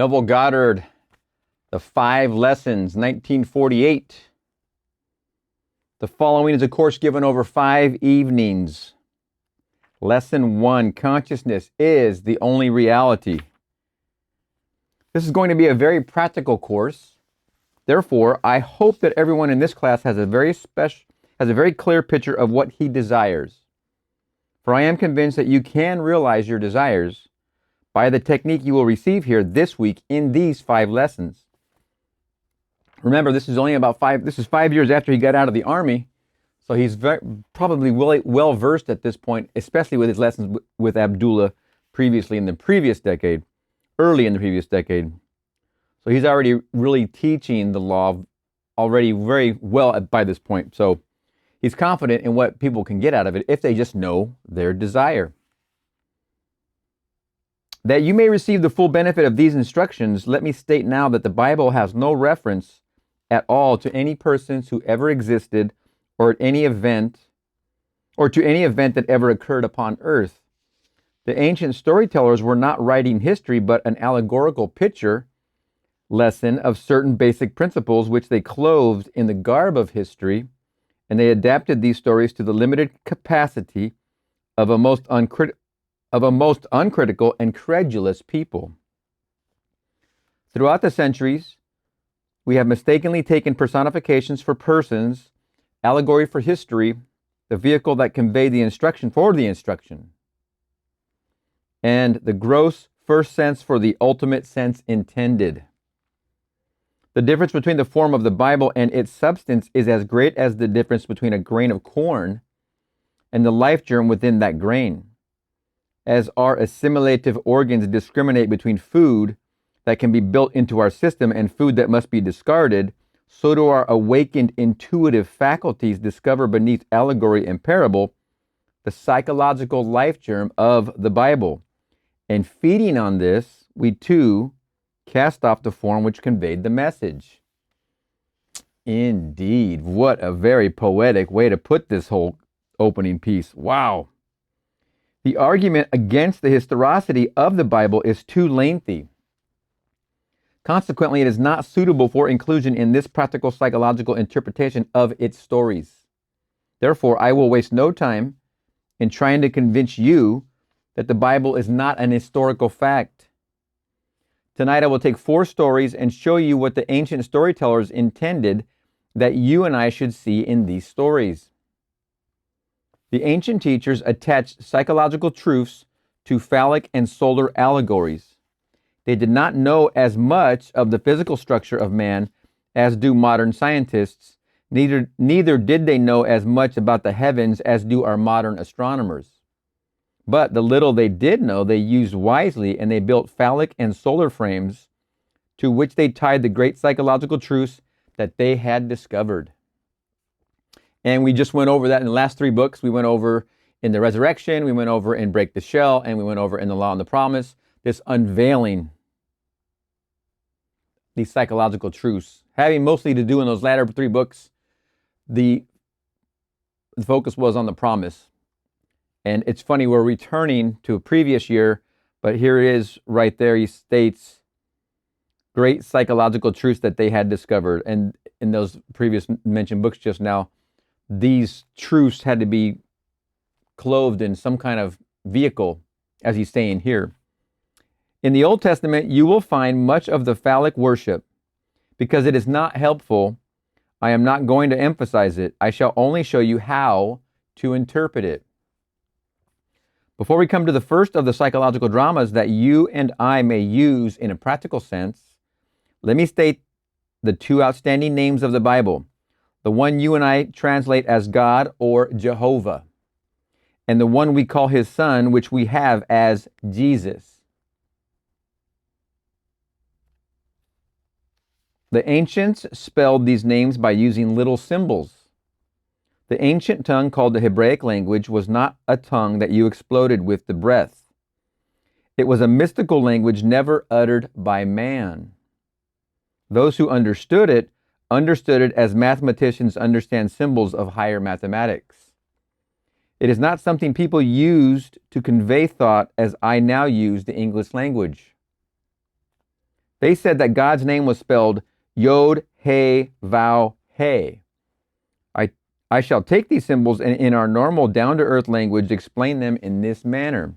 Neville Goddard, The Five Lessons, 1948. The following is a course given over 5 evenings. Lesson 1, Consciousness is the only reality. This is going to be a very practical course. Therefore, I hope that everyone in this class has a very clear picture of what he desires. For I am convinced that you can realize your desires by the technique you will receive here this week in these 5 lessons. Remember, this is 5 years after he got out of the Army, so he's probably well versed at this point, especially with his lessons with Abdullah early in the previous decade. So he's already really teaching the law already very well by this point. So he's confident in what people can get out of it if they just know their desire. That you may receive the full benefit of these instructions, let me state now that the Bible has no reference at all to any persons who ever existed or to any event that ever occurred upon earth. The ancient storytellers were not writing history, but an allegorical picture lesson of certain basic principles which they clothed in the garb of history, and they adapted these stories to the limited capacity of a most uncritical and credulous people. Throughout the centuries, we have mistakenly taken personifications for persons, allegory for history, the vehicle that conveyed the instruction for the instruction, and the gross first sense for the ultimate sense intended. The difference between the form of the Bible and its substance is as great as the difference between a grain of corn and the life germ within that grain. As our assimilative organs discriminate between food that can be built into our system and food that must be discarded, so do our awakened intuitive faculties discover beneath allegory and parable the psychological life germ of the Bible. And feeding on this, we too cast off the form which conveyed the message. Indeed, what a very poetic way to put this whole opening piece. Wow. The argument against the historicity of the Bible is too lengthy. Consequently, it is not suitable for inclusion in this practical psychological interpretation of its stories. Therefore, I will waste no time in trying to convince you that the Bible is not an historical fact. Tonight, I will take 4 stories and show you what the ancient storytellers intended that you and I should see in these stories. The ancient teachers attached psychological truths to phallic and solar allegories. They did not know as much of the physical structure of man as do modern scientists. Neither did they know as much about the heavens as do our modern astronomers. But the little they did know, they used wisely, and they built phallic and solar frames to which they tied the great psychological truths that they had discovered. And we just went over that in the last 3 books. We went over in the Resurrection, we went over in Break the Shell, and we went over in the Law and the Promise, this unveiling these psychological truths. Having mostly to do in those latter 3 books, the focus was on the promise. And it's funny, we're returning to a previous year, but here it is right there. He states great psychological truths that they had discovered. And in those previous mentioned books just now, these truths had to be clothed in some kind of vehicle, as he's saying here. In the Old Testament, you will find much of the phallic worship. Because it is not helpful, I am not going to emphasize it. I shall only show you how to interpret it. Before we come to the first of the psychological dramas that you and I may use in a practical sense, let me state the 2 outstanding names of the Bible. The one you and I translate as God or Jehovah, and the one we call his son, which we have as Jesus. The ancients spelled these names by using little symbols. The ancient tongue called the Hebraic language was not a tongue that you exploded with the breath. It was a mystical language never uttered by man. Those who understood it as mathematicians understand symbols of higher mathematics. It is not something people used to convey thought as I now use the English language. They said that God's name was spelled Yod, He, Vav, He. I shall take these symbols and in our normal down-to-earth language explain them in this manner.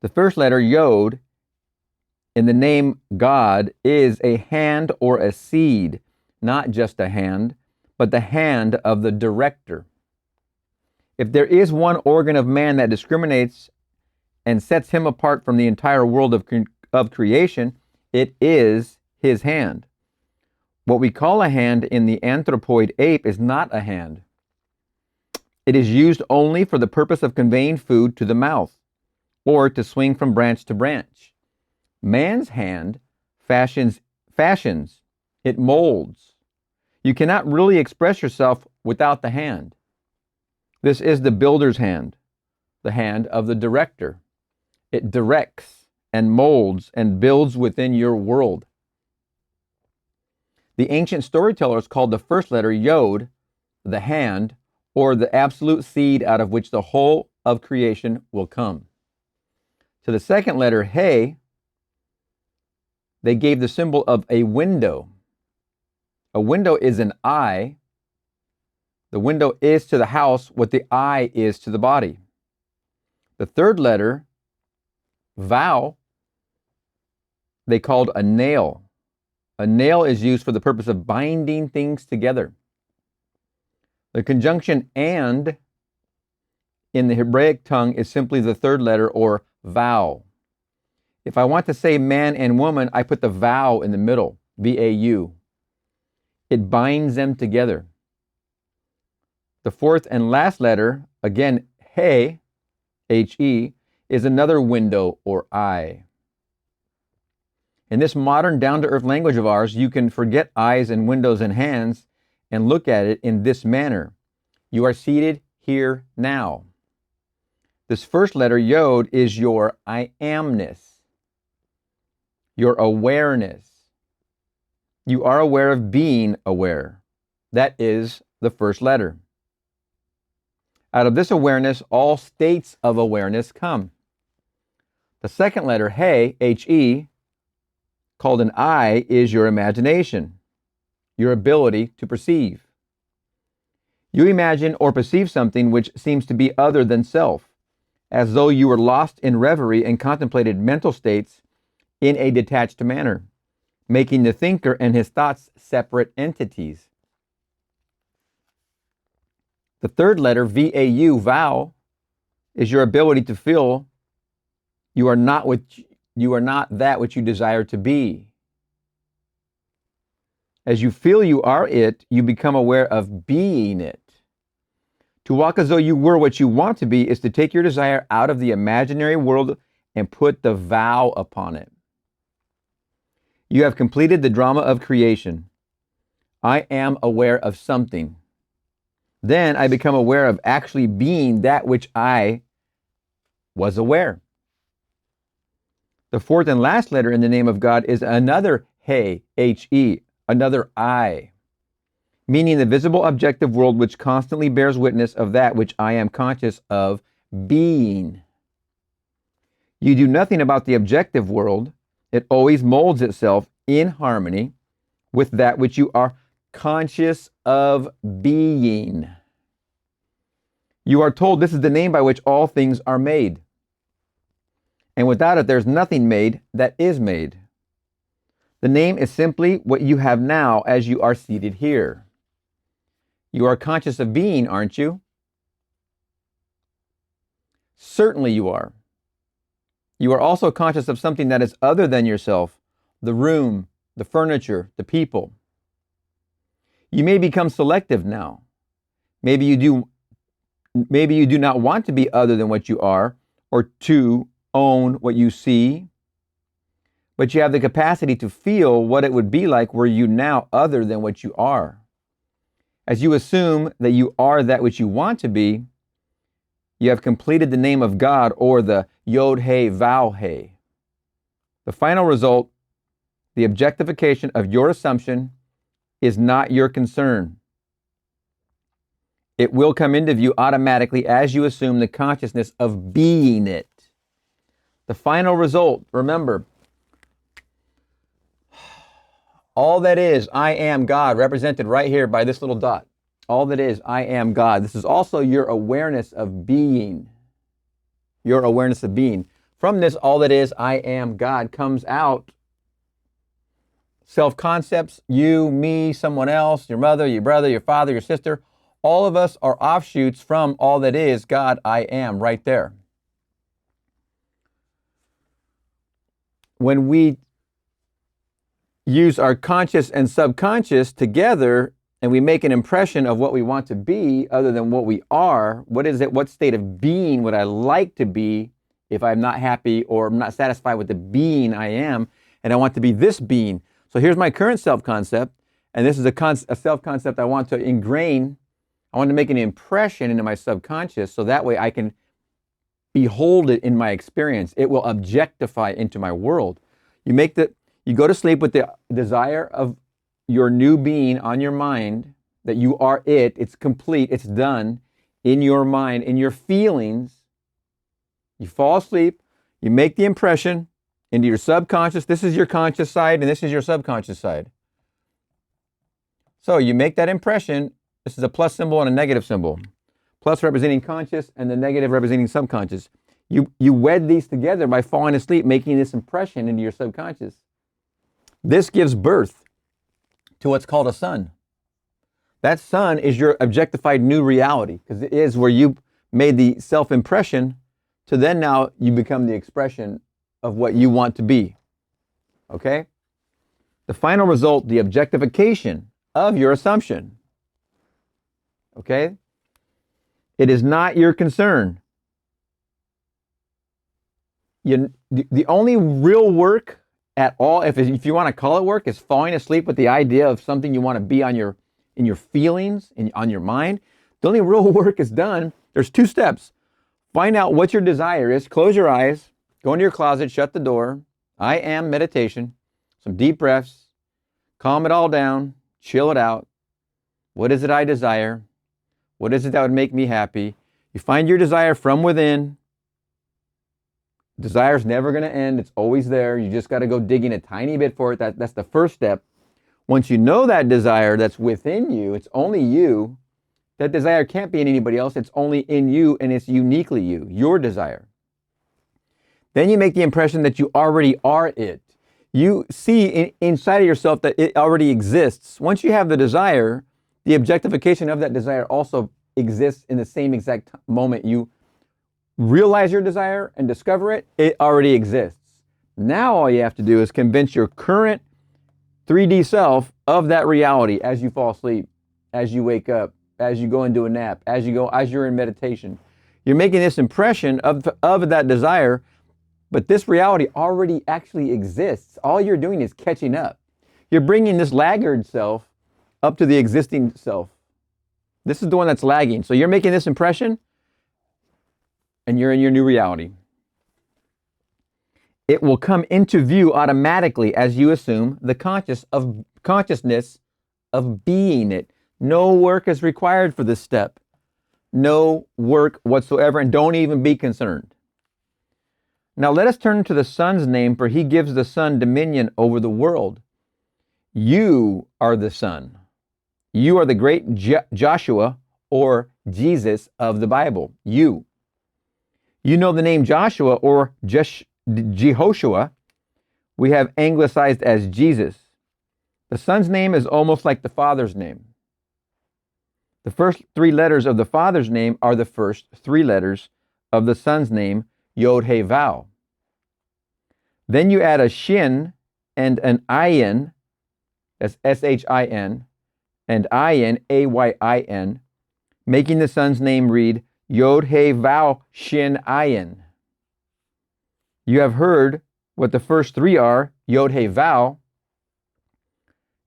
The first letter, Yod, in the name God is a hand or a seed, not just a hand, but the hand of the director. If there is one organ of man that discriminates and sets him apart from the entire world of creation, it is his hand. What we call a hand in the anthropoid ape is not a hand. It is used only for the purpose of conveying food to the mouth or to swing from branch to branch. Man's hand fashions, it molds. You cannot really express yourself without the hand. This is the builder's hand, the hand of the director. It directs and molds and builds within your world. The ancient storytellers called the first letter Yod, the hand, or the absolute seed out of which the whole of creation will come. To the second letter, He, they gave the symbol of a window. A window is an eye. The window is to the house what the eye is to the body. The third letter, Vav, they called a nail. A nail is used for the purpose of binding things together. The conjunction and in the Hebraic tongue is simply the third letter, or Vav. If I want to say man and woman, I put the Vav in the middle, V-A-U. It binds them together. The fourth and last letter, again, He, H-E, is another window or eye. In this modern down-to-earth language of ours, you can forget eyes and windows and hands and look at it in this manner. You are seated here now. This first letter, Yod, is your I amness, your awareness. You are aware of being aware. That is the first letter. Out of this awareness, all states of awareness come. The second letter, He, H-E, called an I, is your imagination, your ability to perceive. You imagine or perceive something which seems to be other than self, as though you were lost in reverie and contemplated mental states in a detached manner, making the thinker and his thoughts separate entities. The third letter, V-A-U, Vav, is your ability to feel you are not that which you desire to be. As you feel you are it, you become aware of being it. To walk as though you were what you want to be is to take your desire out of the imaginary world and put the Vav upon it. You have completed the drama of creation. I am aware of something. Then I become aware of actually being that which I was aware. The fourth and last letter in the name of God is another He, H-E, another I, meaning the visible objective world which constantly bears witness of that which I am conscious of being. You do nothing about the objective world. It always molds itself in harmony with that which you are conscious of being. You are told this is the name by which all things are made. And without it, there's nothing made that is made. The name is simply what you have now as you are seated here. You are conscious of being, aren't you? Certainly you are. You are also conscious of something that is other than yourself, the room, the furniture, the people. You may become selective now. Maybe you do not want to be other than what you are, or to own what you see, but you have the capacity to feel what it would be like were you now other than what you are. As you assume that you are that which you want to be, you have completed the name of God, or the Yod He Vav He. The final result, the objectification of your assumption, is not your concern. It will come into view automatically as you assume the consciousness of being it. The final result, remember, All that is, I am God, represented right here by this little dot. All that is, I am God. This is also your awareness of being. Your awareness of being. From this, all that is, I am God, comes out self-concepts, you, me, someone else, your mother, your brother, your father, your sister. All of us are offshoots from all that is, God, I am, right there. When we use our conscious and subconscious together and we make an impression of what we want to be other than what we are, what is it? What state of being would I like to be if I'm not happy or I'm not satisfied with the being I am and I want to be this being? So here's my current self-concept, and this is a self-concept I want to ingrain. I want to make an impression into my subconscious so that way I can behold it in my experience. It will objectify into my world. You go to sleep with the desire of your new being on your mind, that you are it, it's complete, it's done in your mind, in your feelings. You fall asleep, you make the impression into your subconscious. This is your conscious side and this is your subconscious side. So you make that impression. This is a plus symbol and a negative symbol. Plus representing conscious and the negative representing subconscious. You wed these together by falling asleep, making this impression into your subconscious. This gives birth to what's called a sun. That sun is your objectified new reality, because it is where you made the self-impression to then now you become the expression of what you want to be. Okay? The final result, the objectification of your assumption. Okay? It is not your concern. The only real work at all, if you want to call it work, is falling asleep with the idea of something you want to be in your feelings, on your mind. The only real work is done. There's 2 steps. Find out what your desire is. Close your eyes. Go into your closet. Shut the door. I am meditation. Some deep breaths. Calm it all down. Chill it out. What is it I desire? What is it that would make me happy? You find your desire from within. Desire's never going to end. It's always there. You just got to go digging a tiny bit for it. That's the first step. Once you know that desire that's within you, it's only you. That desire can't be in anybody else. It's only in you, and it's uniquely you, your desire. Then you make the impression that you already are it. You see inside of yourself that it already exists. Once you have the desire, the objectification of that desire also exists in the same exact moment you realize your desire and discover it. It already exists. Now all you have to do is convince your current 3D self of that reality as you fall asleep, as you wake up, as you go into a nap, as you're in meditation. You're making this impression of that desire, but this reality already actually exists. All you're doing is catching up. You're bringing this laggard self up to the existing self. This is the one that's lagging. So you're making this impression, and you're in your new reality. It will come into view automatically as you assume the consciousness of being it. No work is required for this step. No work whatsoever, and don't even be concerned. Now let us turn to the Son's name, for he gives the Son dominion over the world. You are the Son. You are the great Joshua, or Jesus of the Bible. You. You know the name Joshua or Jehoshua, we have anglicized as Jesus. The Son's name is almost like the Father's name. The first 3 letters of the Father's name are the first 3 letters of the Son's name, Yod He Vav. Then you add a shin and an ayin, that's S-H-I-N, and ayin, A-Y-I-N, making the Son's name read Yod He Vav Shin Ayin. You have heard what the first 3 are, Yod He Vav.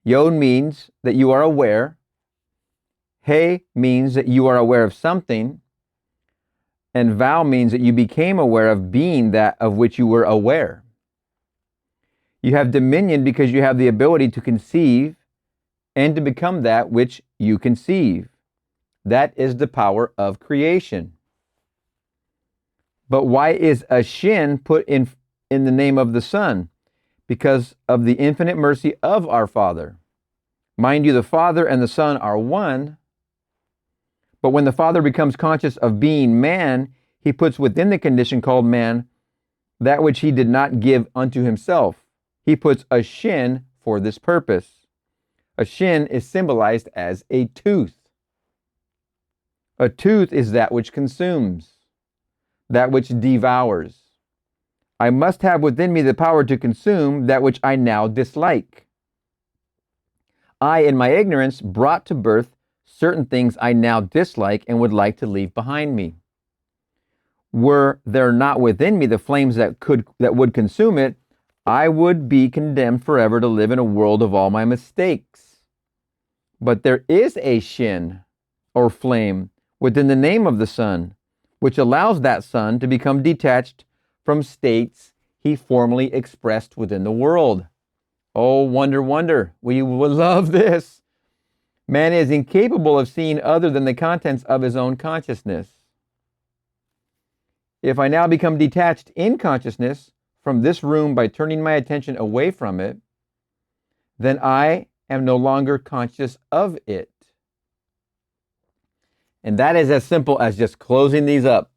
Yod means that you are aware. He means that you are aware of something. And Vav means that you became aware of being that of which you were aware. You have dominion because you have the ability to conceive and to become that which you conceive. That is the power of creation. But why is a shin put in the name of the Son? because of the infinite mercy of our Father. Mind you, the Father and the Son are one, but when the Father becomes conscious of being man, he puts within the condition called man that which he did not give unto himself. He puts a shin for this purpose. A shin is symbolized as a tooth. A tooth is that which consumes, that which devours. I must have within me the power to consume that which I now dislike. I, in my ignorance, brought to birth certain things I now dislike and would like to leave behind me. Were there not within me the flames that would consume it, I would be condemned forever to live in a world of all my mistakes. But there is a shin, or flame, within the name of the Son, which allows that Son to become detached from states he formerly expressed within the world. Oh, wonder, wonder. We would love this. Man is incapable of seeing other than the contents of his own consciousness. If I now become detached in consciousness from this room by turning my attention away from it, then I am no longer conscious of it. And that is as simple as just closing these up.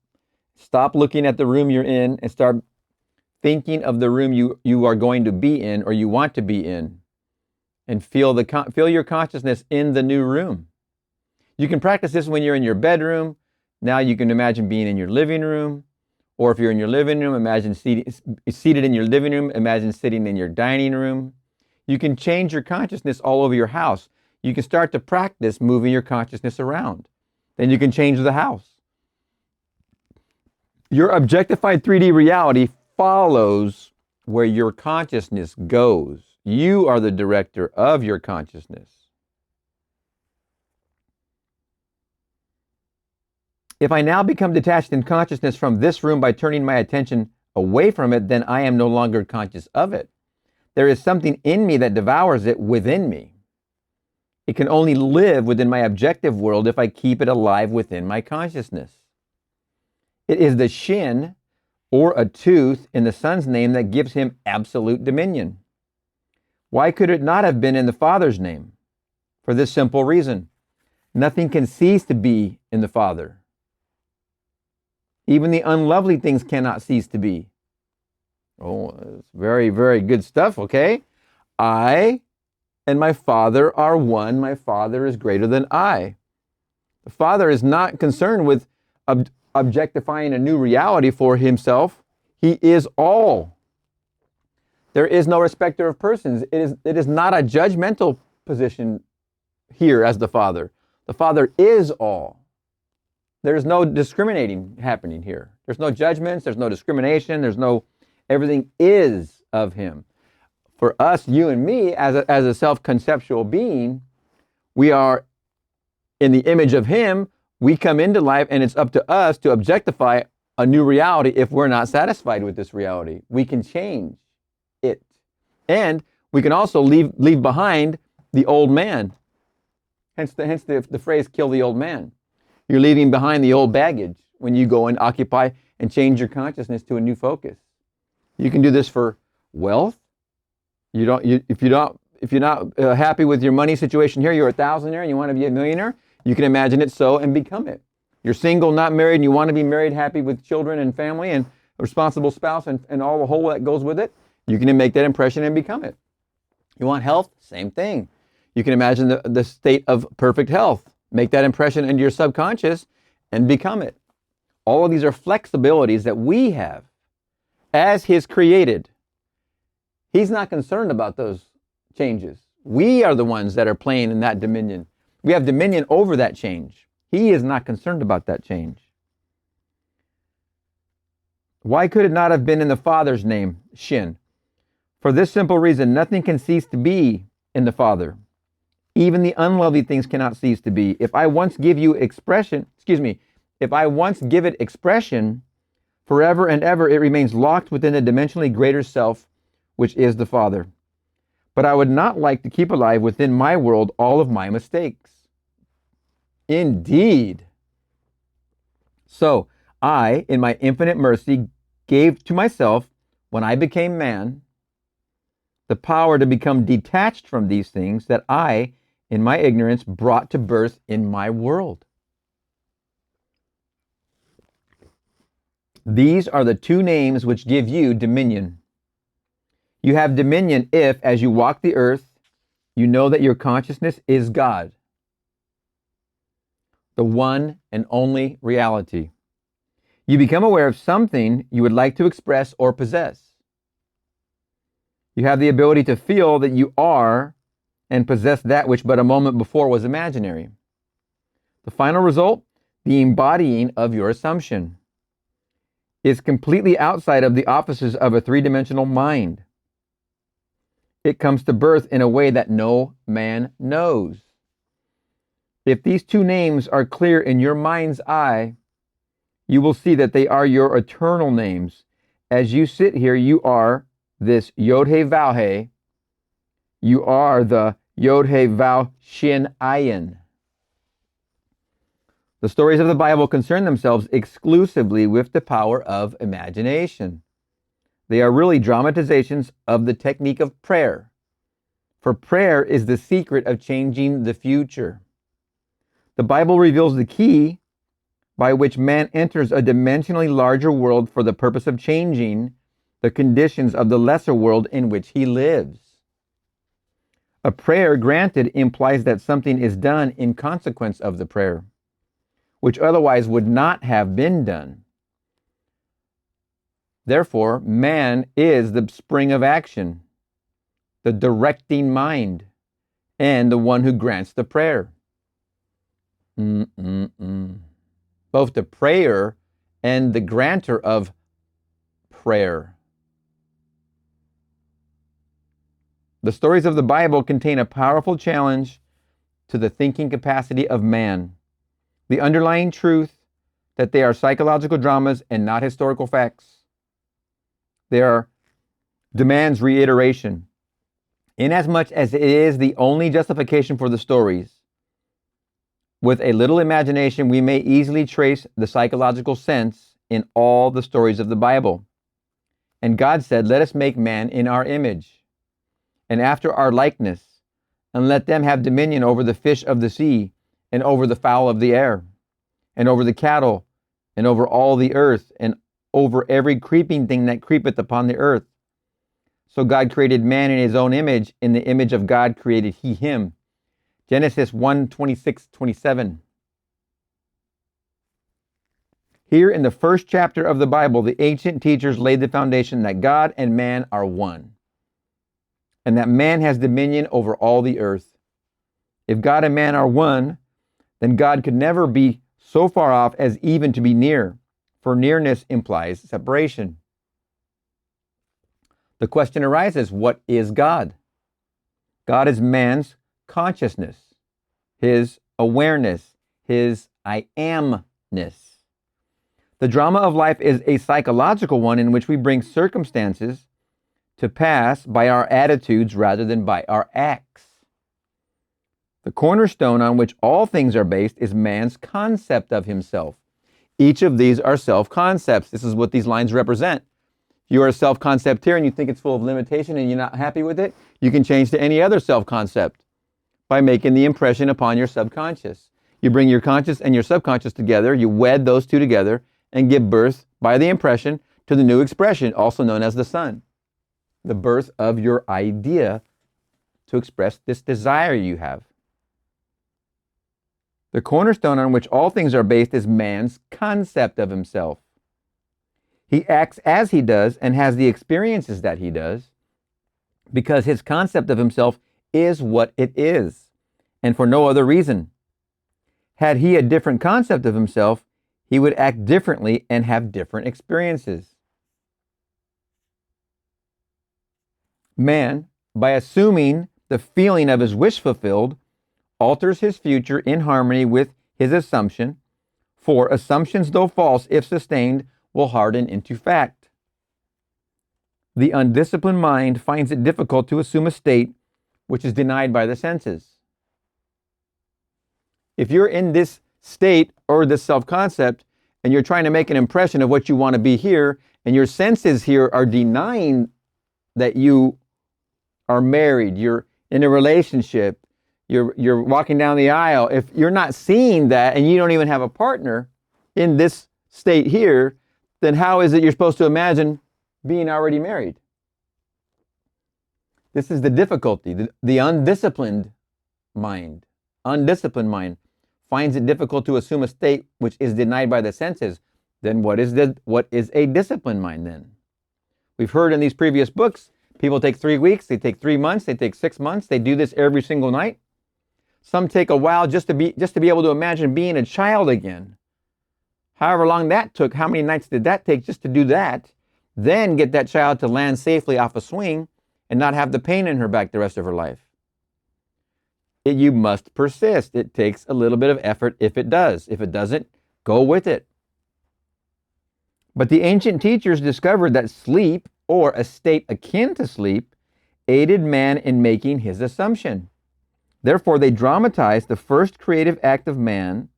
Stop looking at the room you're in and start thinking of the room you are going to be in or you want to be in. And feel your consciousness in the new room. You can practice this when you're in your bedroom. Now you can imagine being in your living room. Or if you're in your living room, imagine seated in your living room. Imagine sitting in your dining room. You can change your consciousness all over your house. You can start to practice moving your consciousness around. Then you can change the house. Your objectified 3D reality follows where your consciousness goes. You are the director of your consciousness. If I now become detached in consciousness from this room by turning my attention away from it, then I am no longer conscious of it. There is something in me that devours it within me. It can only live within my objective world if I keep it alive within my consciousness. It is the shin, or a tooth, in the Son's name that gives him absolute dominion. Why could it not have been in the Father's name? For this simple reason. Nothing can cease to be in the Father. Even the unlovely things cannot cease to be. Oh, it's very, very good stuff, okay? I and my Father are one. My Father is greater than I. The Father is not concerned with objectifying a new reality for himself. He is all. There is no respecter of persons. It is not a judgmental position here as the Father. The Father is all. There's no discriminating happening here. There's no judgments. There's no discrimination. Everything is of him. For us, you and me, as a self-conceptual being, we are in the image of him. We come into life, and it's up to us to objectify a new reality if we're not satisfied with this reality. We can change it. And we can also leave behind the old man. Hence the phrase, kill the old man. You're leaving behind the old baggage when you go and occupy and change your consciousness to a new focus. You can do this for wealth. If you're not happy with your money situation here, you're a thousandaire and you want to be a millionaire, you can imagine it so and become it. You're single, not married, and you want to be married, happy with children and family and a responsible spouse and all the whole that goes with it, you can make that impression and become it. You want health? Same thing. You can imagine the state of perfect health. Make that impression into your subconscious and become it. All of these are flexibilities that we have as his created. He's not concerned about those changes. We are the ones that are playing in that dominion. We have dominion over that change. He is not concerned about that change. Why could it not have been in the Father's name, Shin? For this simple reason, nothing can cease to be in the Father. Even the unlovely things cannot cease to be. If I once give it expression, forever and ever it remains locked within the dimensionally greater self, which is the Father. But I would not like to keep alive within my world all of my mistakes. Indeed. So I, in my infinite mercy, gave to myself, when I became man, the power to become detached from these things that I, in my ignorance, brought to birth in my world. These are the two names which give you dominion. You have dominion if, as you walk the earth, you know that your consciousness is God, the one and only reality. You become aware of something you would like to express or possess. You have the ability to feel that you are and possess that which but a moment before was imaginary. The final result, the embodying of your assumption, is completely outside of the offices of a three-dimensional mind. It comes to birth in a way that no man knows. If these two names are clear in your mind's eye, you will see that they are your eternal names. As you sit here, you are this Yod-He-Vav-He. You are the Yod-He-Vav-Shin-Ayin. The stories of the Bible concern themselves exclusively with the power of imagination. They are really dramatizations of the technique of prayer. For prayer is the secret of changing the future. The Bible reveals the key by which man enters a dimensionally larger world for the purpose of changing the conditions of the lesser world in which he lives. A prayer granted implies that something is done in consequence of the prayer, which otherwise would not have been done. Therefore, man is the spring of action, the directing mind, and the one who grants the prayer. Both the prayer and the grantor of prayer. The stories of the Bible contain a powerful challenge to the thinking capacity of man. The underlying truth that they are psychological dramas and not historical facts. There demands reiteration. Inasmuch as it is the only justification for the stories, with a little imagination, we may easily trace the psychological sense in all the stories of the Bible. And God said, "Let us make man in our image, and after our likeness, and let them have dominion over the fish of the sea, and over the fowl of the air, and over the cattle, and over all the earth, and over every creeping thing that creepeth upon the earth." So God created man in his own image. In the image of God created he him. Genesis 1:26-27. Here in the first chapter of the Bible, the ancient teachers laid the foundation that God and man are one, and that man has dominion over all the earth. If God and man are one, then God could never be so far off as even to be near, for nearness implies separation. The question arises, what is God? God is man's consciousness, his awareness, his I amness. The drama of life is a psychological one in which we bring circumstances to pass by our attitudes rather than by our acts. The cornerstone on which all things are based is man's concept of himself. Each of these are self-concepts. This is what these lines represent. You are a self-concept here and you think it's full of limitation and you're not happy with it, you can change to any other self-concept by making the impression upon your subconscious. You bring your conscious and your subconscious together, you wed those two together and give birth by the impression to the new expression, also known as the Son. The birth of your idea to express this desire you have. The cornerstone on which all things are based is man's concept of himself. He acts as he does and has the experiences that he does because his concept of himself is what it is, and for no other reason. Had he a different concept of himself, he would act differently and have different experiences. Man, by assuming the feeling of his wish fulfilled, alters his future in harmony with his assumption, for assumptions, though false, if sustained, will harden into fact. The undisciplined mind finds it difficult to assume a state which is denied by the senses. If you're in this state or this self-concept and you're trying to make an impression of what you want to be here, and your senses here are denying that you are married, you're in a relationship, you're walking down the aisle, if you're not seeing that and you don't even have a partner in this state here, then how is it you're supposed to imagine being already married? This is the difficulty. The undisciplined mind finds it difficult to assume a state which is denied by the senses. Then what is a disciplined mind then? We've heard in these previous books, people take 3 weeks, they take 3 months, they take 6 months, they do this every single night. Some take a while just to be able to imagine being a child again. However long that took, how many nights did that take just to do that? Then get that child to land safely off a swing and not have the pain in her back the rest of her life. You must persist. It takes a little bit of effort if it does. If it doesn't, go with it. But the ancient teachers discovered that sleep, or a state akin to sleep, aided man in making his assumption. Therefore, they dramatized the first creative act of man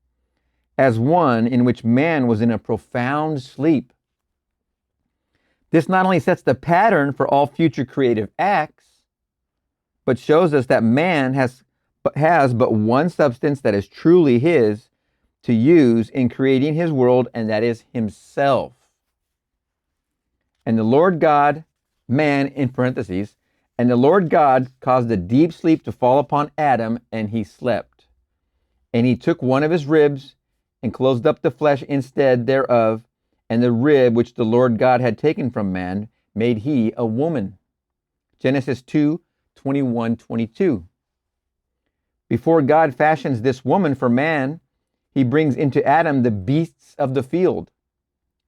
as one in which man was in a profound sleep. This not only sets the pattern for all future creative acts, but shows us that man has but one substance that is truly his to use in creating his world, and that is himself. And the Lord God, man in parentheses, and the Lord God caused a deep sleep to fall upon Adam, and he slept. And he took one of his ribs and closed up the flesh instead thereof, and the rib which the Lord God had taken from man made he a woman. Genesis 2:21-22. Before God fashions this woman for man, he brings into Adam the beasts of the field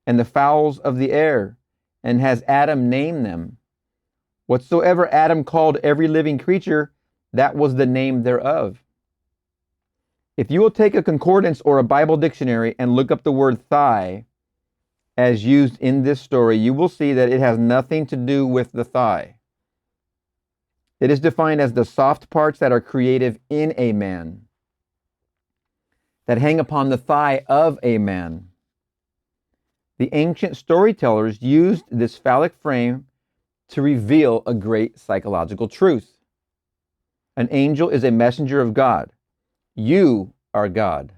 and the fowls of the air, and has Adam name them. Whatsoever Adam called every living creature, that was the name thereof. If you will take a concordance or a Bible dictionary and look up the word thigh as used in this story, you will see that it has nothing to do with the thigh. It is defined as the soft parts that are creative in a man, that hang upon the thigh of a man. The ancient storytellers used this phallic frame to reveal a great psychological truth. An angel is a messenger of God. You are God,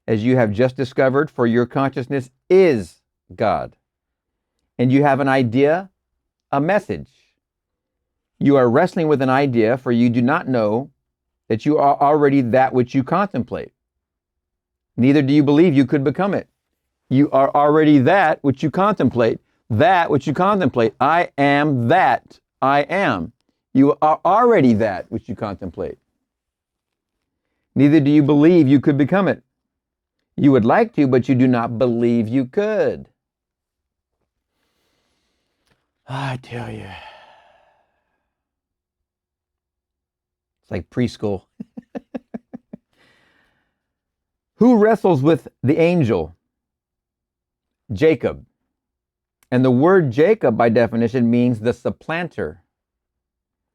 as you have just discovered, for your consciousness is God. And you have an idea, a message. You are wrestling with an idea, for you do not know that you are already that which you contemplate. Neither do you believe you could become it. You are already that which you contemplate. That which you contemplate. I am that I am. You are already that which you contemplate. Neither do you believe you could become it. You would like to, but you do not believe you could. I tell you. It's like preschool. Who wrestles with the angel? Jacob. And the word Jacob, by definition, means the supplanter.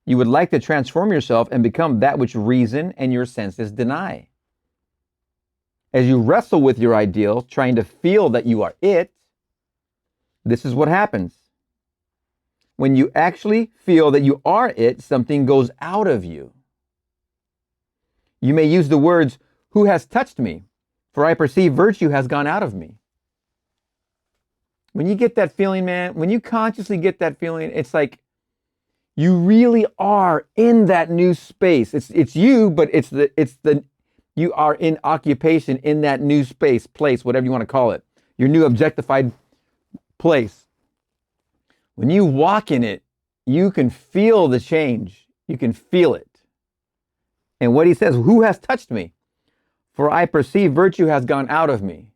You would like to transform yourself and become that which reason and your senses deny. As you wrestle with your ideal, trying to feel that you are it, this is what happens. When you actually feel that you are it, something goes out of you. You may use the words, "Who has touched me? For I perceive virtue has gone out of me." When you get that feeling, man, when you consciously get that feeling, it's like you really are in that new space. It's you, but it's the you are in occupation in that new space, place, whatever you want to call it, your new objectified place. When you walk in it, you can feel the change. You can feel it. And what he says, "Who has touched me? For I perceive virtue has gone out of me."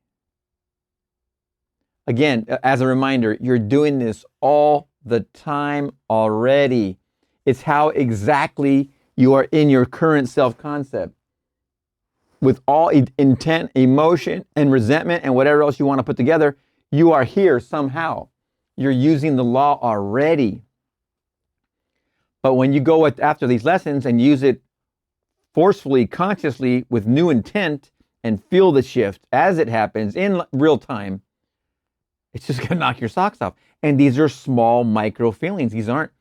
Again, as a reminder, you're doing this all the time already. It's how exactly you are in your current self-concept. With all intent, emotion, and resentment, and whatever else you want to put together, you are here somehow. You're using the law already. But when you go after these lessons and use it forcefully, consciously, with new intent, and feel the shift as it happens in real time, it's just going to knock your socks off. And these are small micro feelings. These aren't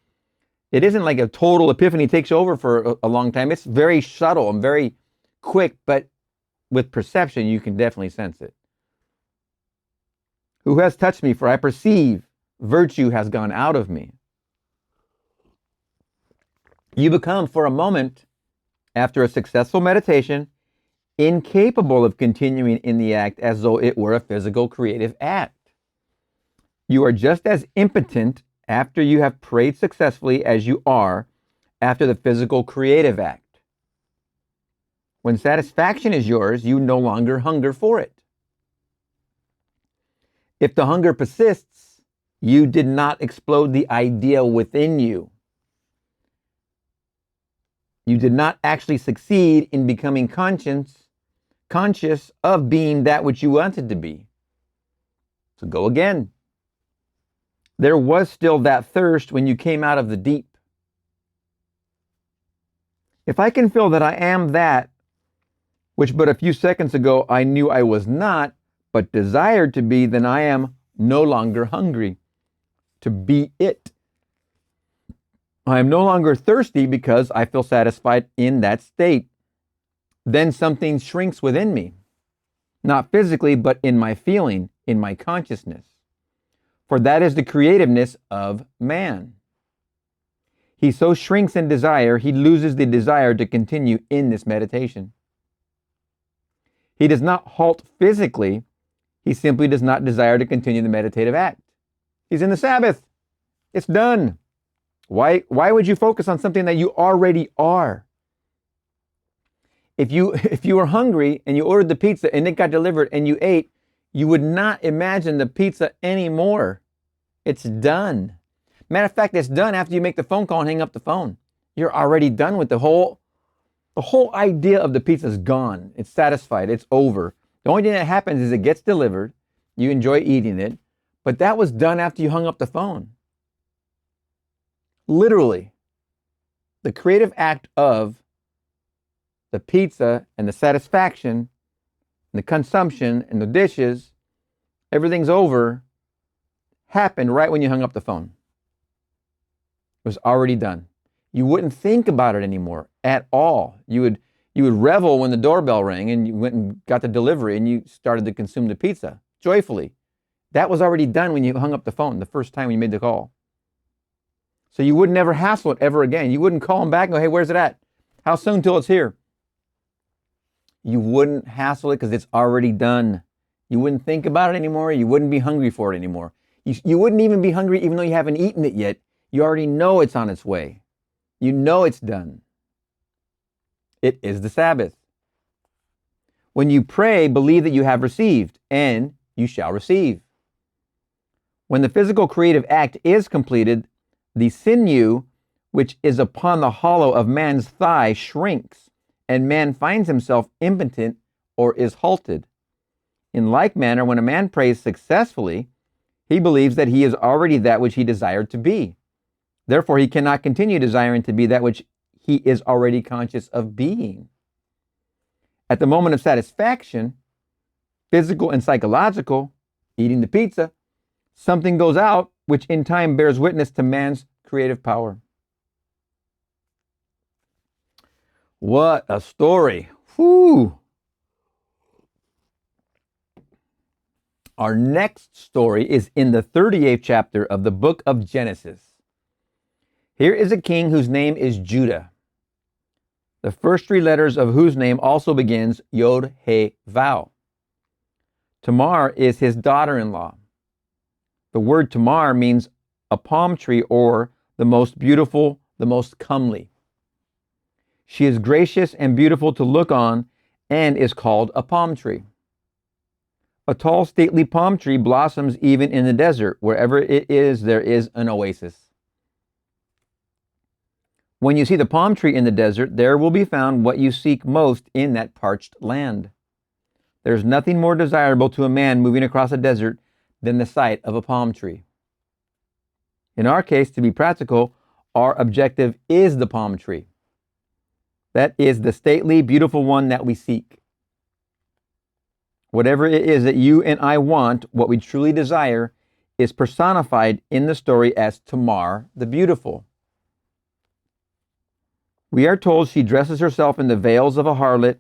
It isn't like a total epiphany takes over for a long time. It's very subtle and very quick, but with perception, you can definitely sense it. Who has touched me? For I perceive virtue has gone out of me. You become, for a moment, after a successful meditation, incapable of continuing in the act as though it were a physical creative act. You are just as impotent after you have prayed successfully as you are after the physical creative act. When satisfaction is yours, you no longer hunger for it. If the hunger persists, you did not explode the idea within you. You did not actually succeed in becoming conscious of being that which you wanted to be. So go again. There was still that thirst when you came out of the deep. If I can feel that I am that which but a few seconds ago I knew I was not, but desired to be, then I am no longer hungry to be it. I am no longer thirsty because I feel satisfied in that state. Then something shrinks within me, not physically, but in my feeling, in my consciousness. For that is the creativeness of man. He so shrinks in desire, he loses the desire to continue in this meditation. He does not halt physically, he simply does not desire to continue the meditative act. He's in the Sabbath. It's done. Why would you focus on something that you already are? If you were hungry and you ordered the pizza and it got delivered and you ate, you would not imagine the pizza anymore. It's done. Matter of fact, it's done after you make the phone call and hang up the phone. You're already done with the whole idea of the pizza is gone. It's satisfied. It's over. The only thing that happens is it gets delivered. You enjoy eating it, but that was done after you hung up the phone. Literally, the creative act of the pizza and the satisfaction and the consumption and the dishes, everything's over, happened right when you hung up the phone. It was already done. You wouldn't think about it anymore at all. You would revel when the doorbell rang and you went and got the delivery and you started to consume the pizza joyfully. That was already done when you hung up the phone the first time you made the call. So you would never hassle it ever again. You wouldn't call them back and go, hey, where's it at? How soon till it's here? You wouldn't hassle it because it's already done. You wouldn't think about it anymore. You wouldn't be hungry for it anymore. You wouldn't even be hungry even though you haven't eaten it yet. You already know it's on its way. You know it's done. It is the Sabbath. When you pray, believe that you have received, and you shall receive. When the physical creative act is completed, the sinew which is upon the hollow of man's thigh shrinks, and man finds himself impotent or is halted. In like manner, when a man prays successfully, he believes that he is already that which he desired to be. Therefore, he cannot continue desiring to be that which he is already conscious of being. At the moment of satisfaction, physical and psychological, eating the pizza, something goes out which in time bears witness to man's creative power. What a story. Whew. Our next story is in the 38th chapter of the book of Genesis. Here is a king whose name is Judah, the first three letters of whose name also begins Yod, He, Vav. Tamar is his daughter-in-law. The word Tamar means a palm tree or the most beautiful, the most comely. She is gracious and beautiful to look on and is called a palm tree. A tall, stately palm tree blossoms even in the desert. Wherever it is, there is an oasis. When you see the palm tree in the desert, there will be found what you seek most in that parched land. There's nothing more desirable to a man moving across a desert than the sight of a palm tree. In our case, to be practical, our objective is the palm tree. That is the stately, beautiful one that we seek. Whatever it is that you and I want, what we truly desire, is personified in the story as Tamar the beautiful. We are told she dresses herself in the veils of a harlot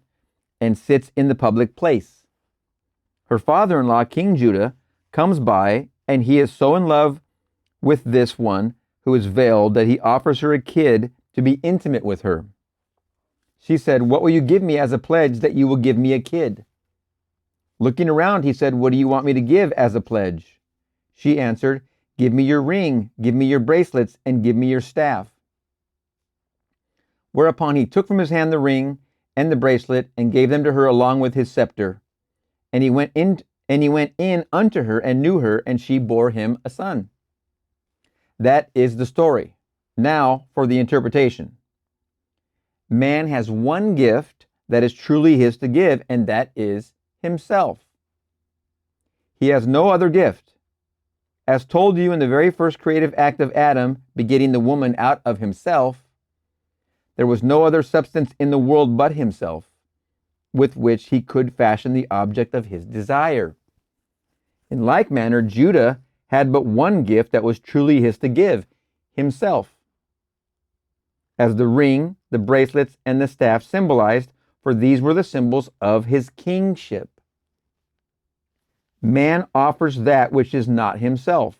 and sits in the public place. Her father-in-law, King Judah, comes by, and he is so in love with this one who is veiled that he offers her a kid to be intimate with her. She said, "What will you give me as a pledge that you will give me a kid?" Looking around, he said, "What do you want me to give as a pledge?" She answered, "Give me your ring, give me your bracelets, and give me your staff." Whereupon he took from his hand the ring and the bracelet and gave them to her along with his scepter. And he went in unto her and knew her, and she bore him a son. That is the story. Now for the interpretation. Man has one gift that is truly his to give, and that is himself. He has no other gift. As told you in the very first creative act of Adam, begetting the woman out of himself, there was no other substance in the world but himself, with which he could fashion the object of his desire. In like manner, Judah had but one gift that was truly his to give, himself. As the ring, the bracelets, and the staff symbolized, for these were the symbols of his kingship. Man offers that which is not himself,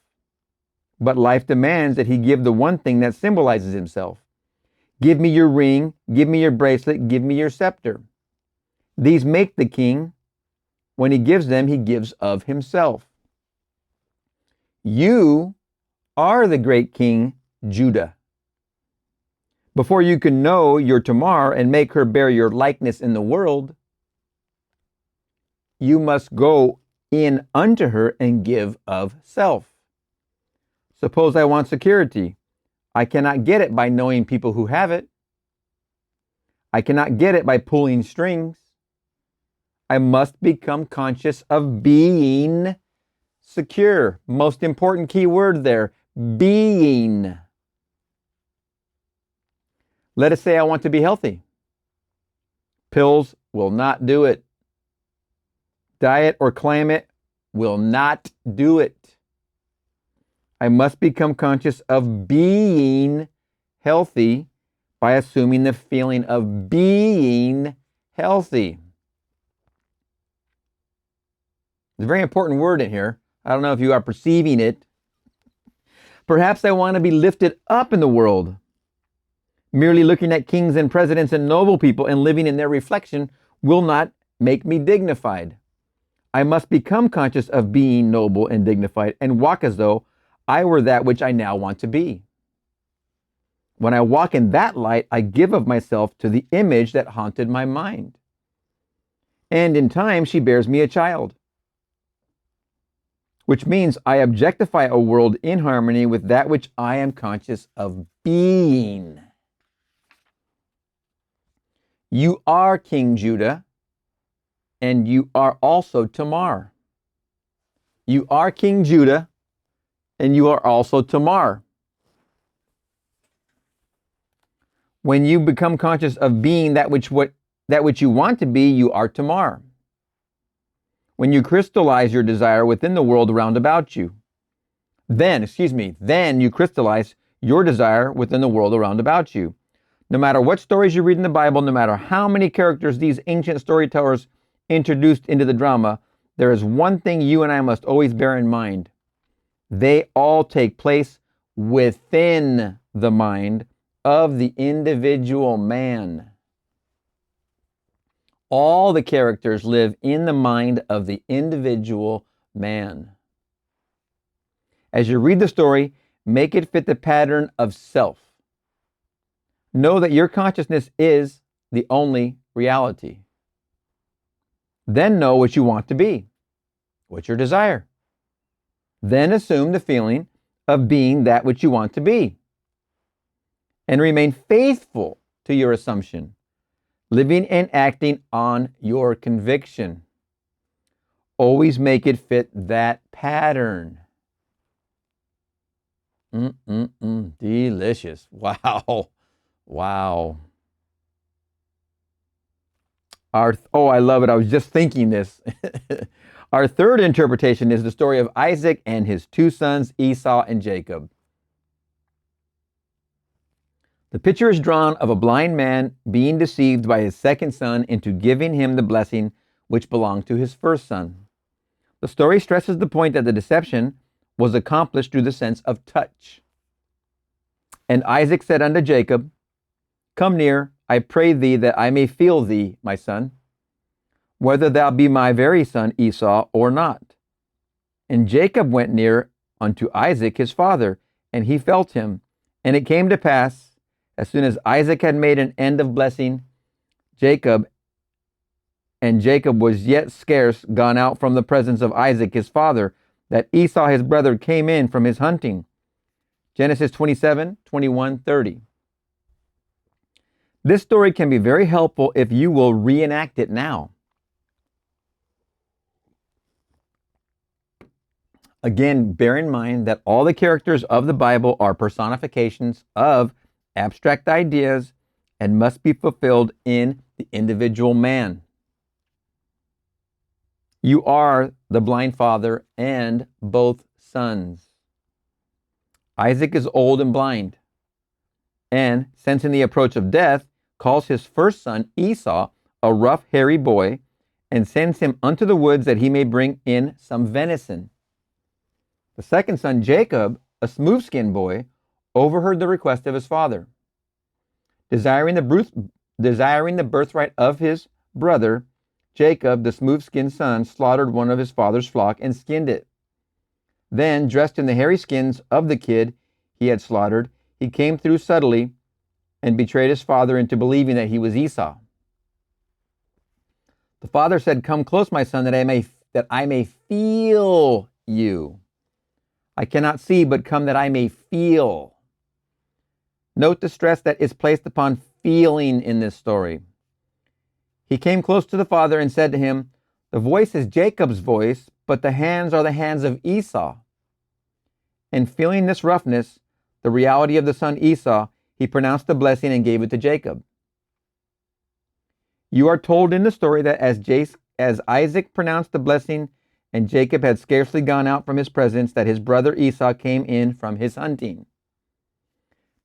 but life demands that he give the one thing that symbolizes himself. Give me your ring, give me your bracelet, give me your scepter. These make the king. When he gives them, he gives of himself. You are the great king, Judah. Before you can know your Tamar and make her bear your likeness in the world, you must go in unto her and give of self. Suppose I want security. I cannot get it by knowing people who have it. I cannot get it by pulling strings. I must become conscious of being secure. Most important key word there, being. Let us say I want to be healthy. Pills will not do it. Diet or climate will not do it. I must become conscious of being healthy by assuming the feeling of being healthy. It's a very important word in here. I don't know if you are perceiving it. Perhaps I want to be lifted up in the world. Merely looking at kings and presidents and noble people and living in their reflection will not make me dignified. I must become conscious of being noble and dignified and walk as though I were that which I now want to be. When I walk in that light, I give of myself to the image that haunted my mind. And in time, she bears me a child, which means I objectify a world in harmony with that which I am conscious of being. You are King Judah, and you are also Tamar. You are King Judah, and you are also Tamar. When you become conscious of being that which you want to be, you are Tamar. When you crystallize your desire within the world round about you, then you crystallize your desire within the world around about you. No matter what stories you read in the Bible, no matter how many characters these ancient storytellers introduced into the drama, there is one thing you and I must always bear in mind. They all take place within the mind of the individual man. All the characters live in the mind of the individual man. As you read the story, make it fit the pattern of self. Know that your consciousness is the only reality. Then know what you want to be. What's your desire? Then assume the feeling of being that which you want to be. And remain faithful to your assumption, living and acting on your conviction. Always make it fit that pattern. Delicious. Wow. Wow. I love it. I was just thinking this. Our third interpretation is the story of Isaac and his two sons, Esau and Jacob. The picture is drawn of a blind man being deceived by his second son into giving him the blessing which belonged to his first son. The story stresses the point that the deception was accomplished through the sense of touch. And Isaac said unto Jacob, Come near, I pray thee, that I may feel thee, my son, whether thou be my very son Esau or not. And Jacob went near unto Isaac his father, and he felt him. And it came to pass, as soon as Isaac had made an end of blessing Jacob, and Jacob was yet scarce gone out from the presence of Isaac his father, that Esau his brother came in from his hunting. Genesis 27:21-30. This story can be very helpful if you will reenact it now. Again, bear in mind that all the characters of the Bible are personifications of abstract ideas and must be fulfilled in the individual man. You are the blind father and both sons. Isaac is old and blind, and sensing the approach of death, calls his first son Esau a rough, hairy boy, and sends him unto the woods that he may bring in some venison. The second son, Jacob, a smooth-skinned boy, overheard the request of his father. Desiring the birthright of his brother, Jacob, the smooth-skinned son, slaughtered one of his father's flock and skinned it. Then, dressed in the hairy skins of the kid he had slaughtered, he came through subtly and betrayed his father into believing that he was Esau. The father said, Come close, my son, that I may feel you. I cannot see, but come that I may feel. Note the stress that is placed upon feeling in this story. He came close to the father and said to him, The voice is Jacob's voice, but the hands are the hands of Esau. And feeling this roughness, the reality of the son Esau, he pronounced the blessing and gave it to Jacob. You are told in the story that as Isaac pronounced the blessing and Jacob had scarcely gone out from his presence, that his brother Esau came in from his hunting.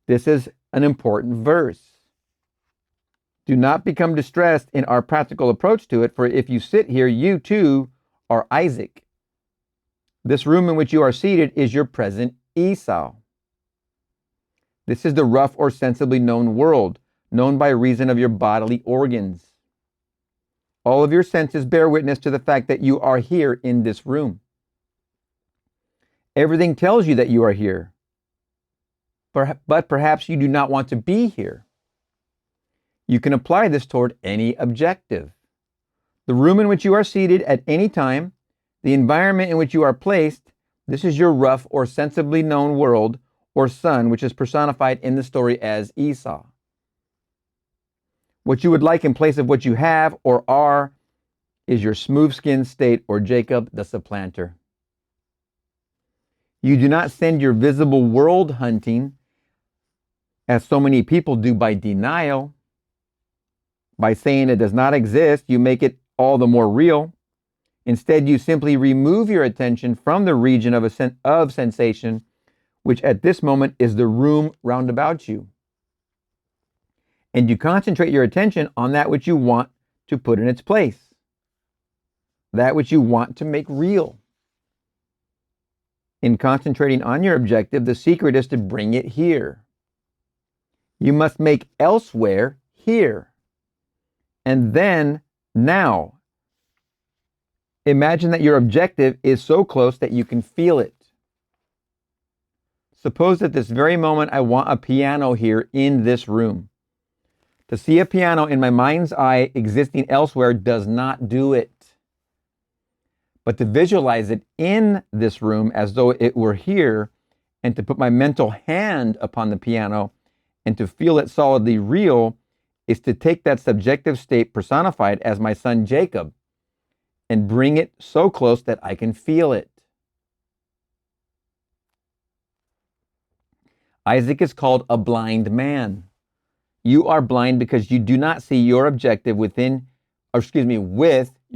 This is an important verse. Do not become distressed in our practical approach to it, for if you sit here, you too are Isaac. This room in which you are seated is your present Esau. This is the rough or sensibly known world, known by reason of your bodily organs. All of your senses bear witness to the fact that you are here in this room. Everything tells you that you are here, but perhaps you do not want to be here. You can apply this toward any objective. The room in which you are seated at any time, the environment in which you are placed, this is your rough or sensibly known world or son, which is personified in the story as Esau. What you would like in place of what you have or are is your smooth-skinned state, or Jacob the supplanter. You do not send your visible world hunting, as so many people do, by denial. By saying it does not exist, you make it all the more real. Instead, you simply remove your attention from the region of sensation, which at this moment is the room round about you. And you concentrate your attention on that which you want to put in its place, that which you want to make real. In concentrating on your objective, the secret is to bring it here. You must make elsewhere here. And then, now, imagine that your objective is so close that you can feel it. Suppose at this very moment I want a piano here in this room. To see a piano in my mind's eye existing elsewhere does not do it. But to visualize it in this room as though it were here, and to put my mental hand upon the piano and to feel it solidly real, is to take that subjective state personified as my son Jacob and bring it so close that I can feel it. Isaac is called a blind man. You are blind because you do not see your objective with your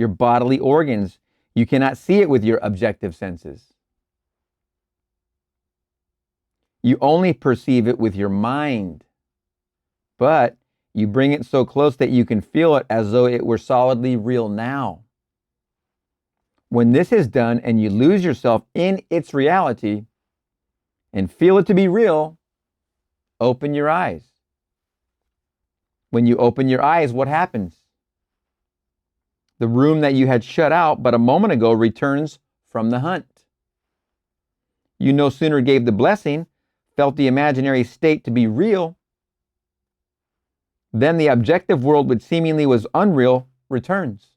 bodily organs. You cannot see it with your objective senses. You only perceive it with your mind. but you bring it so close that you can feel it as though it were solidly real now. When this is done and you lose yourself in its reality and feel it to be real, open your eyes. When you open your eyes, what happens? The room that you had shut out but a moment ago returns from the hunt. You no sooner gave the blessing, felt the imaginary state to be real, then the objective world, which seemingly was unreal, returns.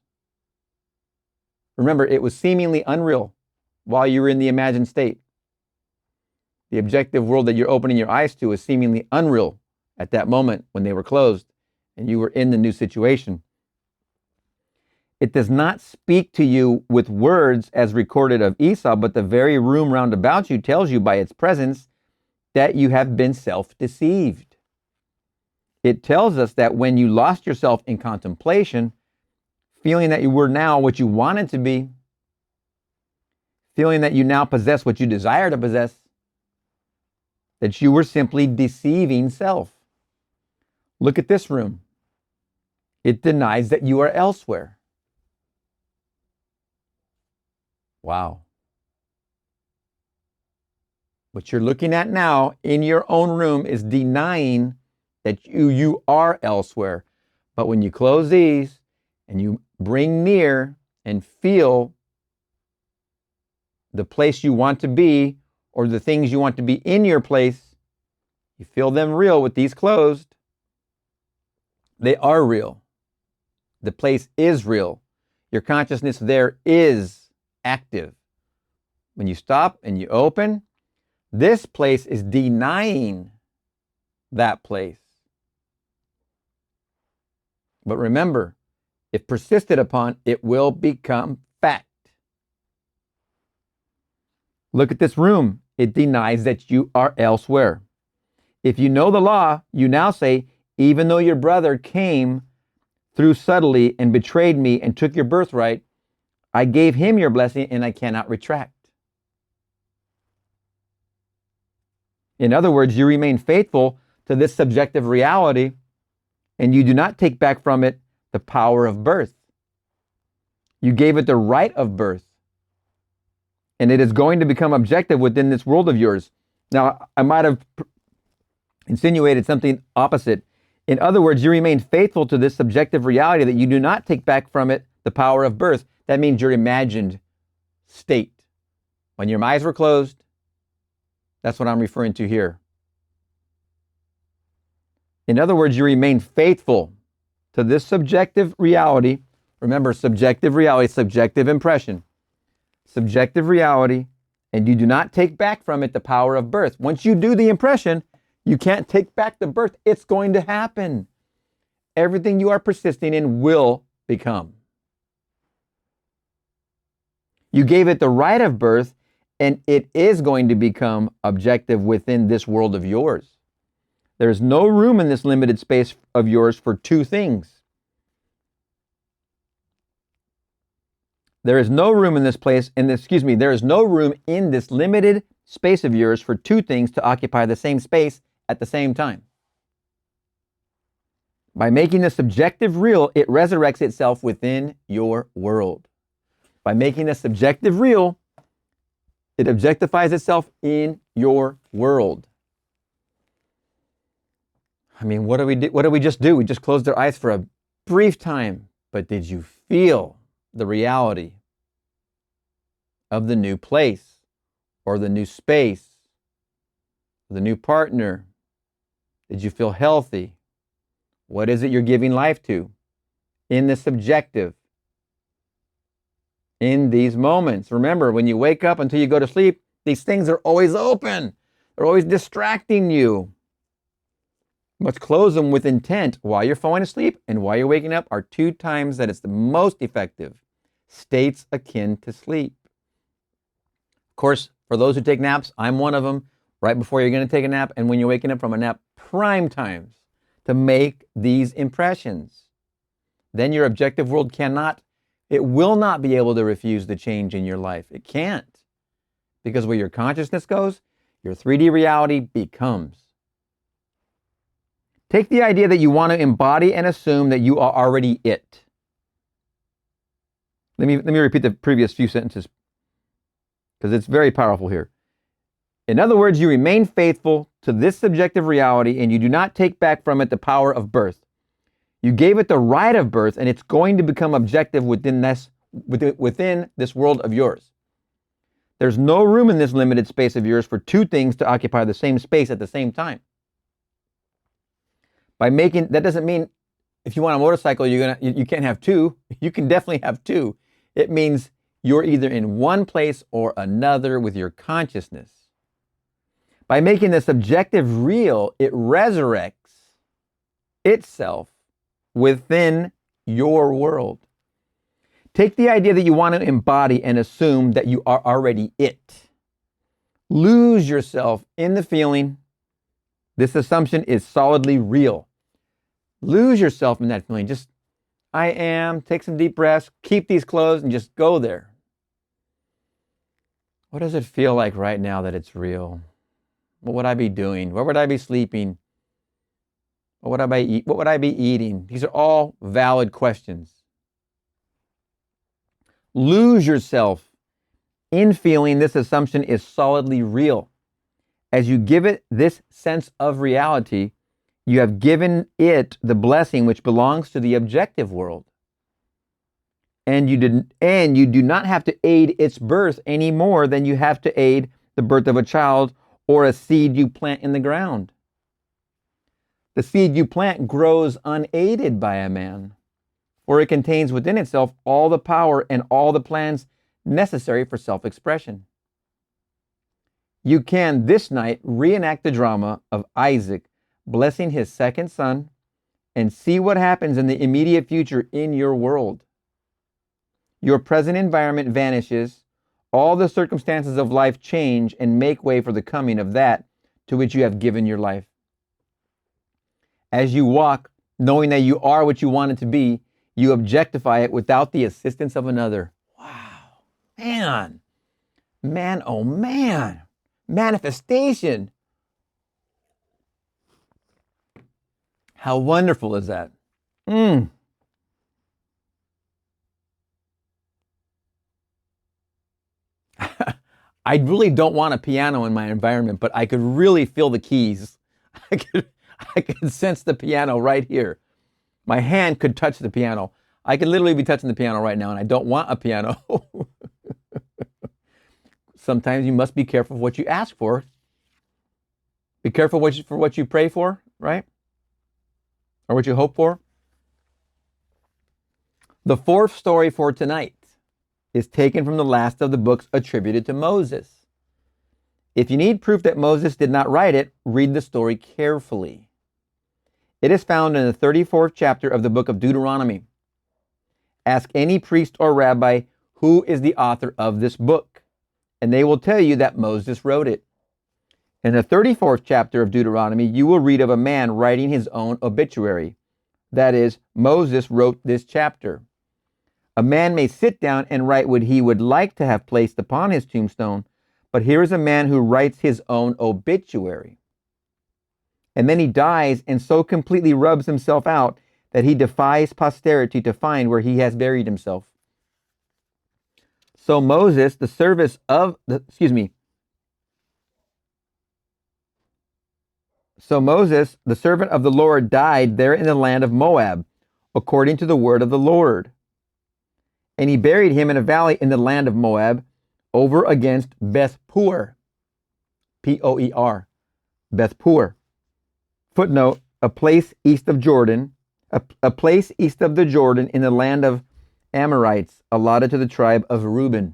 Remember, it was seemingly unreal while you were in the imagined state. The objective world that you're opening your eyes to is seemingly unreal at that moment when they were closed and you were in the new situation. It does not speak to you with words as recorded of Esau, but the very room round about you tells you by its presence that you have been self-deceived. It tells us that when you lost yourself in contemplation, feeling that you were now what you wanted to be, feeling that you now possess what you desire to possess, that you were simply deceiving self. Look at this room. It denies that you are elsewhere. Wow. What you're looking at now in your own room is denying that you are elsewhere. But when you close these and you bring near and feel the place you want to be or the things you want to be in your place, you feel them real with these closed. They are real. The place is real. Your consciousness there is active. When you stop and you open, this place is denying that place. But remember, if persisted upon, it will become fact. Look at this room. It denies that you are elsewhere. If you know the law, you now say, even though your brother came through subtly and betrayed me and took your birthright, I gave him your blessing and I cannot retract. In other words, you remain faithful to this subjective reality and you do not take back from it the power of birth. You gave it the right of birth, and it is going to become objective within this world of yours. Now, I might have insinuated something opposite. In other words, you remain faithful to this subjective reality that you do not take back from it the power of birth. That means your imagined state. When your eyes were closed, that's what I'm referring to here. In other words, you remain faithful to this subjective reality. Remember, subjective reality, subjective impression. Subjective reality, and you do not take back from it the power of birth. Once you do the impression, you can't take back the birth. It's going to happen. Everything you are persisting in will become. You gave it the right of birth, and it is going to become objective within this world of yours. There is no room in this limited space of yours for two things. There is no room in this place, there is no room in this limited space of yours for two things to occupy the same space at the same time. By making the subjective real, it resurrects itself within your world. By making the subjective real, it objectifies itself in your world. I mean, what do we just do? We just closed our eyes for a brief time, but did you feel the reality of the new place or the new space, the new partner? Did you feel healthy? What is it you're giving life to in the subjective? In these moments, remember, when you wake up until you go to sleep, these things are always open. They're always distracting you. You must close them with intent. While you're falling asleep and while you're waking up are two times that it's the most effective states akin to sleep. Of course, for those who take naps, I'm one of them. Right before you're going to take a nap and when you're waking up from a nap, prime times to make these impressions. Then your objective world it will not be able to refuse the change in your life. It can't. Because where your consciousness goes, your 3D reality becomes. Take the idea that you want to embody and assume that you are already it. Let me repeat the previous few sentences because it's very powerful here. In other words, you remain faithful to this subjective reality and you do not take back from it the power of birth. You gave it the right of birth and it's going to become objective within this world of yours. There's no room in this limited space of yours for two things to occupy the same space at the same time. That doesn't mean if you want a motorcycle, you can't have two. You can definitely have two. It means you're either in one place or another with your consciousness. By making the subjective real, it resurrects itself within your world. Take the idea that you want to embody and assume that you are already it. Lose yourself in the feeling. This assumption is solidly real. Lose yourself in that feeling. Just, I am, take some deep breaths, keep these closed, and just go there. What does it feel like right now that it's real? What would I be doing? Where would I be sleeping? What would I be eating? These are all valid questions. Lose yourself in feeling this assumption is solidly real. As you give it this sense of reality, you have given it the blessing which belongs to the objective world. And you do not have to aid its birth any more than you have to aid the birth of a child or a seed you plant in the ground. The seed you plant grows unaided by a man, for it contains within itself all the power and all the plans necessary for self-expression. You can this night reenact the drama of Isaac blessing his second son and see what happens in the immediate future in your world. Your present environment vanishes, all the circumstances of life change and make way for the coming of that to which you have given your life. As you walk, knowing that you are what you want it to be, you objectify it without the assistance of another. Wow. Man, oh man. Manifestation. How wonderful is that? I really don't want a piano in my environment, but I could really feel the keys. I could sense the piano right here. My hand could touch the piano. I could literally be touching the piano right now, and I don't want a piano. Sometimes you must be careful what you ask for. Be careful for what you pray for, right? Or what you hope for. The fourth story for tonight is taken from the last of the books attributed to Moses. If you need proof that Moses did not write it, read the story carefully. It is found in the 34th chapter of the book of Deuteronomy. Ask any priest or rabbi who is the author of this book, and they will tell you that Moses wrote it. In the 34th chapter of Deuteronomy, you will read of a man writing his own obituary. That is, Moses wrote this chapter. A man may sit down and write what he would like to have placed upon his tombstone, but here is a man who writes his own obituary. And then he dies and so completely rubs himself out that he defies posterity to find where he has buried himself. So Moses, the servant of the Lord, died there in the land of Moab, according to the word of the Lord. And he buried him in a valley in the land of Moab, over against Beth-Peor. P-O-E-R. Beth-Peor. Footnote, a place east of Jordan, a place east of the Jordan in the land of Amorites, allotted to the tribe of Reuben.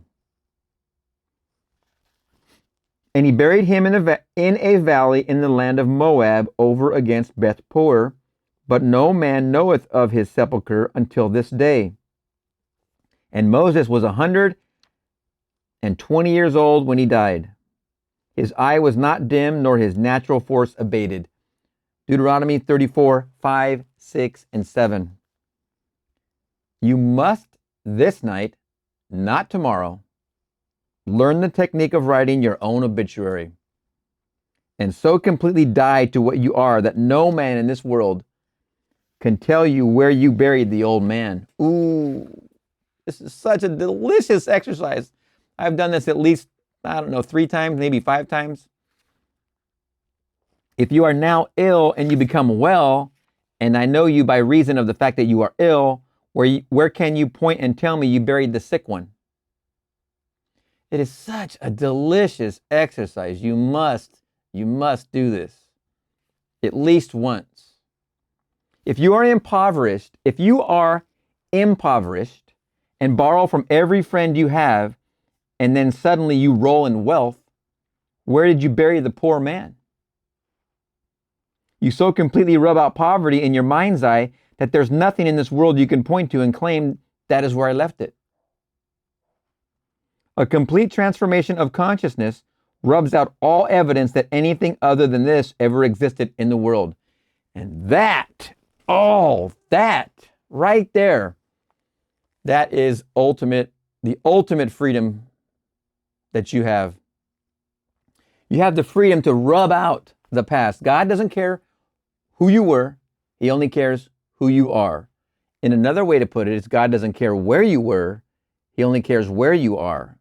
And he buried him in a valley in the land of Moab, over against Beth-Peor, but no man knoweth of his sepulchre until this day. And Moses was 120 years old when he died. His eye was not dim, nor his natural force abated. Deuteronomy 34, 5, 6, and 7. You must this night, not tomorrow, learn the technique of writing your own obituary. and so completely died to what you are that no man in this world can tell you where you buried the old man. Ooh, this is such a delicious exercise. I've done this at least, 3 times, maybe 5 times. If you are now ill and you become well, and I know you by reason of the fact that you are ill, where can you point and tell me you buried the sick one? It is such a delicious exercise. You must do this at least once. If you are impoverished and borrow from every friend you have, and then suddenly you roll in wealth, where did you bury the poor man? You so completely rub out poverty in your mind's eye that there's nothing in this world you can point to and claim that is where I left it. A complete transformation of consciousness rubs out all evidence that anything other than this ever existed in the world. And that right there, that is the ultimate freedom that you have. You have the freedom to rub out the past. God doesn't care who you were. He only cares who you are. In another way to put it is God doesn't care where you were. He only cares where you are.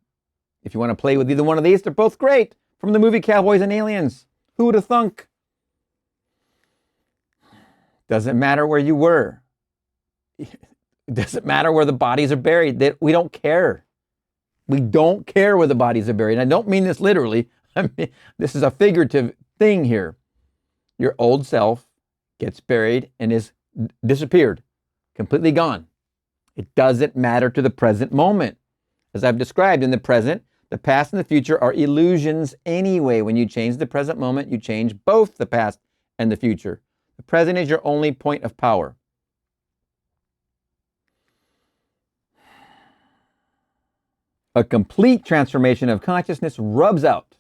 If you want to play with either one of these, they're both great. From the movie Cowboys and Aliens. Who would have thunk? Doesn't matter where you were. It doesn't matter where the bodies are buried. We don't care. We don't care where the bodies are buried. And I don't mean this literally. I mean, this is a figurative thing here. Your old self gets buried and is disappeared, completely gone. It doesn't matter to the present moment. As I've described, in the present, the past and the future are illusions anyway. When you change the present moment, you change both the past and the future. The present is your only point of power. A complete transformation of consciousness rubs out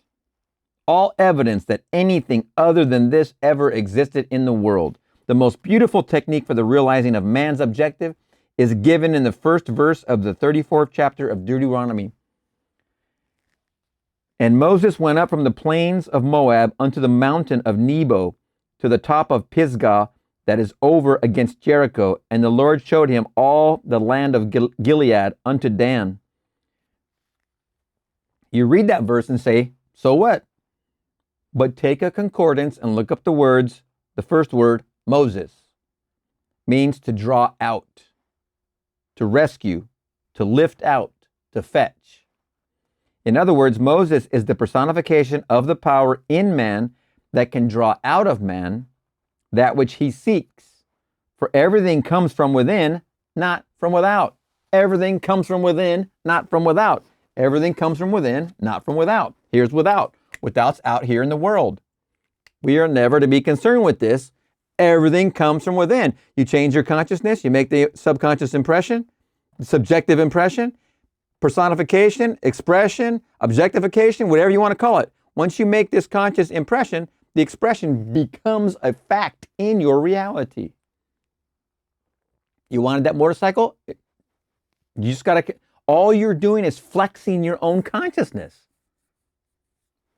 all evidence that anything other than this ever existed in the world. The most beautiful technique for the realizing of man's objective is given in the first verse of the 34th chapter of Deuteronomy. And Moses went up from the plains of Moab unto the mountain of Nebo, to the top of Pisgah, that is over against Jericho. And the Lord showed him all the land of Gilead unto Dan. You read that verse and say, so what? But take a concordance and look up the words. The first word, Moses, means to draw out, to rescue, to lift out, to fetch. In other words, Moses is the personification of the power in man that can draw out of man that which he seeks. For everything comes from within, not from without. Everything comes from within, not from without. Everything comes from within, not from without. Here's without. Without's out here in the world. We are never to be concerned with this. Everything comes from within. You change your consciousness, you make the subconscious impression, subjective impression, personification, expression, objectification, whatever you want to call it. Once you make this conscious impression, the expression becomes a fact in your reality. You wanted that motorcycle? You just got to, all you're doing is flexing your own consciousness.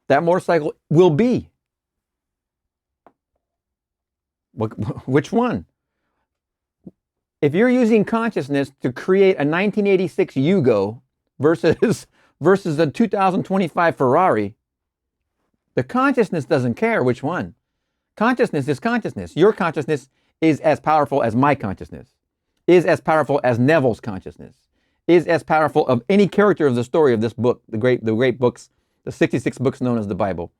That motorcycle will be. Which one? If you're using consciousness to create a 1986 Yugo versus a 2025 Ferrari, the consciousness doesn't care which one. Consciousness is consciousness. Your consciousness is as powerful as my consciousness, is as powerful as Neville's consciousness, is as powerful of any character of the story of this book, the great books, the 66 books known as the Bible.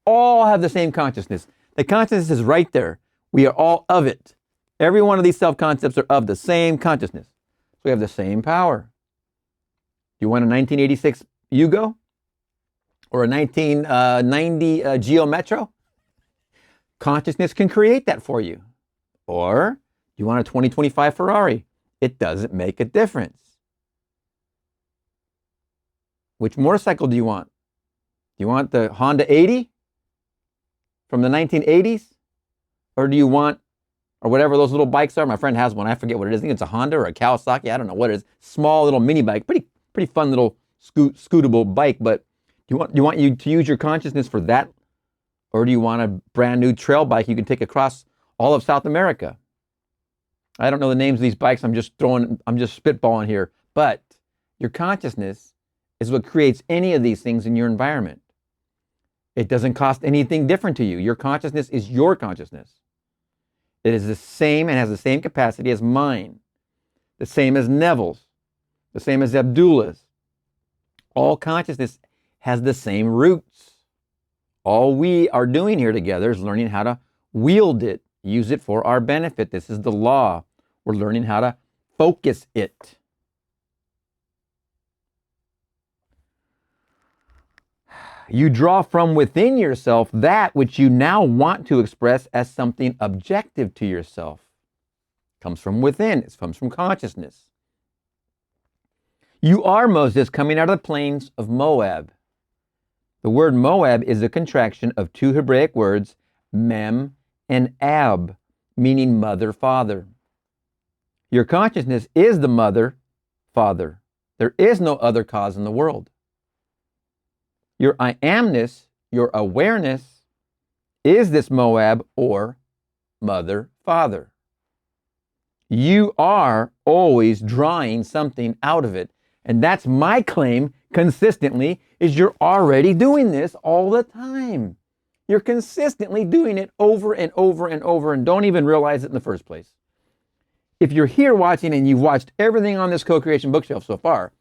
All have the same consciousness. The consciousness is right there. We are all of it. Every one of these self-concepts are of the same consciousness. So we have the same power. You want a 1986 Yugo? Or a 1990 Geo Metro? Consciousness can create that for you. Or you want a 2025 Ferrari? It doesn't make a difference. Which motorcycle do you want? Do you want the Honda 80 from the 1980s? Or do you want, or whatever those little bikes are? My friend has one. I forget what it is. I think it's a Honda or a Kawasaki. I don't know what it is. Small little mini bike. Pretty fun little scootable bike. But do you want you to use your consciousness for that Or do you want a brand new trail bike you can take across all of South America? I don't know the names of these bikes. I'm just spitballing here. But your consciousness is what creates any of these things in your environment. It doesn't cost anything different to you. Your consciousness is your consciousness. It is the same and has the same capacity as mine, the same as Neville's, the same as Abdullah's. All consciousness has the same roots. All we are doing here together is learning how to wield it, use it for our benefit. This is the law. We're learning how to focus it. You draw from within yourself that which you now want to express as something objective to yourself. It comes from within. It comes from consciousness. You are Moses coming out of the plains of Moab. The word Moab is a contraction of two Hebraic words, mem and ab, meaning mother, father. Your consciousness is the mother, father. There is no other cause in the world. Your I amness, your awareness, is this Moab or mother, father. You are always drawing something out of it. And that's my claim consistently, is you're already doing this all the time. You're consistently doing it over and over and over and don't even realize it in the first place. If you're here watching and you've watched everything on this co-creation bookshelf so far,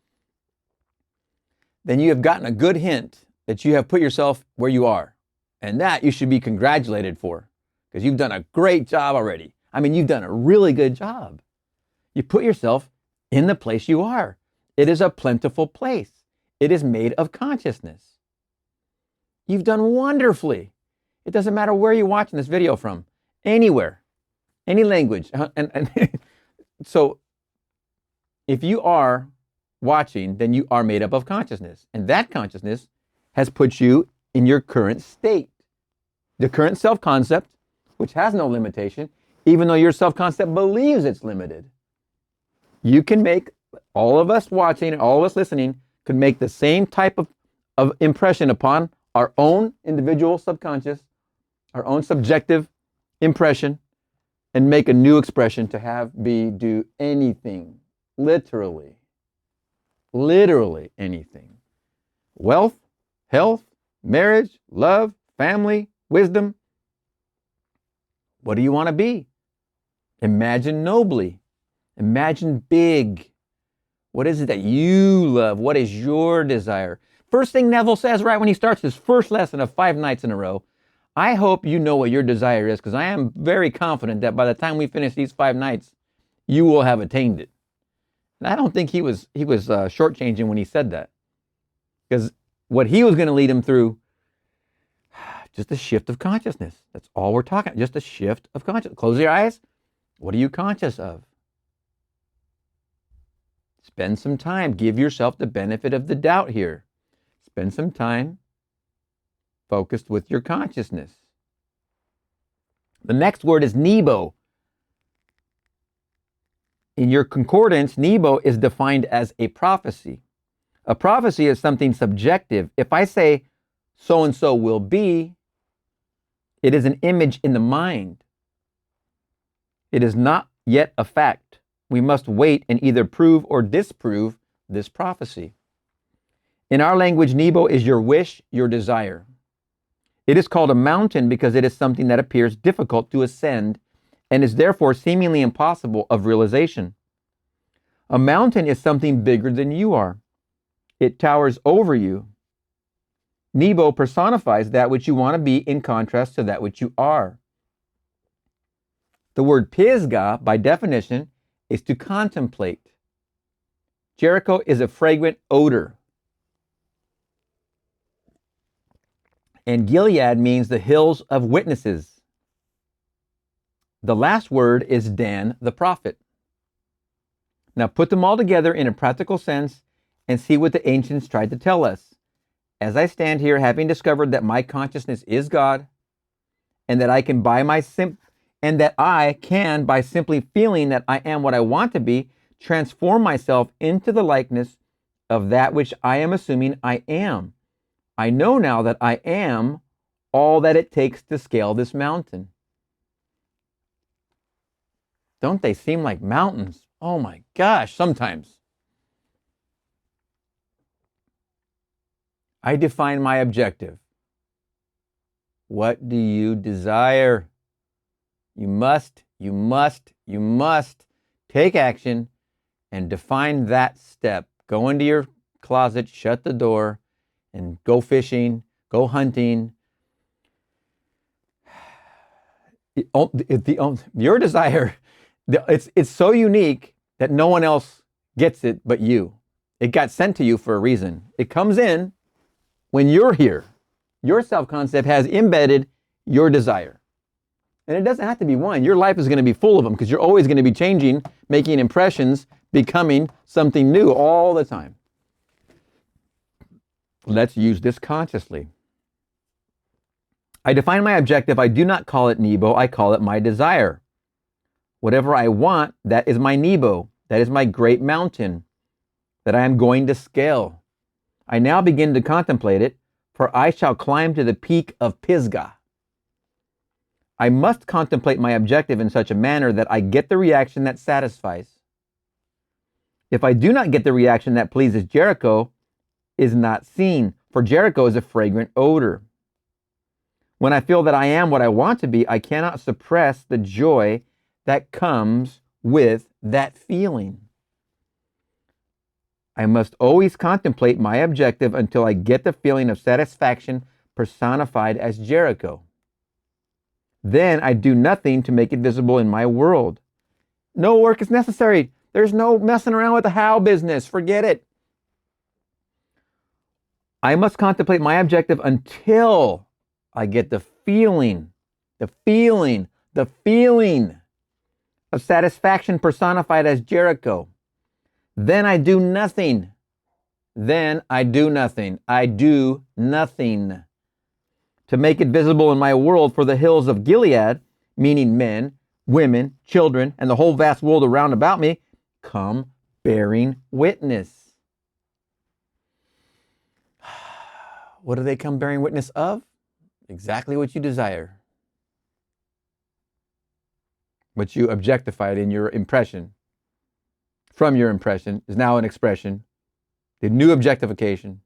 then you have gotten a good hint that you have put yourself where you are. And that you should be congratulated for, because you've done a great job already. I mean, you've done a really good job. You put yourself in the place you are. It is a plentiful place. It is made of consciousness. You've done wonderfully. It doesn't matter where you're watching this video from, anywhere, any language. So if you are watching, then you are made up of consciousness. And that consciousness has put you in your current state. The current self-concept, which has no limitation, even though your self-concept believes it's limited. You can make, all of us watching and all of us listening could make the same type of impression upon our own individual subconscious, our own subjective impression, and make a new expression to have, be, do anything. Literally anything. Wealth, health, marriage, love, family, wisdom. What do you want to be? Imagine nobly. Imagine big. What is it that you love? What is your desire? First thing Neville says right when he starts his first lesson of 5 nights in a row, I hope you know what your desire is, because I am very confident that by the time we finish these 5 nights, you will have attained it. And I don't think he was shortchanging when he said that, because what he was going to lead him through, just a shift of consciousness. That's all we're talking about, just a shift of consciousness. Close your eyes. What are you conscious of? Spend some time. Give yourself the benefit of the doubt here. Spend some time focused with your consciousness. The next word is Nebo. In your concordance, Nebo is defined as a prophecy. A prophecy is something subjective. If I say so-and-so will be, it is an image in the mind. It is not yet a fact. We must wait and either prove or disprove this prophecy. In our language, Nebo is your wish, your desire. It is called a mountain because it is something that appears difficult to ascend and is therefore seemingly impossible of realization. A mountain is something bigger than you are. It towers over you. Nebo personifies that which you want to be in contrast to that which you are. The word pisgah, by definition, is to contemplate. Jericho is a fragrant odor. And Gilead means the hills of witnesses. The last word is Dan the prophet. Now put them all together in a practical sense and see what the ancients tried to tell us. As I stand here, having discovered that my consciousness is God, and that I can by simply feeling that I am what I want to be, transform myself into the likeness of that which I am assuming I am. I know now that I am all that it takes to scale this mountain. Don't they seem like mountains? Oh my gosh, sometimes. I define my objective. What do you desire? You must take action and define that step. Go into your closet, shut the door, and go fishing, go hunting. Your desire, it's so unique that no one else gets it but you. It got sent to you for a reason. It comes in when you're here. Your self-concept has embedded your desire. And it doesn't have to be one. Your life is going to be full of them because you're always going to be changing, making impressions, becoming something new all the time. Let's use this consciously. I define my objective. I do not call it Nebo. I call it my desire. Whatever I want, that is my Nebo. That is my great mountain that I am going to scale. I now begin to contemplate it, for I shall climb to the peak of Pisgah. I must contemplate my objective in such a manner that I get the reaction that satisfies. If I do not get the reaction that pleases, Jericho is not seen, for Jericho is a fragrant odor. When I feel that I am what I want to be, I cannot suppress the joy that comes with that feeling. I must always contemplate my objective until I get the feeling of satisfaction personified as Jericho. Then I do nothing to make it visible in my world. No work is necessary. There's no messing around with the how business. Forget it. I must contemplate my objective until I get the feeling of satisfaction personified as Jericho. Then I do nothing. I do nothing to make it visible in my world, for the hills of Gilead, meaning men, women, children, and the whole vast world around about me, come bearing witness. What do they come bearing witness of? Exactly what you desire. What you objectified in your impression. From your impression is now an expression. The new objectification.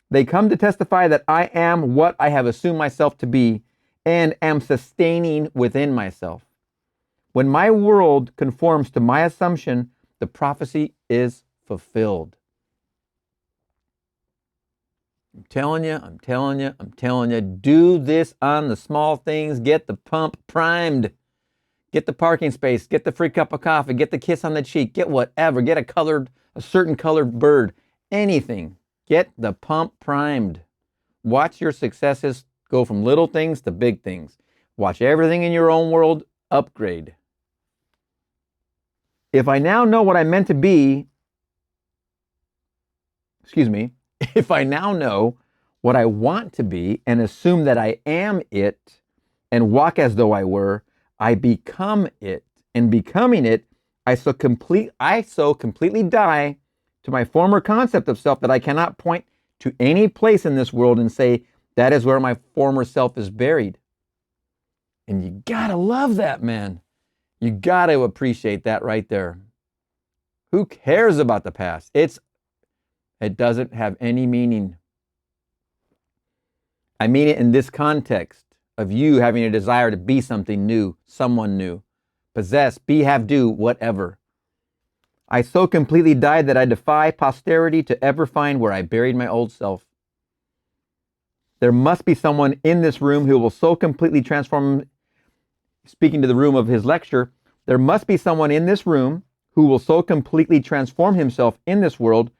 They come to testify that I am what I have assumed myself to be and am sustaining within myself. When my world conforms to my assumption, the prophecy is fulfilled. I'm telling you, do this on the small things. Get the pump primed. Get the parking space. Get the free cup of coffee. Get the kiss on the cheek. Get whatever. Get a certain colored bird. Anything. Get the pump primed. Watch your successes go from little things to big things. Watch everything in your own world upgrade. If I now know what I meant to be, if I now know what I want to be and assume that I am it and walk as though I were, I become it. And becoming it, I so completely die to my former concept of self that I cannot point to any place in this world and say, that is where my former self is buried. And you gotta love that, man. You gotta appreciate that right there. Who cares about the past? It doesn't have any meaning. I mean it in this context of you having a desire to be something new, someone new, possess, be, have, do, whatever. I so completely died that I defy posterity to ever find where I buried my old self. There must be someone in this room who will so completely transform, speaking to the room of his lecture, there must be someone in this room who will so completely transform himself in this world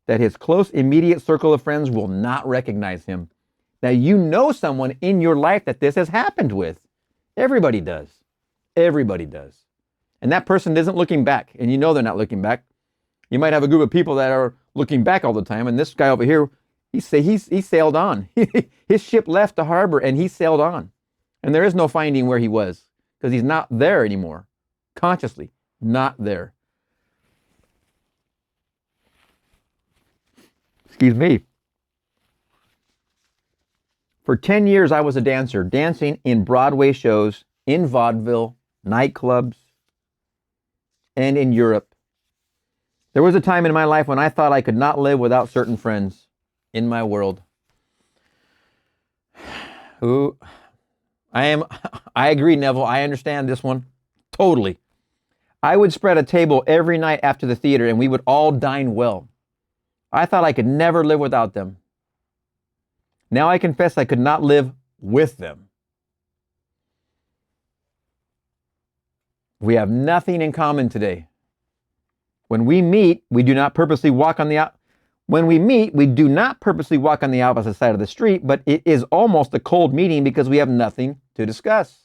that his close, immediate circle of friends will not recognize him. Now, you know someone in your life that this has happened with. Everybody does. Everybody does. And that person isn't looking back, and you know they're not looking back. You might have a group of people that are looking back all the time, and this guy over here, he sailed on. His ship left the harbor, and he sailed on. And there is no finding where he was, because he's not there anymore. Consciously, not there. Excuse me. For 10 years, I was a dancer, dancing in Broadway shows, in vaudeville, nightclubs, and in Europe. There was a time in my life when I thought I could not live without certain friends in my world. I agree, Neville. I understand this one. Totally. I would spread a table every night after the theater and we would all dine well. I thought I could never live without them. Now I confess I could not live with them. We have nothing in common today. When we meet, we do not purposely walk on the opposite side of the street, but it is almost a cold meeting because we have nothing to discuss.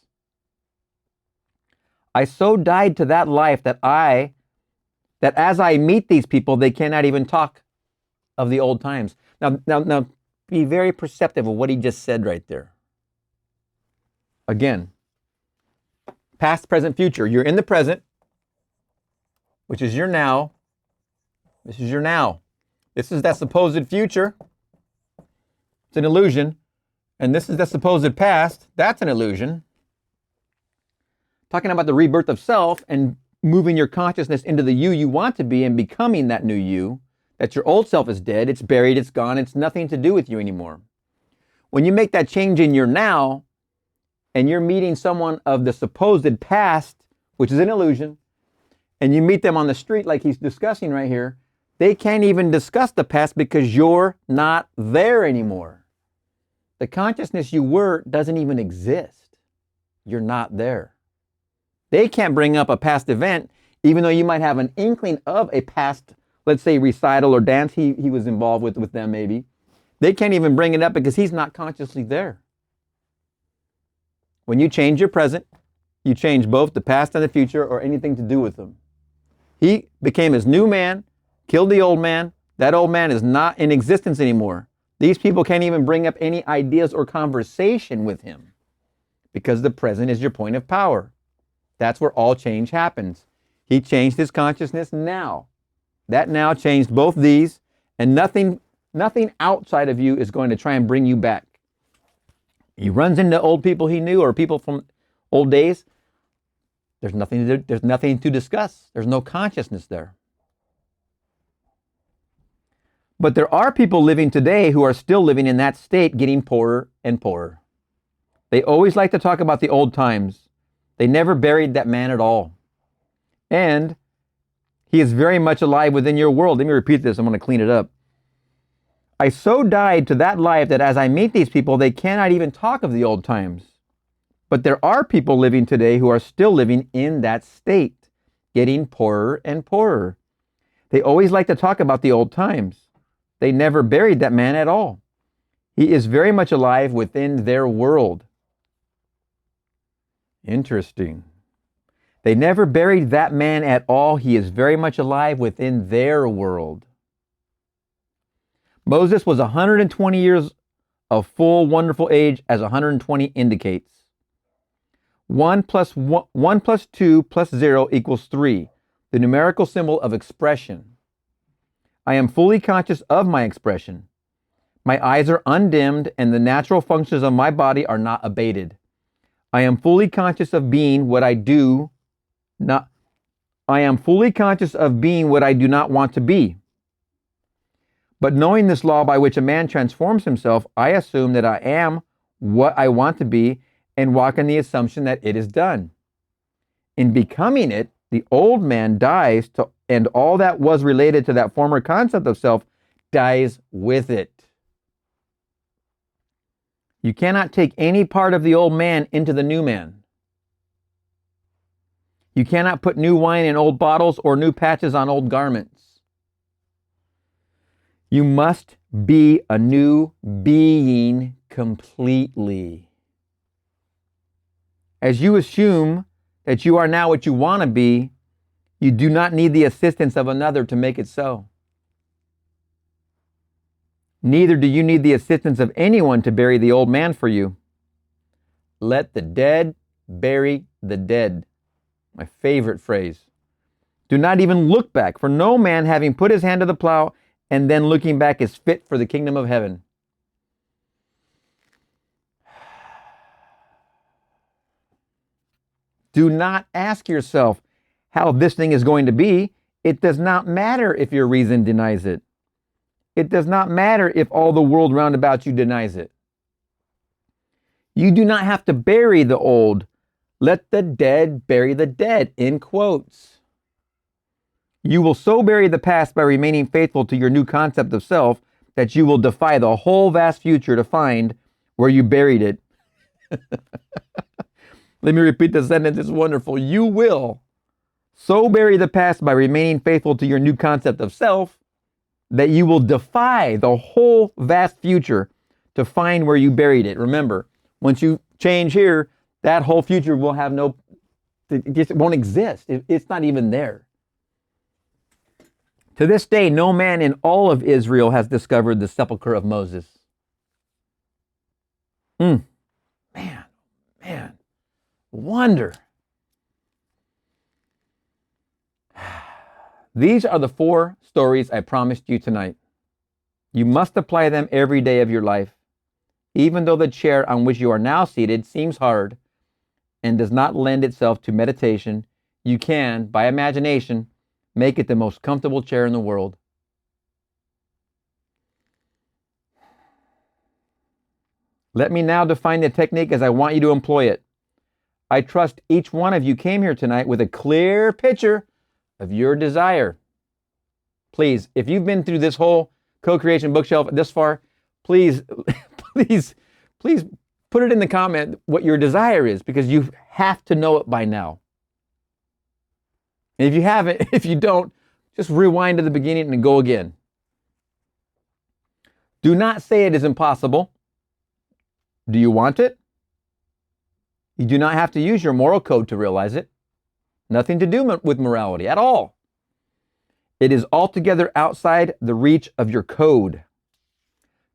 I so died to that life that as I meet these people, they cannot even talk of the old times. Now, be very perceptive of what he just said right there. Again, past, present, future. You're in the present, which is your now. This is your now. This is that supposed future. It's an illusion. And this is the supposed past. That's an illusion. Talking about the rebirth of self and moving your consciousness into the you want to be and becoming that new you, that your old self is dead, it's buried, it's gone, it's nothing to do with you anymore. When you make that change in your now, and you're meeting someone of the supposed past, which is an illusion, and you meet them on the street like he's discussing right here, they can't even discuss the past because you're not there anymore. The consciousness you were doesn't even exist. You're not there. They can't bring up a past event, even though you might have an inkling of a past, let's say, recital or dance he was involved with them maybe. They can't even bring it up because he's not consciously there. When you change your present, you change both the past and the future or anything to do with them. He became his new man, killed the old man. That old man is not in existence anymore. These people can't even bring up any ideas or conversation with him because the present is your point of power. That's where all change happens. He changed his consciousness now. That now changed both these, and nothing outside of you is going to try and bring you back. He runs into old people he knew or people from old days. There's nothing to discuss. There's no consciousness there. But there are people living today who are still living in that state, getting poorer and poorer. They always like to talk about the old times. They never buried that man at all. And he is very much alive within your world. Let me repeat this. I'm going to clean it up. I so died to that life that as I meet these people, they cannot even talk of the old times. But there are people living today who are still living in that state, getting poorer and poorer. They always like to talk about the old times. They never buried that man at all. He is very much alive within their world. Interesting. They never buried that man at all. He is very much alive within their world. Moses was 120 years of full, wonderful age, as 120 indicates. 1 plus 2 plus 0 equals 3, the numerical symbol of expression. I am fully conscious of my expression. My eyes are undimmed and the natural functions of my body are not abated. I am fully conscious of being what I do not want to be. But knowing this law by which a man transforms himself, I assume that I am what I want to be and walk in the assumption that it is done. In becoming it, the old man dies and all that was related to that former concept of self dies with it. You cannot take any part of the old man into the new man. You cannot put new wine in old bottles or new patches on old garments. You must be a new being completely. As you assume that you are now what you want to be, you do not need the assistance of another to make it so. Neither do you need the assistance of anyone to bury the old man for you. Let the dead bury the dead. My favorite phrase. Do not even look back, for no man having put his hand to the plow and then looking back is fit for the kingdom of heaven. Do not ask yourself how this thing is going to be. It does not matter if your reason denies it. It does not matter if all the world round about you denies it. You do not have to bury the old. Let the dead bury the dead, in quotes. You will so bury the past by remaining faithful to your new concept of self that you will defy the whole vast future to find where you buried it. Let me repeat the sentence. It's wonderful. You will so bury the past by remaining faithful to your new concept of self that you will defy the whole vast future to find where you buried it. Remember, once you change here, that whole future will have it won't exist. It's not even there. To this day, no man in all of Israel has discovered the sepulcher of Moses. Man. Wonder. These are the 4 stories I promised you tonight. You must apply them every day of your life. Even though the chair on which you are now seated seems hard and does not lend itself to meditation, you can, by imagination, make it the most comfortable chair in the world. Let me now define the technique as I want you to employ it. I trust each one of you came here tonight with a clear picture of your desire. Please, if you've been through this whole co-creation bookshelf this far, please put it in the comment what your desire is, because you have to know it by now. And if you haven't, if you don't, just rewind to the beginning and go again. Do not say it is impossible. Do you want it? You do not have to use your moral code to realize it. Nothing to do with morality at all. It is altogether outside the reach of your code.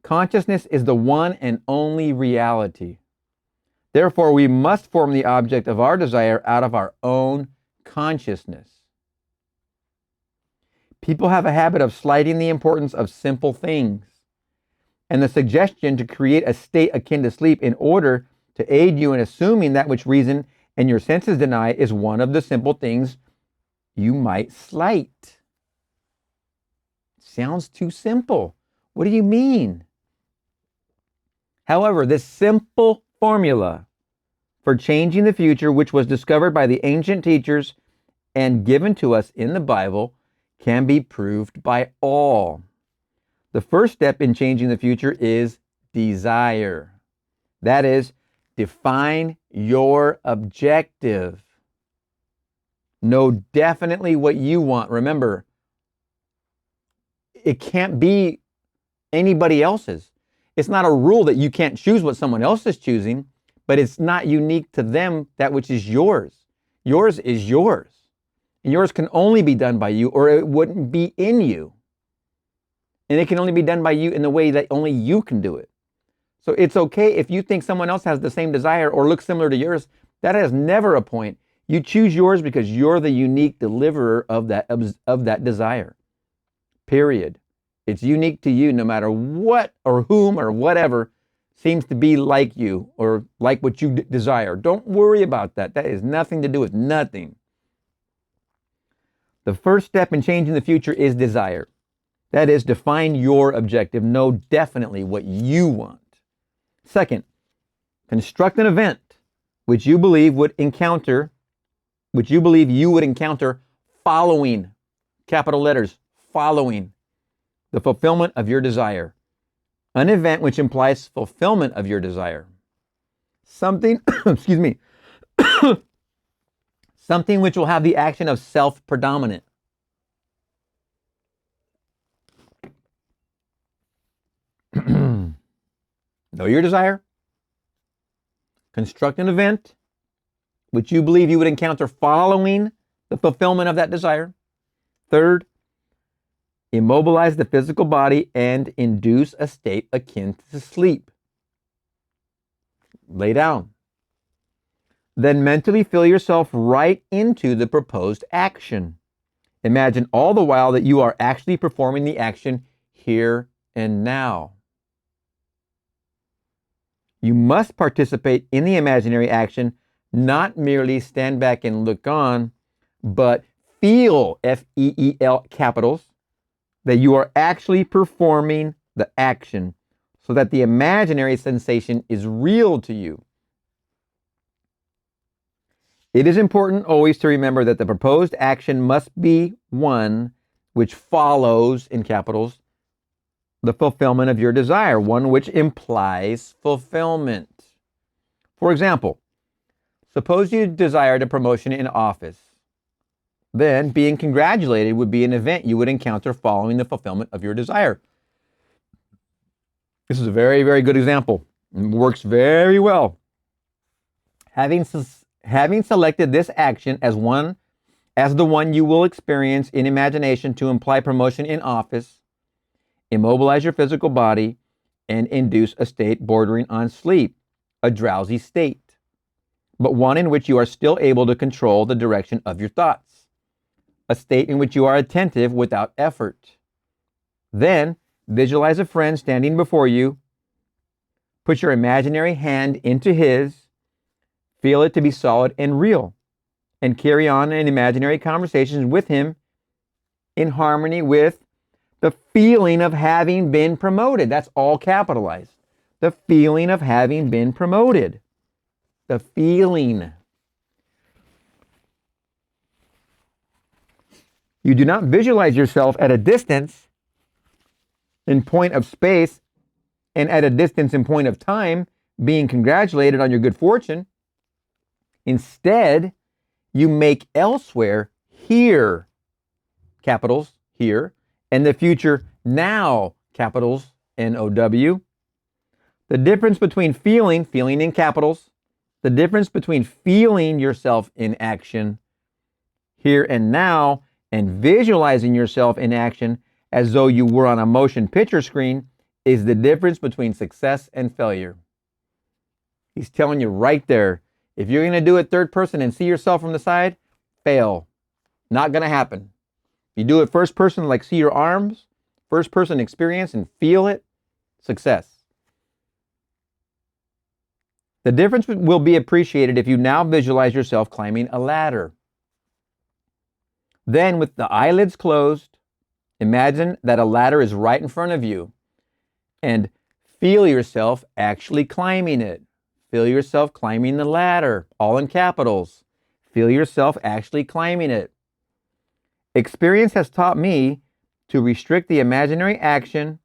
Consciousness is the one and only reality. Therefore, we must form the object of our desire out of our own consciousness. People have a habit of slighting the importance of simple things, and the suggestion to create a state akin to sleep in order to aid you in assuming that which reason and your senses deny is one of the simple things you might slight. Sounds too simple. What do you mean? However, this simple formula for changing the future, which was discovered by the ancient teachers and given to us in the Bible, can be proved by all. The first step in changing the future is desire. That is, define your objective. Know definitely what you want. Remember, it can't be anybody else's. It's not a rule that you can't choose what someone else is choosing, but it's not unique to them, that which is yours. Yours is yours. And yours can only be done by you, or it wouldn't be in you. And it can only be done by you in the way that only you can do it. So it's okay if you think someone else has the same desire or looks similar to yours. That is never a point. You choose yours because you're the unique deliverer of that desire. Period. It's unique to you, no matter what or whom or whatever seems to be like you or like what you desire. Don't worry about that. That has nothing to do with nothing. The first step in changing the future is desire. That is, define your objective. Know definitely what you want. Second, construct an event which you believe you would encounter following, capital letters, following the fulfillment of your desire. An event which implies fulfillment of your desire. Something, excuse me, something which will have the action of self-predominant. Know your desire. Construct an event which you believe you would encounter following the fulfillment of that desire. Third, immobilize the physical body and induce a state akin to sleep. Lay down. Then mentally fill yourself right into the proposed action. Imagine all the while that you are actually performing the action here and now. You must participate in the imaginary action, Not merely stand back and look on, but feel, F-E-E-L capitals, that you are actually performing the action so that the imaginary sensation is real to you. It is important always to remember that the proposed action must be one which follows, in capitals, the fulfillment of your desire, one which implies fulfillment. For example, suppose you desired a promotion in office. Then being congratulated would be an event you would encounter following the fulfillment of your desire. This is a very, very good example. It works very well. Having selected this action as the one you will experience in imagination to imply promotion in office, immobilize your physical body and induce a state bordering on sleep, a drowsy state, but one in which you are still able to control the direction of your thoughts, a state in which you are attentive without effort. Then visualize a friend standing before you, put your imaginary hand into his, feel it to be solid and real, and carry on an imaginary conversation with him in harmony with the feeling of having been promoted. That's all capitalized. The feeling of having been promoted. The feeling. You do not visualize yourself at a distance in point of space and at a distance in point of time being congratulated on your good fortune. Instead, you make elsewhere, here, capitals, here, and the future now, capitals, N-O-W. The difference between feeling in capitals, the difference between feeling yourself in action, here and now, and visualizing yourself in action as though you were on a motion picture screen is the difference between success and failure. He's telling you right there, if you're going to do it third person and see yourself from the side, fail. Not going to happen. You do it first person, like see your arms, first person experience and feel it, success. The difference will be appreciated if you now visualize yourself climbing a ladder. Then, with the eyelids closed, imagine that a ladder is right in front of you and feel yourself actually climbing it. Feel yourself climbing the ladder, all in capitals. Feel yourself actually climbing it. Experience has taught me to restrict the imaginary action,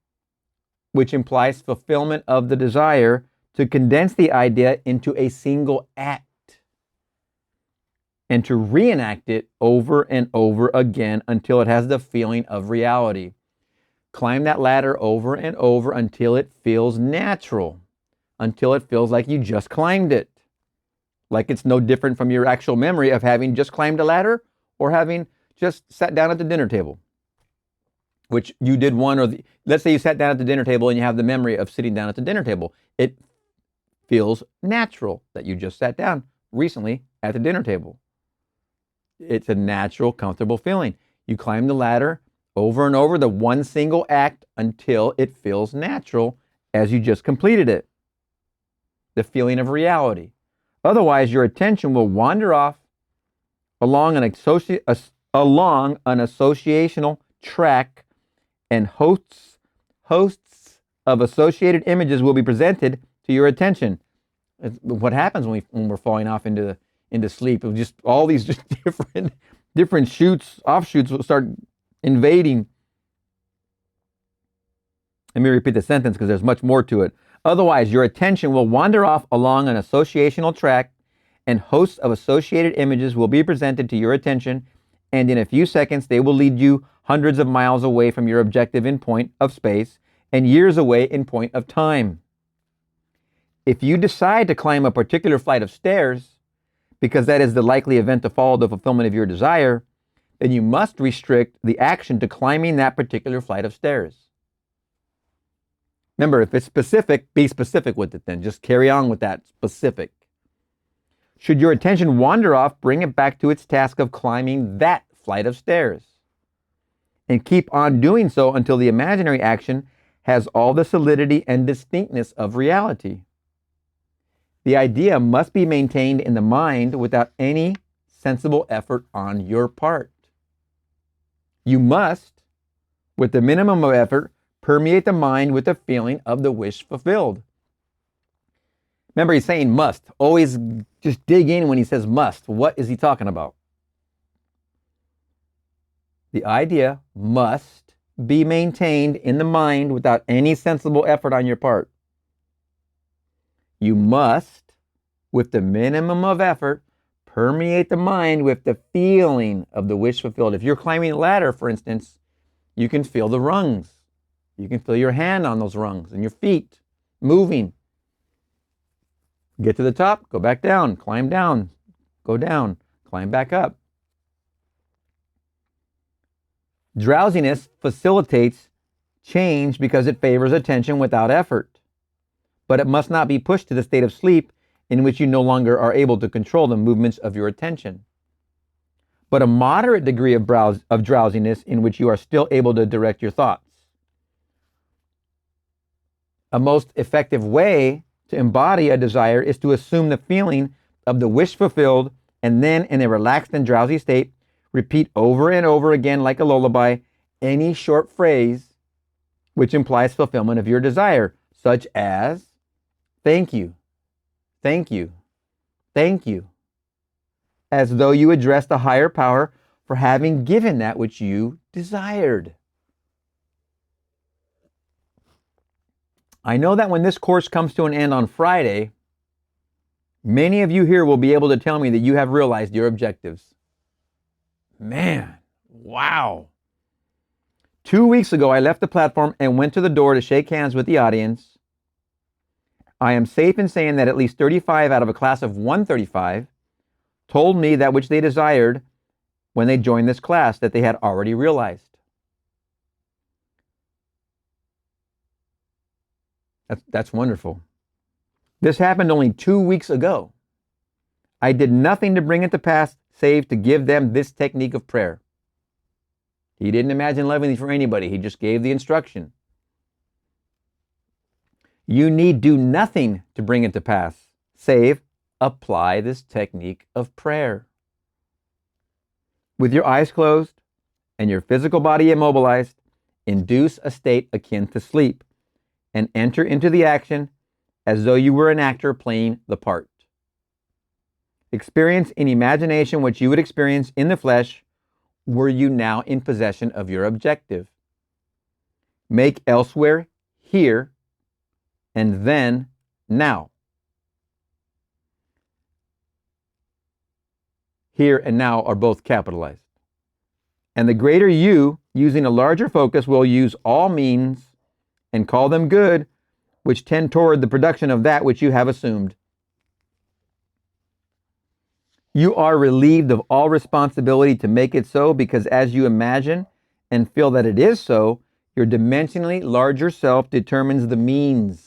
which implies fulfillment of the desire, to condense the idea into a single act and to reenact it over and over again until it has the feeling of reality. Climb that ladder over and over until it feels natural, until it feels like you just climbed it. Like it's no different from your actual memory of having just climbed a ladder or having just sat down at the dinner table, which you did let's say you sat down at the dinner table and you have the memory of sitting down at the dinner table. It feels natural that you just sat down recently at the dinner table. It's a natural, comfortable feeling. You climb the ladder over and over, the one single act, until it feels natural as you just completed it. The feeling of reality. Otherwise, your attention will wander off along an associational track, and hosts of associated images will be presented to your attention. It's what happens when we're falling off into sleep. It just all these just different offshoots will start invading. Let me repeat the sentence because there's much more to it. Otherwise, your attention will wander off along an associational track, and hosts of associated images will be presented to your attention, and in a few seconds, they will lead you hundreds of miles away from your objective in point of space and years away in point of time. If you decide to climb a particular flight of stairs, because that is the likely event to follow the fulfillment of your desire, then you must restrict the action to climbing that particular flight of stairs. Remember, if it's specific, be specific with it then. Just carry on with that specific. Should your attention wander off, bring it back to its task of climbing that flight of stairs. And keep on doing so until the imaginary action has all the solidity and distinctness of reality. The idea must be maintained in the mind without any sensible effort on your part. You must, with the minimum of effort, permeate the mind with the feeling of the wish fulfilled. Remember, he's saying must. Always just dig in when he says must. What is he talking about? The idea must be maintained in the mind without any sensible effort on your part. You must, with the minimum of effort, permeate the mind with the feeling of the wish fulfilled. If you're climbing a ladder, for instance, you can feel the rungs. You can feel your hand on those rungs and your feet moving. Get to the top, go back down, go down, climb back up. Drowsiness facilitates change because it favors attention without effort. But it must not be pushed to the state of sleep in which you no longer are able to control the movements of your attention. But a moderate degree of drowsiness in which you are still able to direct your thoughts. A most effective way to embody a desire is to assume the feeling of the wish fulfilled and then, in a relaxed and drowsy state, repeat over and over again like a lullaby any short phrase which implies fulfillment of your desire, such as, thank you, thank you, thank you, as though you address the higher power for having given that which you desired. I know that when this course comes to an end on Friday, many of you here will be able to tell me that you have realized your objectives. Man, wow. 2 weeks ago, I left the platform and went to the door to shake hands with the audience. I am safe in saying that at least 35 out of a class of 135 told me that which they desired when they joined this class that they had already realized. That's wonderful. This happened only 2 weeks ago. I did nothing to bring it to pass save to give them this technique of prayer. He didn't imagine loving for anybody. He just gave the instruction. You need do nothing to bring it to pass save apply this technique of prayer. With your eyes closed and your physical body immobilized, induce a state akin to sleep and enter into the action as though you were an actor playing the part. Experience in imagination what you would experience in the flesh were you now in possession of your objective. Make elsewhere here and then now. Here and now are both capitalized. And the greater you, using a larger focus, will use all means and call them good, which tend toward the production of that which you have assumed. You are relieved of all responsibility to make it so because as you imagine and feel that it is so, your dimensionally larger self determines the means.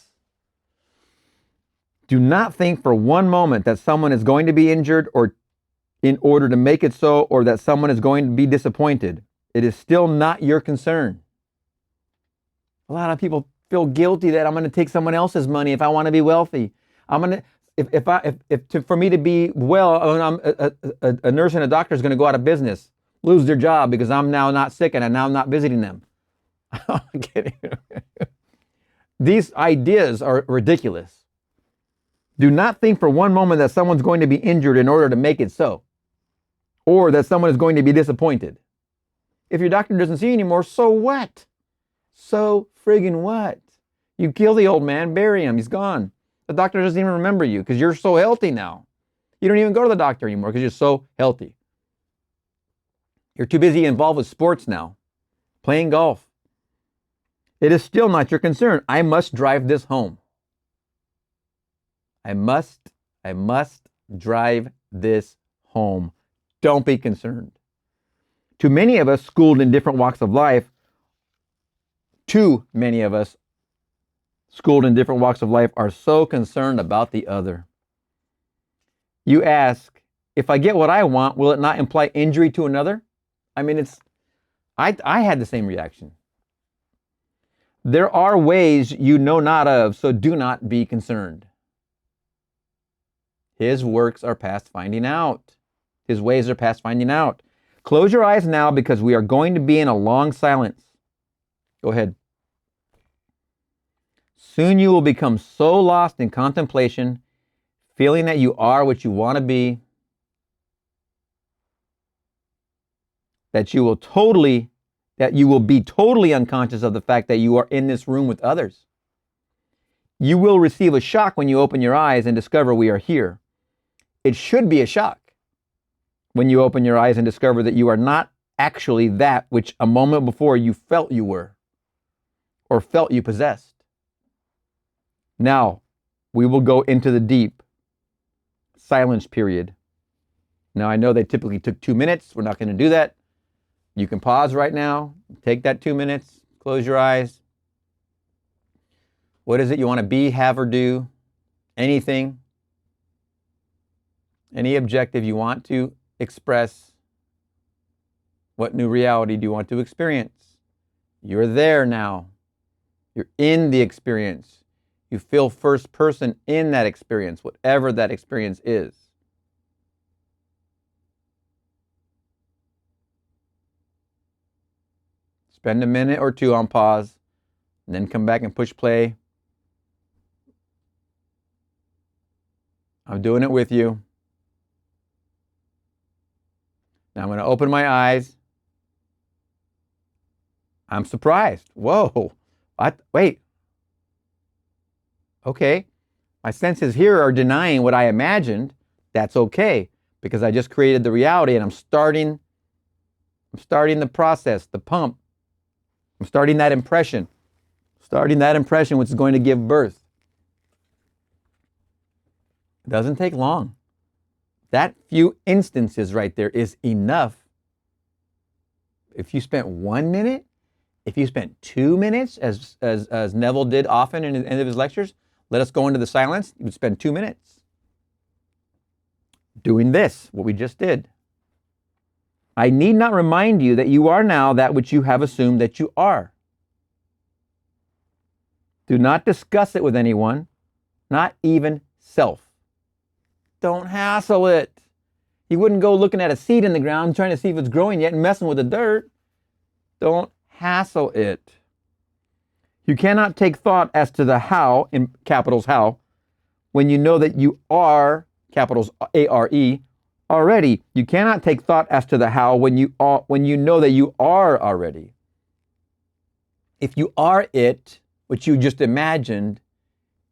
Do not think for one moment that someone is going to be injured or in order to make it so, or that someone is going to be disappointed. It is still not your concern. A lot of people feel guilty that I'm going to take someone else's money if I want to be wealthy. For me to be well, I'm a nurse and a doctor is going to go out of business, lose their job because I'm now not sick and I'm now not visiting them. I'm kidding. These ideas are ridiculous. Do not think for one moment that someone's going to be injured in order to make it so, or that someone is going to be disappointed. If your doctor doesn't see you anymore, so what? So friggin' what? You kill the old man, bury him, he's gone. The doctor doesn't even remember you because you're so healthy now. You don't even go to the doctor anymore because you're so healthy. You're too busy involved with sports now, playing golf. It is still not your concern. I must drive this home. I must drive this home. Don't be concerned. Too many of us schooled in different walks of life, are so concerned about the other. You ask, if I get what I want, will it not imply injury to another? I mean, I had the same reaction. There are ways you know not of, so do not be concerned. His works are past finding out. His ways are past finding out. Close your eyes now because we are going to be in a long silence. Go ahead. Soon you will become so lost in contemplation, feeling that you are what you want to be, that you will be totally unconscious of the fact that you are in this room with others. You will receive a shock when you open your eyes and discover we are here. It should be a shock when you open your eyes and discover that you are not actually that which a moment before you felt you were or felt you possessed. Now, we will go into the deep silence period. Now, I know they typically took 2 minutes. We're not going to do that. You can pause right now, take that 2 minutes, close your eyes. What is it you want to be, have, or do? Anything? Any objective you want to express? What new reality do you want to experience? You're there now. You're in the experience. You feel first person in that experience, whatever that experience is. Spend a minute or two on pause, and then come back and push play. I'm doing it with you. Now I'm going to open my eyes. I'm surprised. Whoa. Wait. Okay. My senses here are denying what I imagined. That's okay, because I just created the reality and I'm starting the process, the pump. I'm starting that impression which is going to give birth. It doesn't take long. That few instances right there is enough. If you spent 1 minute, if you spent 2 minutes, as Neville did often in the end of his lectures, let us go into the silence, you would spend 2 minutes doing this, what we just did. I need not remind you that you are now that which you have assumed that you are. Do not discuss it with anyone, not even self. Don't hassle it. You wouldn't go looking at a seed in the ground trying to see if it's growing yet and messing with the dirt. Don't hassle it. You cannot take thought as to the how, in capitals how, when you know that you are, capitals A-R-E, already. You cannot take thought as to the how when you know that you are already. If you are it, which you just imagined,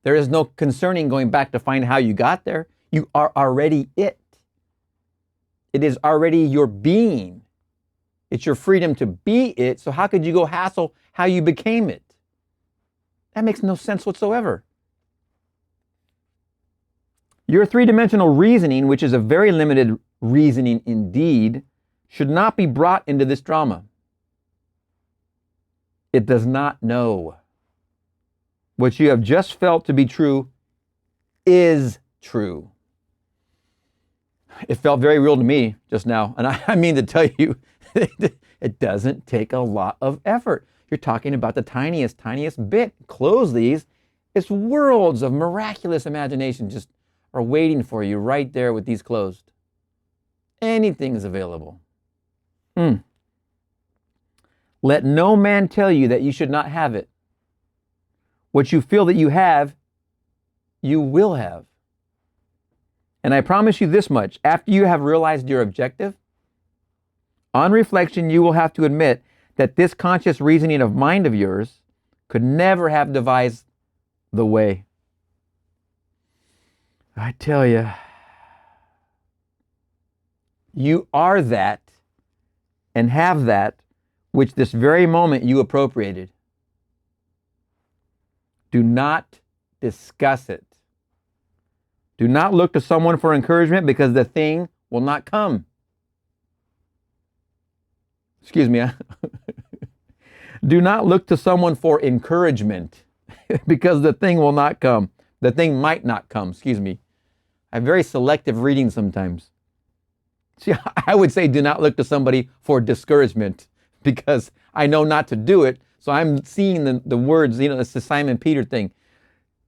there is no concerning going back to find how you got there. You are already it. It is already your being. It's your freedom to be it. So how could you go hassle how you became it? That makes no sense whatsoever. Your three-dimensional reasoning, which is a very limited reasoning indeed, should not be brought into this drama. It does not know. What you have just felt to be true is true. It felt very real to me just now. And I mean to tell you, it doesn't take a lot of effort. You're talking about the tiniest bit. Close these. It's worlds of miraculous imagination just are waiting for you right there with these closed. Anything is available. Let no man tell you that you should not have it. What you feel that you have, you will have. And I promise you this much, after you have realized your objective, on reflection, you will have to admit that this conscious reasoning of mind of yours could never have devised the way. I tell you, you are that and have that which this very moment you appropriated. Do not discuss it. Do not look to someone for encouragement because the thing will not come. Excuse me. Do not look to someone for encouragement because the thing will not come. The thing might not come, excuse me. I have very selective reading sometimes. See, I would say do not look to somebody for discouragement because I know not to do it. So I'm seeing the words, it's the Simon Peter thing.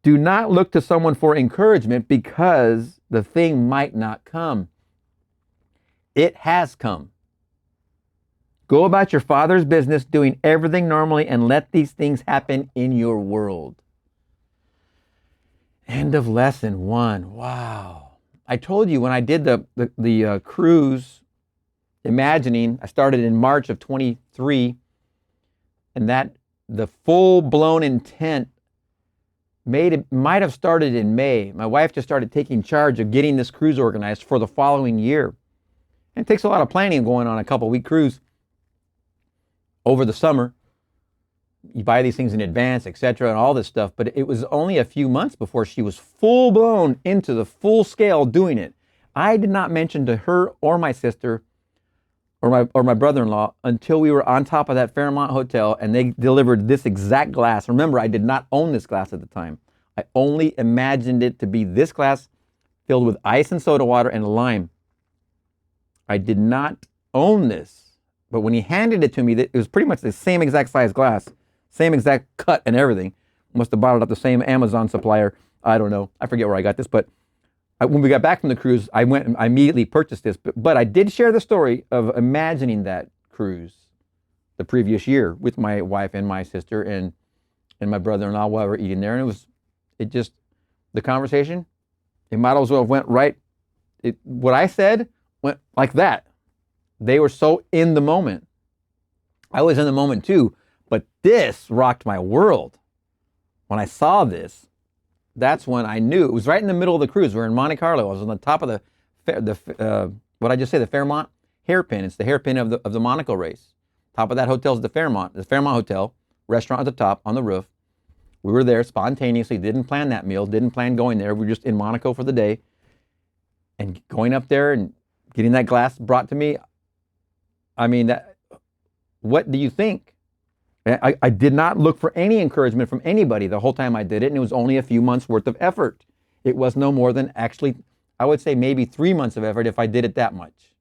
Do not look to someone for encouragement because the thing might not come. It has come. Go about your Father's business, doing everything normally, and let these things happen in your world. End of lesson 1. Wow. I told you when I did the cruise, imagining, I started in March of 23, and that the full-blown intent might have started in May. My wife just started taking charge of getting this cruise organized for the following year. And it takes a lot of planning going on a couple-week cruise over the summer. You buy these things in advance, etc., and all this stuff. But it was only a few months before she was full-blown into the full scale doing it. I did not mention to her or my sister or my brother-in-law until we were on top of that Fairmont hotel and they delivered this exact glass. Remember, I did not own this glass at the time. I only imagined it to be this glass filled with ice and soda water and lime. I did not own this, but when he handed it to me, it was pretty much the same exact size glass, same exact cut and everything. Must have bought it at the same Amazon supplier. I don't know. I forget where I got this, but when we got back from the cruise, I went and I immediately purchased this. But I did share the story of imagining that cruise the previous year with my wife and my sister and my brother-in-law while we were eating there. And the conversation, it might as well have went right. What I said went like that. They were so in the moment. I was in the moment too, but this rocked my world. When I saw this, that's when I knew. It was right in the middle of the cruise. We're in Monte Carlo. I was on the top of what I just say, the Fairmont hairpin. It's the hairpin of the Monaco race. Top of that hotel is the Fairmont Hotel, restaurant at the top on the roof. We were there spontaneously, didn't plan that meal, didn't plan going there. We were just in Monaco for the day. And going up there and getting that glass brought to me, I mean, what do you think? I did not look for any encouragement from anybody the whole time I did it, and it was only a few months worth of effort. It was no more than actually, I would say maybe 3 months of effort if I did it that much.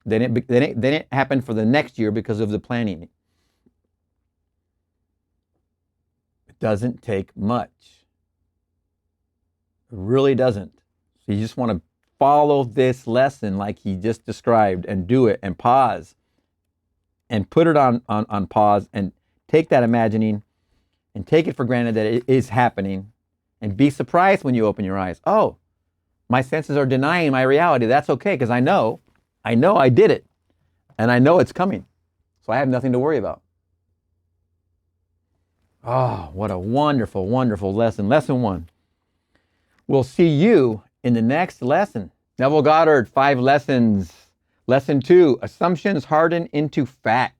Then it happened for the next year because of the planning. It doesn't take much. It really doesn't. So you just want to follow this lesson like he just described and do it and pause. And put it on pause and take that imagining and take it for granted that it is happening and be surprised when you open your eyes. Oh, my senses are denying my reality. That's okay because I know I did it and I know it's coming. So I have nothing to worry about. Oh, what a wonderful, wonderful lesson. Lesson 1. We'll see you in the next lesson. Neville Goddard, 5 Lessons. Lesson 2, assumptions harden into fact.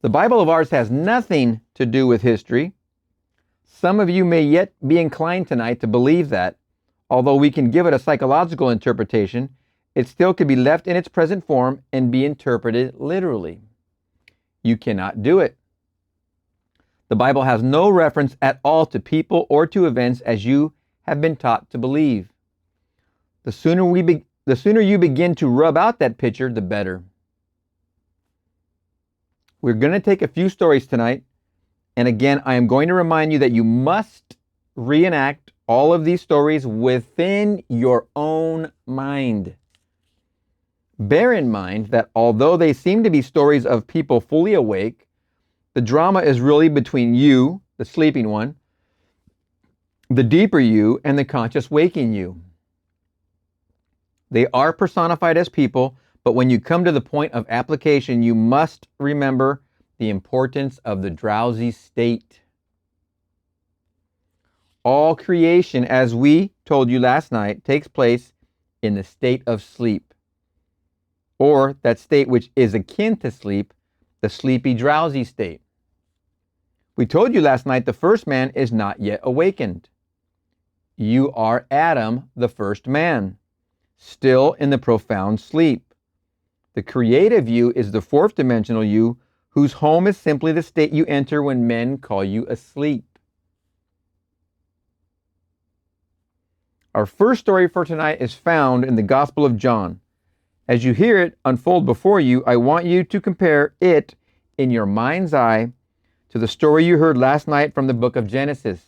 The Bible of ours has nothing to do with history. Some of you may yet be inclined tonight to believe that, although we can give it a psychological interpretation, it still could be left in its present form and be interpreted literally. You cannot do it. The Bible has no reference at all to people or to events as you have been taught to believe. The sooner you begin to rub out that picture, the better. We're going to take a few stories tonight. And again, I am going to remind you that you must reenact all of these stories within your own mind. Bear in mind that although they seem to be stories of people fully awake, the drama is really between you, the sleeping one, the deeper you, and the conscious waking you. They are personified as people, but when you come to the point of application, you must remember the importance of the drowsy state. All creation, as we told you last night, takes place in the state of sleep, or that state which is akin to sleep, the sleepy, drowsy state. We told you last night the first man is not yet awakened. You are Adam, the first man, still in the profound sleep. The creative you is the fourth dimensional you, whose home is simply the state you enter when men call you asleep. Our first story for tonight is found in the Gospel of John. As you hear it unfold before you, I want you to compare it in your mind's eye to the story you heard last night from the book of Genesis.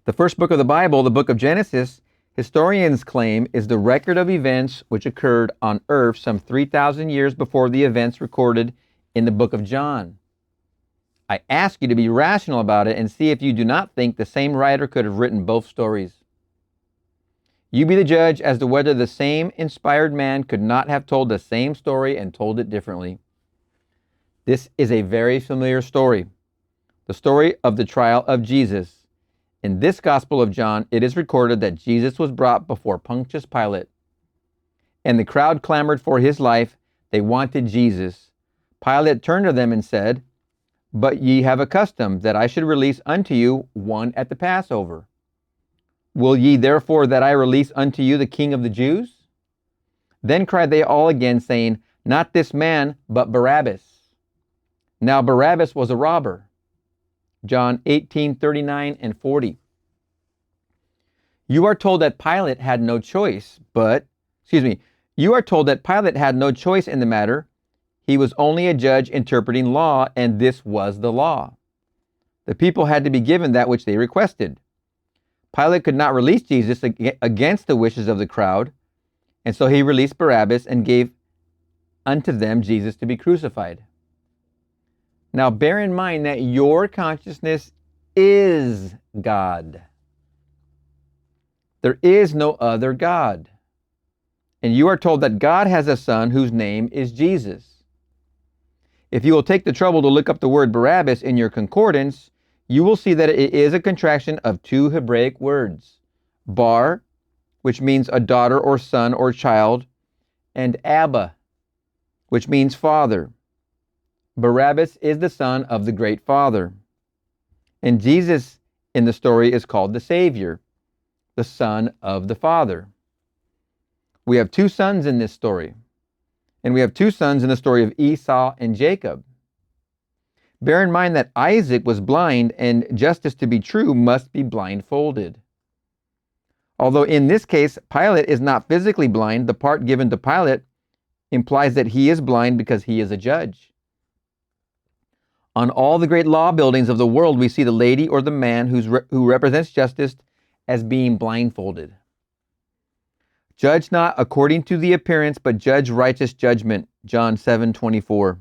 The first book of the Bible, the book of Genesis, historians claim is the record of events which occurred on earth some 3,000 years before the events recorded in the book of John. I ask you to be rational about it and see if you do not think the same writer could have written both stories. You be the judge as to whether the same inspired man could not have told the same story and told it differently. This is a very familiar story, the story of the trial of Jesus. In this Gospel of John, it is recorded that Jesus was brought before Pontius Pilate, and the crowd clamored for his life. They wanted Jesus. Pilate turned to them and said, "But ye have a custom that I should release unto you one at the Passover. Will ye therefore that I release unto you the King of the Jews?" Then cried they all again, saying, "Not this man, but Barabbas." Now Barabbas was a robber. John 18:39 and 40. You are told that Pilate had no choice, you are told that Pilate had no choice in the matter. He was only a judge interpreting law, and this was the law. The people had to be given that which they requested. Pilate could not release Jesus against the wishes of the crowd, and so he released Barabbas and gave unto them Jesus to be crucified. Now bear in mind that your consciousness is God. There is no other God. And you are told that God has a son whose name is Jesus. If you will take the trouble to look up the word Barabbas in your concordance, you will see that it is a contraction of two Hebraic words, bar, which means a daughter or son or child, and Abba, which means father. Barabbas is the son of the great Father. And Jesus in the story is called the Savior, the Son of the Father. We have two sons in this story, and we have two sons in the story of Esau and Jacob. Bear in mind that Isaac was blind, and justice to be true must be blindfolded. Although in this case, Pilate is not physically blind, the part given to Pilate implies that he is blind because he is a judge. On all the great law buildings of the world, we see the lady or the man who represents justice as being blindfolded. Judge not according to the appearance, but judge righteous judgment. John 7:24.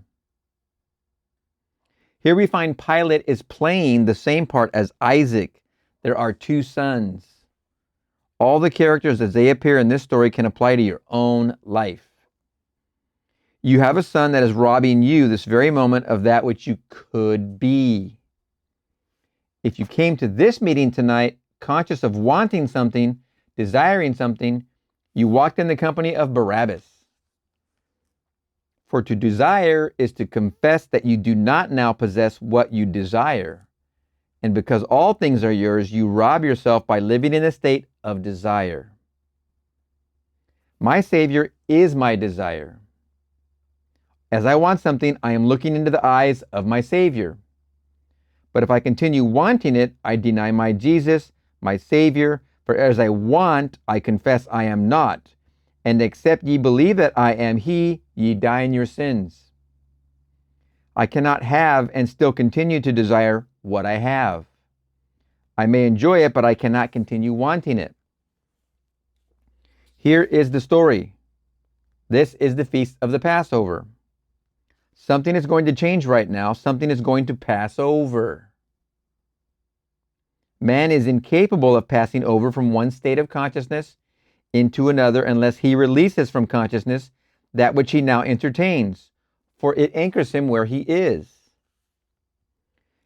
Here we find Pilate is playing the same part as Isaac. There are two sons. All the characters as they appear in this story can apply to your own life. You have a son that is robbing you this very moment of that which you could be. If you came to this meeting tonight conscious of wanting something, desiring something, you walked in the company of Barabbas. For to desire is to confess that you do not now possess what you desire. And because all things are yours, you rob yourself by living in a state of desire. My Savior is my desire. As I want something, I am looking into the eyes of my Savior. But if I continue wanting it, I deny my Jesus, my Savior. For as I want, I confess I am not. And except ye believe that I am He, ye die in your sins. I cannot have and still continue to desire what I have. I may enjoy it, but I cannot continue wanting it. Here is the story. This is the feast of the Passover. Something is going to change right now. Something is going to pass over. Man is incapable of passing over from one state of consciousness into another unless he releases from consciousness that which he now entertains, for it anchors him where he is.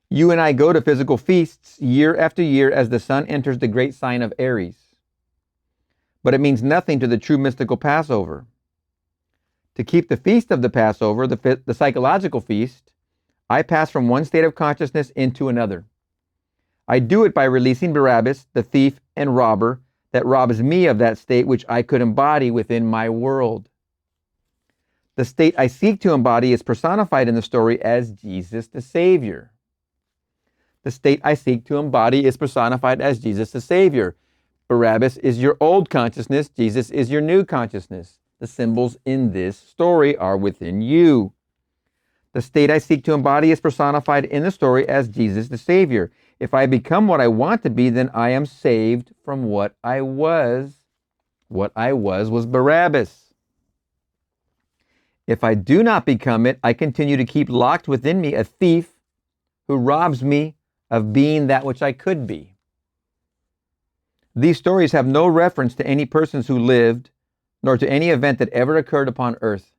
You and I go to physical feasts year after year as the sun enters the great sign of Aries. But it means nothing to the true mystical Passover. To keep the feast of the Passover, the psychological feast, I pass from one state of consciousness into another. I do it by releasing Barabbas, the thief and robber, that robs me of that state which I could embody within my world. The state I seek to embody is personified in the story as Jesus the Savior. The state I seek to embody is personified as Jesus the Savior. Barabbas is your old consciousness. Jesus is your new consciousness. The symbols in this story are within you. The state I seek to embody is personified in the story as Jesus the Savior. If I become what I want to be, then I am saved from what I was. What I was Barabbas. If I do not become it, I continue to keep locked within me a thief who robs me of being that which I could be. These stories have no reference to any persons who lived, nor to any event that ever occurred upon earth.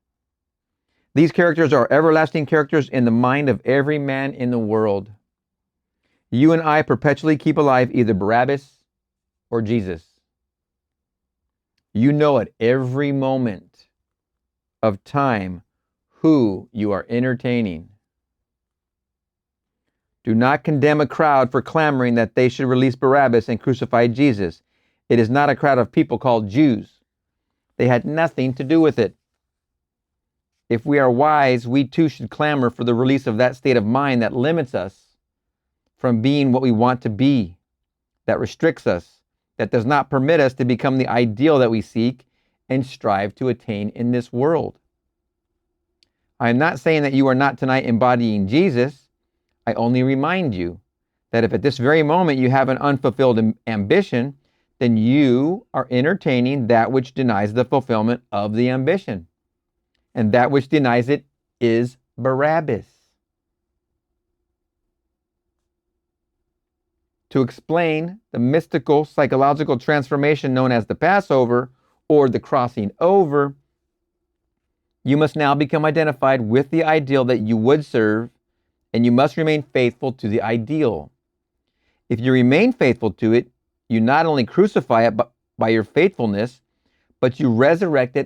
These characters are everlasting characters in the mind of every man in the world. You and I perpetually keep alive either Barabbas or Jesus. You know at every moment of time who you are entertaining. Do not condemn a crowd for clamoring that they should release Barabbas and crucify Jesus. It is not a crowd of people called Jews. They had nothing to do with it. If we are wise, we too should clamor for the release of that state of mind that limits us from being what we want to be, that restricts us, that does not permit us to become the ideal that we seek and strive to attain in this world. I am not saying that you are not tonight embodying Jesus. I only remind you that if at this very moment you have an unfulfilled ambition, then you are entertaining that which denies the fulfillment of the ambition. And that which denies it is Barabbas. To explain the mystical psychological transformation known as the Passover or the crossing over, you must now become identified with the ideal that you would serve, and you must remain faithful to the ideal. If you remain faithful to it, you not only crucify it by your faithfulness, but you resurrect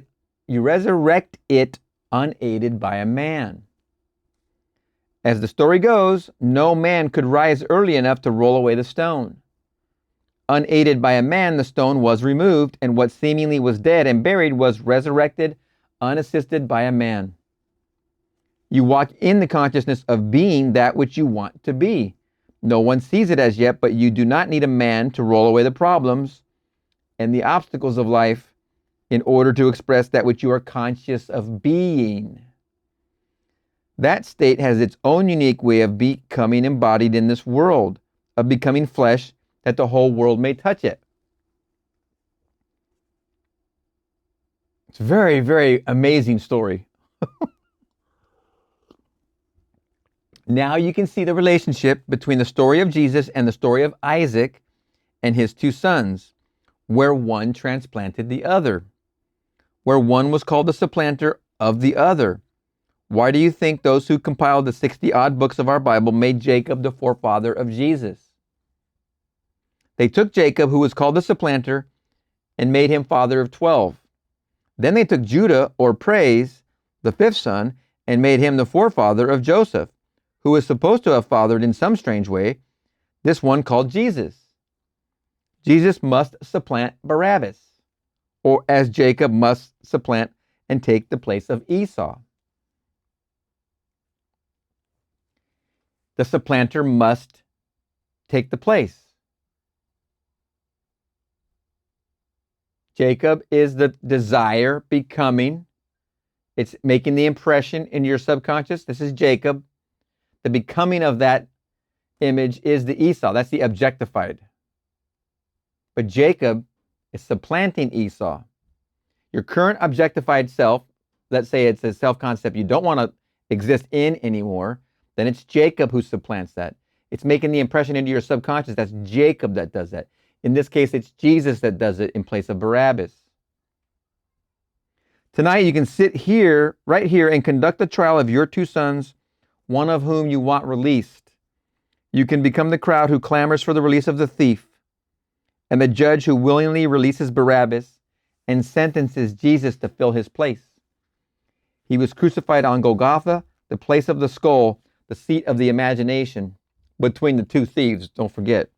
it unaided by a man. As the story goes, no man could rise early enough to roll away the stone. Unaided by a man, the stone was removed, and what seemingly was dead and buried was resurrected, unassisted by a man. You walk in the consciousness of being that which you want to be. No one sees it as yet, but you do not need a man to roll away the problems and the obstacles of life in order to express that which you are conscious of being. That state has its own unique way of becoming embodied in this world, of becoming flesh that the whole world may touch it. It's a very, very amazing story. Now you can see the relationship between the story of Jesus and the story of Isaac and his two sons, where one transplanted the other, where one was called the supplanter of the other. Why do you think those who compiled the 60-odd books of our Bible made Jacob the forefather of Jesus? They took Jacob, who was called the supplanter, and made him father of 12. Then they took Judah, or praise, the fifth son, and made him the forefather of Joseph, who was supposed to have fathered in some strange way this one called Jesus. Jesus must supplant Barabbas, or as Jacob must supplant and take the place of Esau. The supplanter must take the place. Jacob is the desire becoming. It's making the impression in your subconscious. This is Jacob. The becoming of that image is the Esau. That's the objectified. But Jacob is supplanting Esau. Your current objectified self, let's say it's a self-concept you don't want to exist in anymore, then it's Jacob who supplants that. It's making the impression into your subconscious. That's Jacob that does that. In this case, it's Jesus that does it in place of Barabbas. Tonight, you can sit here, right here, and conduct the trial of your two sons, one of whom you want released. You can become the crowd who clamors for the release of the thief, and the judge who willingly releases Barabbas and sentences Jesus to fill his place. He was crucified on Golgotha, the place of the skull, the seat of the imagination, between the two thieves, don't forget.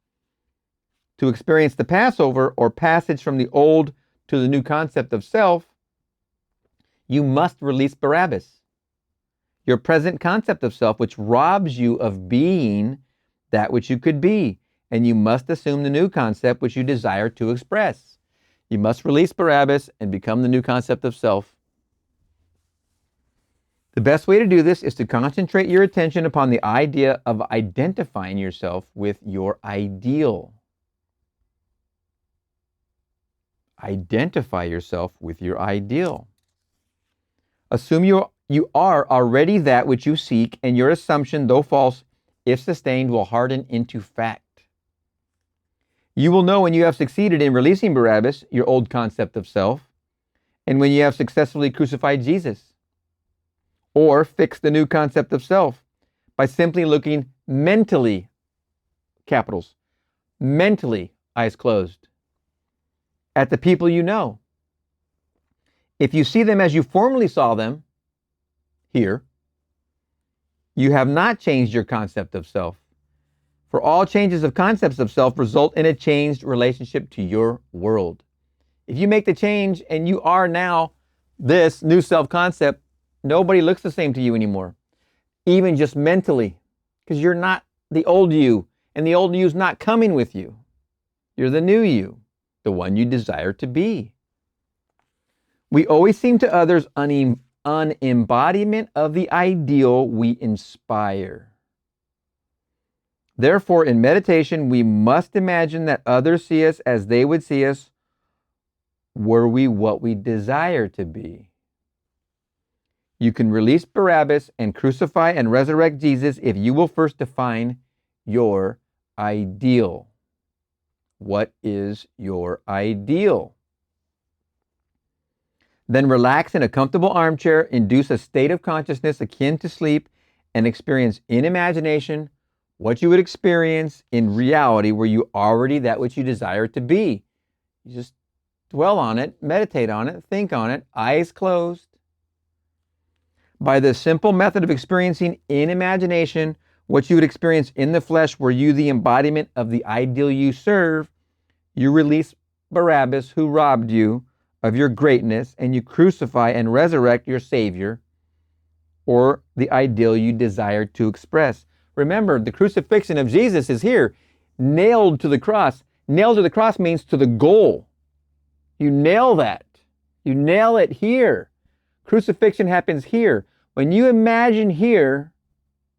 To experience the Passover, or passage from the old to the new concept of self, you must release Barabbas, your present concept of self, which robs you of being that which you could be, and you must assume the new concept which you desire to express. You must release Barabbas and become the new concept of self. The best way to do this is to concentrate your attention upon the idea of identifying yourself with your ideal. Identify yourself with your ideal. Assume you are already that which you seek, and your assumption, though false, if sustained, will harden into fact. You will know when you have succeeded in releasing Barabbas, your old concept of self, and when you have successfully crucified Jesus. Or fix the new concept of self by simply looking mentally, capitals, mentally, eyes closed, at the people you know. If you see them as you formerly saw them, here, you have not changed your concept of self. For all changes of concepts of self result in a changed relationship to your world. If you make the change and you are now this new self-concept, nobody looks the same to you anymore, even just mentally, because you're not the old you, and the old you is not coming with you. You're the new you, the one you desire to be. We always seem to others an embodiment of the ideal we inspire. Therefore, in meditation, we must imagine that others see us as they would see us were we what we desire to be. You can release Barabbas and crucify and resurrect Jesus if you will first define your ideal. What is your ideal? Then relax in a comfortable armchair, induce a state of consciousness akin to sleep, and experience in imagination what you would experience in reality were you already that which you desire to be. You just dwell on it, meditate on it, think on it, eyes closed. By this simple method of experiencing in imagination what you would experience in the flesh were you the embodiment of the ideal you serve, you release Barabbas who robbed you of your greatness, and you crucify and resurrect your Savior, or the ideal you desire to express. Remember, the crucifixion of Jesus is here, nailed to the cross. Nailed to the cross means to the goal. You nail that. You nail it here. Crucifixion happens here. When you imagine here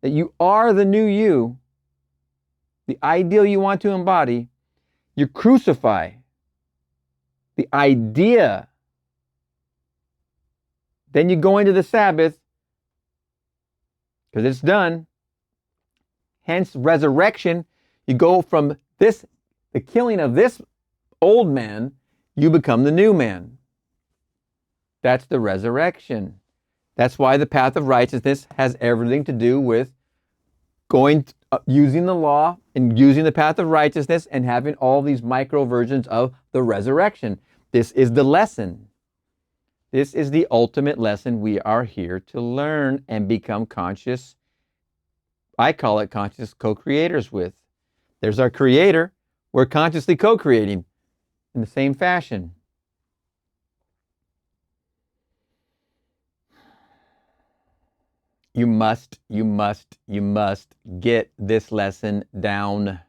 that you are the new you, the ideal you want to embody, you crucify the idea. Then you go into the Sabbath, because it's done. Hence, resurrection. You go from this, the killing of this old man, you become the new man. That's the resurrection. That's why the path of righteousness has everything to do with using the law and using the path of righteousness and having all these micro versions of the resurrection. This is the lesson. This is the ultimate lesson we are here to learn and become conscious. I call it conscious co-creators with. There's our creator. We're consciously co-creating in the same fashion. You must get this lesson down.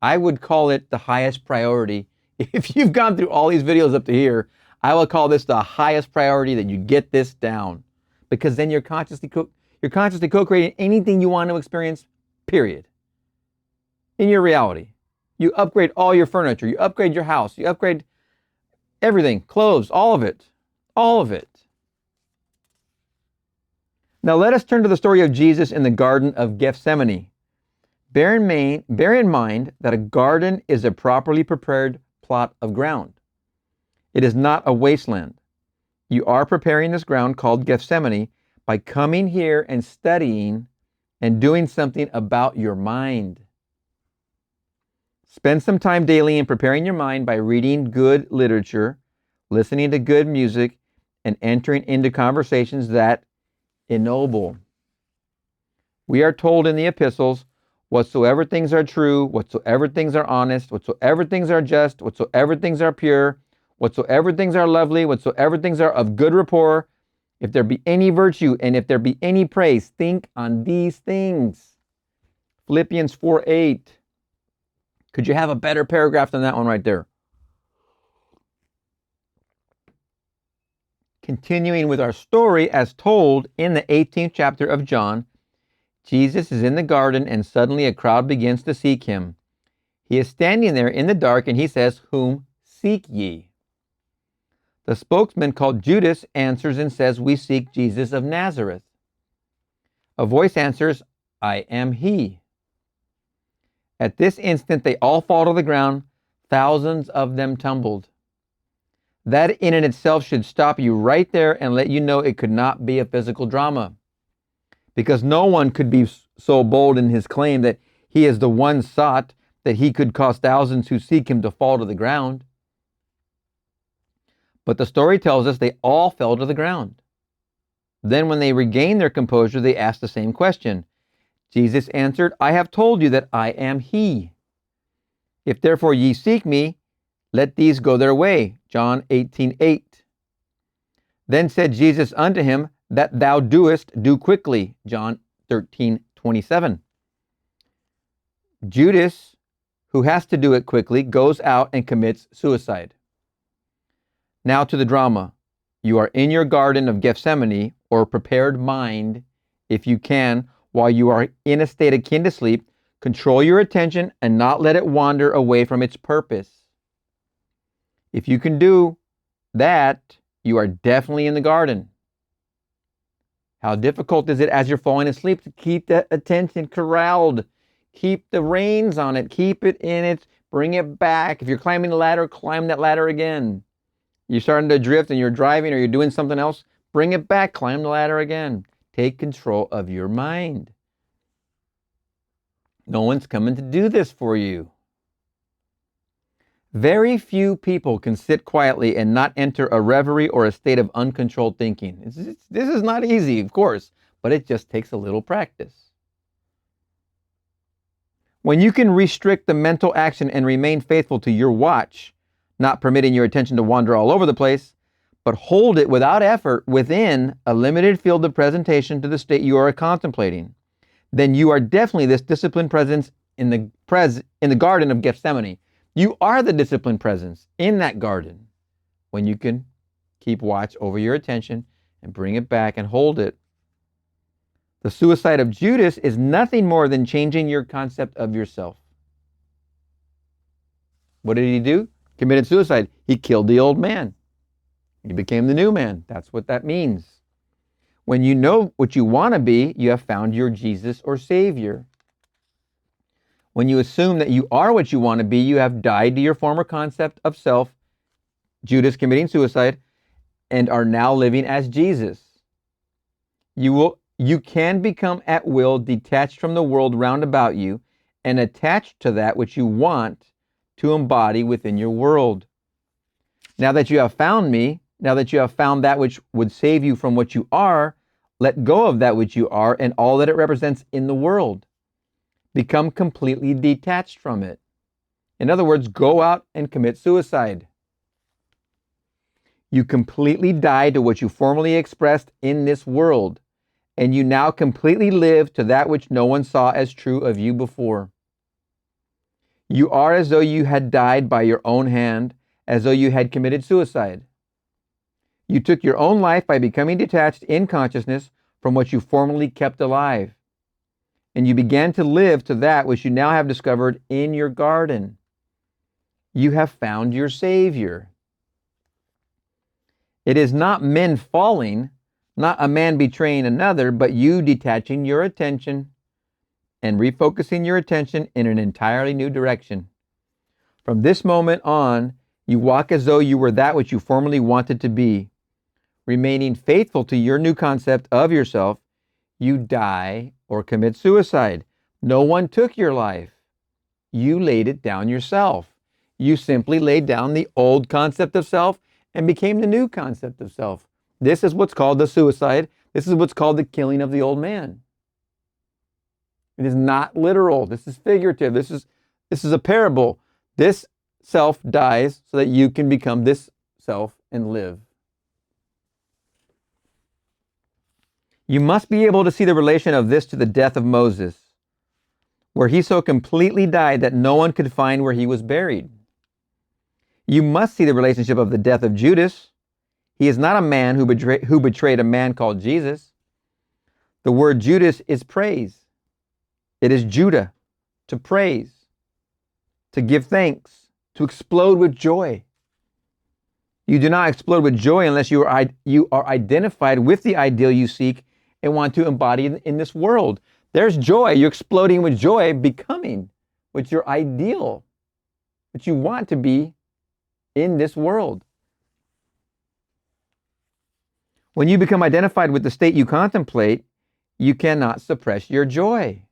I would call it the highest priority. If you've gone through all these videos up to here, I will call this the highest priority, that you get this down. Because then you're consciously co-creating anything you want to experience, period. In your reality. You upgrade all your furniture, you upgrade your house, you upgrade everything, clothes, all of it. All of it. Now let us turn to the story of Jesus in the Garden of Gethsemane. Bear in mind that a garden is a properly prepared plot of ground. It is not a wasteland. You are preparing this ground called Gethsemane by coming here and studying and doing something about your mind. Spend some time daily in preparing your mind by reading good literature, listening to good music, and entering into conversations that ennoble. We are told in the epistles, whatsoever things are true, whatsoever things are honest, whatsoever things are just, whatsoever things are pure, whatsoever things are lovely, whatsoever things are of good rapport, if there be any virtue and if there be any praise, think on these things. Philippians 4:8. Could you have a better paragraph than that one right there? Continuing with our story as told in the 18th chapter of John, Jesus is in the garden and suddenly a crowd begins to seek him. He is standing there in the dark and he says, "Whom seek ye?" The spokesman called Judas answers and says, "We seek Jesus of Nazareth." A voice answers, "I am he." At this instant, they all fall to the ground. Thousands of them tumbled. That in and itself should stop you right there and let you know it could not be a physical drama. Because no one could be so bold in his claim that he is the one sought that he could cause thousands who seek him to fall to the ground. But the story tells us they all fell to the ground. Then when they regained their composure, they asked the same question. Jesus answered, "I have told you that I am he. If therefore ye seek me, let these go their way." John 18:8. Then said Jesus unto him, "That thou doest, do quickly." John 13:27. Judas, who has to do it quickly, goes out and commits suicide. Now to the drama. You are in your garden of Gethsemane, or prepared mind, if you can, while you are in a state akin to sleep, control your attention and not let it wander away from its purpose. If you can do that, you are definitely in the garden. How difficult is it as you're falling asleep to keep that attention corralled? Keep the reins on it. Keep it in it. Bring it back. If you're climbing the ladder, climb that ladder again. You're starting to drift and you're driving or you're doing something else, bring it back. Climb the ladder again. Take control of your mind. No one's coming to do this for you. Very few people can sit quietly and not enter a reverie or a state of uncontrolled thinking. This is not easy, of course, but it just takes a little practice. When you can restrict the mental action and remain faithful to your watch, not permitting your attention to wander all over the place, but hold it without effort within a limited field of presentation to the state you are contemplating, then you are definitely this disciplined presence in the garden of Gethsemane. You are the disciplined presence in that garden when you can keep watch over your attention and bring it back and hold it. The suicide of Judas is nothing more than changing your concept of yourself. What did he do? Committed suicide. He killed the old man. He became the new man. That's what that means. When you know what you want to be, you have found your Jesus or Savior. When you assume that you are what you want to be, you have died to your former concept of self, Judas committing suicide, and are now living as Jesus. You can become at will detached from the world round about you and attached to that which you want to embody within your world. Now that you have found me, now that you have found that which would save you from what you are, let go of that which you are and all that it represents in the world. Become completely detached from it. In other words, go out and commit suicide. You completely died to what you formerly expressed in this world, and you now completely live to that which no one saw as true of you before. You are as though you had died by your own hand, as though you had committed suicide. You took your own life by becoming detached in consciousness from what you formerly kept alive. And you began to live to that which you now have discovered in your garden. You have found your Savior. It is not men falling, not a man betraying another, but you detaching your attention and refocusing your attention in an entirely new direction. From this moment on, you walk as though you were that which you formerly wanted to be. Remaining faithful to your new concept of yourself, you die or commit suicide. No one took your life. You laid it down yourself. You simply laid down the old concept of self and became the new concept of self. This is what's called the suicide. This is what's called the killing of the old man. It is not literal. This is figurative. This is a parable. This self dies so that you can become this self and live. You must be able to see the relation of this to the death of Moses, where he so completely died that no one could find where he was buried. You must see the relationship of the death of Judas. He is not a man who betrayed a man called Jesus. The word Judas is praise. It is Judah, to praise, to give thanks, to explode with joy. You do not explode with joy unless you are identified with the ideal you seek and want to embody in this world. There's joy. You're exploding with joy, becoming what your ideal, what you want to be in this world. When you become identified with the state you contemplate, you cannot suppress your joy.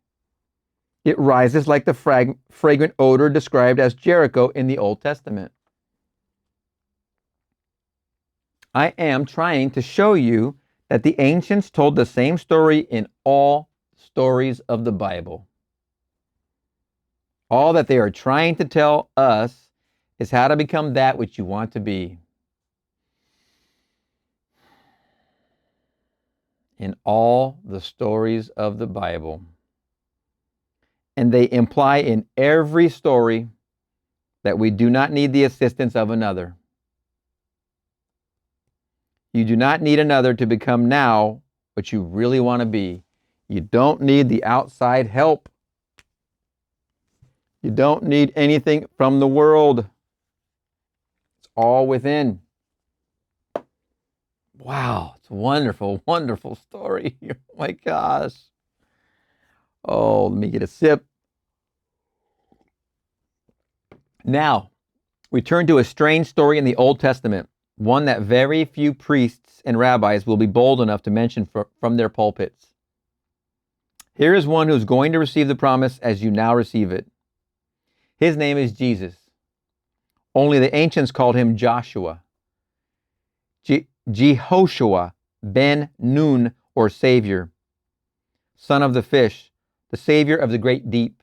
It rises like the fragrant odor described as Jericho in the Old Testament. I am trying to show you that the ancients told the same story in all stories of the Bible. All that they are trying to tell us is how to become that which you want to be. In all the stories of the Bible. And they imply in every story that we do not need the assistance of another. You do not need another to become now what you really want to be. You don't need the outside help. You don't need anything from the world. It's all within. Wow, it's a wonderful, wonderful story. Oh my gosh. Oh, let me get a sip. Now, we turn to a strange story in the Old Testament, one that very few priests and rabbis will be bold enough to mention from their pulpits. Here is one who's going to receive the promise as you now receive it. His name is Jesus. Only the ancients called him Joshua. Jehoshua ben Nun, or Savior, son of the fish, the Savior of the great deep.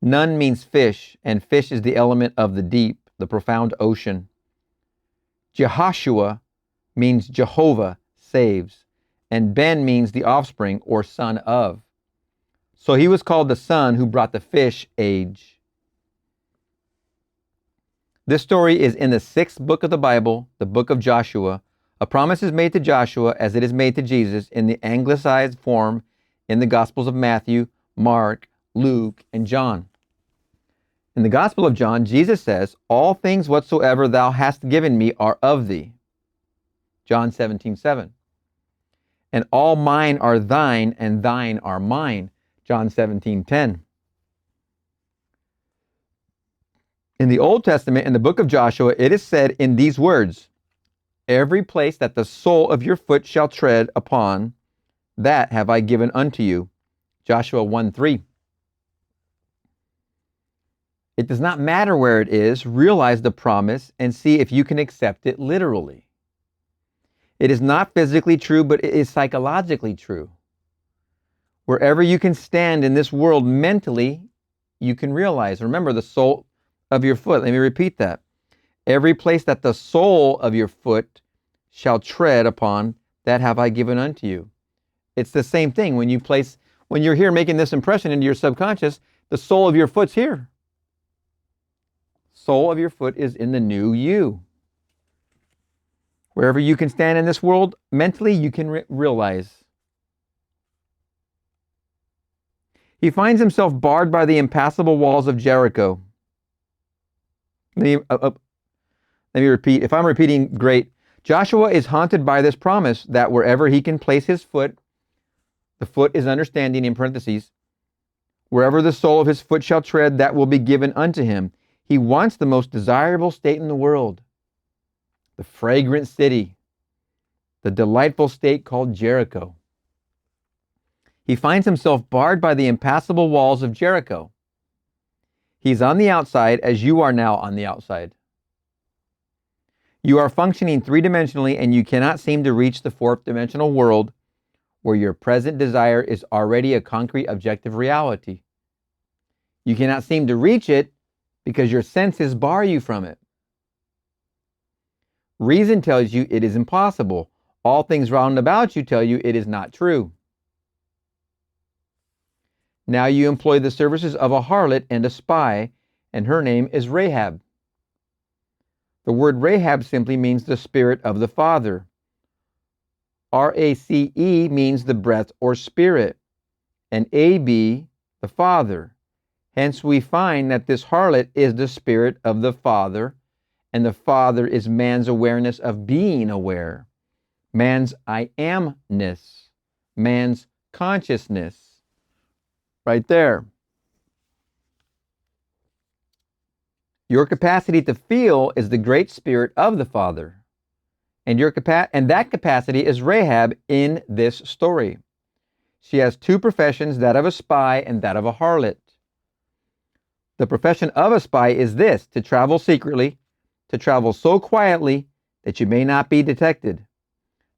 Nun means fish, and fish is the element of the deep, the profound ocean. Jehoshua means Jehovah saves, and Ben means the offspring or son of. So he was called the son who brought the fish age. This story is in the 6th book of the Bible, the book of Joshua. A promise is made to Joshua as it is made to Jesus in the anglicized form in the Gospels of Matthew, Mark, Luke, and John. In the Gospel of John, Jesus says, "All things whatsoever thou hast given me are of thee." John 17:7. "And all mine are thine, and thine are mine." John 17:10. In the Old Testament, in the book of Joshua, it is said in these words, "Every place that the sole of your foot shall tread upon, that have I given unto you." Joshua 1:3. It does not matter where it is. Realize the promise and see if you can accept it literally. It is not physically true, but it is psychologically true. Wherever you can stand in this world mentally, you can realize. Remember, the sole of your foot. Let me repeat that. Every place that the sole of your foot shall tread upon, that have I given unto you. It's the same thing. When you're here making this impression into your subconscious, the sole of your foot's here. Sole of your foot is in the new you. Wherever you can stand in this world, mentally, you can realize. He finds himself barred by the impassable walls of Jericho. Let me repeat. If I'm repeating, great. Joshua is haunted by this promise that wherever he can place his foot, the foot is understanding in parentheses, wherever the sole of his foot shall tread, that will be given unto him. He wants the most desirable state in the world, the fragrant city, the delightful state called Jericho. He finds himself barred by the impassable walls of Jericho. He's on the outside as you are now on the outside. You are functioning three-dimensionally and you cannot seem to reach the fourth-dimensional world where your present desire is already a concrete objective reality. You cannot seem to reach it because your senses bar you from it. Reason tells you it is impossible. All things round about you tell you it is not true. Now you employ the services of a harlot and a spy, and her name is Rahab. The word Rahab simply means the spirit of the Father. Race means the breath or spirit, and Ab, the Father. Hence we find that this harlot is the spirit of the Father, and the Father is man's awareness of being aware, man's I amness, man's consciousness. Right there. Your capacity to feel is the great spirit of the Father. And that capacity is Rahab in this story. She has two professions, that of a spy and that of a harlot. The profession of a spy is this: to travel secretly, to travel so quietly that you may not be detected.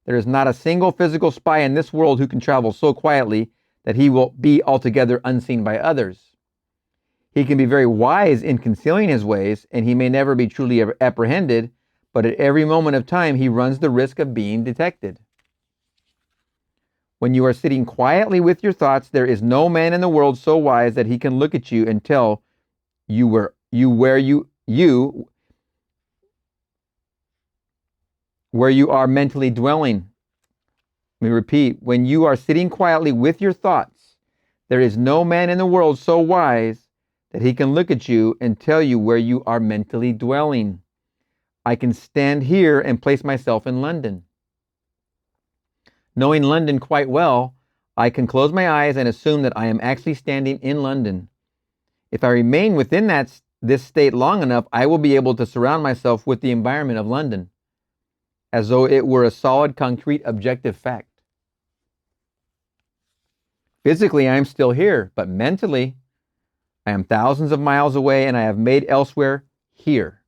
There is not a single physical spy in this world who can travel so quietly that he will be altogether unseen by others. He can be very wise in concealing his ways, and he may never be truly apprehended, but at every moment of time he runs the risk of being detected. When you are sitting quietly with your thoughts, there is no man in the world so wise that he can look at you and tell you where you are mentally dwelling. Let me repeat. When you are sitting quietly with your thoughts, there is no man in the world so wise that he can look at you and tell you where you are mentally dwelling. I can stand here and place myself in London. Knowing London quite well, I can close my eyes and assume that I am actually standing in London. If I remain within this state long enough, I will be able to surround myself with the environment of London, as though it were a solid, concrete, objective fact. Physically, I am still here, but mentally, I am thousands of miles away and I have made elsewhere here.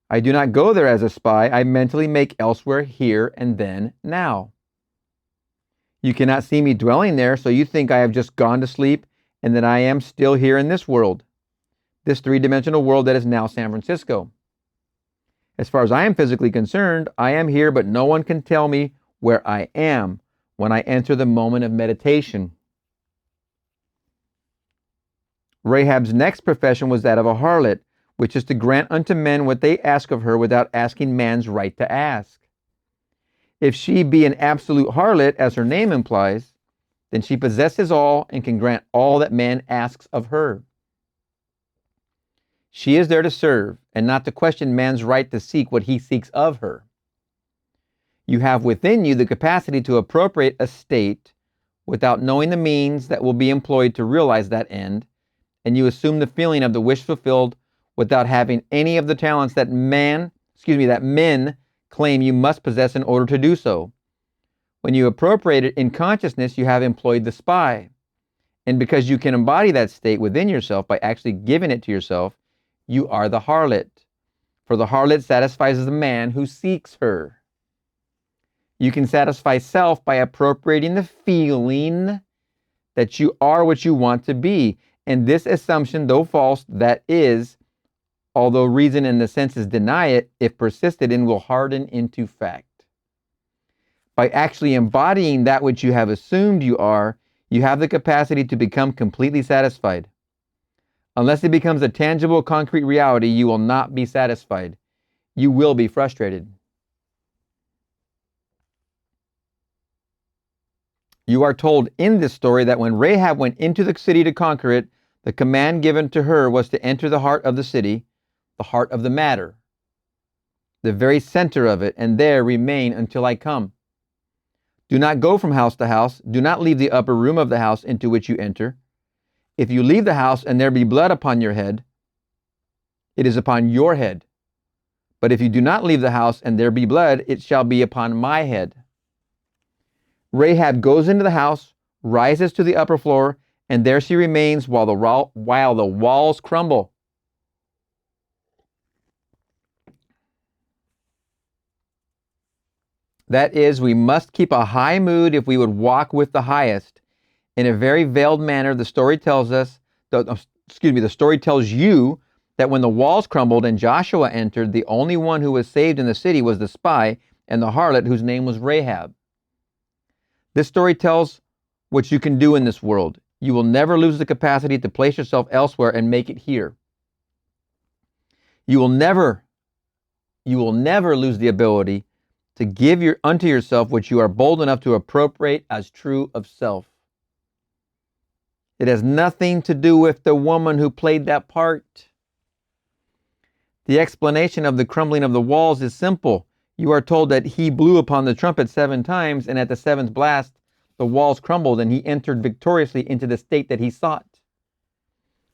I do not go there as a spy. I mentally make elsewhere here and then now. You cannot see me dwelling there, so you think I have just gone to sleep and that I am still here in this world, this three-dimensional world that is now San Francisco. As far as I am physically concerned, I am here, but no one can tell me where I am when I enter the moment of meditation. Rahab's next profession was that of a harlot, which is to grant unto men what they ask of her without asking man's right to ask. If she be an absolute harlot, as her name implies, then she possesses all and can grant all that man asks of her. She is there to serve and not to question man's right to seek what he seeks of her. You have within you the capacity to appropriate a state without knowing the means that will be employed to realize that end, and you assume the feeling of the wish fulfilled without having any of the talents that men claim you must possess in order to do so. When you appropriate it in consciousness, you have employed the spy. And because you can embody that state within yourself by actually giving it to yourself, you are the harlot. For the harlot satisfies the man who seeks her. You can satisfy self by appropriating the feeling that you are what you want to be. And this assumption, though false, that is, although reason and the senses deny it, if persisted in, will harden into fact. By actually embodying that which you have assumed you are, you have the capacity to become completely satisfied. Unless it becomes a tangible, concrete reality, you will not be satisfied. You will be frustrated. You are told in this story that when Rahab went into the city to conquer it, the command given to her was to enter the heart of the city, the heart of the matter, the very center of it, and there remain until I come. Do not go from house to house. Do not leave the upper room of the house into which you enter. If you leave the house and there be blood upon your head, it is upon your head. But if you do not leave the house and there be blood, it shall be upon my head. Rahab goes into the house, rises to the upper floor, and there she remains while the walls crumble. That is, we must keep a high mood if we would walk with the highest. In a very veiled manner, the story tells you that when the walls crumbled and Joshua entered, the only one who was saved in the city was the spy and the harlot whose name was Rahab. This story tells what you can do in this world. You will never lose the capacity to place yourself elsewhere and make it here. You will never you will never lose the ability to give unto yourself which you are bold enough to appropriate as true of self. It has nothing to do with the woman who played that part. The explanation of the crumbling of the walls is simple. You are told that he blew upon the trumpet 7 times, and at the 7th blast, the walls crumbled, and he entered victoriously into the state that he sought.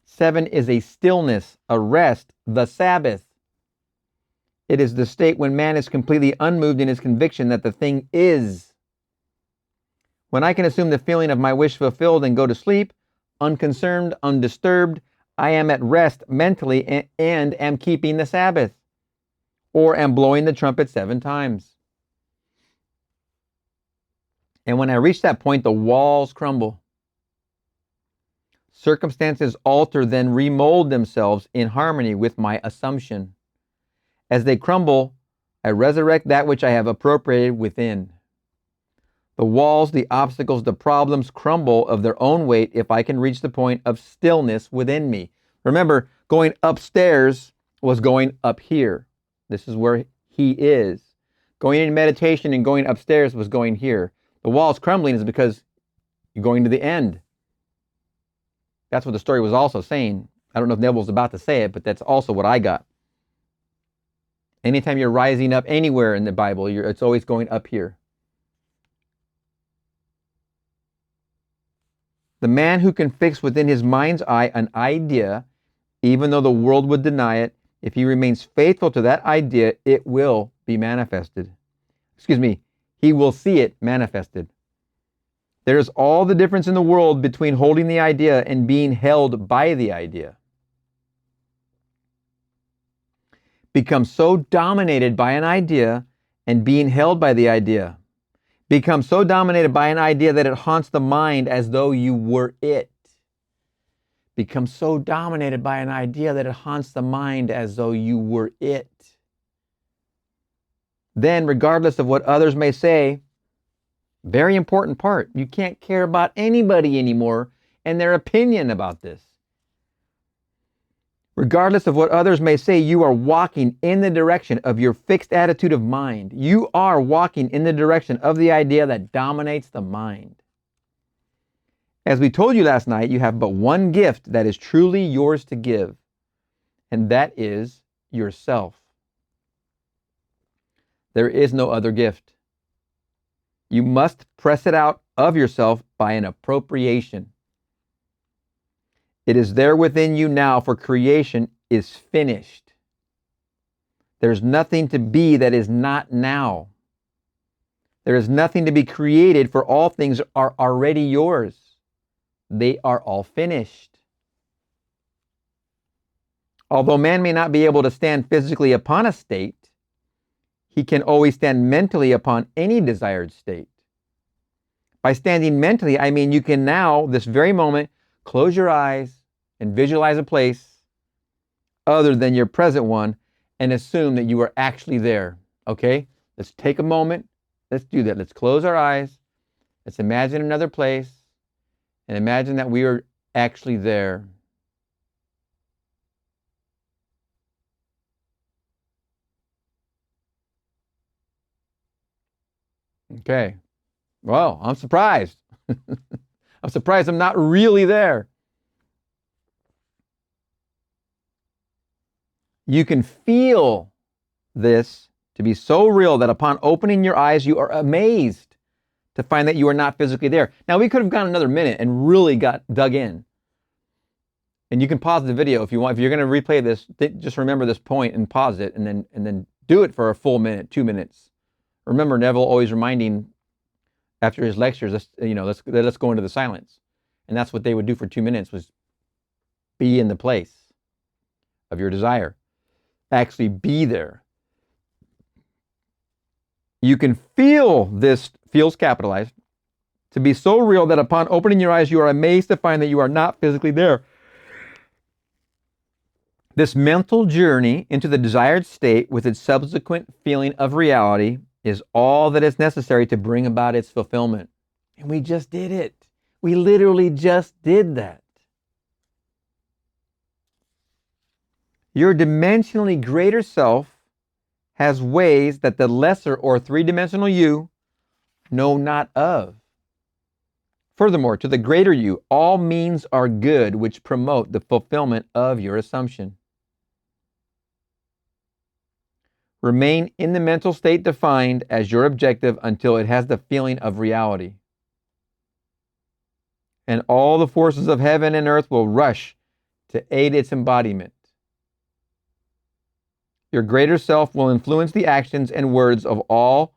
7 is a stillness, a rest, the Sabbath. It is the state when man is completely unmoved in his conviction that the thing is. When I can assume the feeling of my wish fulfilled and go to sleep, unconcerned, undisturbed, I am at rest mentally and am keeping the Sabbath, or am blowing the trumpet 7 times. And when I reach that point, the walls crumble. Circumstances alter, then remold themselves in harmony with my assumption. As they crumble, I resurrect that which I have appropriated within. The walls, the obstacles, the problems crumble of their own weight if I can reach the point of stillness within me. Remember, going upstairs was going up here. This is where he is. Going in meditation and going upstairs was going here. The walls crumbling is because you're going to the end. That's what the story was also saying. I don't know if Neville's about to say it, but that's also what I got. Anytime you're rising up anywhere in the Bible, it's always going up here. The man who can fix within his mind's eye an idea, even though the world would deny it, if he remains faithful to that idea, it will be manifested. He will see it manifested. There's all the difference in the world between holding the idea and being held by the idea. Become so dominated by an idea and being held by the idea. Become so dominated by an idea that it haunts the mind as though you were it. Become so dominated by an idea that it haunts the mind as though you were it. Then, regardless of what others may say, very important part, you can't care about anybody anymore and their opinion about this. Regardless of what others may say, you are walking in the direction of your fixed attitude of mind. You are walking in the direction of the idea that dominates the mind. As we told you last night, you have but one gift that is truly yours to give, and that is yourself. There is no other gift. You must press it out of yourself by an appropriation. It is there within you now, for creation is finished. There's nothing to be that is not now. There is nothing to be created, for all things are already yours. They are all finished. Although man may not be able to stand physically upon a state, he can always stand mentally upon any desired state. By standing mentally, I mean you can now, this very moment, close your eyes and visualize a place other than your present one and assume that you are actually there. Okay? Let's take a moment. Let's do that. Let's close our eyes. Let's imagine another place and imagine that we are actually there. Okay. Well, I'm surprised. I'm surprised I'm not really there. You can feel this to be so real that upon opening your eyes, you are amazed to find that you are not physically there. Now, we could have gone another minute and really got dug in. And you can pause the video if you want. If you're going to replay this, just remember this point and pause it, and then do it for a full minute, 2 minutes. Remember, Neville always reminding after his lectures, let's go into the silence. And that's what they would do for 2 minutes, was be in the place of your desire. Actually be there. You can feel this, feels capitalized, to be so real that upon opening your eyes, you are amazed to find that you are not physically there. This mental journey into the desired state with its subsequent feeling of reality is all that is necessary to bring about its fulfillment. And we just did it. We literally just did that. Your dimensionally greater self has ways that the lesser or three-dimensional you know not of. Furthermore, to the greater you, all means are good which promote the fulfillment of your assumption. Remain in the mental state defined as your objective until it has the feeling of reality. And all the forces of heaven and earth will rush to aid its embodiment. Your greater self will influence the actions and words of all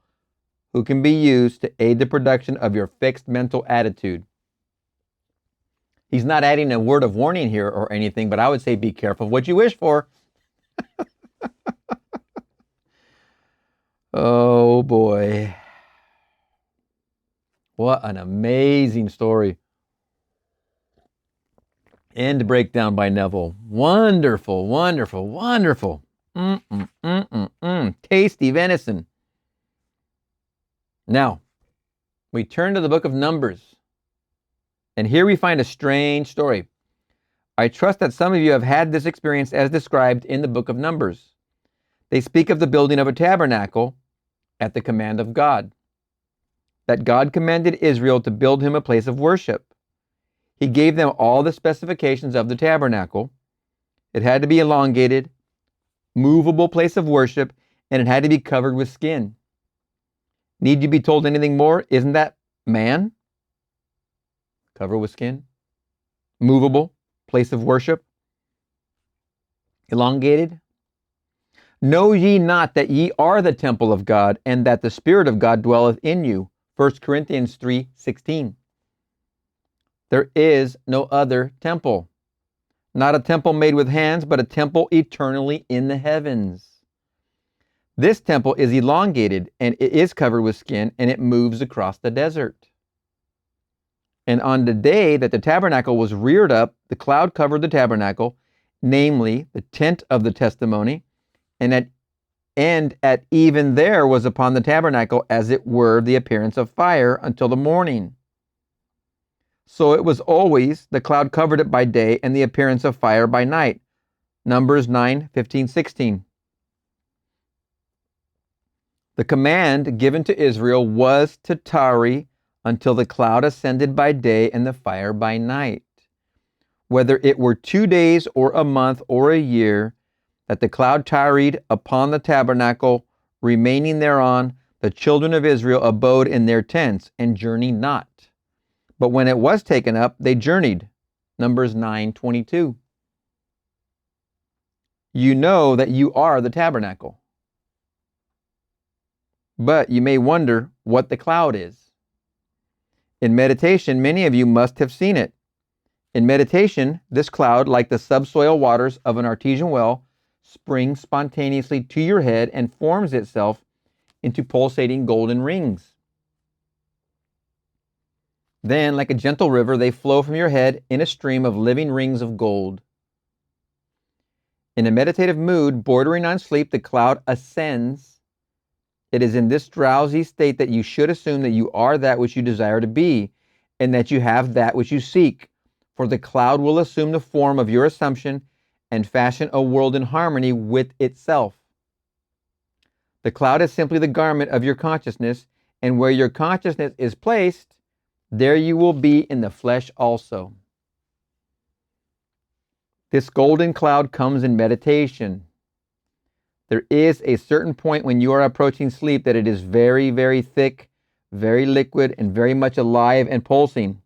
who can be used to aid the production of your fixed mental attitude. He's not adding a word of warning here or anything, but I would say be careful what you wish for. Oh boy. What an amazing story. And breakdown by Neville. Wonderful, wonderful, wonderful. Tasty venison. Now, we turn to the book of Numbers. And here we find a strange story. I trust that some of you have had this experience as described in the book of Numbers. They speak of the building of a tabernacle at the command of God. That God commanded Israel to build him a place of worship. He gave them all the specifications of the tabernacle. It had to be elongated, movable place of worship, and it had to be covered with skin. Need you be told anything more? Isn't that man? Covered with skin, movable place of worship, elongated. Know ye not that ye are the temple of God, and that the Spirit of God dwelleth in you? 1 Corinthians 3:16. There is no other temple. Not a temple made with hands, but a temple eternally in the heavens. This temple is elongated, and it is covered with skin, and it moves across the desert. And on the day that the tabernacle was reared up, the cloud covered the tabernacle, namely the tent of the testimony, and at even there was upon the tabernacle, as it were, the appearance of fire until the morning. So it was always, the cloud covered it by day, and the appearance of fire by night. Numbers 9:15-16. The command given to Israel was to tarry until the cloud ascended by day and the fire by night. Whether it were 2 days or a month or a year, that the cloud tarried upon the tabernacle, remaining thereon, the children of Israel abode in their tents and journeyed not. But when it was taken up, they journeyed. Numbers 9:22. You know that you are the tabernacle. But you may wonder what the cloud is. In meditation, many of you must have seen it. In meditation, this cloud, like the subsoil waters of an artesian well, springs spontaneously to your head and forms itself into pulsating golden rings. Then, like a gentle river, they flow from your head in a stream of living rings of gold. In a meditative mood, bordering on sleep, the cloud ascends. It is in this drowsy state that you should assume that you are that which you desire to be, and that you have that which you seek. For the cloud will assume the form of your assumption and fashion a world in harmony with itself. The cloud is simply the garment of your consciousness, and where your consciousness is placed, there you will be in the flesh also. This golden cloud comes in meditation. There is a certain point when you are approaching sleep that it is very, very thick, very liquid, and very much alive and pulsing.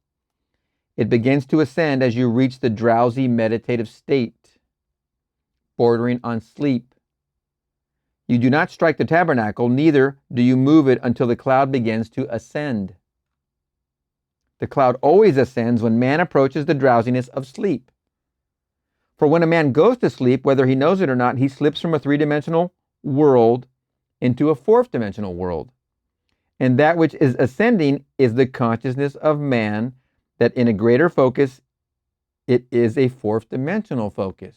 It begins to ascend as you reach the drowsy meditative state, bordering on sleep. You do not strike the tabernacle, neither do you move it until the cloud begins to ascend. The cloud always ascends when man approaches the drowsiness of sleep. For when a man goes to sleep, whether he knows it or not, he slips from a three-dimensional world into a fourth-dimensional world. And that which is ascending is the consciousness of man, that in a greater focus, it is a fourth-dimensional focus.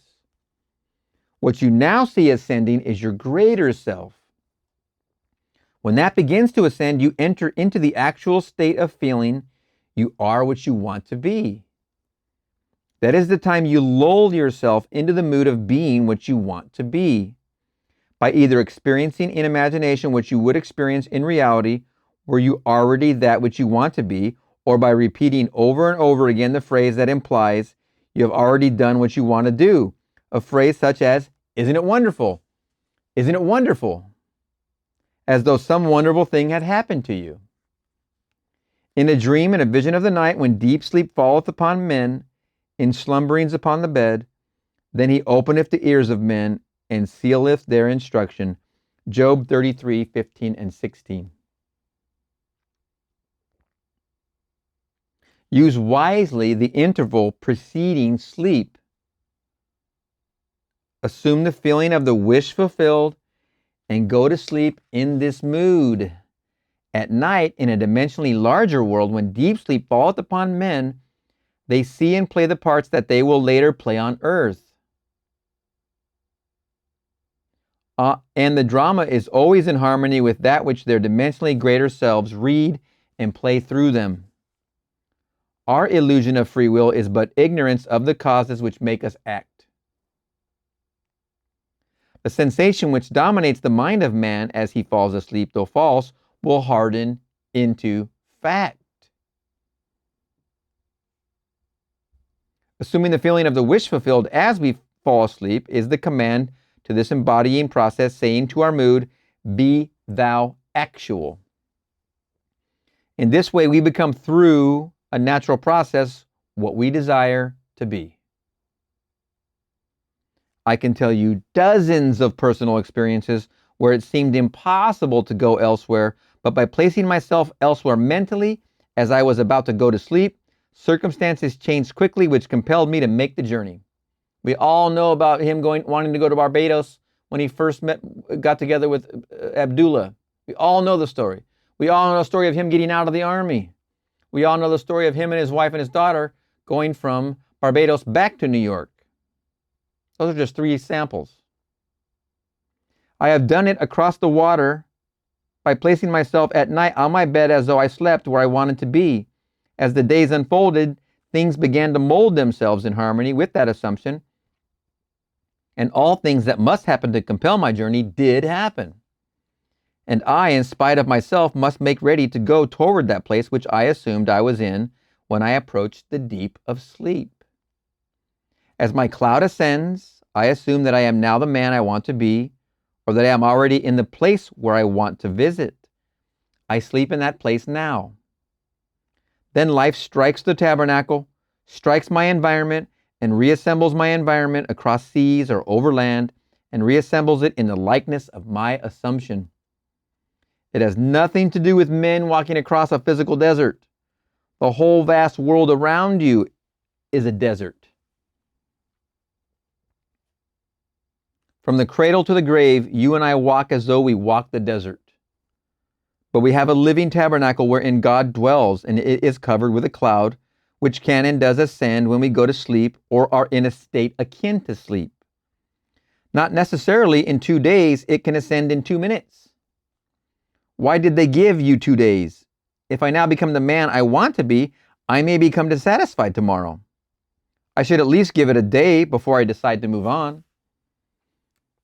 What you now see ascending is your greater self. When that begins to ascend, you enter into the actual state of feeling you are what you want to be. That is the time you lull yourself into the mood of being what you want to be. by either experiencing in imagination what you would experience in reality, were you already that which you want to be, or by repeating over and over again the phrase that implies you have already done what you want to do. A phrase such as, "Isn't it wonderful? Isn't it wonderful?" As though some wonderful thing had happened to you. In a dream and a vision of the night, when deep sleep falleth upon men, in slumberings upon the bed, then he openeth the ears of men, and sealeth their instruction. Job 33:15-16. Use wisely the interval preceding sleep. Assume the feeling of the wish fulfilled and go to sleep in this mood. At night, in a dimensionally larger world, when deep sleep falleth upon men, they see and play the parts that they will later play on earth. And the drama is always in harmony with that which their dimensionally greater selves read and play through them. Our illusion of free will is but ignorance of the causes which make us act. The sensation which dominates the mind of man as he falls asleep, though false, will harden into fact. Assuming the feeling of the wish fulfilled as we fall asleep is the command to this embodying process, saying to our mood, "Be thou actual." In this way, we become, through a natural process, what we desire to be. I can tell you dozens of personal experiences where it seemed impossible to go elsewhere, but by placing myself elsewhere mentally as I was about to go to sleep, circumstances changed quickly, which compelled me to make the journey. We all know about him wanting to go to Barbados when he first got together with Abdullah. We all know the story. We all know the story of him getting out of the army. We all know the story of him and his wife and his daughter going from Barbados back to New York. Those are just 3 samples. I have done it across the water by placing myself at night on my bed as though I slept where I wanted to be. As the days unfolded, things began to mold themselves in harmony with that assumption, and all things that must happen to compel my journey did happen. And I, in spite of myself, must make ready to go toward that place which I assumed I was in when I approached the deep of sleep. As my cloud ascends, I assume that I am now the man I want to be, or that I am already in the place where I want to visit. I sleep in that place now. Then life strikes the tabernacle, strikes my environment, and reassembles my environment across seas or over land, and reassembles it in the likeness of my assumption. It has nothing to do with men walking across a physical desert. The whole vast world around you is a desert. From the cradle to the grave, you and I walk as though we walk the desert. But we have a living tabernacle wherein God dwells, and it is covered with a cloud, which can and does ascend when we go to sleep or are in a state akin to sleep. Not necessarily in 2 days, it can ascend in 2 minutes. Why did they give you 2 days? If I now become the man I want to be, I may become dissatisfied tomorrow. I should at least give it a day before I decide to move on.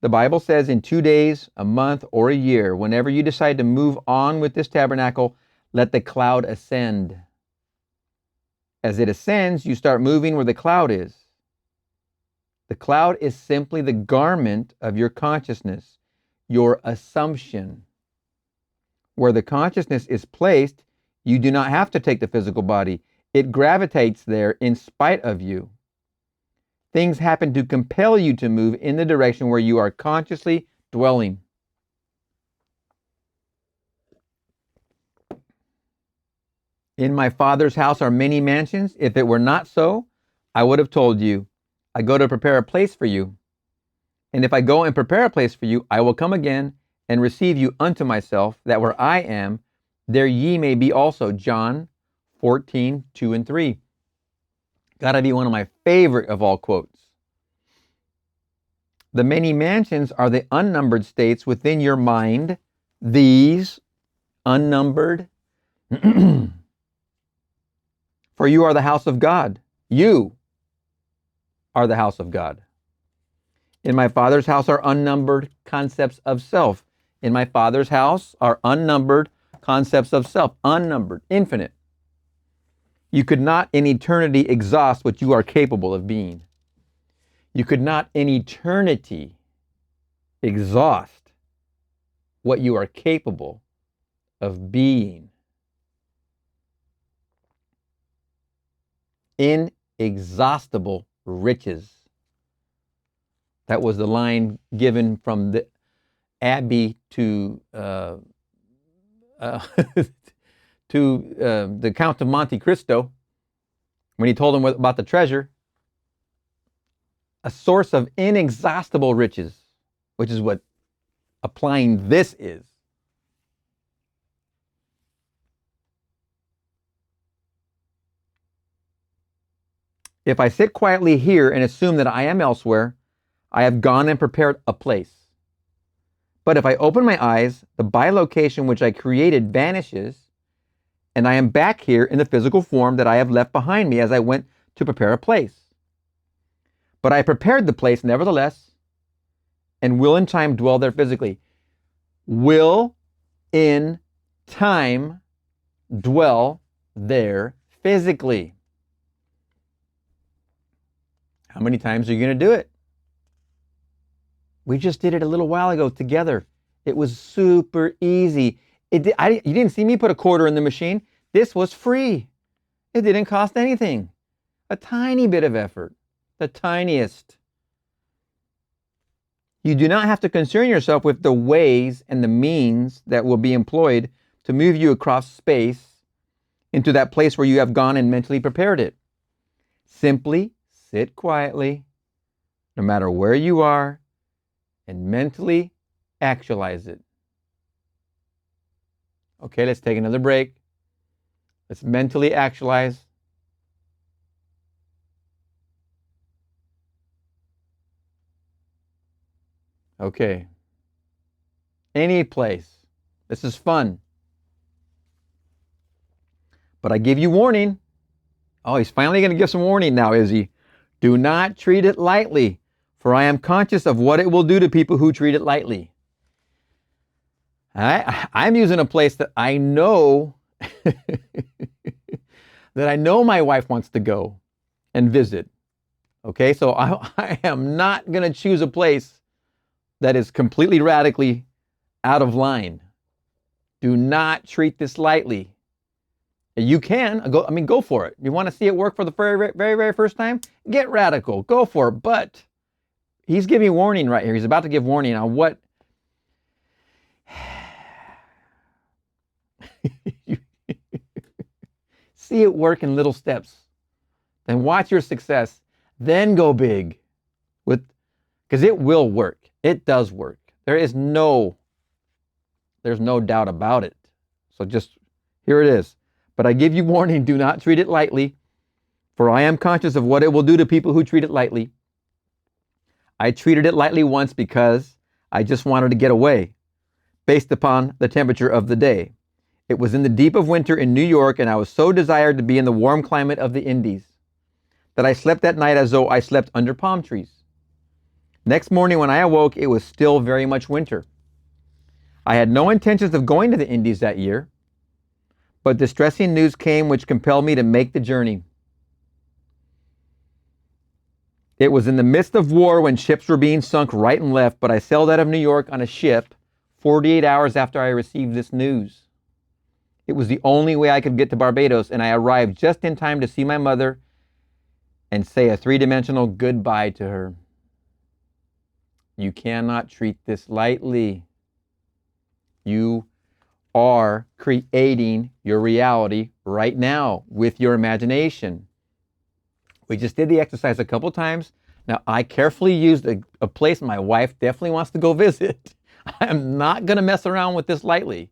The Bible says in 2 days, a month, or a year, whenever you decide to move on with this tabernacle, let the cloud ascend. As it ascends, you start moving where the cloud is. The cloud is simply the garment of your consciousness, your assumption. Where the consciousness is placed, you do not have to take the physical body. It gravitates there in spite of you. Things happen to compel you to move in the direction where you are consciously dwelling. In my Father's house are many mansions. If it were not so, I would have told you, I go to prepare a place for you. And if I go and prepare a place for you, I will come again and receive you unto myself, that where I am, there ye may be also. John 14:2-3. Gotta be one of my favorite of all quotes. The many mansions are the unnumbered states within your mind. These unnumbered. For you are the house of God. You are the house of God. In my Father's house are unnumbered concepts of self. In my Father's house are unnumbered concepts of self. Unnumbered, infinite. You could not in eternity exhaust what you are capable of being. You could not in eternity exhaust what you are capable of being. Inexhaustible riches. That was the line given from the Abbey to the Count of Monte Cristo when he told him about the treasure. A source of inexhaustible riches, which is what applying this is. If I sit quietly here and assume that I am elsewhere, I have gone and prepared a place. But if I open my eyes, the bilocation which I created vanishes, and I am back here in the physical form that I have left behind me as I went to prepare a place. But I prepared the place nevertheless, and will in time dwell there physically. Will in time dwell there physically. How many times are you going to do it? We just did it a little while ago together. It was super easy. You didn't see me put a quarter in the machine. This was free. It didn't cost anything. A tiny bit of effort. The tiniest. You do not have to concern yourself with the ways and the means that will be employed to move you across space into that place where you have gone and mentally prepared it. Simply sit quietly, no matter where you are, and mentally actualize it. Okay, let's take another break. Let's mentally actualize. Okay. Any place. This is fun. But I give you warning. Oh, he's finally going to give some warning now, is he? Do not treat it lightly, for I am conscious of what it will do to people who treat it lightly. I'm using a place that I know that I know my wife wants to go and visit. Okay, so I am not going to choose a place that is completely radically out of line. Do not treat this lightly. You can go for it. You want to see it work for the very, very, very first time? Get radical, go for it. But he's giving warning right here. He's about to give warning on what see it work in little steps. Then watch your success. Then go big, because it will work. It does work. There's no doubt about it. So just here it is. But I give you warning, do not treat it lightly, for I am conscious of what it will do to people who treat it lightly. I treated it lightly once because I just wanted to get away, based upon the temperature of the day. It was in the deep of winter in New York, and I was so desired to be in the warm climate of the Indies that I slept that night as though I slept under palm trees. Next morning when I awoke, it was still very much winter. I had no intentions of going to the Indies that year, but distressing news came which compelled me to make the journey. It was in the midst of war when ships were being sunk right and left, but I sailed out of New York on a ship 48 hours after I received this news. It was the only way I could get to Barbados, and I arrived just in time to see my mother and say a three-dimensional goodbye to her. You cannot treat this lightly. You are creating your reality right now with your imagination. We just did the exercise a couple times. Now, I carefully used a place my wife definitely wants to go visit. I'm not going to mess around with this lightly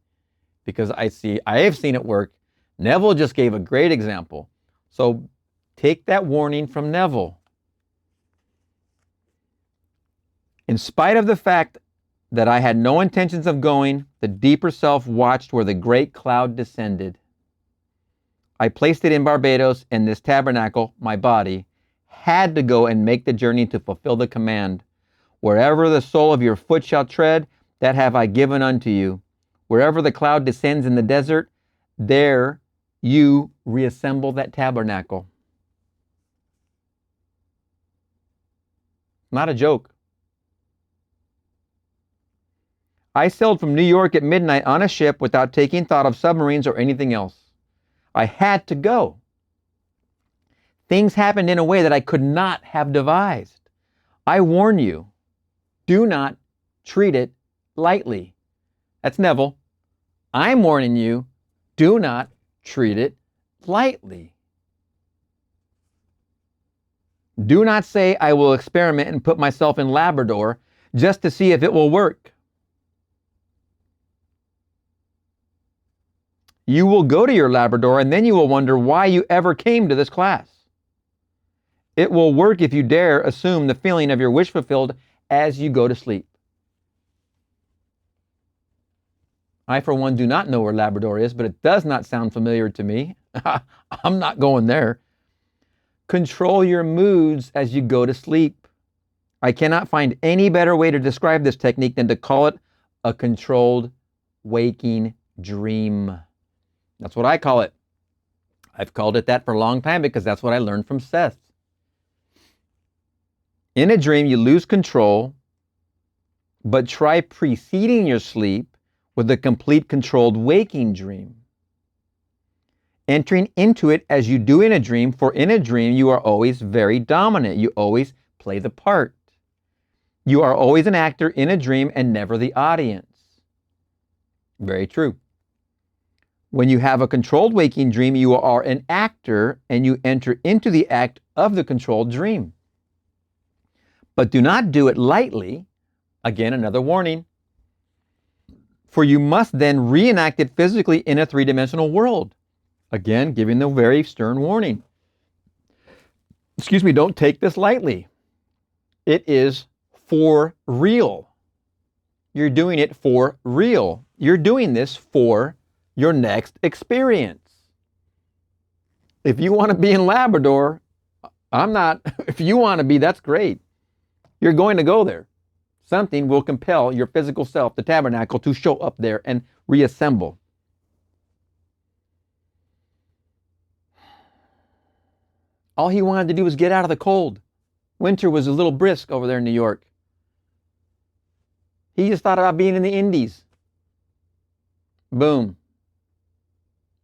because I have seen it work. Neville just gave a great example. So take that warning from Neville. In spite of the fact that I had no intentions of going, the deeper self watched where the great cloud descended. I placed it in Barbados, and this tabernacle, my body, had to go and make the journey to fulfill the command. Wherever the sole of your foot shall tread, that have I given unto you. Wherever the cloud descends in the desert, there you reassemble that tabernacle. Not a joke. I sailed from New York at midnight on a ship without taking thought of submarines or anything else. I had to go. Things happened in a way that I could not have devised. I warn you, do not treat it lightly. That's Neville. I'm warning you, do not treat it lightly. Do not say, I will experiment and put myself in Labrador just to see if it will work. You will go to your Labrador and then you will wonder why you ever came to this class. It will work if you dare assume the feeling of your wish fulfilled as you go to sleep. I, for one, do not know where Labrador is, but it does not sound familiar to me. I'm not going there. Control your moods as you go to sleep. I cannot find any better way to describe this technique than to call it a controlled waking dream. That's what I call it. I've called it that for a long time because that's what I learned from Seth. In a dream, you lose control, but try preceding your sleep with a complete controlled waking dream. Entering into it as you do in a dream, for in a dream you are always very dominant. You always play the part. You are always an actor in a dream and never the audience. Very true. When you have a controlled waking dream, you are an actor and you enter into the act of the controlled dream. But do not do it lightly. Again, another warning. For you must then reenact it physically in a three-dimensional world. Again, giving the very stern warning. Excuse me, don't take this lightly. It is for real. You're doing it for real. You're doing this for your next experience. If you want to be in Labrador, I'm not. If you want to be, that's great. You're going to go there. Something will compel your physical self, the tabernacle, to show up there and reassemble. All he wanted to do was get out of the cold. Winter was a little brisk over there in New York. He just thought about being in the Indies. Boom.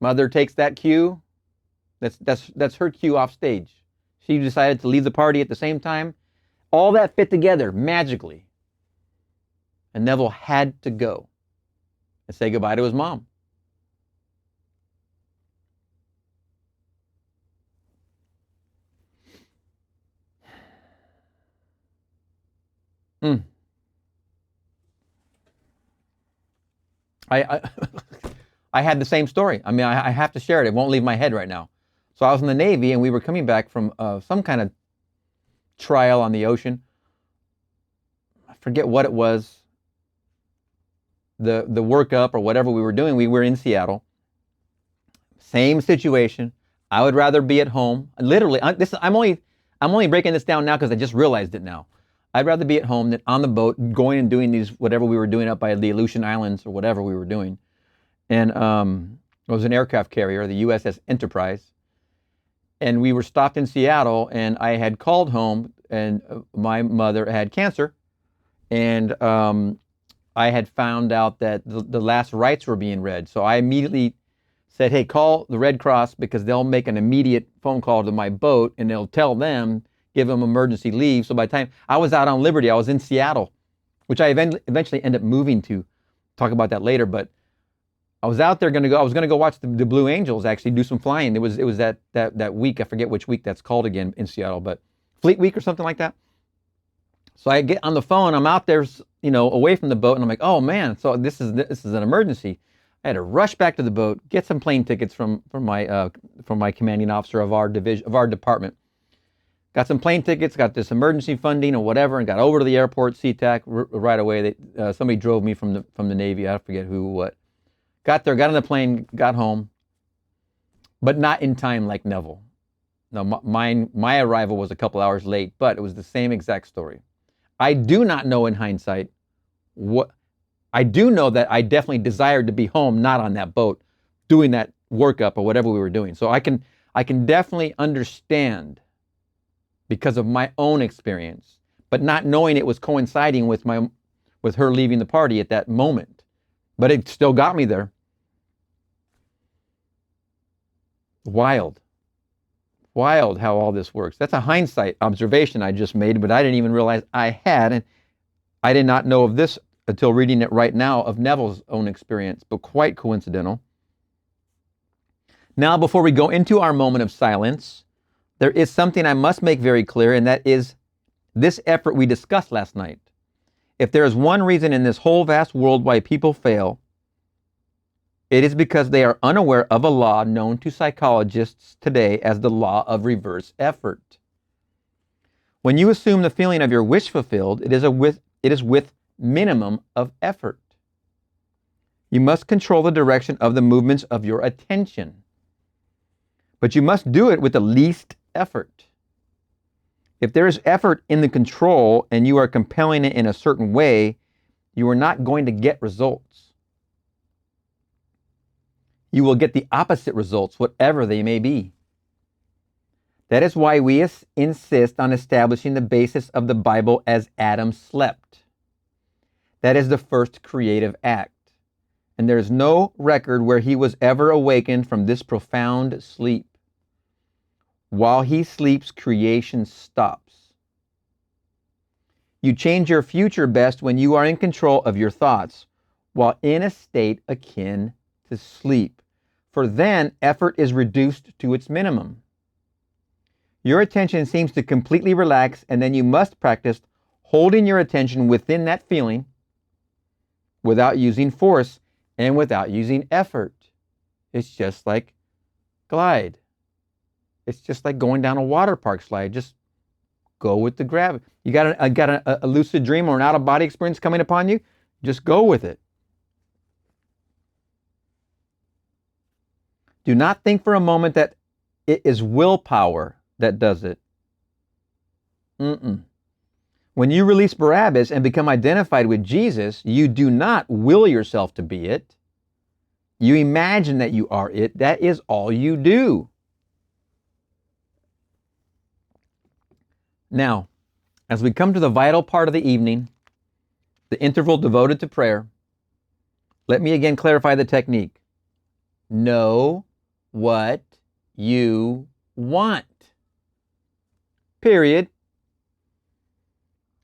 Mother takes that cue. That's her cue off stage. She decided to leave the party at the same time. All that fit together magically. And Neville had to go and say goodbye to his mom. I had the same story. I mean, I have to share it. It won't leave my head right now. So I was in the Navy and we were coming back from some kind of trial on the ocean. I forget what it was. The workup or whatever we were doing. We were in Seattle. Same situation. I would rather be at home. Literally, I'm only breaking this down now because I just realized it now. I'd rather be at home than on the boat going and doing these, whatever we were doing up by the Aleutian Islands or whatever we were doing. And it was an aircraft carrier, the USS Enterprise. And we were stopped in Seattle and I had called home and my mother had cancer. And I had found out that the last rites were being read. So I immediately said, hey, call the Red Cross because they'll make an immediate phone call to my boat and they'll tell them, give them emergency leave. So by the time I was out on Liberty, I was in Seattle, which I eventually ended up moving to. Talk about that later, but I was out there I was going to go watch the Blue Angels actually do some flying. It was that week, I forget which week that's called again in Seattle, but Fleet Week or something like that. So I get on the phone, I'm out there, away from the boat, and I'm like, oh man, so this is an emergency. I had to rush back to the boat, get some plane tickets from my commanding officer of our department. Got some plane tickets, got this emergency funding or whatever, and got over to the airport, SeaTac, right away. Somebody drove me from the Navy. I forget who, what. Got there, got on the plane, got home, but not in time like Neville. No, my arrival was a couple hours late, but it was the same exact story. I do not know in hindsight what. I do know that I definitely desired to be home, not on that boat, doing that workup or whatever we were doing. So I can definitely understand because of my own experience, but not knowing it was coinciding with her leaving the party at that moment. But it still got me there. Wild how all this works. That's a hindsight observation I just made, but I didn't even realize I had, and I did not know of this until reading it right now of Neville's own experience, but quite coincidental. Now, before we go into our moment of silence, there is something I must make very clear, and that is this effort we discussed last night. If there is one reason in this whole vast world why people fail, it is because they are unaware of a law known to psychologists today as the law of reverse effort. When you assume the feeling of your wish fulfilled, it is with minimum of effort. You must control the direction of the movements of your attention, but you must do it with the least effort. If there is effort in the control and you are compelling it in a certain way, you are not going to get results. You will get the opposite results, whatever they may be. That is why we insist on establishing the basis of the Bible as Adam slept. That is the first creative act. And there is no record where he was ever awakened from this profound sleep. While he sleeps, creation stops. You change your future best when you are in control of your thoughts, while in a state akin to sleep. For then, effort is reduced to its minimum. Your attention seems to completely relax, and then you must practice holding your attention within that feeling without using force and without using effort. It's just like glide. It's just like going down a water park slide. Just go with the gravity. You got a lucid dream or an out-of-body experience coming upon you? Just go with it. Do not think for a moment that it is willpower that does it. When you release Barabbas and become identified with Jesus, you do not will yourself to be it. You imagine that you are it. That is all you do. Now, as we come to the vital part of the evening, the interval devoted to prayer, let me again clarify the technique. Know what you want. Period.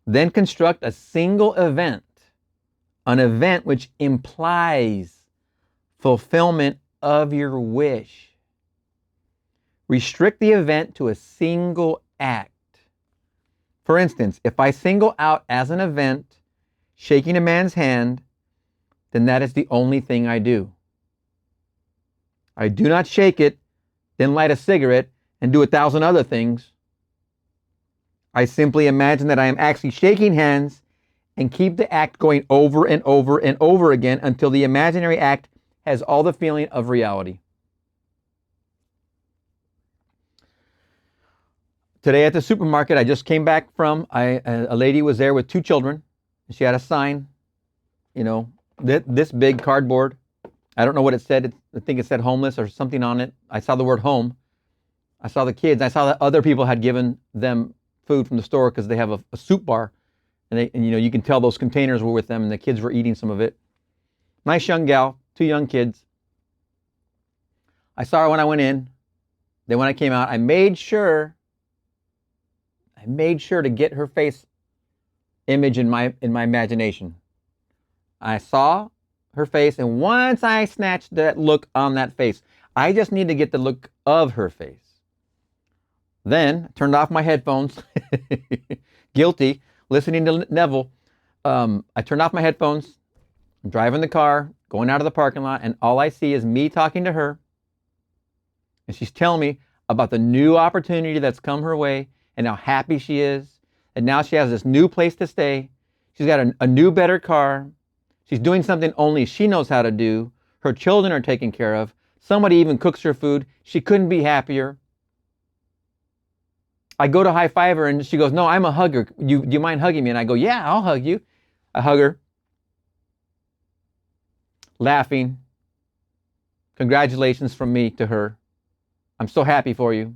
Then construct a single event, an event which implies fulfillment of your wish. Restrict the event to a single act. For instance, if I single out as an event shaking a man's hand, then that is the only thing I do. I do not shake it, then light a cigarette and do 1,000 other things. I simply imagine that I am actually shaking hands and keep the act going over and over and over again until the imaginary act has all the feeling of reality. Today at the supermarket I just came back from, a lady was there with 2 children. She had a sign, this big cardboard. I don't know what it said. I think it said homeless or something on it. I saw the word home. I saw the kids. I saw that other people had given them food from the store because they have a soup bar. And you can tell those containers were with them and the kids were eating some of it. Nice young gal, 2 young kids. I saw her when I went in. Then when I came out, I made sure to get her face image in my imagination. I saw her face, and once I snatched that look on that face, I just need to get the look of her face. Then turned off my headphones. Guilty, listening to Neville. I turned off my headphones. I'm driving the car, going out of the parking lot, and all I see is me talking to her. And she's telling me about the new opportunity that's come her way and how happy she is. And now she has this new place to stay. She's got a new, better car. She's doing something only she knows how to do. Her children are taken care of. Somebody even cooks her food. She couldn't be happier. I go to high five her and she goes, no, I'm a hugger. Do you mind hugging me? And I go, yeah, I'll hug you. I hug her, laughing. Congratulations from me to her. I'm so happy for you.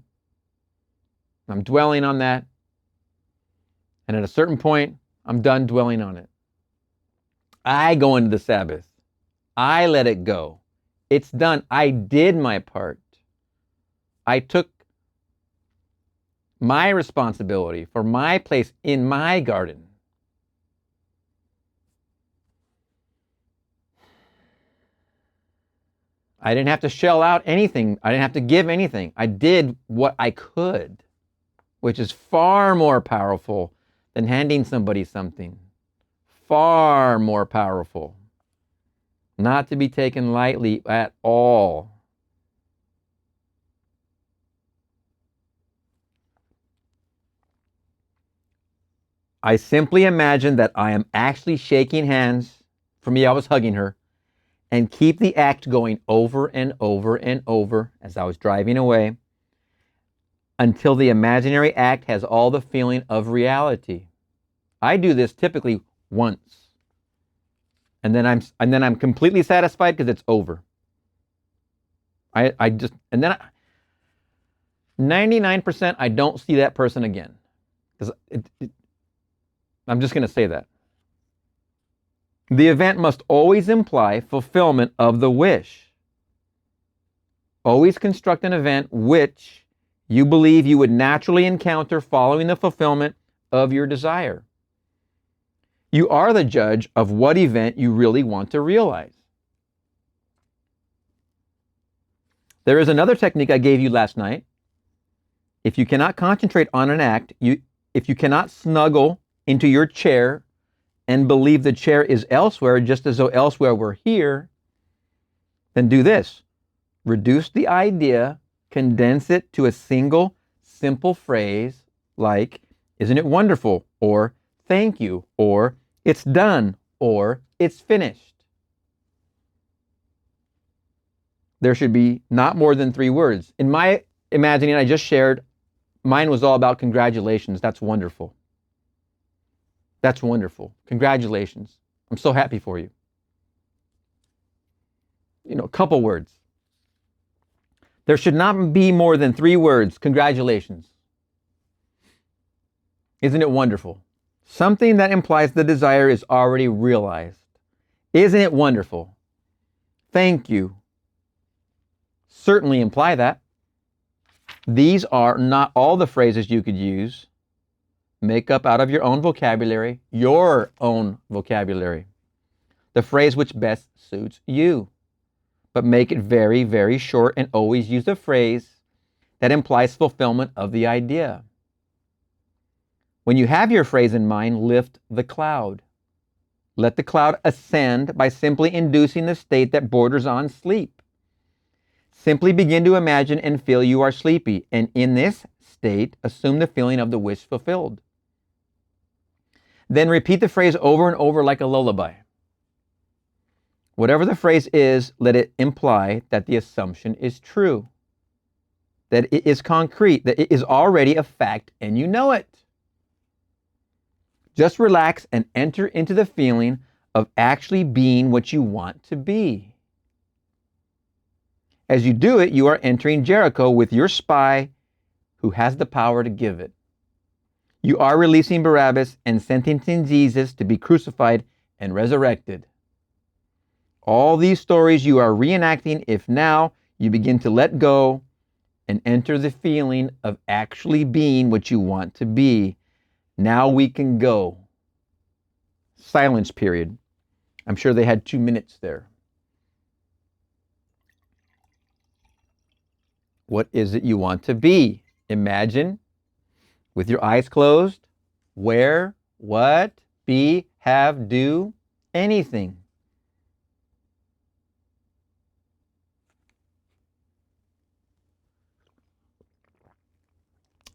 I'm dwelling on that. And at a certain point, I'm done dwelling on it. I go into the Sabbath. I let it go. It's done. I did my part. I took my responsibility for my place in my garden. I didn't have to shell out anything. I didn't have to give anything. I did what I could, which is far more powerful than handing somebody something. Far more powerful. Not to be taken lightly at all. I simply imagine that I am actually shaking hands. For me, I was hugging her. And keep the act going over and over and over as I was driving away until the imaginary act has all the feeling of reality. I do this typically once. And then I'm completely satisfied because it's over. I just, and then 99% I don't see that person again. Because I'm just going to say that. The event must always imply fulfillment of the wish. Always construct an event which you believe you would naturally encounter following the fulfillment of your desire. You are the judge of what event you really want to realize. There is another technique I gave you last night. If you cannot concentrate on an act, if you cannot snuggle into your chair and believe the chair is elsewhere, just as though elsewhere were here, then do this. Reduce the idea, condense it to a single, simple phrase like, isn't it wonderful? Or, thank you. Or, it's done. Or, it's finished. There should be not more than 3 words. In my imagining, I just shared, mine was all about congratulations. That's wonderful. That's wonderful. Congratulations. I'm so happy for you. A couple words. There should not be more than 3 words. Congratulations. Isn't it wonderful? Something that implies the desire is already realized. Isn't it wonderful? Thank you. Certainly imply that. These are not all the phrases you could use. Make up out of your own vocabulary, the phrase which best suits you. But make it very, very short and always use a phrase that implies fulfillment of the idea. When you have your phrase in mind, lift the cloud. Let the cloud ascend by simply inducing the state that borders on sleep. Simply begin to imagine and feel you are sleepy, and in this state, assume the feeling of the wish fulfilled. Then repeat the phrase over and over like a lullaby. Whatever the phrase is, let it imply that the assumption is true, that it is concrete, that it is already a fact and you know it. Just relax and enter into the feeling of actually being what you want to be. As you do it, you are entering Jericho with your spy who has the power to give it. You are releasing Barabbas and sentencing Jesus to be crucified and resurrected. All these stories you are reenacting if now you begin to let go and enter the feeling of actually being what you want to be. Now we can go. Silence period. I'm sure they had 2 minutes there. What is it you want to be? Imagine, with your eyes closed, where, what, be, have, do, anything.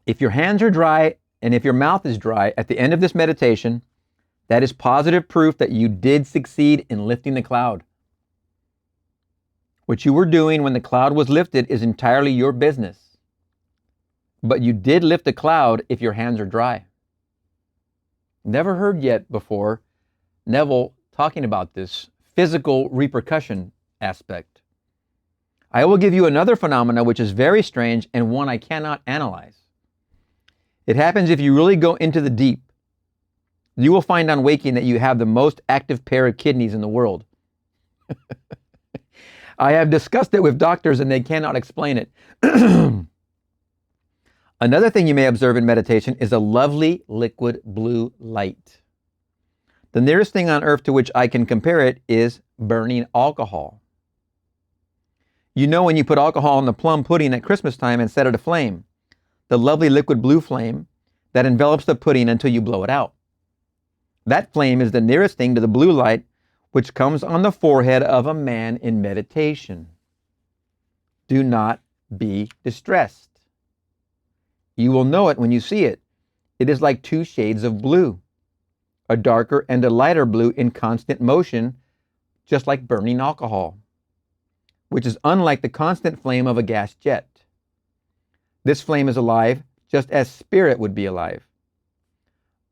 If your hands are dry and if your mouth is dry at the end of this meditation, that is positive proof that you did succeed in lifting the cloud. What you were doing when the cloud was lifted is entirely your business. but you did lift a cloud if your hands are dry. Never heard yet before Neville talking about this physical repercussion aspect. I will give you another phenomena which is very strange and one I cannot analyze. It happens if you really go into the deep. You will find on waking that you have the most active pair of kidneys in the world. I have discussed it with doctors and they cannot explain it. Another thing you may observe in meditation is a lovely liquid blue light. The nearest thing on earth to which I can compare it is burning alcohol. You know, when you put alcohol in the plum pudding at Christmas time and set it aflame, the lovely liquid blue flame that envelops the pudding until you blow it out. That flame is the nearest thing to the blue light which comes on the forehead of a man in meditation. Do not be distressed. You will know it when you see it. It is like two shades of blue, a darker and a lighter blue in constant motion, just like burning alcohol, which is unlike the constant flame of a gas jet. This flame is alive just as spirit would be alive.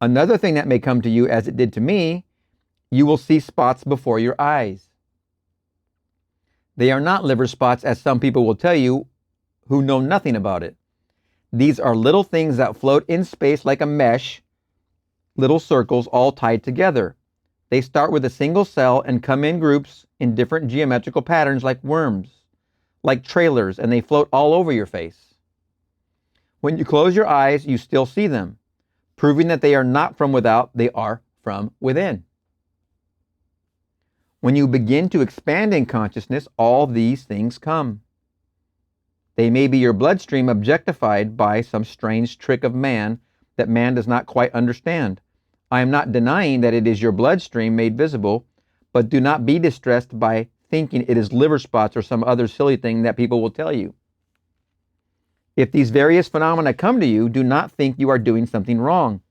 Another thing that may come to you, as it did to me, you will see spots before your eyes. They are not liver spots, as some people will tell you who know nothing about it. These are little things that float in space like a mesh, little circles all tied together. They start with a single cell and come in groups in different geometrical patterns like worms, like trailers, and they float all over your face. When you close your eyes, you still see them, proving that they are not from without, they are from within. When you begin to expand in consciousness, all these things come. They may be your bloodstream objectified by some strange trick of man that man does not quite understand. I am not denying that it is your bloodstream made visible, but do not be distressed by thinking it is liver spots or some other silly thing that people will tell you. If these various phenomena come to you, do not think you are doing something wrong.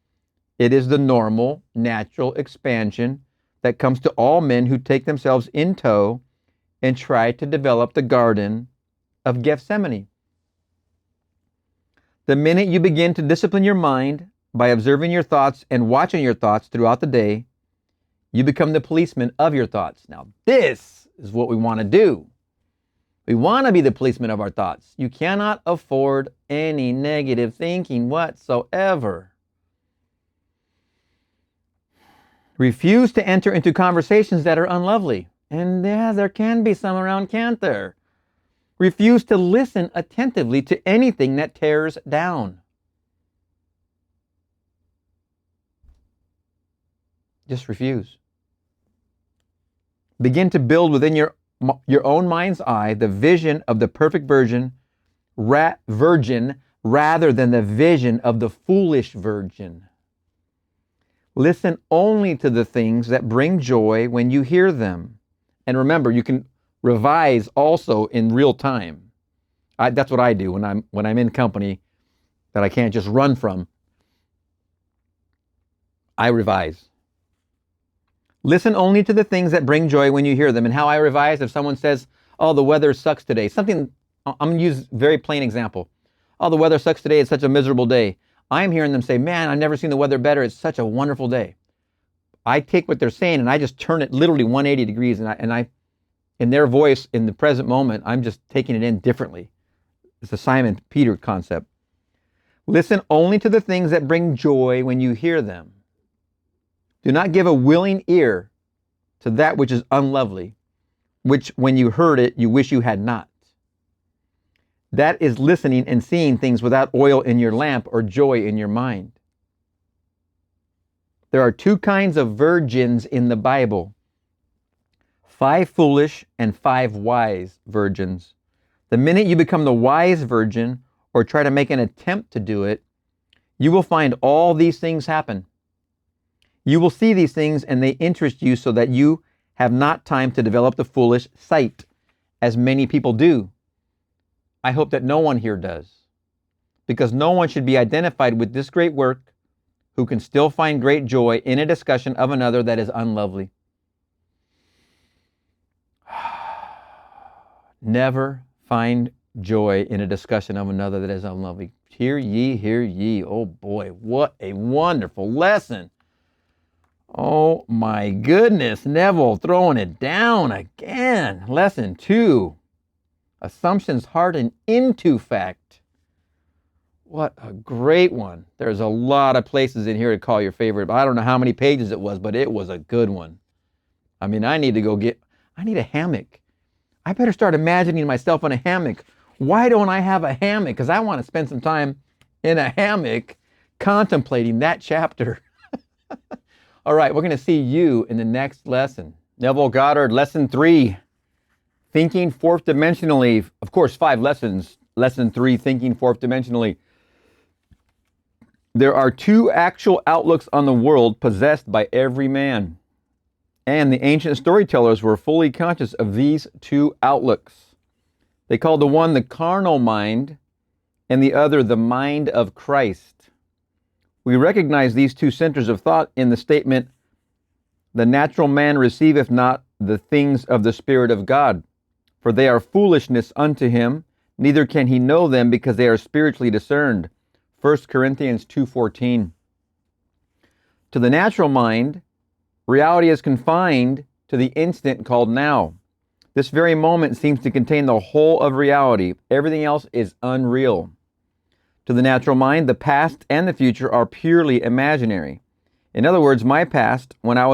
It is the normal, natural expansion that comes to all men who take themselves in tow and try to develop the garden of Gethsemane. The minute you begin to discipline your mind by observing your thoughts and watching your thoughts throughout the day, you become the policeman of your thoughts. Now, this is what we want to do. We want to be the policeman of our thoughts. You cannot afford any negative thinking whatsoever. Refuse to enter into conversations that are unlovely. And yeah, there can be some around, can't there? Refuse to listen attentively to anything that tears down. Just refuse. Begin to build within your own mind's eye the vision of the perfect virgin rather than the vision of the foolish virgin. Listen only to the things that bring joy when you hear them. And remember, you can revise also in real time. That's what I do when I'm in company that I can't just run from. I revise. Listen only to the things that bring joy when you hear them. And how I revise, if someone says, "Oh, the weather sucks today," I'm going to use a very plain example. "Oh, the weather sucks today. It's such a miserable day." I'm hearing them say, "Man, I've never seen the weather better. It's such a wonderful day." I take what they're saying and I just turn it literally 180 degrees, and I in their voice, in the present moment, I'm just taking it in differently. It's the Simon Peter concept. Listen only to the things that bring joy when you hear them. Do not give a willing ear to that which is unlovely, which when you heard it, you wish you had not. That is listening and seeing things without oil in your lamp or joy in your mind. There are two kinds of virgins in the Bible: 5 foolish and 5 wise virgins. The minute you become the wise virgin or try to make an attempt to do it, you will find all these things happen. You will see these things and they interest you so that you have not time to develop the foolish sight, as many people do. I hope that no one here does, because no one should be identified with this great work who can still find great joy in a discussion of another that is unlovely. Never find joy in a discussion of another that is unlovely. Hear ye, hear ye. Oh boy, what a wonderful lesson. Oh my goodness, Neville throwing it down again. Lesson 2, assumptions hardened into fact. What a great one. There's a lot of places in here to call your favorite, but I don't know how many pages it was, but it was a good one. I mean, I need a hammock. I better start imagining myself in a hammock. Why don't I have a hammock? Because I want to spend some time in a hammock contemplating that chapter. All right, we're going to see you in the next lesson. Neville Goddard, lesson 3, thinking fourth dimensionally. Of course, 5 lessons. Lesson 3, thinking fourth dimensionally. There are 2 actual outlooks on the world possessed by every man. And the ancient storytellers were fully conscious of these 2 outlooks. They called the one the carnal mind and the other the mind of Christ. We recognize these 2 centers of thought in the statement, the natural man receiveth not the things of the Spirit of God, for they are foolishness unto him, neither can he know them because they are spiritually discerned. 1 Corinthians 2:14. To the natural mind, reality is confined to the instant called now. This very moment seems to contain the whole of reality. Everything else is unreal. To the natural mind, the past and the future are purely imaginary. In other words, my past, when I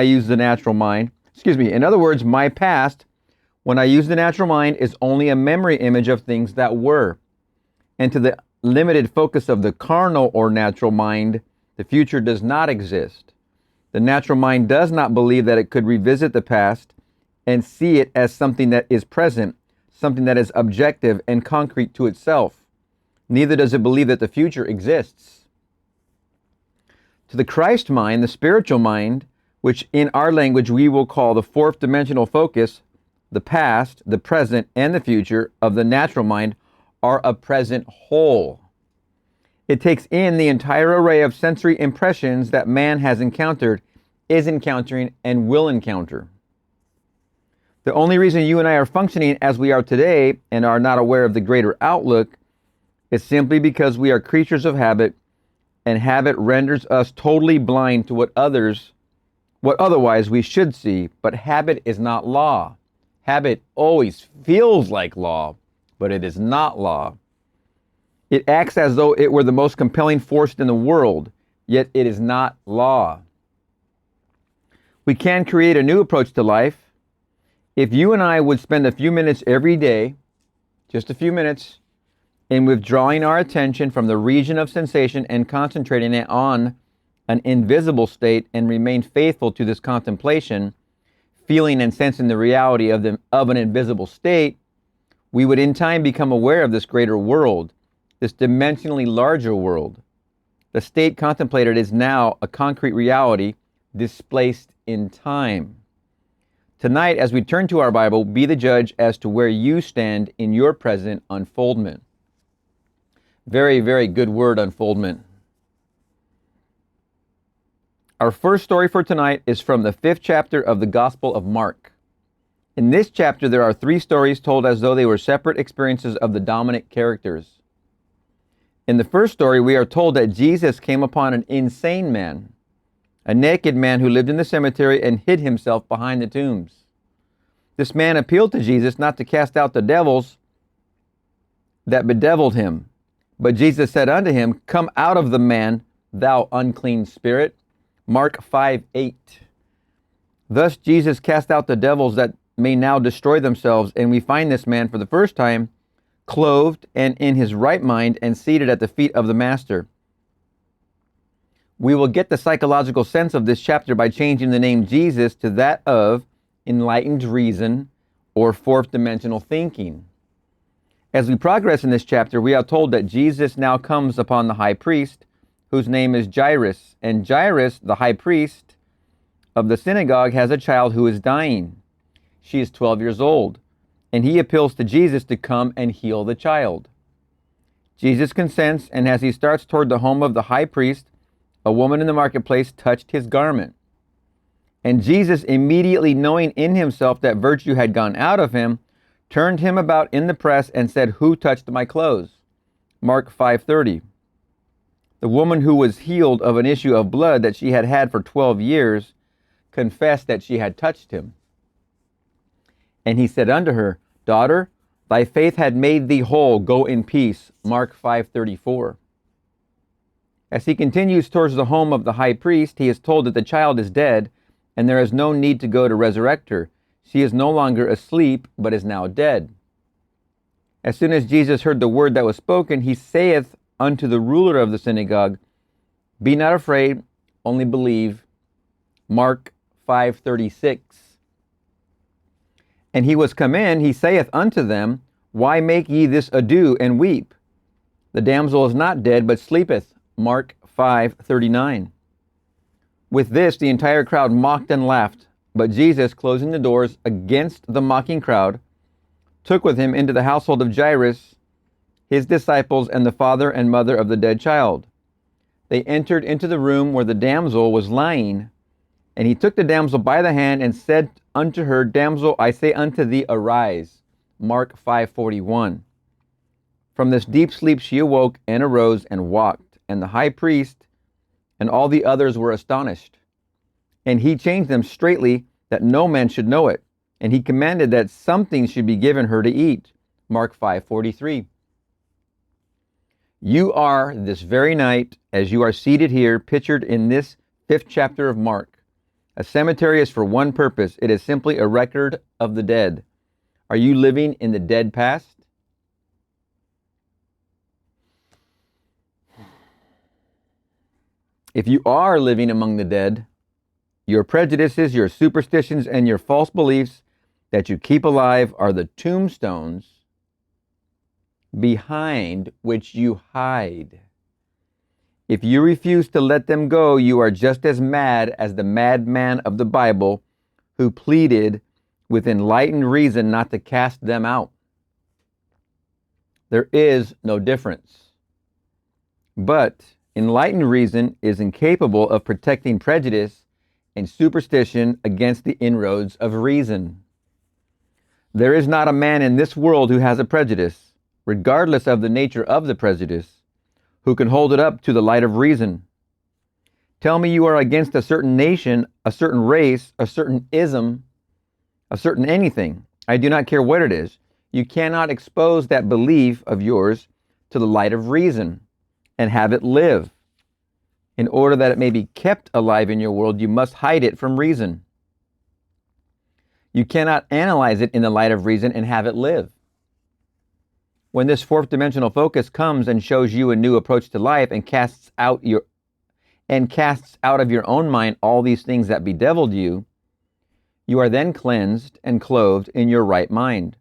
use the natural mind, my past, when I use the natural mind, is only a memory image of things that were. And to the limited focus of the carnal or natural mind, the future does not exist. The natural mind does not believe that it could revisit the past and see it as something that is present, something that is objective and concrete to itself. Neither does it believe that the future exists. To the Christ mind, the spiritual mind, which in our language we will call the fourth dimensional focus, the past, the present, and the future of the natural mind are a present whole. It takes in the entire array of sensory impressions that man has encountered, is encountering, and will encounter. The only reason you and I are functioning as we are today and are not aware of the greater outlook is simply because we are creatures of habit, and habit renders us totally blind to what otherwise we should see. But habit is not law. Habit always feels like law, but it is not law. It acts as though it were the most compelling force in the world, yet it is not law. We can create a new approach to life. If you and I would spend a few minutes every day, just a few minutes, in withdrawing our attention from the region of sensation and concentrating it on an invisible state and remain faithful to this contemplation, feeling and sensing the reality of an invisible state, we would in time become aware of this greater world, this dimensionally larger world. The state contemplated is now a concrete reality displaced in time. Tonight, as we turn to our Bible, be the judge as to where you stand in your present unfoldment. Very, very good word, unfoldment. Our first story for tonight is from the 5th chapter of the Gospel of Mark. In this chapter, there are 3 stories told as though they were separate experiences of the dominant characters. In the first story, we are told that Jesus came upon an insane man, a naked man who lived in the cemetery and hid himself behind the tombs. This man appealed to Jesus not to cast out the devils that bedeviled him. But Jesus said unto him, Come out of the man, thou unclean spirit. Mark 5:8. Thus Jesus cast out the devils that may now destroy themselves, and we find this man for the first time clothed and in his right mind and seated at the feet of the Master. We will get the psychological sense of this chapter by changing the name Jesus to that of enlightened reason or fourth dimensional thinking. As we progress in this chapter, we are told that Jesus now comes upon the high priest, whose name is Jairus. And Jairus, the high priest of the synagogue, has a child who is dying. She is 12 years old, and he appeals to Jesus to come and heal the child. Jesus consents, and as he starts toward the home of the high priest, a woman in the marketplace touched his garment. And Jesus, immediately knowing in himself that virtue had gone out of him, turned him about in the press and said, "Who touched my clothes?" Mark 5:30. The woman who was healed of an issue of blood that she had had for 12 years confessed that she had touched him. And he said unto her, "Daughter, thy faith had made thee whole. Go in peace." Mark 5:34. As he continues towards the home of the high priest, he is told that the child is dead, and there is no need to go to resurrect her. She is no longer asleep, but is now dead. As soon as Jesus heard the word that was spoken, he saith unto the ruler of the synagogue, "Be not afraid, only believe." Mark 5:36. And he was come in, he saith unto them, "Why make ye this ado and weep? The damsel is not dead, but sleepeth." Mark 5:39. With this, the entire crowd mocked and laughed. But Jesus, closing the doors against the mocking crowd, took with him into the household of Jairus his disciples and the father and mother of the dead child. They entered into the room where the damsel was lying, and he took the damsel by the hand and said unto her, "Damsel, I say unto thee, arise." Mark 5:41. From this deep sleep she awoke and arose and walked, and the high priest and all the others were astonished. And he changed them straitly, that no man should know it. And he commanded that something should be given her to eat. Mark 5:43. You are this very night, as you are seated here, pictured in this 5th chapter of Mark. A cemetery is for one purpose. It is simply a record of the dead. Are you living in the dead past? If you are living among the dead, your prejudices, your superstitions, and your false beliefs that you keep alive are the tombstones behind which you hide. If you refuse to let them go, you are just as mad as the madman of the Bible who pleaded with enlightened reason not to cast them out. There is no difference. But enlightened reason is incapable of protecting prejudice and superstition against the inroads of reason. There is not a man in this world who has a prejudice, regardless of the nature of the prejudice, who can hold it up to the light of reason. Tell me you are against a certain nation, a certain race, a certain ism, a certain anything. I do not care what it is. You cannot expose that belief of yours to the light of reason and have it live. In order that it may be kept alive in your world, you must hide it from reason. You cannot analyze it in the light of reason and have it live. When this fourth dimensional focus comes and shows you a new approach to life and casts out of your own mind all these things that bedeviled you, you are then cleansed and clothed in your right mind.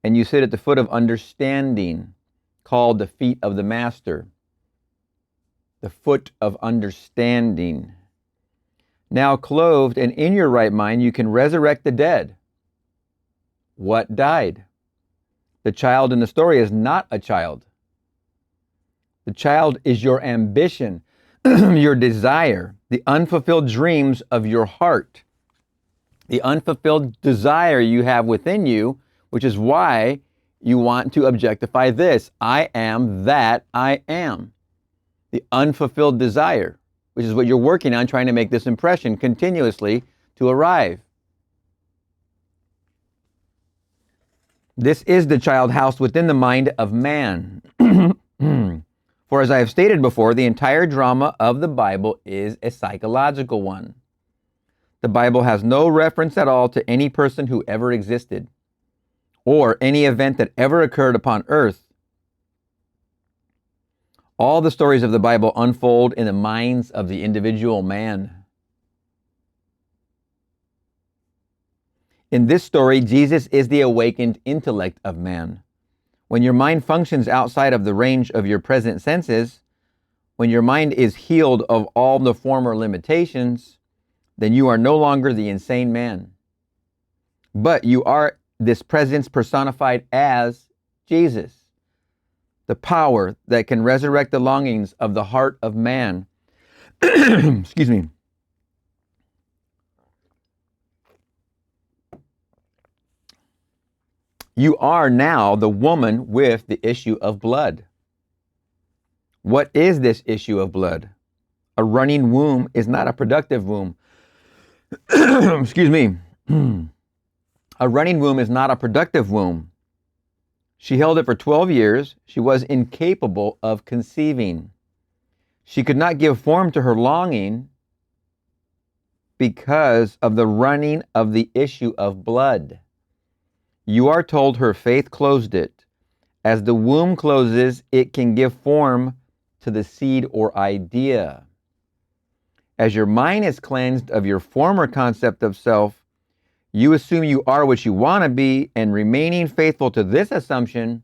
And you sit at the foot of understanding, called the feet of the Master. The foot of understanding. Now clothed and in your right mind, you can resurrect the dead. What died? The child in the story is not a child. The child is your ambition, your desire, the unfulfilled dreams of your heart, the unfulfilled desire you have within you, which is why you want to objectify this. I am that I am. The unfulfilled desire, which is what you're working on, trying to make this impression continuously to arrive. This is the child housed within the mind of man. For as I have stated before, the entire drama of the Bible is a psychological one. The Bible has no reference at all to any person who ever existed or any event that ever occurred upon earth. All the stories of the Bible unfold in the minds of the individual man. In this story, Jesus is the awakened intellect of man. When your mind functions outside of the range of your present senses, when your mind is healed of all the former limitations, then you are no longer the insane man. But you are this presence personified as Jesus, the power that can resurrect the longings of the heart of man. Excuse me. You are now the woman with the issue of blood. What is this issue of blood? A running womb is not a productive womb. Excuse me. A running womb is not a productive womb. She held it for 12 years. She was incapable of conceiving. She could not give form to her longing because of the running of the issue of blood. You are told her faith closed it. As the womb closes, it can give form to the seed or idea. As your mind is cleansed of your former concept of self, you assume you are what you want to be, and remaining faithful to this assumption,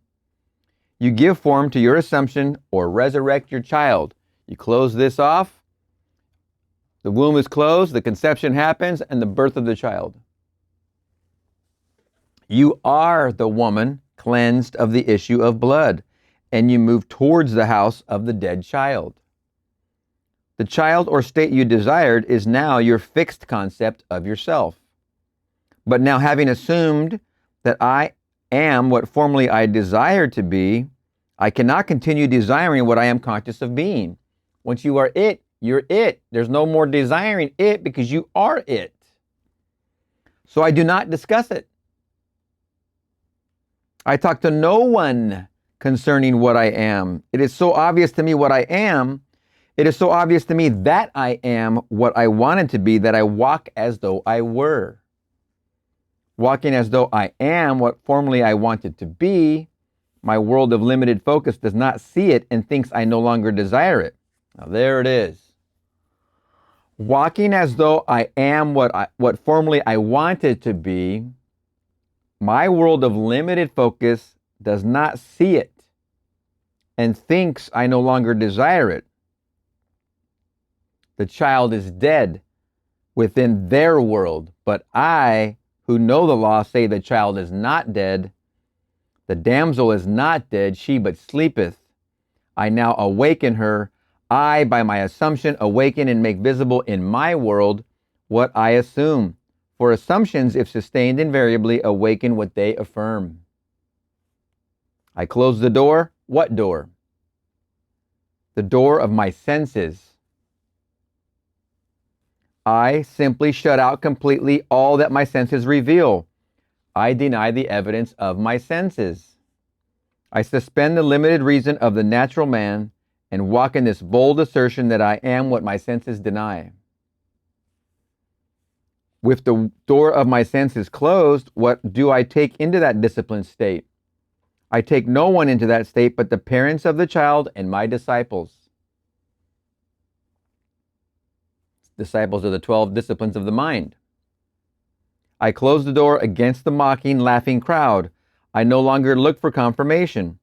you give form to your assumption or resurrect your child. You close this off, the womb is closed, the conception happens, and the birth of the child. You are the woman cleansed of the issue of blood, and you move towards the house of the dead child. The child or state you desired is now your fixed concept of yourself. But now, having assumed that I am what formerly I desired to be, I cannot continue desiring what I am conscious of being. Once you are it, you're it. There's no more desiring it because you are it. So I do not discuss it. I talk to no one concerning what I am. It is so obvious to me what I am. It is so obvious to me that I am what I wanted to be that I walk as though I were. Walking as though I am what formerly I wanted to be, my world of limited focus does not see it and thinks I no longer desire it. Now there it is. Walking as though I am what formerly I wanted to be, my world of limited focus does not see it and thinks I no longer desire it. The child is dead within their world, but I, who know the law, say the child is not dead. The damsel is not dead, she but sleepeth. I now awaken her. I, by my assumption, awaken and make visible in my world what I assume. For assumptions, if sustained invariably, awaken what they affirm. I close the door. What door? The door of my senses. I simply shut out completely all that my senses reveal. I deny the evidence of my senses. I suspend the limited reason of the natural man and walk in this bold assertion that I am what my senses deny. With the door of my senses closed, what do I take into that disciplined state? I take no one into that state but the parents of the child and my disciples. Disciples are the 12 disciplines of the mind. I close the door against the mocking, laughing crowd. I no longer look for confirmation.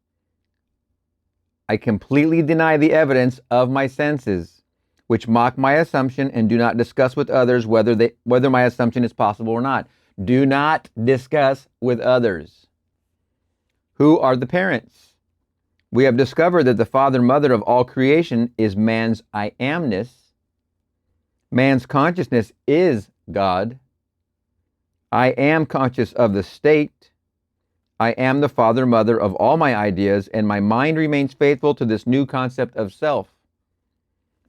I completely deny the evidence of my senses, which mock my assumption and do not discuss with others whether my assumption is possible or not. Do not discuss with others. Who are the parents? We have discovered that the father and mother of all creation is man's I amness. Man's consciousness is God. I am conscious of the state. I am the father and mother of all my ideas, and my mind remains faithful to this new concept of self.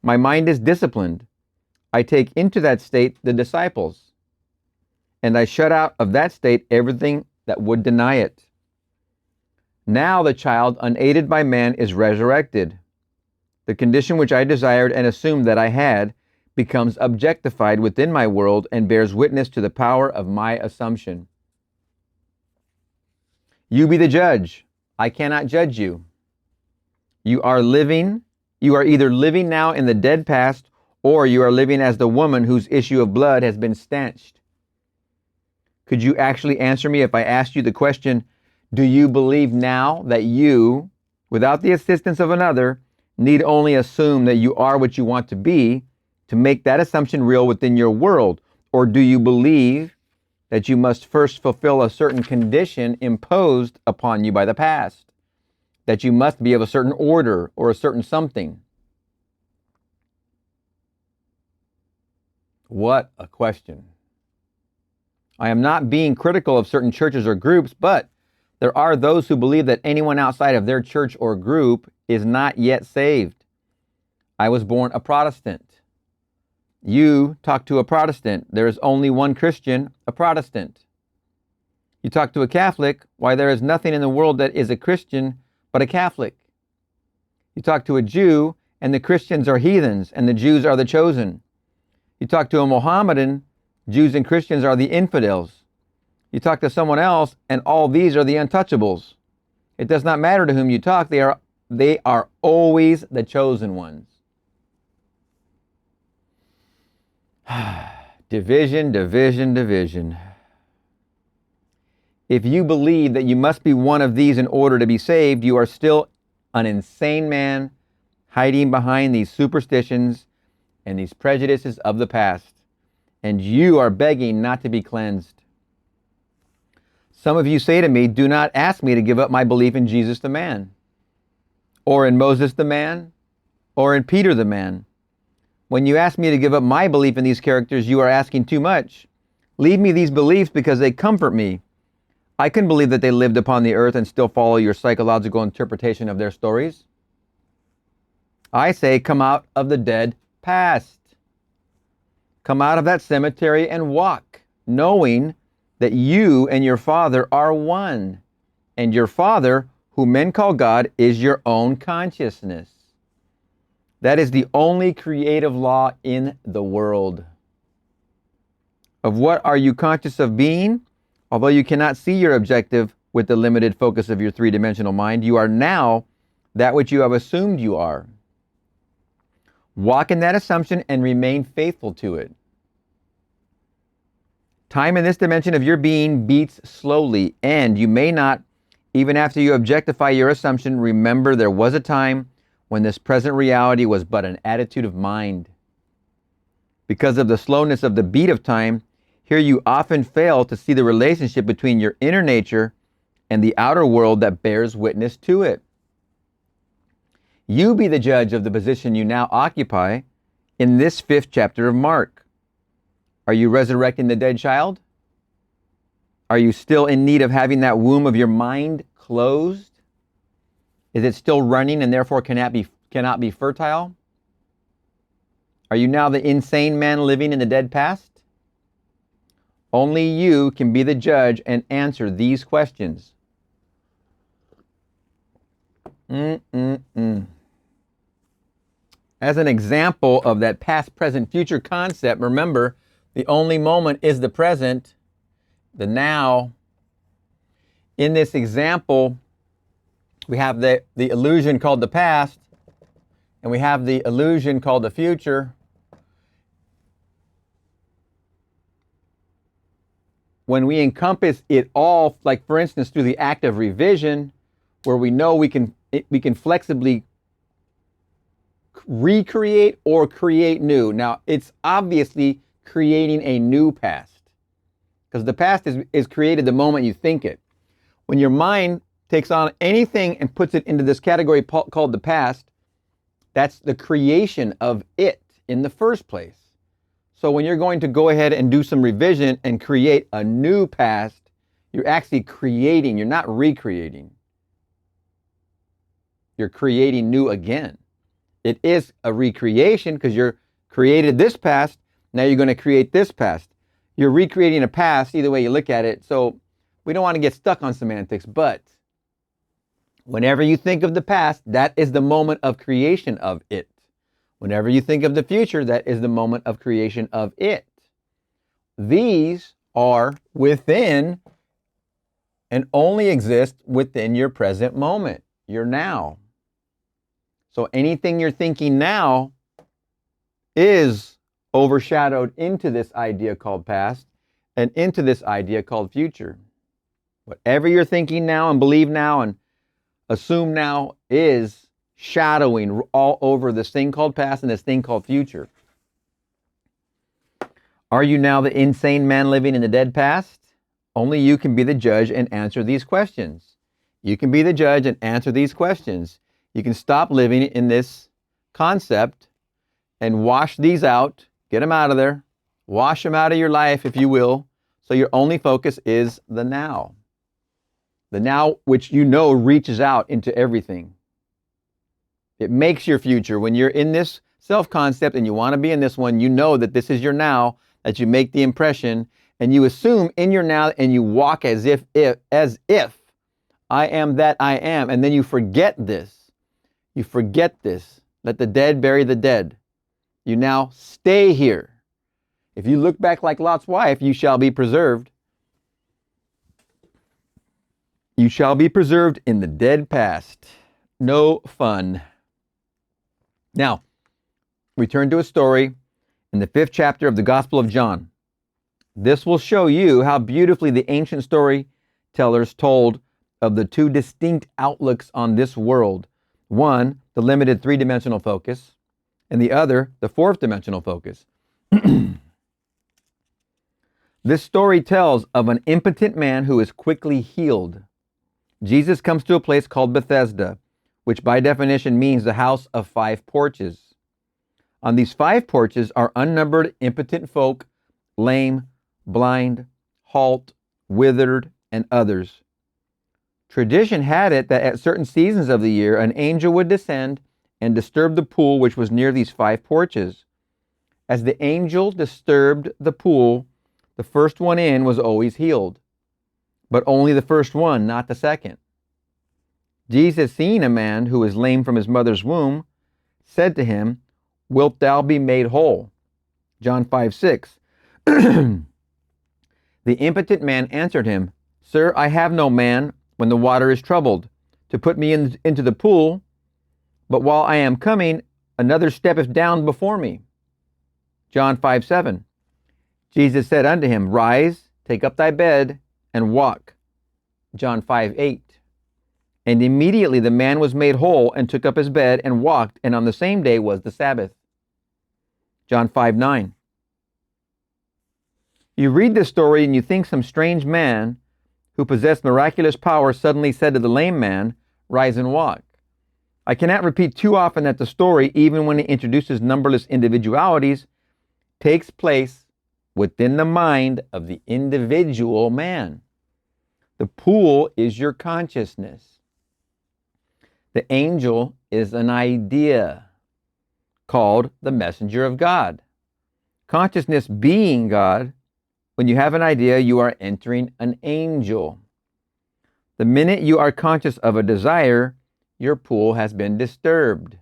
My mind is disciplined. I take into that state the disciples, and I shut out of that state everything that would deny it. Now the child, unaided by man, is resurrected. The condition which I desired and assumed that I had becomes objectified within my world and bears witness to the power of my assumption. You be the judge. I cannot judge you. You are either living now in the dead past, or you are living as the woman whose issue of blood has been stanched. Could you actually answer me if I asked you the question, do you believe now that you, without the assistance of another, need only assume that you are what you want to be to make that assumption real within your world? Or do you believe that you must first fulfill a certain condition imposed upon you by the past? That you must be of a certain order or a certain something? What a question. I am not being critical of certain churches or groups, but There are those who believe that anyone outside of their church or group is not yet saved. I was born a Protestant. You talk to a Protestant. There is only one Christian, a Protestant. You talk to a Catholic. Why, there is nothing in the world that is a Christian but a Catholic. You talk to a Jew, and the Christians are heathens, and the Jews are the chosen. You talk to a Mohammedan, Jews and Christians are the infidels. You talk to someone else, and all these are the untouchables. It does not matter to whom you talk, they are always the chosen ones. Division, division, division. If you believe that you must be one of these in order to be saved, you are still an insane man hiding behind these superstitions and these prejudices of the past, and you are begging not to be cleansed. Some of you say to me, do not ask me to give up my belief in Jesus the man, or in Moses the man, or in Peter the man. When you ask me to give up my belief in these characters, you are asking too much. Leave me these beliefs because they comfort me. I can believe that they lived upon the earth and still follow your psychological interpretation of their stories. I say, come out of the dead past. Come out of that cemetery and walk, knowing that you and your Father are one, and your Father, whom men call God, is your own consciousness. That is the only creative law in the world. Of what are you conscious of being? Although you cannot see your objective with the limited focus of your three-dimensional mind, you are now that which you have assumed you are. Walk in that assumption and remain faithful to it. Time in this dimension of your being beats slowly, and you may not, even after you objectify your assumption, remember there was a time when this present reality was but an attitude of mind. Because of the slowness of the beat of time, here you often fail to see the relationship between your inner nature and the outer world that bears witness to it. You be the judge of the position you now occupy in this 5th chapter of Mark. Are you resurrecting the dead child? Are you still in need of having that womb of your mind closed? Is it still running and therefore cannot be fertile? Are you now the insane man living in the dead past? Only you can be the judge and answer these questions. As an example of that past, present, future concept, remember, the only moment is the present, the now. In this example, we have the illusion called the past, and we have the illusion called the future. When we encompass it all, like for instance, through the act of revision, where we know we can flexibly recreate or create new. Now, it's obviously creating a new past, because the past is created the moment you think it. When your mind takes on anything and puts it into this category called the past, that's the creation of it in the first place. So when you're going to go ahead and do some revision and create a new past, you're actually creating, you're not recreating. You're creating new again. It is a recreation because you're created this past, now you're going to create this past. You're recreating a past, either way you look at it. So we don't want to get stuck on semantics, but whenever you think of the past, that is the moment of creation of it. Whenever you think of the future, that is the moment of creation of it. These are within and only exist within your present moment, your now. So anything you're thinking now is overshadowed into this idea called past and into this idea called future. Whatever you're thinking now and believe now and assume now is shadowing all over this thing called past and this thing called future. Are you now the insane man living in the dead past? Only you can be the judge and answer these questions. You can be the judge and answer these questions. You can stop living in this concept and wash these out, get them out of there, wash them out of your life, if you will, so your only focus is the now. The now which you know reaches out into everything. It makes your future. When you're in this self-concept and you want to be in this one, you know that this is your now, that you make the impression, and you assume in your now and you walk as if I am that I am, and then you forget this. You forget this. Let the dead bury the dead. You now stay here. If you look back like Lot's wife, you shall be preserved. You shall be preserved in the dead past. No fun. Now, we turn to a story in the 5th chapter of the Gospel of John. This will show you how beautifully the ancient storytellers told of the two distinct outlooks on this world. One, the limited 3-dimensional focus, and the other, the 4th-dimensional focus. This story tells of an impotent man who is quickly healed. Jesus comes to a place called Bethesda, which by definition means the house of 5 porches. On these 5 porches are unnumbered impotent folk, lame, blind, halt, withered, and others. Tradition had it that at certain seasons of the year, an angel would descend and disturb the pool which was near these 5 porches. As the angel disturbed the pool, the first one in was always healed, but only the first one, not the second. Jesus, seeing a man who was lame from his mother's womb, said to him, "Wilt thou be made whole?" John 5:6. The impotent man answered him, "Sir, I have no man when the water is troubled to put me into the pool, but while I am coming, another steppeth down before me." John 5:7. Jesus said unto him, "Rise, take up thy bed, and walk." John 5:8. And immediately the man was made whole, and took up his bed, and walked, and on the same day was the Sabbath. John 5:9. You read this story and you think some strange man who possessed miraculous power suddenly said to the lame man, "Rise and walk." I cannot repeat too often that the story, even when it introduces numberless individualities, takes place within the mind of the individual man. The pool is your consciousness. The angel is an idea called the messenger of God. Consciousness being God, when you have an idea, you are entering an angel. The minute you are conscious of a desire, your pool has been disturbed.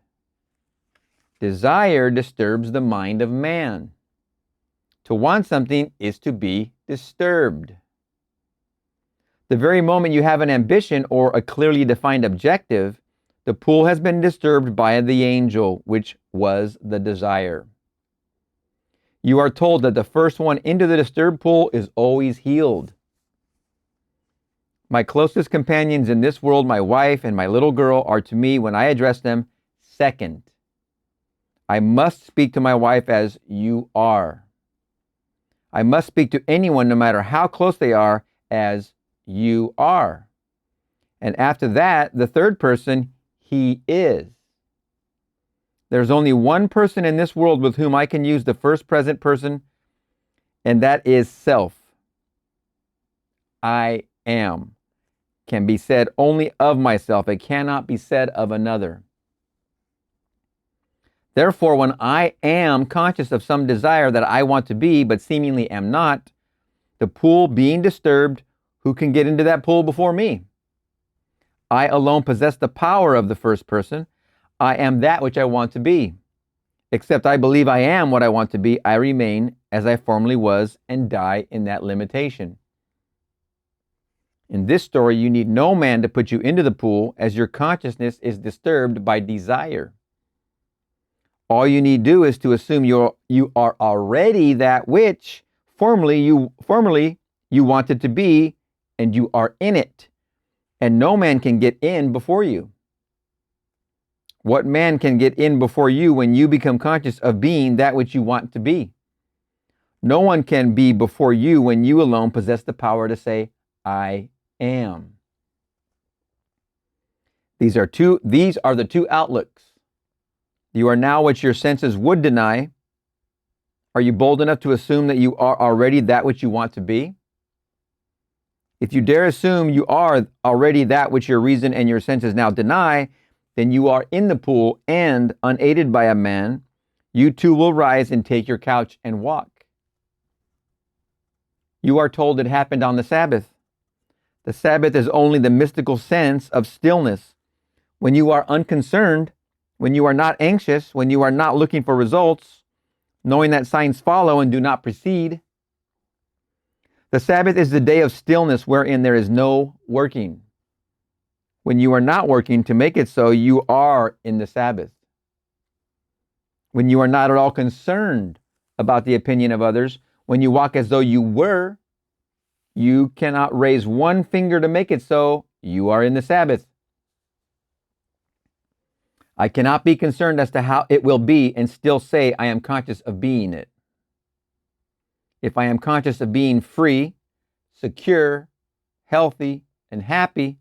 Desire disturbs the mind of man. To want something is to be disturbed. The very moment you have an ambition or a clearly defined objective, the pool has been disturbed by the angel, which was the desire. You are told that the first one into the disturbed pool is always healed. My closest companions in this world, my wife and my little girl, are to me, when I address them, second. I must speak to my wife as "you are." I must speak to anyone, no matter how close they are, as "you are." And after that, the third person, "he is." There's only one person in this world with whom I can use the first present person, and that is self. I am can be said only of myself. It cannot be said of another. Therefore, when I am conscious of some desire that I want to be, but seemingly am not, the pool being disturbed, who can get into that pool before me? I alone possess the power of the first person. I am that which I want to be. Except I believe I am what I want to be, I remain as I formerly was and die in that limitation. In this story, you need no man to put you into the pool, as your consciousness is disturbed by desire. All you need do is to assume you are already that which formerly you wanted to be, and you are in it, and no man can get in before you. What man can get in before you when you become conscious of being that which you want to be? No one can be before you when you alone possess the power to say, "I am." These are the two outlooks. You are now what your senses would deny. Are you bold enough to assume that you are already that which you want to be? If you dare assume you are already that which your reason and your senses now deny, then you are in the pool, and, unaided by a man, you too will rise and take your couch and walk. You are told it happened on the Sabbath. The Sabbath is only the mystical sense of stillness. When you are unconcerned, when you are not anxious, when you are not looking for results, knowing that signs follow and do not precede. The Sabbath is the day of stillness wherein there is no working. When you are not working to make it so, you are in the Sabbath. When you are not at all concerned about the opinion of others, when you walk as though you were, you cannot raise one finger to make it so, you are in the Sabbath. I cannot be concerned as to how it will be and still say I am conscious of being it. If I am conscious of being free, secure, healthy, and happy,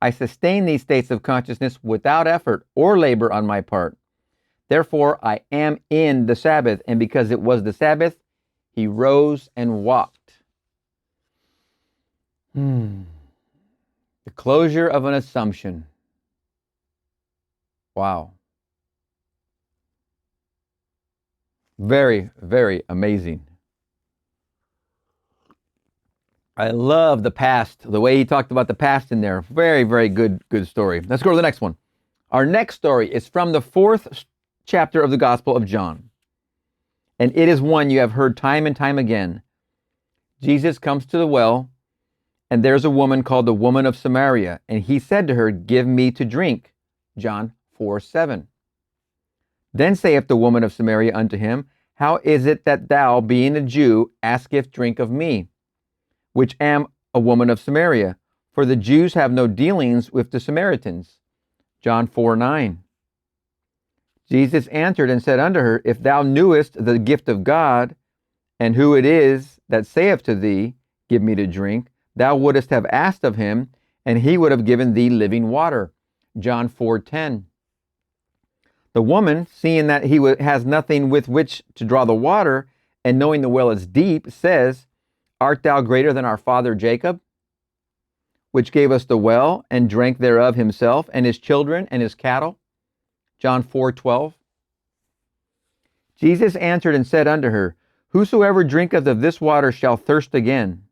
I sustain these states of consciousness without effort or labor on my part. Therefore, I am in the Sabbath, and because it was the Sabbath, he rose and walked. The closure of an assumption. Wow. Very, very amazing. I love the past, the way he talked about the past in there. Very, very good story. Let's go to the next one. Our next story is from the 4th chapter of the Gospel of John. And it is one you have heard time and time again. Jesus comes to the well, and there's a woman called the woman of Samaria. And he said to her, "Give me to drink." John 4:7. Then saith the woman of Samaria unto him, "How is it that thou, being a Jew, askest drink of me, which am a woman of Samaria? For the Jews have no dealings with the Samaritans." John 4:9. Jesus answered and said unto her, "If thou knewest the gift of God, and who it is that saith to thee, Give me to drink, thou wouldest have asked of him, and he would have given thee living water." John 4:10. The woman, seeing that he has nothing with which to draw the water, and knowing the well is deep, says, "Art thou greater than our father Jacob, which gave us the well, and drank thereof himself, and his children, and his cattle?" John 4:12. Jesus answered and said unto her, "Whosoever drinketh of this water shall thirst again.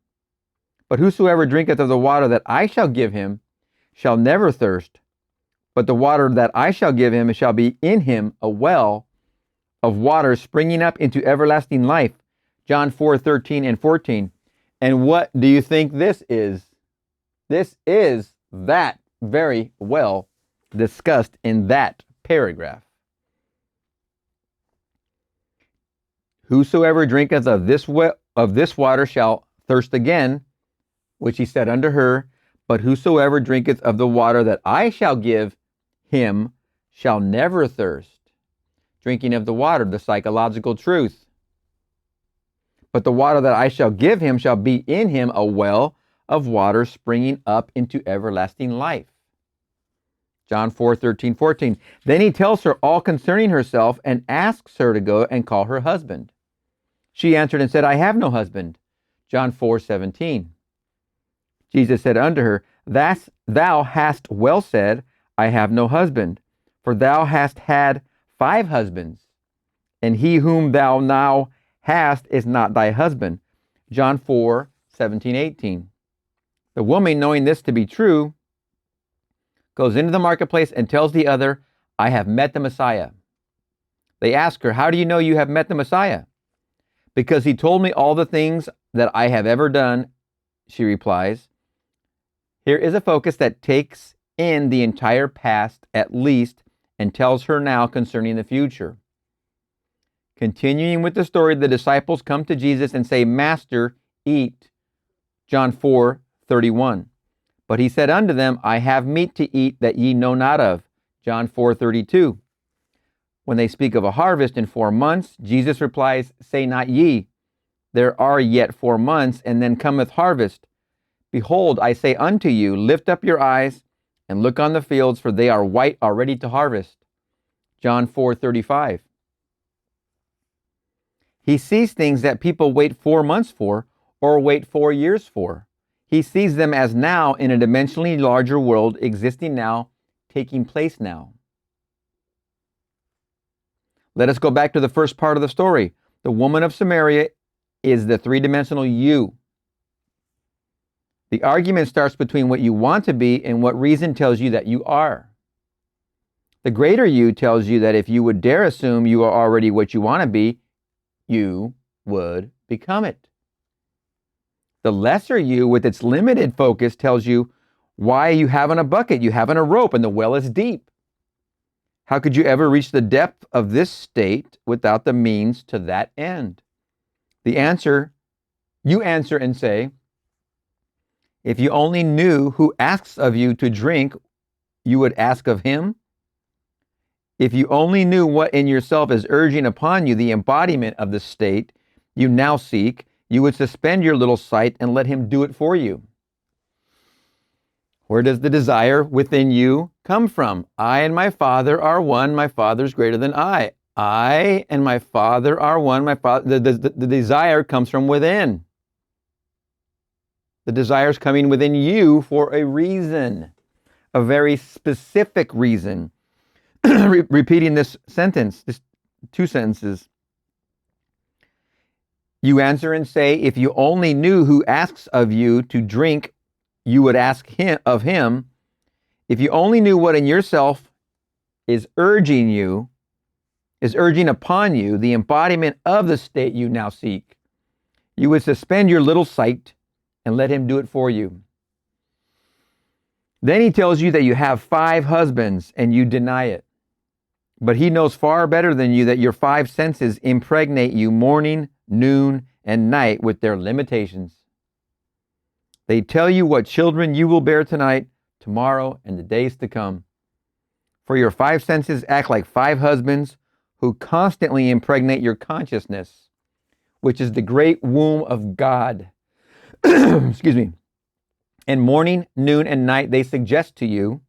But whosoever drinketh of the water that I shall give him shall never thirst. But the water that I shall give him shall be in him a well of water springing up into everlasting life." John 4:13 and 14. And what do you think this is? This is that very well discussed in that paragraph. "Whosoever drinketh of this water shall thirst again, which he said unto her, but whosoever drinketh of the water that I shall give him shall never thirst." Drinking of the water, the psychological truth. "But the water that I shall give him shall be in him a well of water springing up into everlasting life." John 4:13, 14. Then he tells her all concerning herself and asks her to go and call her husband. She answered and said, "I have no husband." John 4:17. Jesus said unto her, "Thou hast well said, I have no husband, for thou hast had 5 husbands, and he whom thou now hast is not thy husband." John 4:17, 18. The woman, knowing this to be true, goes into the marketplace and tells the other, "I have met the Messiah." They ask her, "How do you know you have met the Messiah?" "Because he told me all the things that I have ever done," she replies. Here is a focus that takes in the entire past at least and tells her now concerning the future. Continuing with the story, the disciples come to Jesus and say, "Master, eat." John 4:31. But he said unto them, "I have meat to eat that ye know not of." John 4:32. When they speak of a harvest in 4 months, Jesus replies, "Say not ye, there are yet 4 months, and then cometh harvest. Behold, I say unto you, lift up your eyes and look on the fields, for they are white already to harvest." John 4:35. He sees things that people wait 4 months for or wait 4 years for. He sees them as now in a dimensionally larger world, existing now, taking place now. Let us go back to the first part of the story. The woman of Samaria is the three-dimensional you. The argument starts between what you want to be and what reason tells you that you are. The greater you tells you that if you would dare assume you are already what you want to be, you would become it. The lesser you, with its limited focus, tells you why you haven't a bucket, you haven't a rope, and the well is deep. How could you ever reach the depth of this state without the means to that end? You answer and say, if you only knew who asks of you to drink, you would ask of him. If you only knew what in yourself is urging upon you the embodiment of the state you now seek, you would suspend your little sight and let him do it for you. Where does the desire within you come from? I and my Father are one. My Father is greater than I. I and my Father are one. My Father. The desire comes from within. The desire is coming within you for a reason, a very specific reason. Repeating this sentence, this two sentences. You answer and say, if you only knew who asks of you to drink, you would ask of him. If you only knew what in yourself is urging upon you the embodiment of the state you now seek, you would suspend your little sight and let him do it for you. Then he tells you that you have 5 husbands and you deny it. But he knows far better than you that your 5 senses impregnate you morning, noon, and night with their limitations. They tell you what children you will bear tonight, tomorrow, and the days to come. For your 5 senses act like 5 husbands who constantly impregnate your consciousness, which is the great womb of God. Excuse me. And morning, noon, and night they suggest to you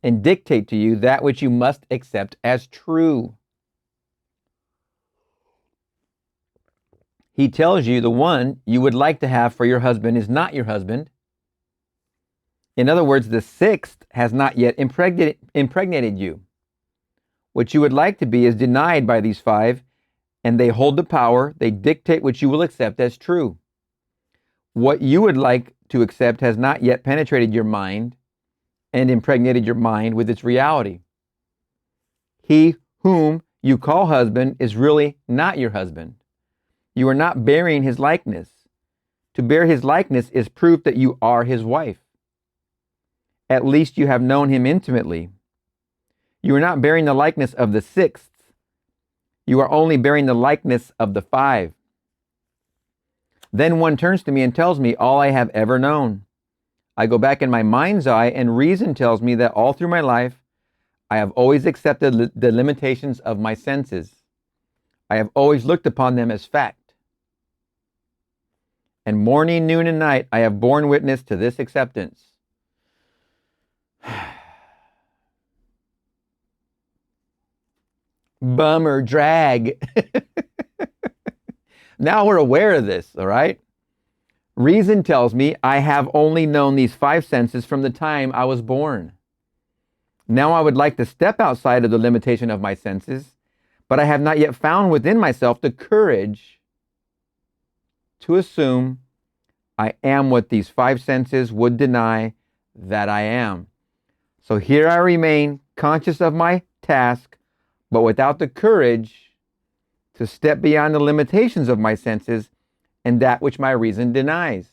and dictate to you that which you must accept as true. He tells you the one you would like to have for your husband is not your husband. In other words, the 6th has not yet impregnated you. What you would like to be is denied by these 5, and they hold the power. They dictate what you will accept as true. What you would like to accept has not yet penetrated your mind and impregnated your mind with its reality. He whom you call husband is really not your husband. You are not bearing his likeness. To bear his likeness is proof that you are his wife. At least you have known him intimately. You are not bearing the likeness of the 6th. You are only bearing the likeness of the 5. Then one turns to me and tells me all I have ever known. I go back in my mind's eye, and reason tells me that all through my life, I have always accepted the limitations of my senses. I have always looked upon them as fact. And morning, noon, and night, I have borne witness to this acceptance. Bummer drag. Now we're aware of this, all right? Reason tells me I have only known these 5 senses from the time I was born. Now I would like to step outside of the limitation of my senses, but I have not yet found within myself the courage to assume I am what these 5 senses would deny that I am. So here I remain, conscious of my task, but without the courage to step beyond the limitations of my senses and that which my reason denies.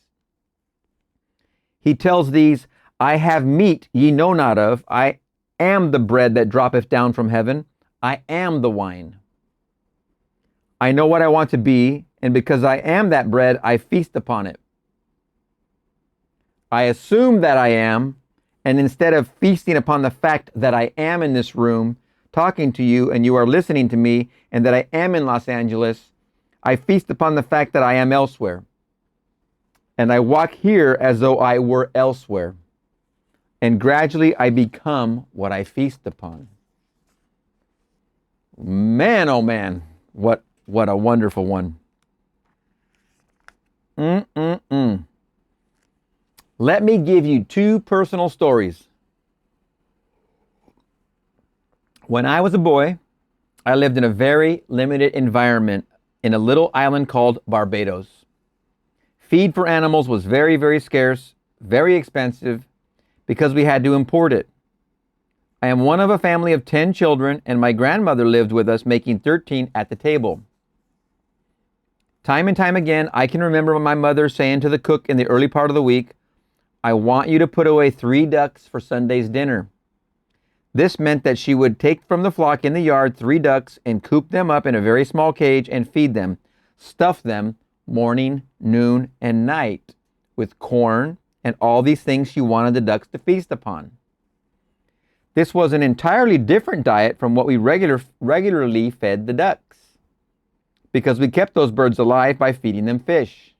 He tells these, I have meat ye know not of. I am the bread that droppeth down from heaven. I am the wine. I know what I want to be, and because I am that bread, I feast upon it. I assume that I am, and instead of feasting upon the fact that I am in this room, talking to you, and you are listening to me, and that I am in Los Angeles, I feast upon the fact that I am elsewhere. And I walk here as though I were elsewhere. And gradually I become what I feast upon. Man, oh man, what a wonderful one. Let me give you two personal stories. When I was a boy, I lived in a very limited environment in a little island called Barbados. Feed for animals was very, very scarce, very expensive, because we had to import it. I am one of a family of 10 children, and my grandmother lived with us, making 13 at the table. Time and time again, I can remember my mother saying to the cook in the early part of the week, "I want you to put away 3 ducks for Sunday's dinner." This meant that she would take from the flock in the yard 3 ducks and coop them up in a very small cage and feed them, stuff them morning, noon, and night with corn and all these things she wanted the ducks to feast upon. This was an entirely different diet from what we regularly fed the ducks, because we kept those birds alive by feeding them fish.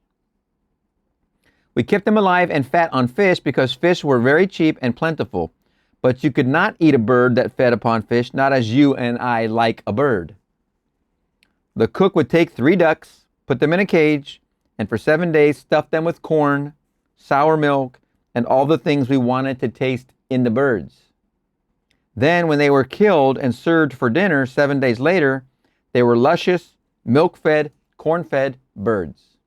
We kept them alive and fat on fish because fish were very cheap and plentiful, but you could not eat a bird that fed upon fish, not as you and I like a bird. The cook would take 3 ducks, put them in a cage, and for 7 days stuff them with corn, sour milk, and all the things we wanted to taste in the birds. Then, when they were killed and served for dinner 7 days later, they were luscious, milk-fed, corn-fed birds.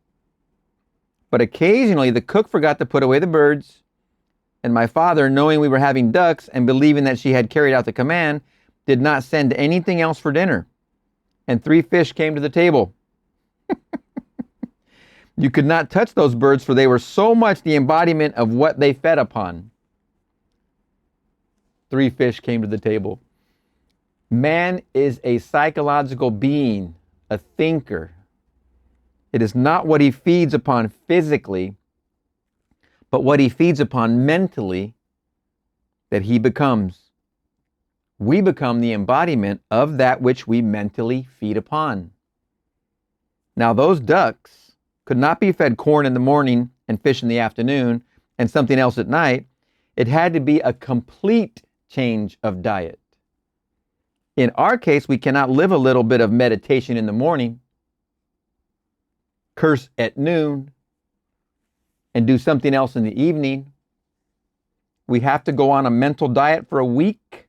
But occasionally, the cook forgot to put away the birds, and my father, knowing we were having ducks and believing that she had carried out the command, did not send anything else for dinner, and 3 fish came to the table. You could not touch those birds, for they were so much the embodiment of what they fed upon. 3 fish came to the table. Man is a psychological being, a thinker. It is not what he feeds upon physically, but what he feeds upon mentally that he becomes. We become the embodiment of that which we mentally feed upon. Now, those ducks could not be fed corn in the morning and fish in the afternoon and something else at night. It had to be a complete change of diet. In our case, we cannot live a little bit of meditation in the morning, curse at noon, and do something else in the evening. We have to go on a mental diet for a week.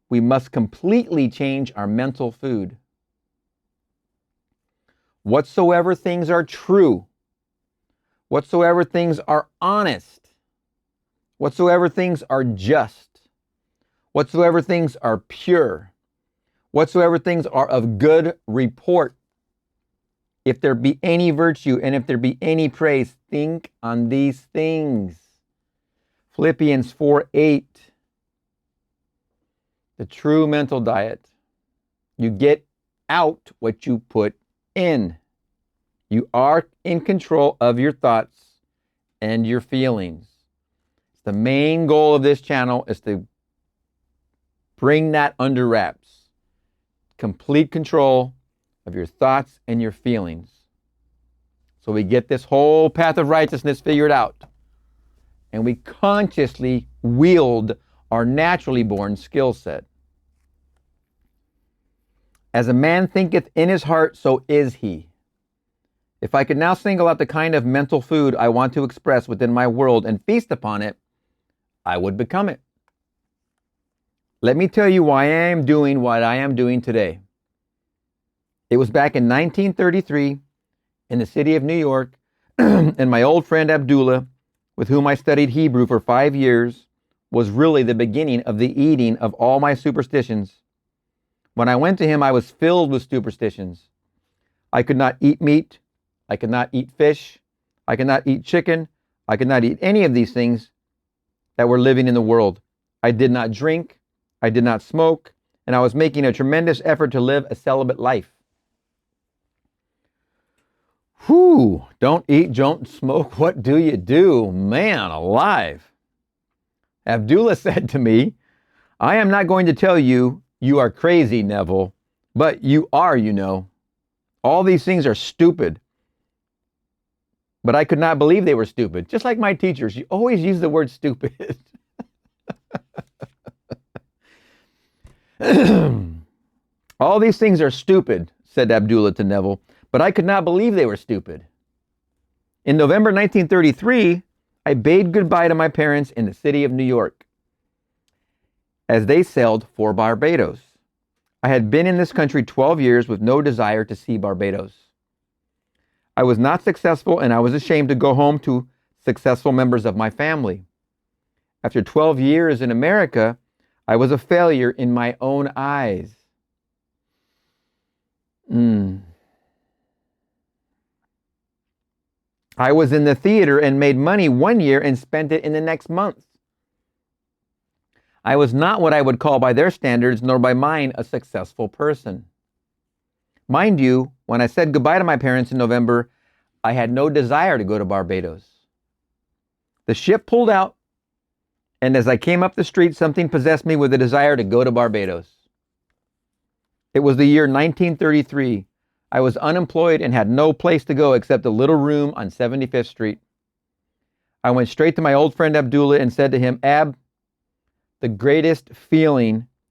We must completely change our mental food. Whatsoever things are true, whatsoever things are honest, whatsoever things are just, whatsoever things are pure, whatsoever things are of good report, if there be any virtue and if there be any praise, think on these things. Philippians 4:8. The true mental diet. You get out what you put in. You are in control of your thoughts and your feelings. The main goal of this channel is to bring that under wraps. Complete control of your thoughts and your feelings. So we get this whole path of righteousness figured out. And we consciously wield our naturally born skill set. As a man thinketh in his heart, so is he. If I could now single out the kind of mental food I want to express within my world and feast upon it, I would become it. Let me tell you why I am doing what I am doing today. It was back in 1933 in the city of New York, and my old friend Abdullah, with whom I studied Hebrew for 5 years, was really the beginning of the eating of all my superstitions. When I went to him, I was filled with superstitions. I could not eat meat. I could not eat fish. I could not eat chicken. I could not eat any of these things that were living in the world. I did not drink. I did not smoke. And I was making a tremendous effort to live a celibate life. Whew, don't eat, don't smoke. What do you do? Man alive. Abdullah said to me, "I am not going to tell you you are crazy, Neville, but you are, you know. All these things are stupid." But I could not believe they were stupid. Just like my teachers, you always use the word stupid. All these things are stupid, said Abdullah to Neville, but I could not believe they were stupid. In November 1933, I bade goodbye to my parents in the city of New York as they sailed for Barbados. I had been in this country 12 years with no desire to see Barbados. I was not successful, and I was ashamed to go home to successful members of my family. After 12 years in America, I was a failure in my own eyes. I was in the theater and made money one year and spent it in the next month. I was not what I would call by their standards, nor by mine, a successful person. Mind you, when I said goodbye to my parents in November, I had no desire to go to Barbados. The ship pulled out, and as I came up the street, something possessed me with a desire to go to Barbados. It was the year 1933. I was unemployed and had no place to go except a little room on 75th Street. I went straight to my old friend Abdullah and said to him, Ab, the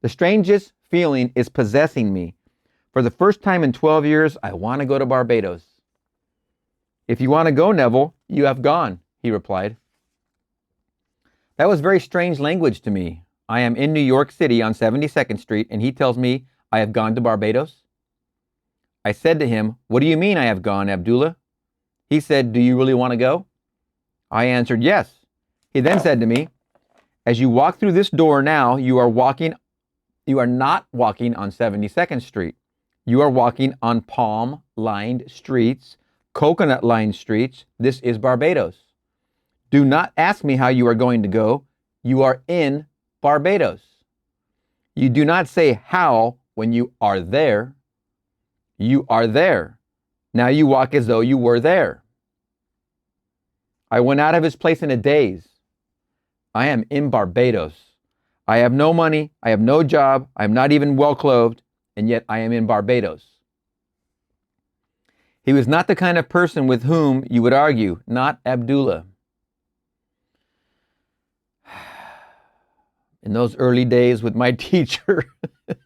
strangest feeling is possessing me. For the first time in 12 years, I want to go to Barbados. If you want to go, Neville, you have gone, he replied. That was very strange language to me. I am in New York City on 72nd Street, and he tells me I have gone to Barbados. I said to him, what do you mean I have gone, Abdullah? He said, do you really want to go? I answered, yes. He then said to me, as you walk through this door now, you are not walking on 72nd Street. You are walking on palm-lined streets, coconut-lined streets. This is Barbados. Do not ask me how you are going to go. You are in Barbados. You do not say how when you are there. You are there. Now you walk as though you were there. I went out of his place in a daze. I am in Barbados. I have no money. I have no job. I am not even well clothed, and yet I am in Barbados. He was not the kind of person with whom you would argue, not Abdullah. In those early days with my teacher, it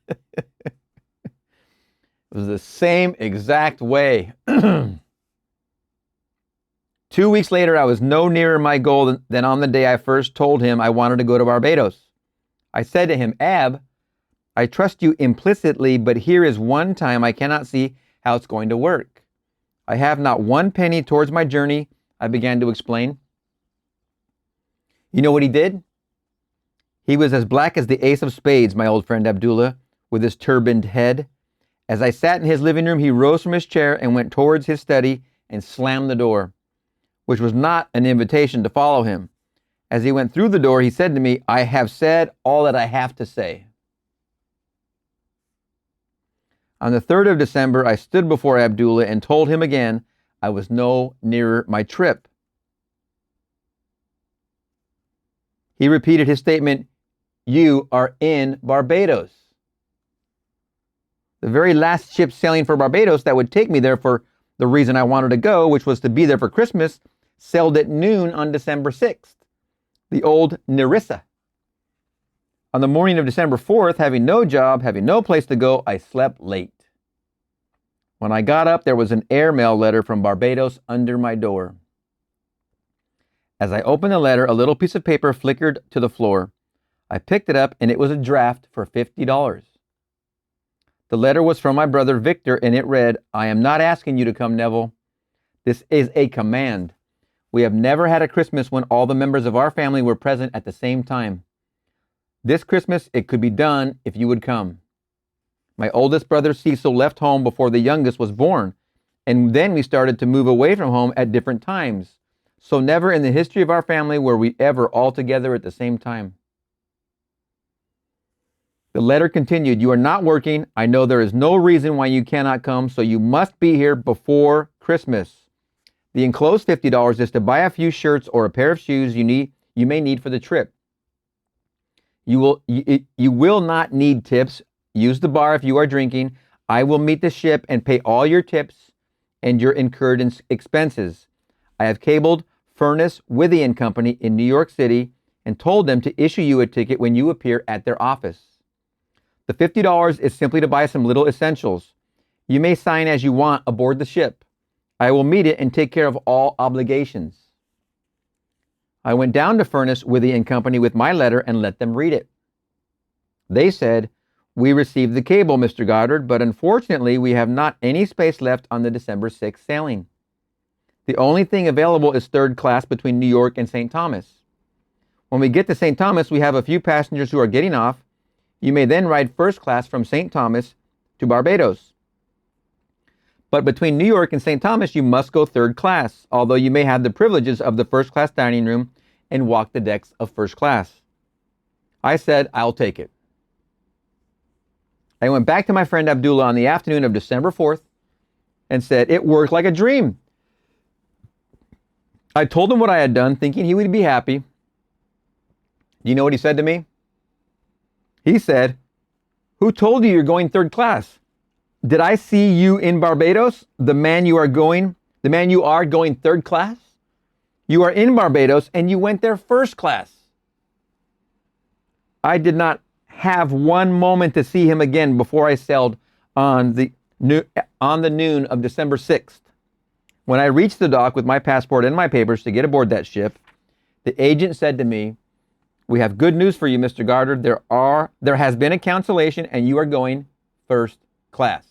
was the same exact way. 2 weeks later, I was no nearer my goal than on the day I first told him I wanted to go to Barbados. I said to him, Ab, I trust you implicitly, but here is one time I cannot see how it's going to work. I have not one penny towards my journey, I began to explain. You know what he did? He was as black as the ace of spades, my old friend Abdullah, with his turbaned head. As I sat in his living room, he rose from his chair and went towards his study and slammed the door, which was not an invitation to follow him. As he went through the door, he said to me, I have said all that I have to say. On the 3rd of December, I stood before Abdullah and told him again I was no nearer my trip. He repeated his statement, you are in Barbados. The very last ship sailing for Barbados that would take me there for the reason I wanted to go, which was to be there for Christmas, sailed at noon on December 6th, the old Nerissa. On the morning of December 4th, having no job, having no place to go, I slept late. When I got up, there was an airmail letter from Barbados under my door. As I opened the letter, a little piece of paper flickered to the floor. I picked it up, and it was a draft for $50. The letter was from my brother Victor, and it read, I am not asking you to come, Neville. This is a command. We have never had a Christmas when all the members of our family were present at the same time. This Christmas, it could be done if you would come. My oldest brother Cecil left home before the youngest was born, and then we started to move away from home at different times. So never in the history of our family were we ever all together at the same time. The letter continued, you are not working. I know there is no reason why you cannot come, so you must be here before Christmas. The enclosed $50 is to buy a few shirts or a pair of shoes you may need for the trip. You will not need tips. Use the bar if you are drinking. I will meet the ship and pay all your tips and your incurred expenses. I have cabled Furnace, Withy & Company in New York City and told them to issue you a ticket when you appear at their office. The $50 is simply to buy some little essentials. You may sign as you want aboard the ship. I will meet it and take care of all obligations. I went down to Furnace, Withy and Company with my letter and let them read it. They said, "We received the cable, Mr. Goddard, but unfortunately we have not any space left on the December 6th sailing. The only thing available is third class between New York and St. Thomas. When we get to St. Thomas, we have a few passengers who are getting off. You may then ride first class from St. Thomas to Barbados. But between New York and St. Thomas, you must go third class, although you may have the privileges of the first class dining room and walk the decks of first class." I said, "I'll take it." I went back to my friend Abdullah on the afternoon of December 4th and said, "It worked like a dream." I told him what I had done, thinking he would be happy. Do you know what he said to me? He said, "Who told you you're going third class? Did I see you in Barbados? The man you are going third class? You are in Barbados and you went there first class." I did not have one moment to see him again before I sailed on the noon of December 6th. When I reached the dock with my passport and my papers to get aboard that ship, the agent said to me, "We have good news for you, Mr. Goddard. There has been a cancellation and you are going first class."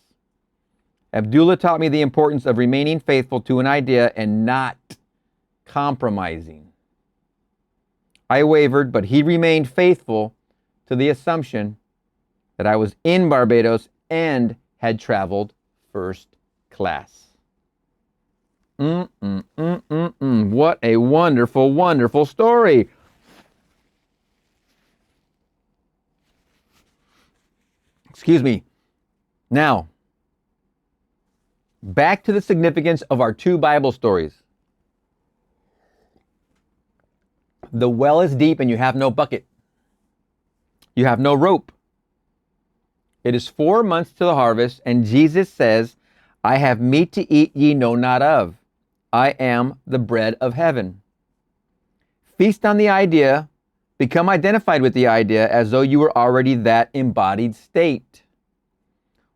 Abdullah taught me the importance of remaining faithful to an idea and not compromising. I wavered, but he remained faithful to the assumption that I was in Barbados and had traveled first class. What a wonderful, wonderful story. Excuse me. Now, back to the significance of our two Bible stories. The well is deep and you have no bucket. You have no rope. It is 4 months to the harvest, and Jesus says, "I have meat to eat ye know not of. I am the bread of heaven." Feast on the idea, become identified with the idea as though you were already that embodied state.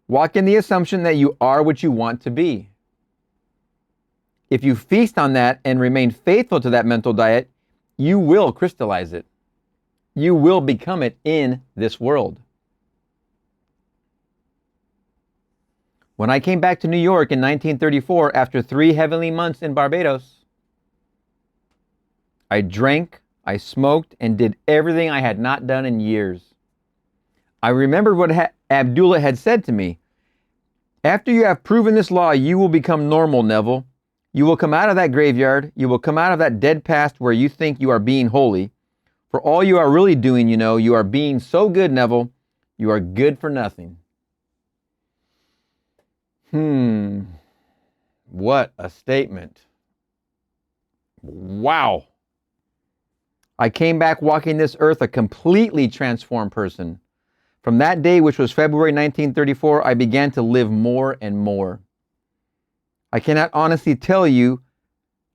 Walk in the assumption that you are what you want to be. If you feast on that and remain faithful to that mental diet, you will crystallize it. You will become it in this world. When I came back to New York in 1934 after 3 heavenly months in Barbados, I drank, I smoked, and did everything I had not done in years. I remembered what Abdullah had said to me. "After you have proven this law, you will become normal, Neville. You will come out of that graveyard. You will come out of that dead past where you think you are being holy. For all you are really doing, you are being so good, Neville. You are good for nothing." What a statement. Wow. I came back walking this earth a completely transformed person. From that day, which was February 1934, I began to live more and more. I cannot honestly tell you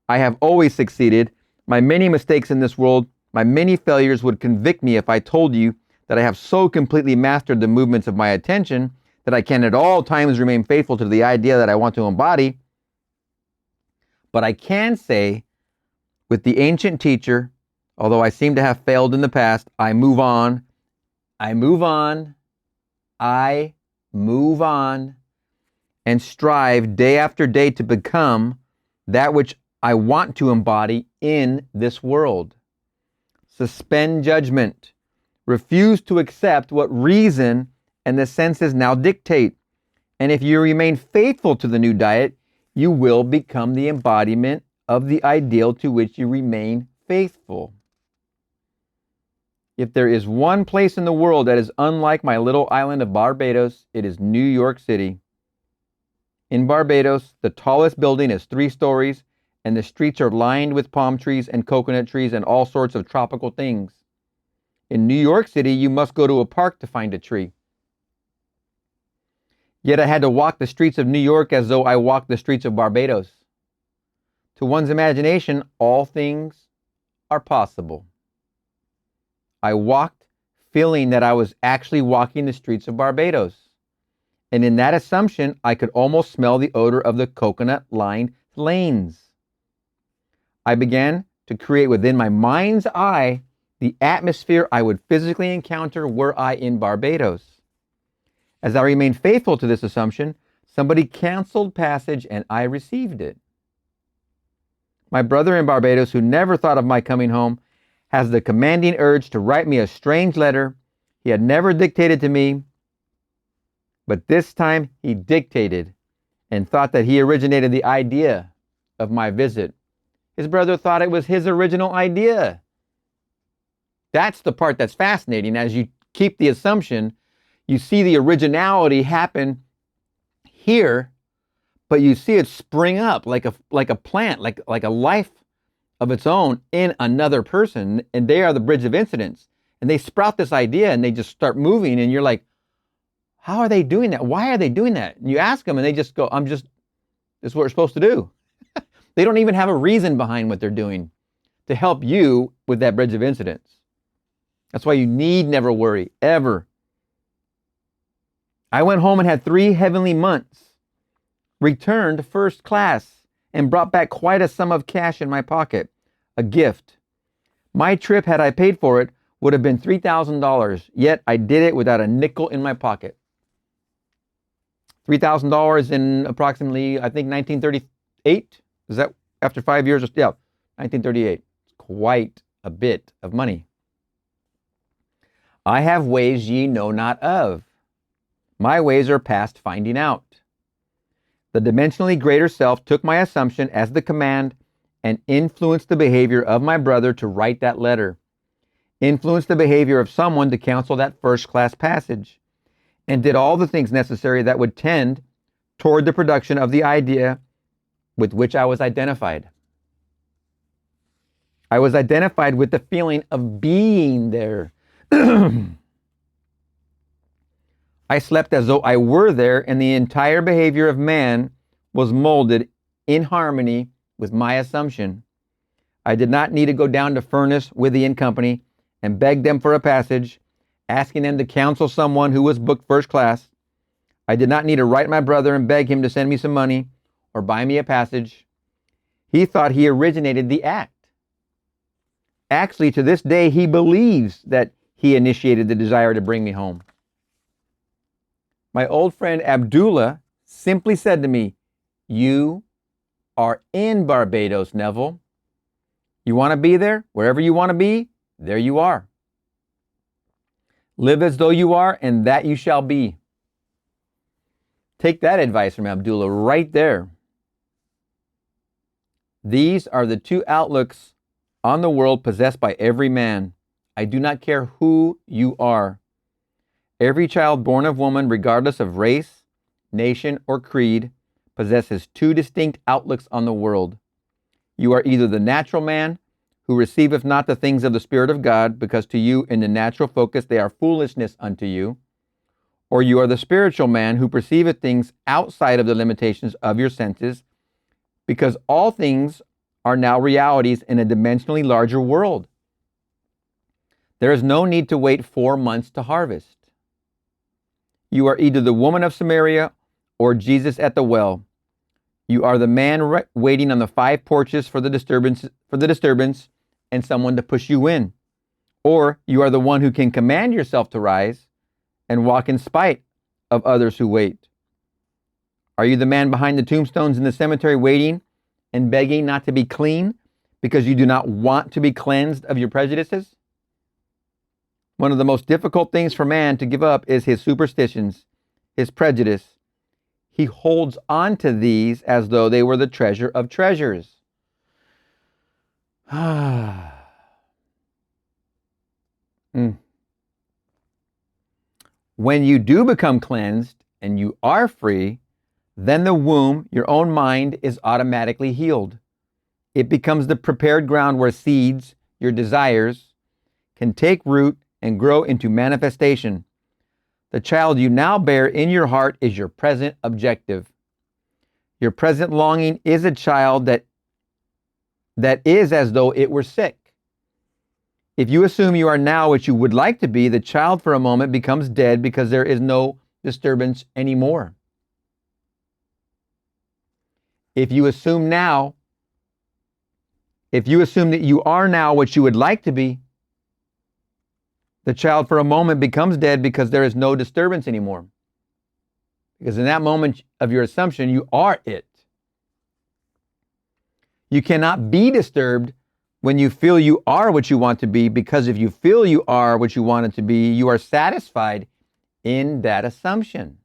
I have always succeeded. My many mistakes in this world, my many failures would convict me if I told you that I have so completely mastered the movements of my attention that I can at all times remain faithful to the idea that I want to embody. But I can say, with the ancient teacher, although I seem to have failed in the past, I move on, I move on, I move on, and strive day after day to become that which I want to embody in this world. Suspend judgment. Refuse to accept what reason and the senses now dictate. And if you remain faithful to the new diet, you will become the embodiment of the ideal to which you remain faithful. If there is one place in the world that is unlike my little island of Barbados, it is New York City. In Barbados, the tallest building is 3 stories, and the streets are lined with palm trees and coconut trees and all sorts of tropical things. In New York City, you must go to a park to find a tree. Yet I had to walk the streets of New York as though I walked the streets of Barbados. To one's imagination, all things are possible. I walked feeling that I was actually walking the streets of Barbados. And in that assumption, I could almost smell the odor of the coconut-lined lanes. I began to create within my mind's eye the atmosphere I would physically encounter were I in Barbados. As I remained faithful to this assumption, somebody canceled passage and I received it. My brother in Barbados, who never thought of my coming home, has the commanding urge to write me a strange letter he had never dictated to me, but this time he dictated and thought that he originated the idea of my visit. His brother thought it was his original idea. That's the part that's fascinating. As you keep the assumption, you see the originality happen here, but you see it spring up like a plant, like a life of its own in another person, and they are the bridge of incidents. And they sprout this idea and they just start moving, and you're like, how are they doing that? Why are they doing that? And you ask them and they just go, this is what we're supposed to do. They don't even have a reason behind what they're doing to help you with that bridge of incidents. That's why you need never worry, ever. I went home and had 3 heavenly months, returned first class, and brought back quite a sum of cash in my pocket, a gift. My trip, had I paid for it, would have been $3,000, yet I did it without a nickel in my pocket. $3,000 in approximately, I think, 1938? Is that after 5 years? Yeah, 1938. It's quite a bit of money. I have ways ye know not of. My ways are past finding out. The dimensionally greater self took my assumption as the command and influenced the behavior of my brother to write that letter, influenced the behavior of someone to counsel that first-class passage, and did all the things necessary that would tend toward the production of the idea with which I was identified. I was identified with the feeling of being there. I slept as though I were there, and the entire behavior of man was molded in harmony with my assumption. I did not need to go down to Furnace, Withy and Company and beg them for a passage, asking them to counsel someone who was booked first class. I did not need to write my brother and beg him to send me some money or buy me a passage. He thought he originated the act. Actually, to this day, he believes that he initiated the desire to bring me home. My old friend Abdullah simply said to me, "You are in Barbados, Neville. You want to be there? Wherever you want to be, there you are. Live as though you are, and that you shall be." Take that advice from Abdullah right there. These are the 2 outlooks on the world possessed by every man. I do not care who you are. Every child born of woman, regardless of race, nation, or creed, possesses 2 distinct outlooks on the world. You are either the natural man, who receiveth not the things of the Spirit of God, because to you in the natural focus they are foolishness unto you, or you are the spiritual man, who perceiveth things outside of the limitations of your senses, because all things are now realities in a dimensionally larger world. There is no need to wait 4 months to harvest. You are either the woman of Samaria or Jesus at the well. You are the man waiting on the 5 porches for the disturbance and someone to push you in. Or you are the one who can command yourself to rise and walk in spite of others who wait. Are you the man behind the tombstones in the cemetery waiting and begging not to be clean because you do not want to be cleansed of your prejudices? One of the most difficult things for man to give up is his superstitions, his prejudice. He holds on to these as though they were the treasure of treasures. When you do become cleansed and you are free, then the womb, your own mind, is automatically healed. It becomes the prepared ground where seeds, your desires, can take root and grow into manifestation. The child you now bear in your heart is your present objective. Your present longing is a child that is as though it were sick. If you assume you are now what you would like to be, the child for a moment becomes dead because there is no disturbance anymore. If you assume now If you assume that you are now what you would like to be, the child for a moment becomes dead because there is no disturbance anymore. Because in that moment of your assumption, you are it. You cannot be disturbed when you feel you are what you want to be, because if you feel you are what you want it to be, you are satisfied in that assumption.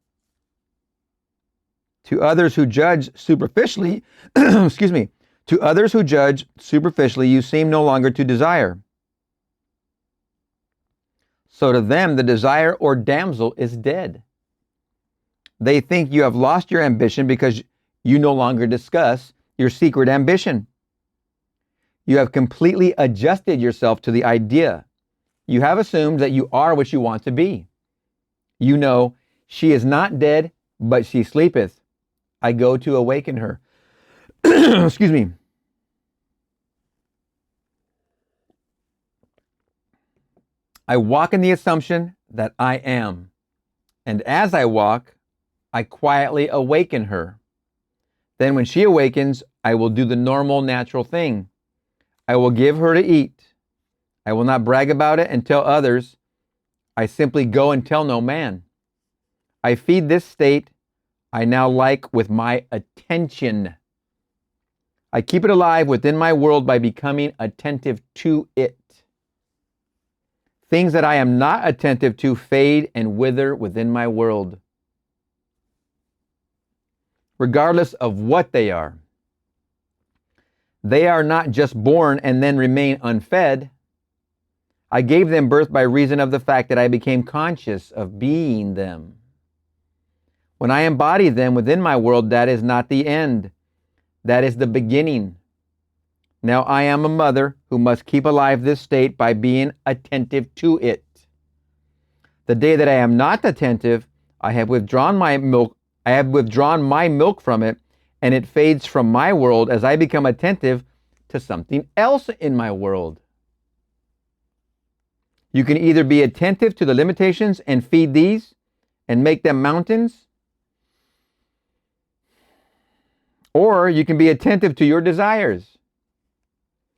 To others who judge superficially, excuse me, to others who judge superficially, you seem no longer to desire. So to them, the desire or damsel is dead. They think you have lost your ambition because you no longer discuss your secret ambition. You have completely adjusted yourself to the idea. You have assumed that you are what you want to be. You know, she is not dead, but she sleepeth. I go to awaken her. Excuse me. I walk in the assumption that I am. And as I walk, I quietly awaken her. Then when she awakens, I will do the normal, natural thing. I will give her to eat. I will not brag about it and tell others. I simply go and tell no man. I feed this state I now like with my attention. I keep it alive within my world by becoming attentive to it. Things that I am not attentive to fade and wither within my world, regardless of what they are. They are not just born and then remain unfed. I gave them birth by reason of the fact that I became conscious of being them. When I embody them within my world, that is not the end. That is the beginning. Now I am a mother who must keep alive this state by being attentive to it. The day that I am not attentive, I have withdrawn my milk from it, and it fades from my world as I become attentive to something else in my world. You can either be attentive to the limitations and feed these and make them mountains, or you can be attentive to your desires.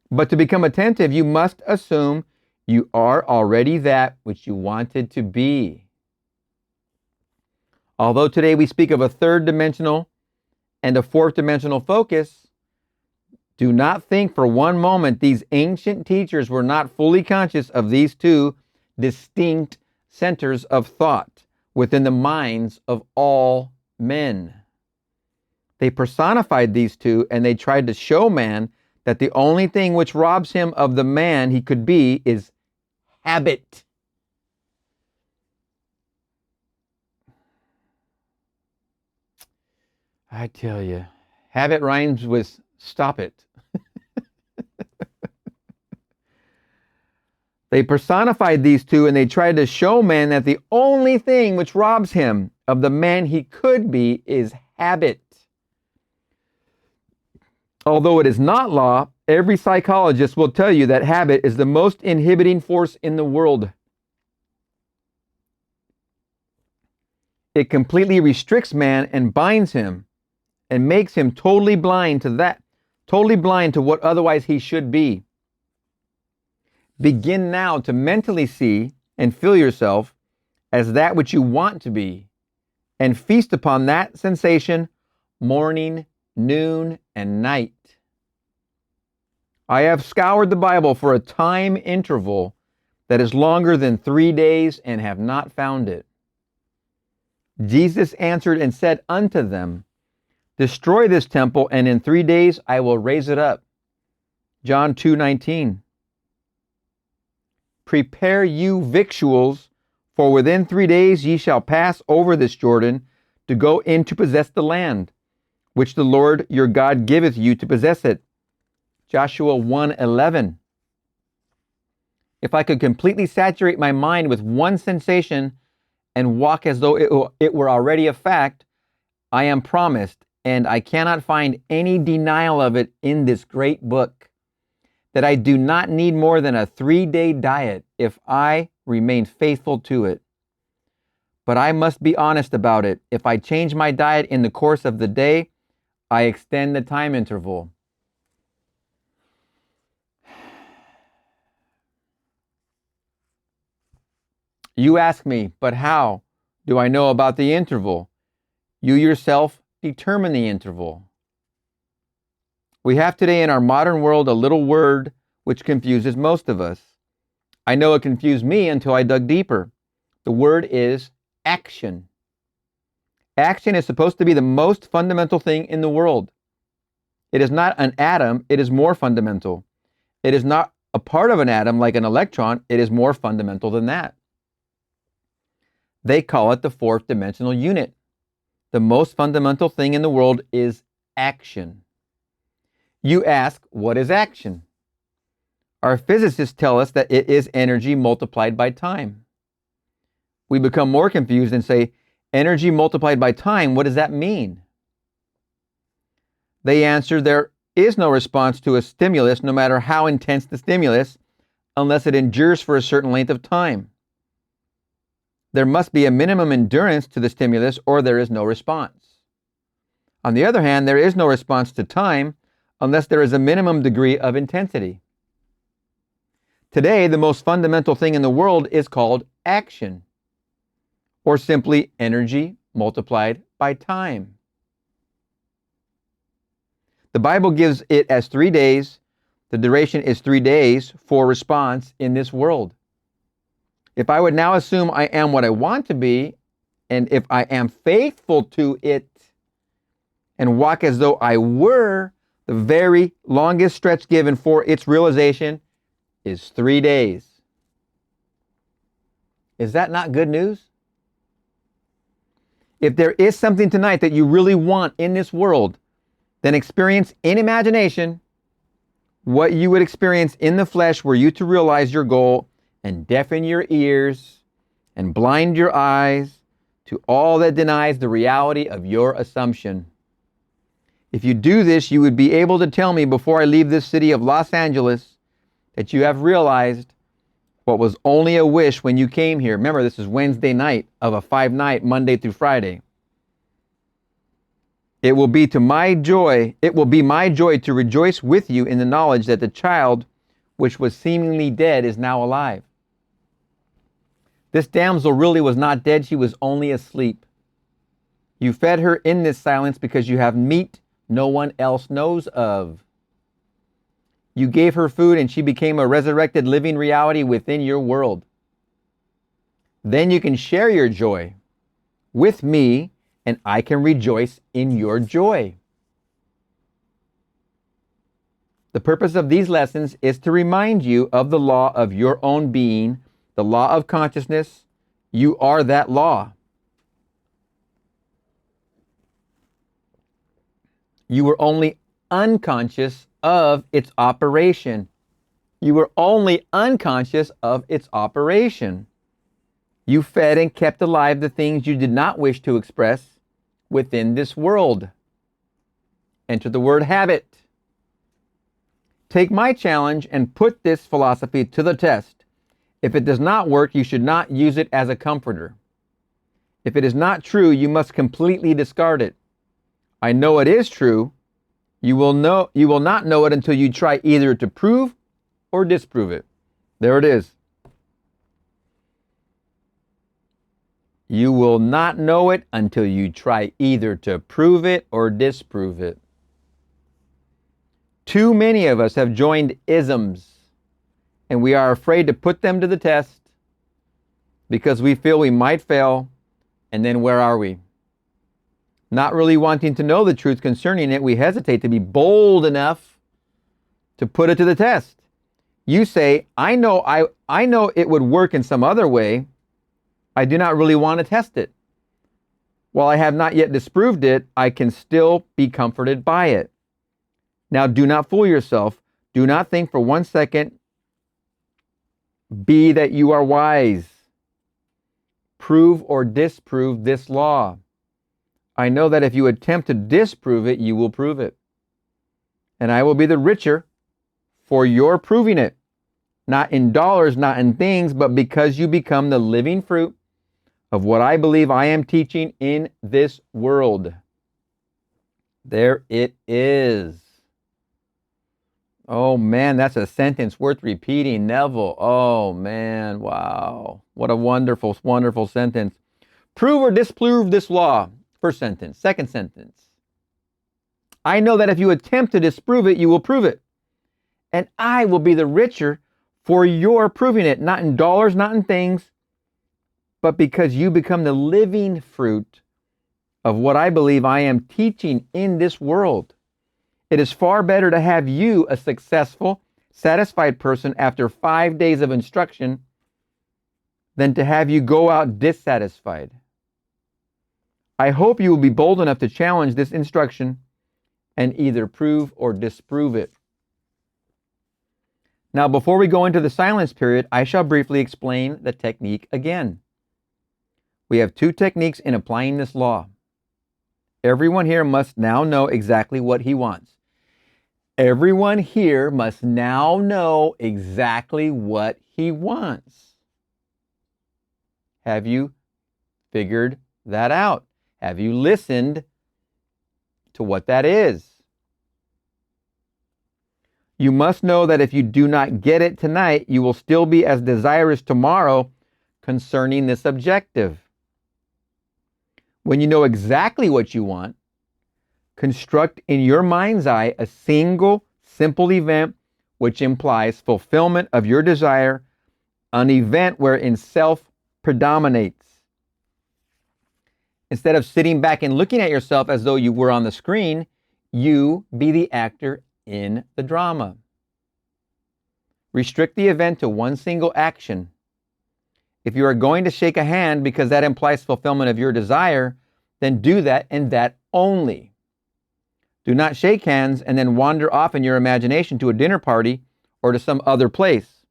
But to become attentive, you must assume you are already that which you wanted to be. Although today we speak of a third dimensional and a fourth dimensional focus, do not think for one moment these ancient teachers were not fully conscious of these two distinct centers of thought within the minds of all men. They personified these two, and they tried to show man that the only thing which robs him of the man he could be is habit. I tell you, habit rhymes with stop it. They personified these two, and they tried to show man that the only thing which robs him of the man he could be is habit. Although it is not law, every psychologist will tell you that habit is the most inhibiting force in the world. It completely restricts man and binds him and makes him totally blind to what otherwise he should be. Begin now to mentally see and feel yourself as that which you want to be, and feast upon that sensation morning, noon, and night. I have scoured the Bible for a time interval that is longer than 3 days and have not found it. Jesus answered and said unto them, Destroy this temple, and in 3 days I will raise it up. John 2:19. Prepare you victuals, for within 3 days ye shall pass over this Jordan to go in to possess the land, which the Lord your God giveth you to possess it. Joshua 1:11. If I could completely saturate my mind with one sensation and walk as though it were already a fact, I am promised, and I cannot find any denial of it in this great book, that I do not need more than a 3-day diet if I remain faithful to it. But I must be honest about it. If I change my diet in the course of the day, I extend the time interval. You ask me, but how do I know about the interval? You yourself determine the interval. We have today in our modern world a little word which confuses most of us. I know it confused me until I dug deeper. The word is action. Action is supposed to be the most fundamental thing in the world. It is not an atom, it is more fundamental. It is not a part of an atom like an electron, it is more fundamental than that. They call it the fourth dimensional unit. The most fundamental thing in the world is action. You ask, what is action? Our physicists tell us that it is energy multiplied by time. We become more confused and say, energy multiplied by time, what does that mean? They answer, there is no response to a stimulus, no matter how intense the stimulus, unless it endures for a certain length of time. There must be a minimum endurance to the stimulus, or there is no response. On the other hand, there is no response to time unless there is a minimum degree of intensity. Today, the most fundamental thing in the world is called action, or simply energy multiplied by time. The Bible gives it as 3 days. The duration is 3 days for response in this world. If I would now assume I am what I want to be, and if I am faithful to it and walk as though I were, the very longest stretch given for its realization is 3 days. Is that not good news? If there is something tonight that you really want in this world, then experience in imagination what you would experience in the flesh were you to realize your goal and deafen your ears and blind your eyes to all that denies the reality of your assumption. If you do this, you would be able to tell me before I leave this city of Los Angeles that you have realized what was only a wish when you came here. Remember, this is Wednesday night of a 5-night, Monday through Friday. It will be my joy to rejoice with you in the knowledge that the child which was seemingly dead is now alive. This damsel really was not dead, she was only asleep. You fed her in this silence because you have meat no one else knows of. You gave her food and she became a resurrected living reality within your world. Then you can share your joy with me and I can rejoice in your joy. The purpose of these lessons is to remind you of the law of your own being, the law of consciousness. You are that law. You were only unconscious of its operation. You were only unconscious of its operation. You fed and kept alive the things you did not wish to express within this world. Enter the word habit. Take my challenge and put this philosophy to the test. If it does not work, you should not use it as a comforter. If it is not true, you must completely discard it. I know it is true. You will not know it until you try either to prove or disprove it. There it is. You will not know it until you try either to prove it or disprove it. Too many of us have joined isms, and we are afraid to put them to the test because we feel we might fail, and then where are we? Not really wanting to know the truth concerning it, we hesitate to be bold enough to put it to the test. You say, I know it would work in some other way. I do not really want to test it. While I have not yet disproved it, I can still be comforted by it. Now, do not fool yourself. Do not think for 1 second, be that you are wise. Prove or disprove this law. I know that if you attempt to disprove it, you will prove it. And I will be the richer for your proving it. Not in dollars, not in things, but because you become the living fruit of what I believe I am teaching in this world. There it is. Oh man, that's a sentence worth repeating, Neville. Oh man, wow. What a wonderful, wonderful sentence. Prove or disprove this law. First sentence. Second sentence. I know that if you attempt to disprove it, you will prove it. And I will be the richer for your proving it, not in dollars, not in things, but because you become the living fruit of what I believe I am teaching in this world. It is far better to have you a successful, satisfied person after 5 days of instruction than to have you go out dissatisfied. I hope you will be bold enough to challenge this instruction and either prove or disprove it. Now, before we go into the silence period, I shall briefly explain the technique again. We have two techniques in applying this law. Everyone here must now know exactly what he wants. Everyone here must now know exactly what he wants. Have you figured that out? Have you listened to what that is? You must know that if you do not get it tonight, you will still be as desirous tomorrow concerning this objective. When you know exactly what you want, construct in your mind's eye a single, simple event which implies fulfillment of your desire, an event wherein self predominates. Instead of sitting back and looking at yourself as though you were on the screen, you be the actor in the drama. Restrict the event to one single action. If you are going to shake a hand because that implies fulfillment of your desire, then do that and that only. Do not shake hands and then wander off in your imagination to a dinner party or to some other place.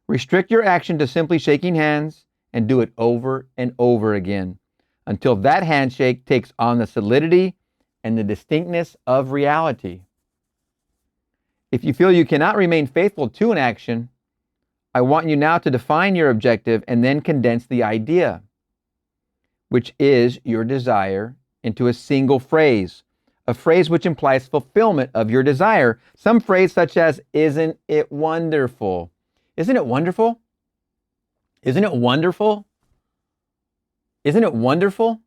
Restrict your action to simply shaking hands and do it over and over again until that handshake takes on the solidity and the distinctness of reality. If you feel you cannot remain faithful to an action, I want you now to define your objective and then condense the idea, which is your desire, into a single phrase, a phrase which implies fulfillment of your desire. Some phrase such as, isn't it wonderful? Isn't it wonderful? Isn't it wonderful? Isn't it wonderful?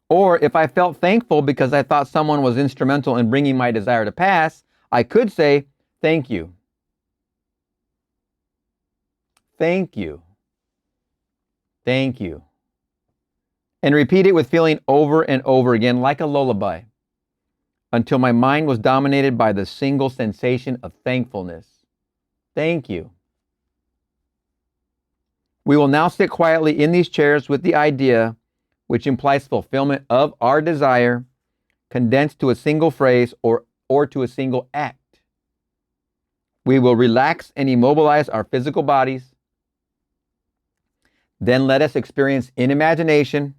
Or if I felt thankful because I thought someone was instrumental in bringing my desire to pass, I could say, thank you. Thank you. Thank you. And repeat it with feeling over and over again like a lullaby until my mind was dominated by the single sensation of thankfulness. Thank you. We will now sit quietly in these chairs with the idea, which implies fulfillment of our desire, condensed to a single phrase or to a single act. We will relax and immobilize our physical bodies. Then let us experience in imagination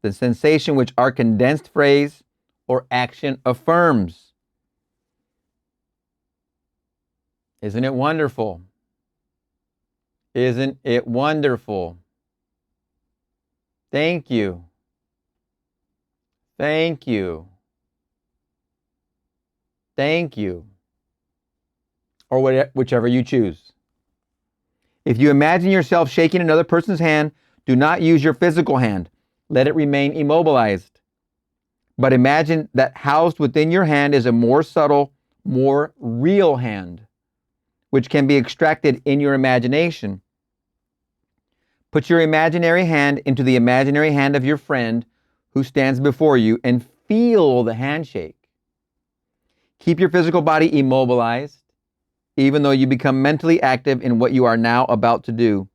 the sensation which our condensed phrase or action affirms. Isn't it wonderful? Isn't it wonderful? Thank you. Thank you. Thank you. Or whichever you choose. If you imagine yourself shaking another person's hand, do not use your physical hand. Let it remain immobilized. But imagine that housed within your hand is a more subtle, more real hand, which can be extracted in your imagination. Put your imaginary hand into the imaginary hand of your friend who stands before you and feel the handshake. Keep your physical body immobilized, even though you become mentally active in what you are now about to do.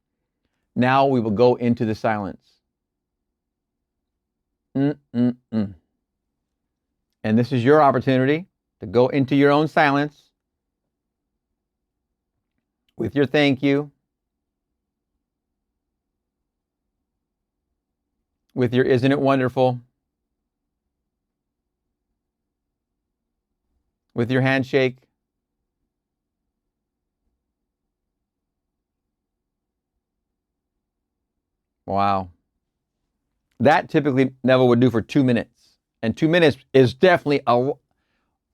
Now we will go into the silence. And this is your opportunity to go into your own silence with your thank you, with your isn't it wonderful, with your handshake. Wow. That typically Neville would do for 2 minutes. And 2 minutes is definitely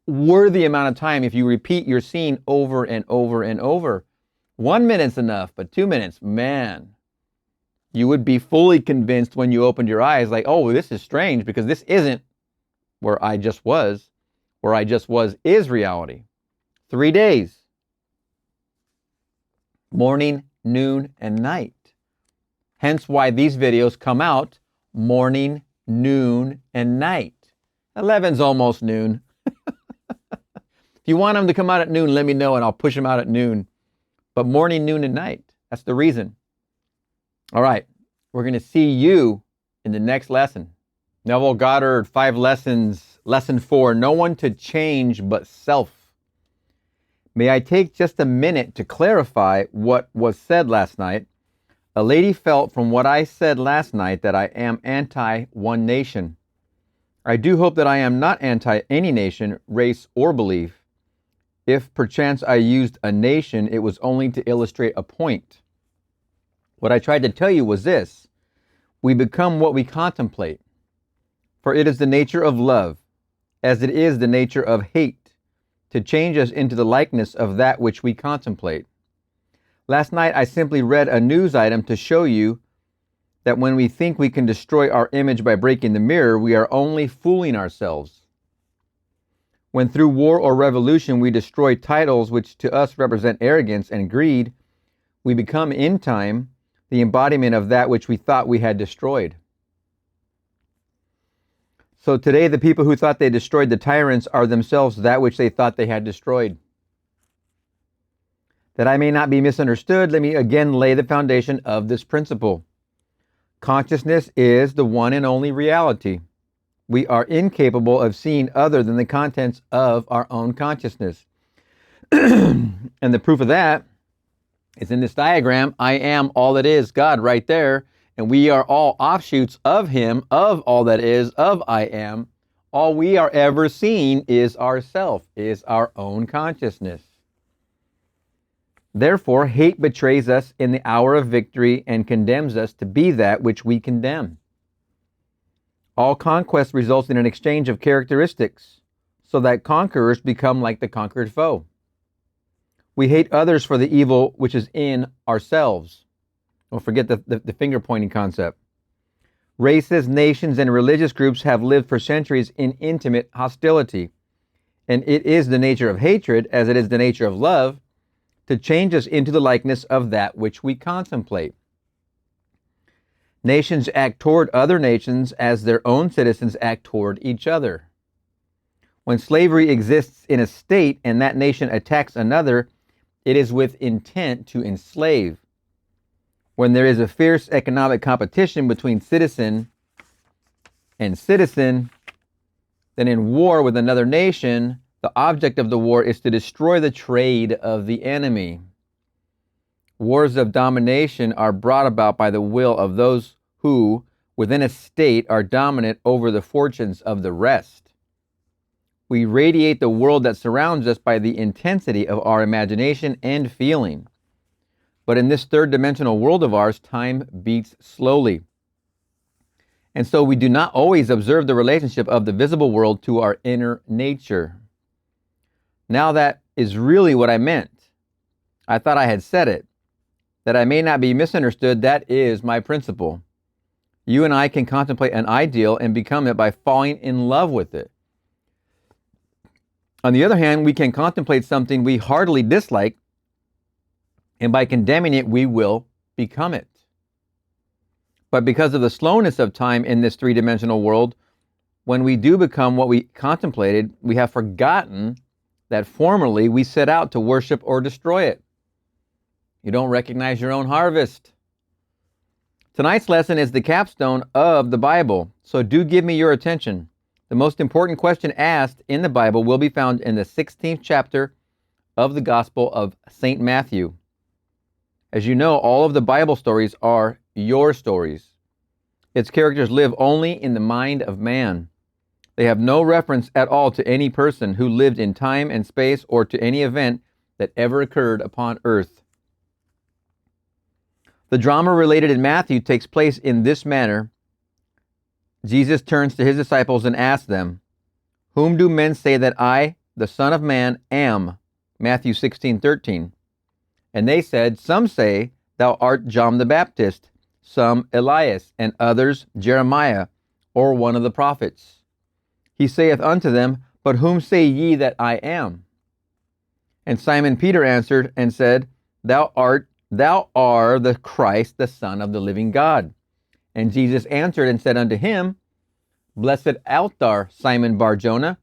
worthy amount of time if you repeat your scene over and over and over. 1 minute's enough, but 2 minutes, man, you would be fully convinced when you opened your eyes, like, oh, this is strange because this isn't where I just was. Where I just was is reality. 3 days. Morning, noon, and night. Hence why these videos come out morning, noon, and night. 11's almost noon. If you want them to come out at noon, let me know and I'll push them out at noon. But morning, noon, and night. That's the reason. All right. We're going to see you in the next lesson. Neville Goddard Five Lessons. Lesson 4. No one to change but self. May I take just a minute to clarify what was said last night? A lady felt from what I said last night that I am anti-one nation. I do hope that I am not anti any nation, race, or belief. If perchance I used a nation, it was only to illustrate a point. What I tried to tell you was this: we become what we contemplate. For it is the nature of love, as it is the nature of hate, to change us into the likeness of that which we contemplate. Last night I simply read a news item to show you that when we think we can destroy our image by breaking the mirror, we are only fooling ourselves. When through war or revolution we destroy titles which to us represent arrogance and greed, we become in time the embodiment of that which we thought we had destroyed. So today the people who thought they destroyed the tyrants are themselves that which they thought they had destroyed. That I may not be misunderstood, let me again lay the foundation of this principle. Consciousness is the one and only reality. We are incapable of seeing other than the contents of our own consciousness. And the proof of that is in this diagram. I am all that is, God, right there. And we are all offshoots of Him, of all that is, of I am. All we are ever seeing is ourself, is our own consciousness. Therefore, hate betrays us in the hour of victory and condemns us to be that which we condemn. All conquest results in an exchange of characteristics, so that conquerors become like the conquered foe. We hate others for the evil which is in ourselves. Don't forget the finger-pointing concept. Races, nations, and religious groups have lived for centuries in intimate hostility. And it is the nature of hatred, as it is the nature of love, to change us into the likeness of that which we contemplate. Nations act toward other nations as their own citizens act toward each other. When slavery exists in a state and that nation attacks another, it is with intent to enslave. When there is a fierce economic competition between citizen and citizen, then in war with another nation, the object of the war is to destroy the trade of the enemy. Wars of domination are brought about by the will of those who, within a state, are dominant over the fortunes of the rest. We radiate the world that surrounds us by the intensity of our imagination and feeling. But in this third-dimensional world of ours, time beats slowly. And so we do not always observe the relationship of the visible world to our inner nature. Now that is really what I meant. I thought I had said it. That I may not be misunderstood, that is my principle. You and I can contemplate an ideal and become it by falling in love with it. On the other hand, we can contemplate something we heartily dislike, and by condemning it, we will become it. But because of the slowness of time in this three-dimensional world, when we do become what we contemplated, we have forgotten that formerly we set out to worship or destroy it. You don't recognize your own harvest. Tonight's lesson is the capstone of the Bible, so do give me your attention. The most important question asked in the Bible will be found in the 16th chapter of the Gospel of St. Matthew. As you know, all of the Bible stories are your stories. Its characters live only in the mind of man. They have no reference at all to any person who lived in time and space or to any event that ever occurred upon earth. The drama related in Matthew takes place in this manner. Jesus turns to his disciples and asks them, "Whom do men say that I the Son of Man, am. Matthew 16:13. And they said, Some say, Thou art John the Baptist, some Elias, and others Jeremiah, or one of the prophets. He saith unto them, But whom say ye that I am? And Simon Peter answered and said, Thou art the Christ, the Son of the living God. And Jesus answered and said unto him, Blessed art thou, Simon Bar-Jonah,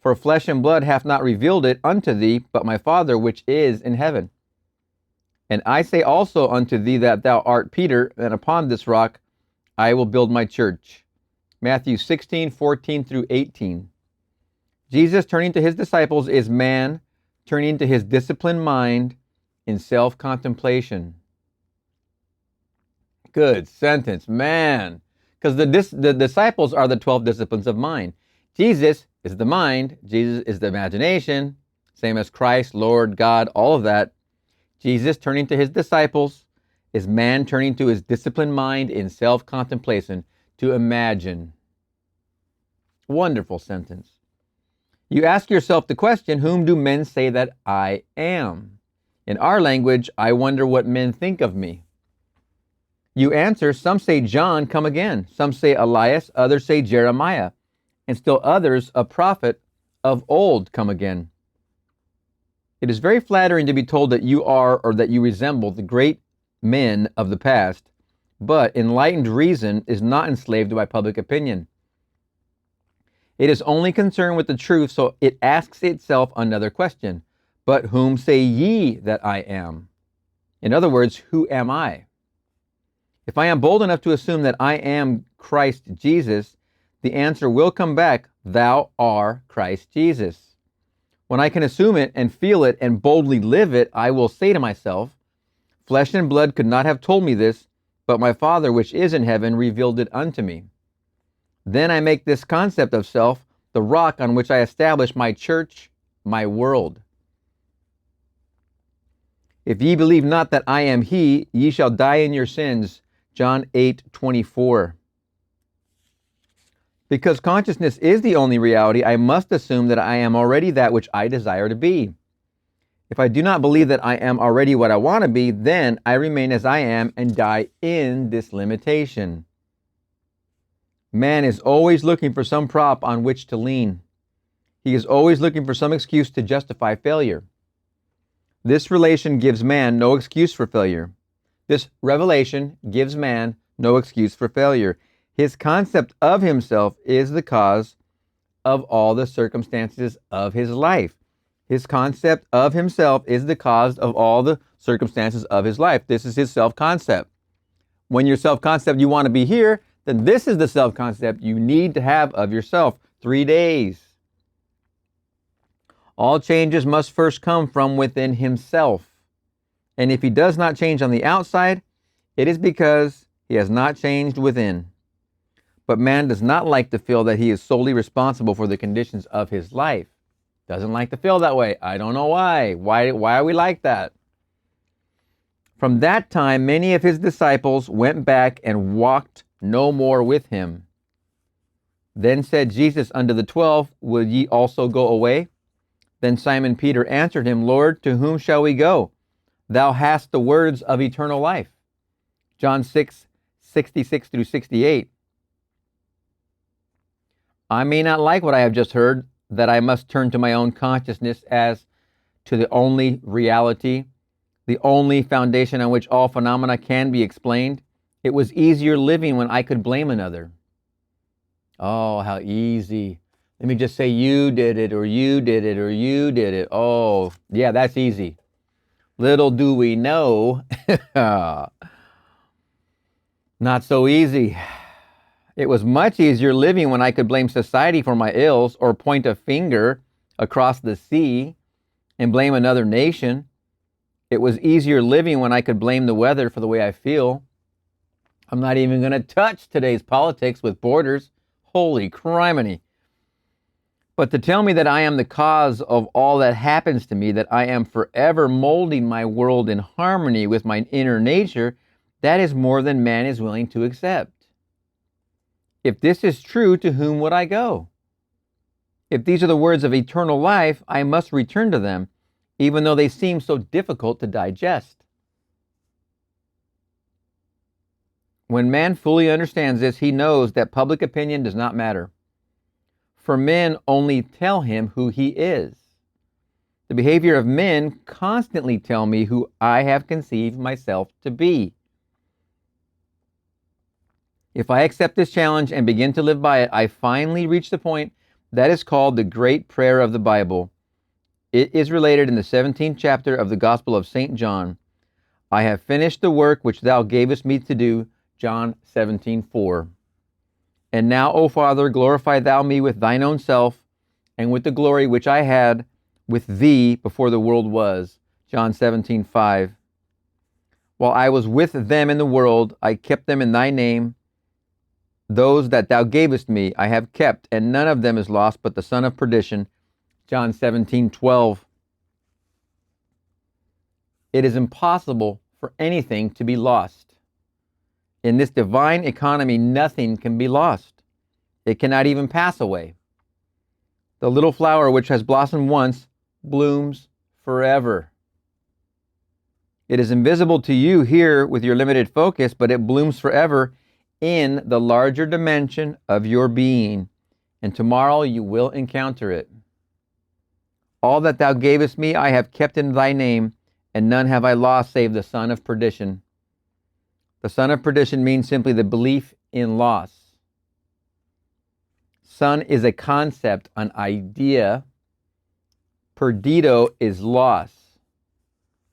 for flesh and blood hath not revealed it unto thee, but my Father which is in heaven. And I say also unto thee that thou art Peter, and upon this rock I will build my church. Matthew 16:14 through 18. Jesus turning to his disciples is man turning to his disciplined mind in self-contemplation. Good sentence, man. Because the disciples are the 12 disciplines of mind. Jesus is the mind. Jesus is the imagination. Same as Christ, Lord, God, all of that. Jesus turning to his disciples is man turning to his disciplined mind in self-contemplation to imagine. Wonderful sentence. You ask yourself the question, whom do men say that I am? In our language, I wonder what men think of me. You answer, some say John come again. Some say Elias, others say Jeremiah, and still others a prophet of old come again. It is very flattering to be told that you are or that you resemble the great men of the past, but enlightened reason is not enslaved by public opinion. It is only concerned with the truth, so it asks itself another question. But whom say ye that I am? In other words, who am I? If I am bold enough to assume that I am Christ Jesus, the answer will come back, thou art Christ Jesus. When I can assume it and feel it and boldly live it, I will say to myself, flesh and blood could not have told me this, but my Father which is in heaven revealed it unto me. Then I make this concept of self the rock on which I establish my church, my world. If ye believe not that I am he, ye shall die in your sins. John 8:24. Because consciousness is the only reality, I must assume that I am already that which I desire to be. If I do not believe that I am already what I want to be, then I remain as I am and die in this limitation. Man is always looking for some prop on which to lean. He is always looking for some excuse to justify failure. This relation gives man no excuse for failure. This revelation gives man no excuse for failure. His concept of himself is the cause of all the circumstances of his life. His concept of himself is the cause of all the circumstances of his life. This is his self-concept. When your self-concept, you want to be here, then this is the self-concept you need to have of yourself. 3 days. All changes must first come from within himself. And if he does not change on the outside, it is because he has not changed within. But man does not like to feel that he is solely responsible for the conditions of his life. Doesn't like to feel that way. I don't know why. Why are we like that? From that time, many of his disciples went back and walked no more with him. Then said Jesus unto the 12, Will ye also go away? Then Simon Peter answered him, Lord, to whom shall we go? Thou hast the words of eternal life. John 6:66 through 68. I may not like what I have just heard, that I must turn to my own consciousness as to the only reality, the only foundation on which all phenomena can be explained. It was easier living when I could blame another. Oh, how easy. Let me just say you did it, or you did it, or you did it. Oh, yeah, that's easy. Little do we know, not so easy. It was much easier living when I could blame society for my ills or point a finger across the sea and blame another nation. It was easier living when I could blame the weather for the way I feel. I'm not even going to touch today's politics with borders. Holy criminy. But to tell me that I am the cause of all that happens to me, that I am forever molding my world in harmony with my inner nature, that is more than man is willing to accept. If this is true, to whom would I go? If these are the words of eternal life, I must return to them, even though they seem so difficult to digest. When man fully understands this, he knows that public opinion does not matter. For men only tell him who he is. The behavior of men constantly tell me who I have conceived myself to be. If I accept this challenge and begin to live by it, I finally reach the point that is called the great prayer of the Bible. It is related in the 17th chapter of the Gospel of St. John. I have finished the work which thou gavest me to do, John 17:4. And now, O Father, glorify thou me with thine own self, and with the glory which I had with thee before the world was, John 17:5. While I was with them in the world, I kept them in thy name. Those that thou gavest me I have kept, and none of them is lost but the son of perdition, John 17:12. It is impossible for anything to be lost. In this divine economy, nothing can be lost. It cannot even pass away. The little flower which has blossomed once blooms forever. It is invisible to you here with your limited focus, but it blooms forever in the larger dimension of your being, and tomorrow you will encounter it. All that thou gavest me I have kept in thy name, and none have I lost save the son of perdition. The son of perdition means simply the belief in loss. Son is a concept, an idea. Perdido is loss.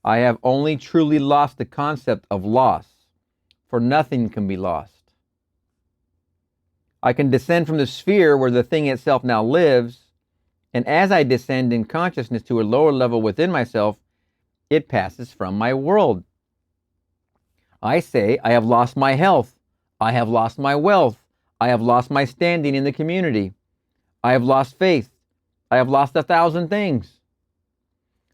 I have only truly lost the concept of loss, for nothing can be lost. I can descend from the sphere where the thing itself now lives, and as I descend in consciousness to a lower level within myself, it passes from my world. I say, I have lost my health. I have lost my wealth. I have lost my standing in the community. I have lost faith. I have lost 1,000 things.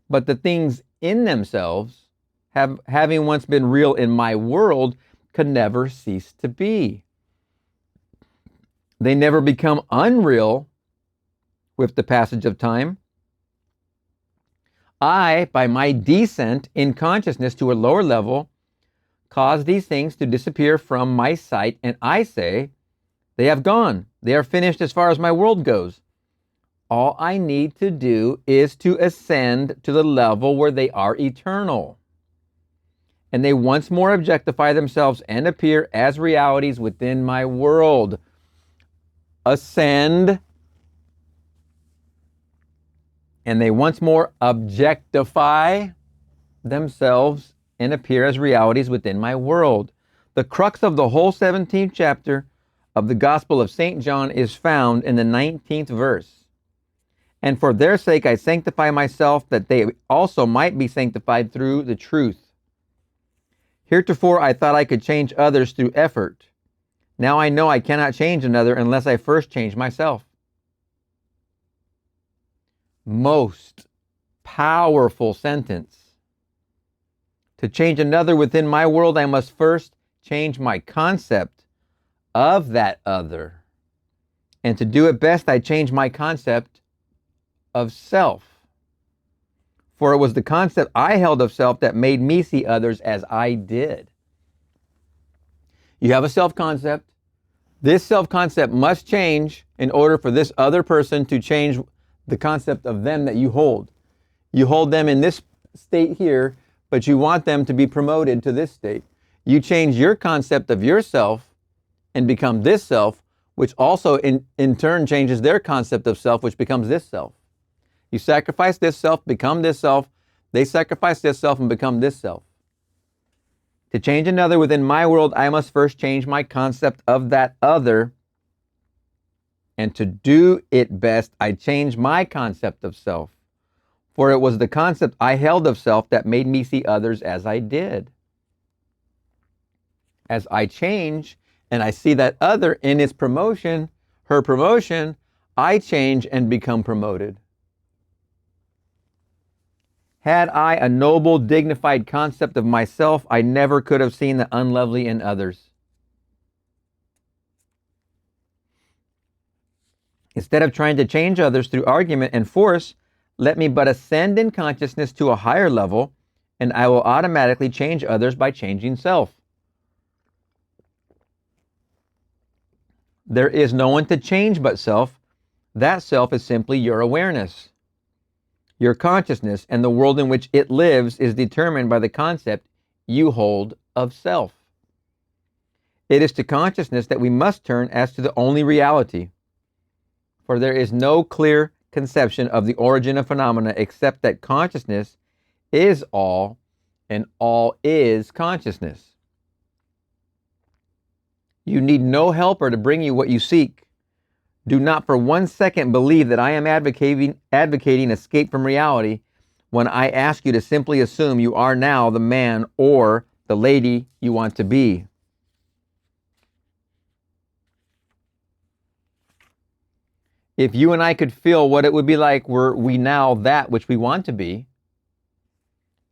But the things in themselves, having once been real in my world, can never cease to be. They never become unreal with the passage of time. I, by my descent in consciousness to a lower level, cause these things to disappear from my sight, and I say, they have gone. They are finished as far as my world goes. All I need to do is to ascend to the level where they are eternal. And they once more objectify themselves and appear as realities within my world. Ascend, and they once more objectify themselves and appear as realities within my world. The crux of the whole 17th chapter of the Gospel of St. John is found in the 19th verse. And for their sake I sanctify myself, that they also might be sanctified through the truth. Heretofore I thought I could change others through effort. Now I know I cannot change another unless I first change myself. Most powerful sentence. To change another within my world, I must first change my concept of that other. And to do it best, I change my concept of self. For it was the concept I held of self that made me see others as I did. You have a self-concept. This self-concept must change in order for this other person to change the concept of them that you hold. You hold them in this state here, but you want them to be promoted to this state. You change your concept of yourself and become this self, which also in turn changes their concept of self, which becomes this self. You sacrifice this self, become this self. They sacrifice this self and become this self. To change another within my world, I must first change my concept of that other. And to do it best, I change my concept of self. For it was the concept I held of self that made me see others as I did. As I change and I see that other in its promotion, her promotion, I change and become promoted. Had I a noble, dignified concept of myself, I never could have seen the unlovely in others. Instead of trying to change others through argument and force, let me but ascend in consciousness to a higher level, and I will automatically change others by changing self. There is no one to change but self. That self is simply your awareness. Your consciousness and the world in which it lives is determined by the concept you hold of self. It is to consciousness that we must turn as to the only reality, for there is no clear conception of the origin of phenomena except that consciousness is all and all is consciousness. You need no helper to bring you what you seek. Do not for 1 second believe that I am advocating escape from reality when I ask you to simply assume you are now the man or the lady you want to be. If you and I could feel what it would be like were we now that which we want to be,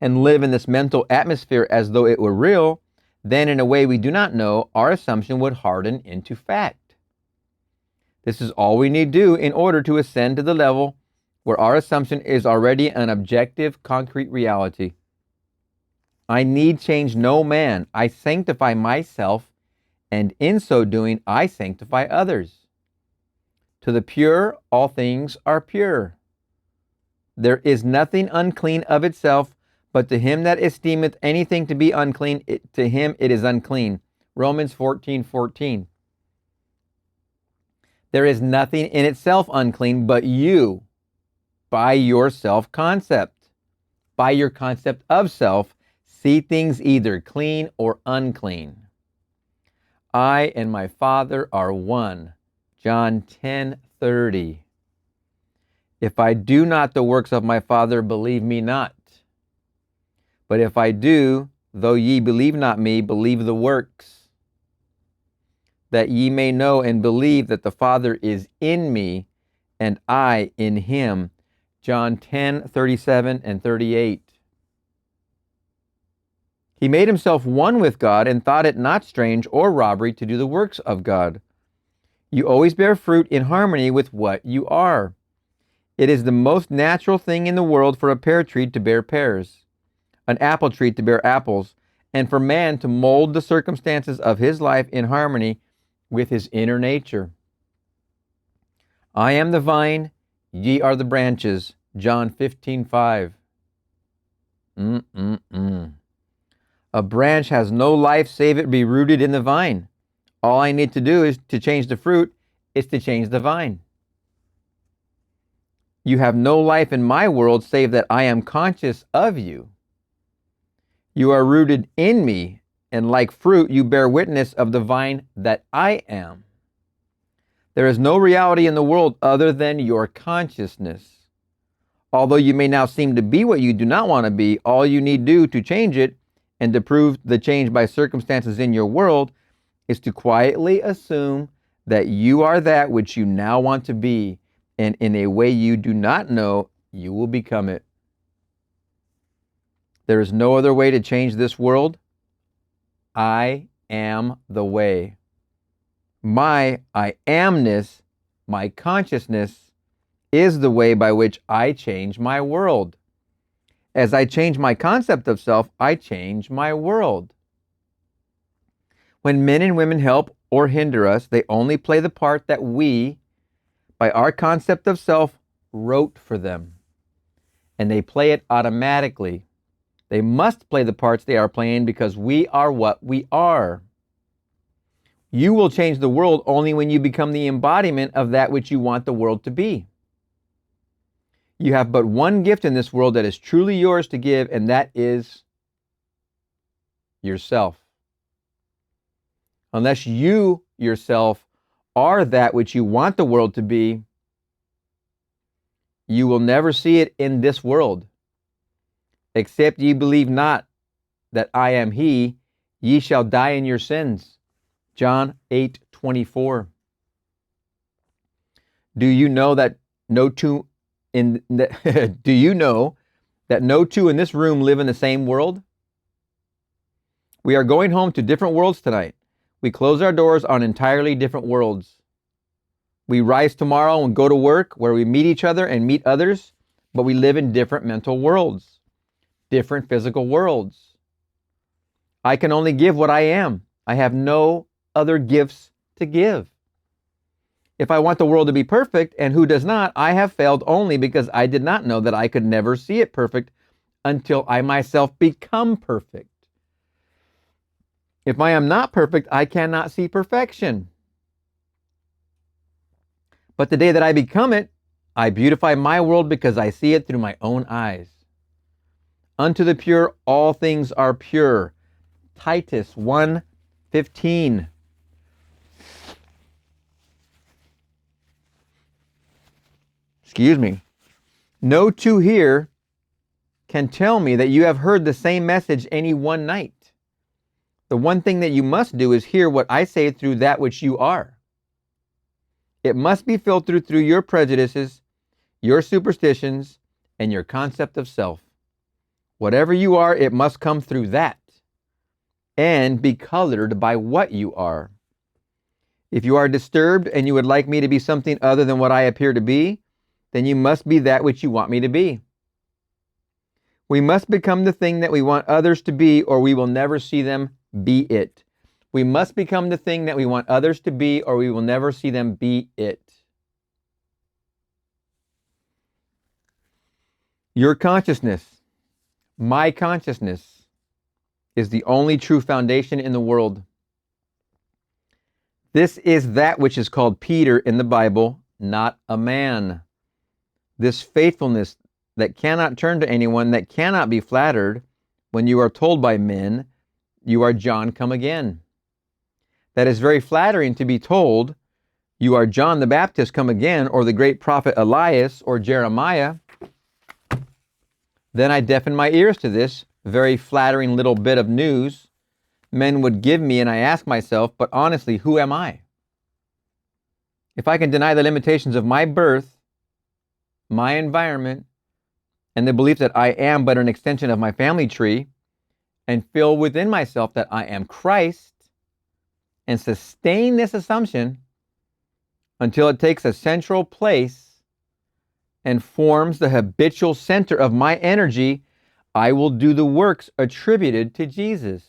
and live in this mental atmosphere as though it were real, then in a way we do not know, our assumption would harden into fact. This is all we need do in order to ascend to the level where our assumption is already an objective, concrete reality. I need change no man. I sanctify myself, and in so doing, I sanctify others. To the pure, all things are pure. There is nothing unclean of itself, but to him that esteemeth anything to be unclean, to him it is unclean. Romans 14:14. There is nothing in itself unclean, but you, by your self-concept, by your concept of self, see things either clean or unclean. I and my Father are one. John 10:30. If I do not the works of my Father, believe me not. But if I do, though ye believe not me, believe the works, that ye may know and believe that the Father is in me, and I in him. John 10:37 and 38. He made himself one with God and thought it not strange or robbery to do the works of God. You always bear fruit in harmony with what you are. It is the most natural thing in the world for a pear tree to bear pears, an apple tree to bear apples, and for man to mold the circumstances of his life in harmony with his inner nature. I am the vine, ye are the branches. John 15:5. A branch has no life save it be rooted in the vine. All I need to do is to change the fruit, is to change the vine. You have no life in my world save that I am conscious of you. You are rooted in me, and like fruit, you bear witness of the vine that I am. There is no reality in the world other than your consciousness. Although you may now seem to be what you do not want to be, all you need do to change it and to prove the change by circumstances in your world is to quietly assume that you are that which you now want to be, and in a way you do not know, you will become it. There is no other way to change this world. I am the way. My I amness, my consciousness, is the way by which I change my world. As I change my concept of self, I change my world. When men and women help or hinder us, they only play the part that we, by our concept of self, wrote for them. And they play it automatically. They must play the parts they are playing because we are what we are. You will change the world only when you become the embodiment of that which you want the world to be. You have but one gift in this world that is truly yours to give, and that is yourself. Unless you yourself are that which you want the world to be, you will never see it in this world. Except ye believe not that I am he, ye shall die in your sins. John 8:24. Do you know that no two in this room live in the same world? We are going home to different worlds tonight. We close our doors on entirely different worlds. We rise tomorrow and go to work where we meet each other and meet others, but we live in different mental worlds, different physical worlds. I can only give what I am. I have no other gifts to give. If I want the world to be perfect, and who does not, I have failed only because I did not know that I could never see it perfect until I myself become perfect. If I am not perfect, I cannot see perfection. But the day that I become it, I beautify my world because I see it through my own eyes. Unto the pure, all things are pure. Titus 1:15. Excuse me. No two here can tell me that you have heard the same message any one night. The one thing that you must do is hear what I say through that which you are. It must be filtered through your prejudices, your superstitions, and your concept of self. Whatever you are, it must come through that and be colored by what you are. If you are disturbed and you would like me to be something other than what I appear to be, then you must be that which you want me to be. We must become the thing that we want others to be, or we will never see them be it. We must become the thing that we want others to be, or we will never see them be it. Your consciousness, my consciousness, is the only true foundation in the world. This is that which is called Peter in the Bible, not a man. This faithfulness that cannot turn to anyone, that cannot be flattered when you are told by men, you are John come again. That is very flattering to be told, you are John the Baptist come again, or the great prophet Elias, or Jeremiah. Then I deafen my ears to this very flattering little bit of news men would give me, and I ask myself, but honestly, who am I? If I can deny the limitations of my birth, my environment, and the belief that I am but an extension of my family tree, and feel within myself that I am Christ, and sustain this assumption until it takes a central place and forms the habitual center of my energy, I will do the works attributed to Jesus.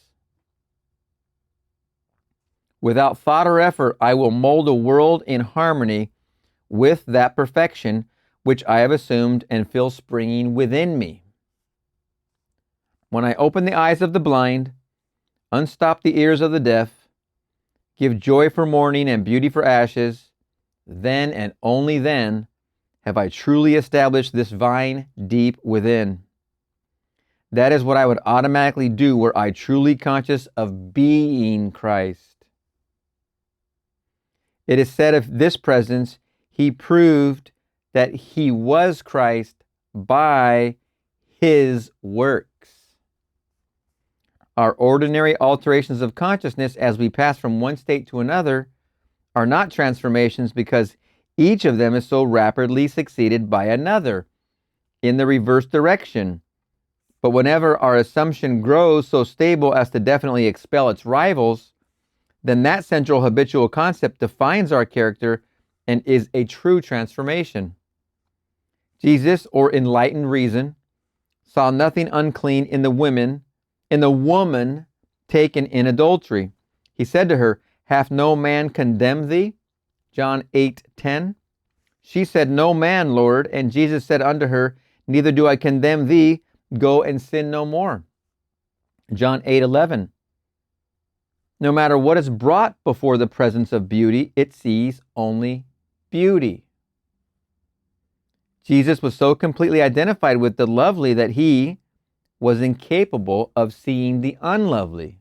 Without thought or effort, I will mold a world in harmony with that perfection which I have assumed and feel springing within me. When I open the eyes of the blind, unstop the ears of the deaf, give joy for mourning and beauty for ashes, then and only then have I truly established this vine deep within. That is what I would automatically do were I truly conscious of being Christ. It is said of this presence, he proved that he was Christ by his works. Our ordinary alterations of consciousness as we pass from one state to another are not transformations because each of them is so rapidly succeeded by another in the reverse direction. But whenever our assumption grows so stable as to definitely expel its rivals, then that central habitual concept defines our character and is a true transformation. Jesus, or enlightened reason, saw nothing unclean in the woman taken in adultery. He said to her, hath no man condemned thee? John 8:10. She said, no man, Lord. And Jesus said unto her, neither do I condemn thee. Go and sin no more. John 8:11. No matter what is brought before the presence of beauty, it sees only beauty. Jesus was so completely identified with the lovely that he was incapable of seeing the unlovely.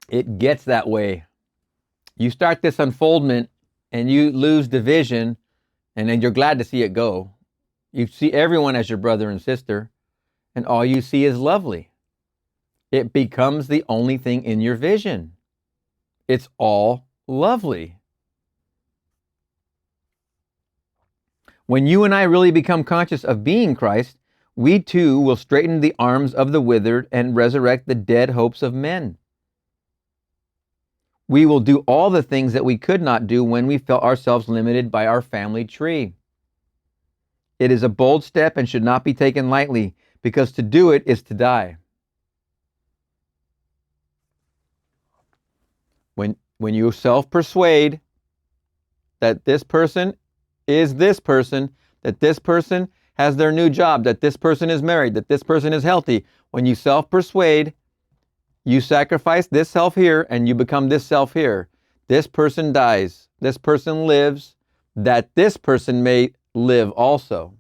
It gets that way. You start this unfoldment and you lose division, and then you're glad to see it go. You see everyone as your brother and sister, and all you see is lovely. It becomes the only thing in your vision. It's all lovely. When you and I really become conscious of being Christ, we too will straighten the arms of the withered and resurrect the dead hopes of men. We will do all the things that we could not do when we felt ourselves limited by our family tree. It is a bold step and should not be taken lightly, because to do it is to die. When you self-persuade that this person is this person, that this person has their new job, that this person is married, that this person is healthy, when you self-persuade, you sacrifice this self here and you become this self here. This person dies. This person lives, that this person may live also.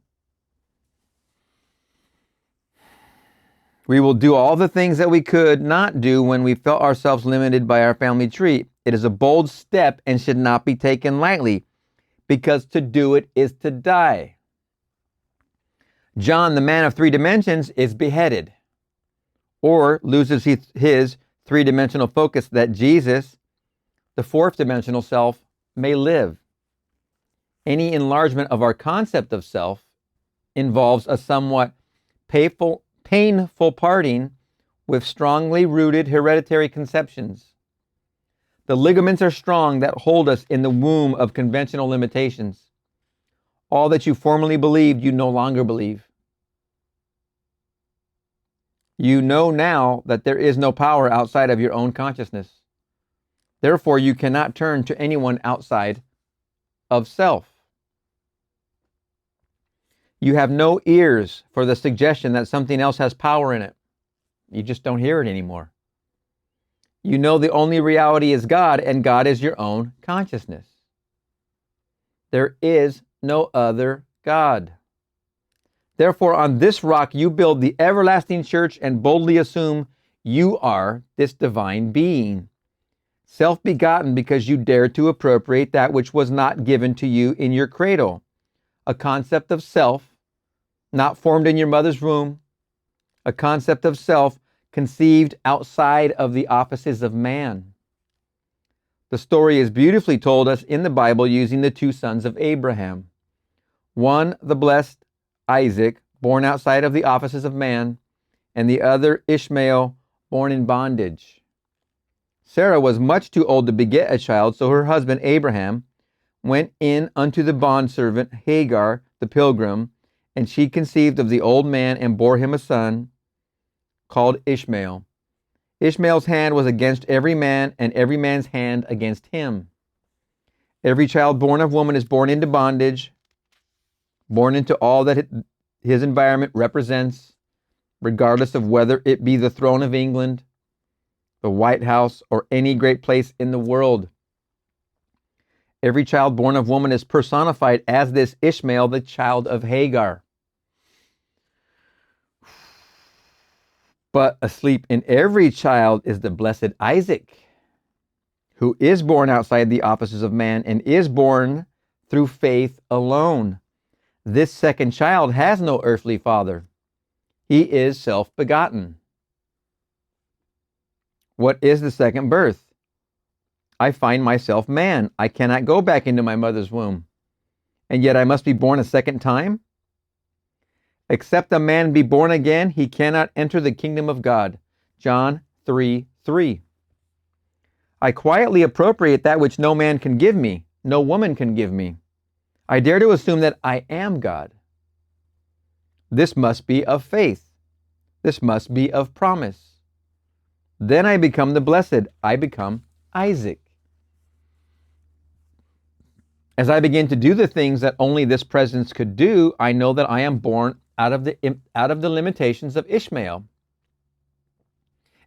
We will do all the things that we could not do when we felt ourselves limited by our family tree. It is a bold step and should not be taken lightly, because to do it is to die. John, the man of 3 dimensions, is beheaded, or loses his 3-dimensional focus, that Jesus, the 4th dimensional self, may live. Any enlargement of our concept of self involves a somewhat painful parting with strongly rooted hereditary conceptions. The ligaments are strong that hold us in the womb of conventional limitations. All that you formerly believed, you no longer believe. You know now that there is no power outside of your own consciousness. Therefore, you cannot turn to anyone outside of self. You have no ears for the suggestion that something else has power in it. You just don't hear it anymore. You know the only reality is God, and God is your own consciousness. There is no other God. Therefore, on this rock you build the everlasting church and boldly assume you are this divine being, self-begotten because you dared to appropriate that which was not given to you in your cradle, a concept of self not formed in your mother's womb, a concept of self conceived outside of the offices of man. The story is beautifully told us in the Bible using the 2 sons of Abraham. One, the blessed Isaac, born outside of the offices of man, and the other, Ishmael, born in bondage. Sarah was much too old to beget a child, so her husband Abraham went in unto the bondservant Hagar, the pilgrim, and she conceived of the old man and bore him a son called Ishmael. Ishmael's hand was against every man, and every man's hand against him. Every child born of woman is born into bondage, born into all that his environment represents, regardless of whether it be the throne of England, the White House, or any great place in the world. Every child born of woman is personified as this Ishmael, the child of Hagar. But asleep in every child is the blessed Isaac, who is born outside the offices of man and is born through faith alone. This second child has no earthly father. He is self-begotten. What is the second birth? I find myself man. I cannot go back into my mother's womb. And yet I must be born a second time? Except a man be born again, he cannot enter the kingdom of God. John 3:3. I quietly appropriate that which no man can give me, no woman can give me. I dare to assume that I am God. This must be of faith. This must be of promise. Then I become the blessed. I become Isaac. As I begin to do the things that only this presence could do, I know that I am born out of the limitations of Ishmael.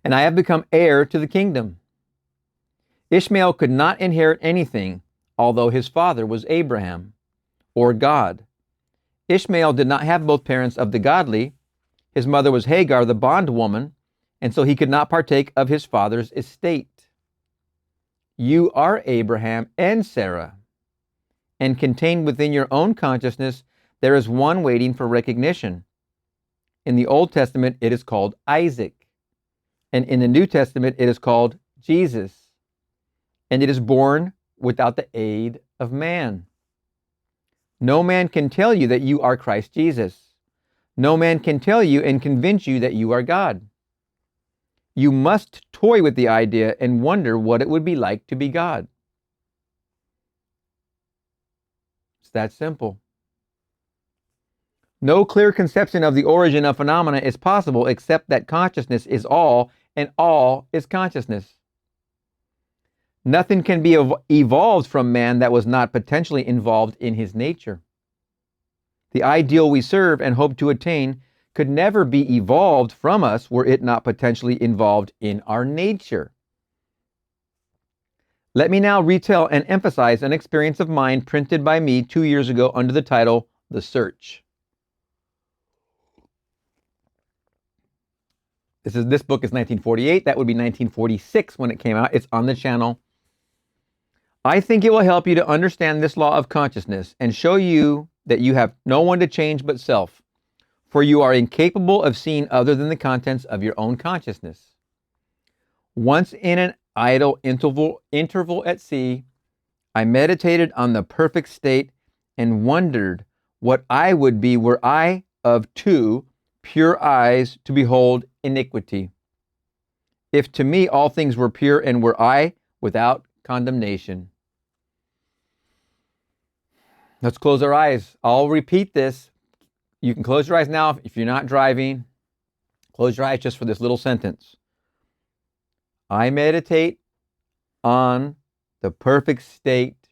And I have become heir to the kingdom. Ishmael could not inherit anything, although his father was Abraham, or God. Ishmael did not have both parents of the godly. His mother was Hagar, the bondwoman, and so he could not partake of his father's estate. You are Abraham and Sarah, and contained within your own consciousness, there is one waiting for recognition. In the Old Testament, it is called Isaac, and in the New Testament, it is called Jesus, and it is born without the aid of man. No man can tell you that you are Christ Jesus. No man can tell you and convince you that you are God. You must toy with the idea and wonder what it would be like to be God. It's that simple. No clear conception of the origin of phenomena is possible except that consciousness is all and all is consciousness. Nothing can be evolved from man that was not potentially involved in his nature. The ideal we serve and hope to attain could never be evolved from us were it not potentially involved in our nature. Let me now retell and emphasize an experience of mine printed by me 2 years ago under the title, The Search. This book is 1948. That would be 1946 when it came out. It's on the channel. I think it will help you to understand this law of consciousness and show you that you have no one to change but self, for you are incapable of seeing other than the contents of your own consciousness. Once in an idle interval at sea, I meditated on the perfect state and wondered what I would be were I of two pure eyes to behold iniquity. If to me all things were pure and were I without condemnation. Let's close our eyes. I'll repeat this. You can close your eyes now if you're not driving. Close your eyes just for this little sentence. I meditate on the perfect state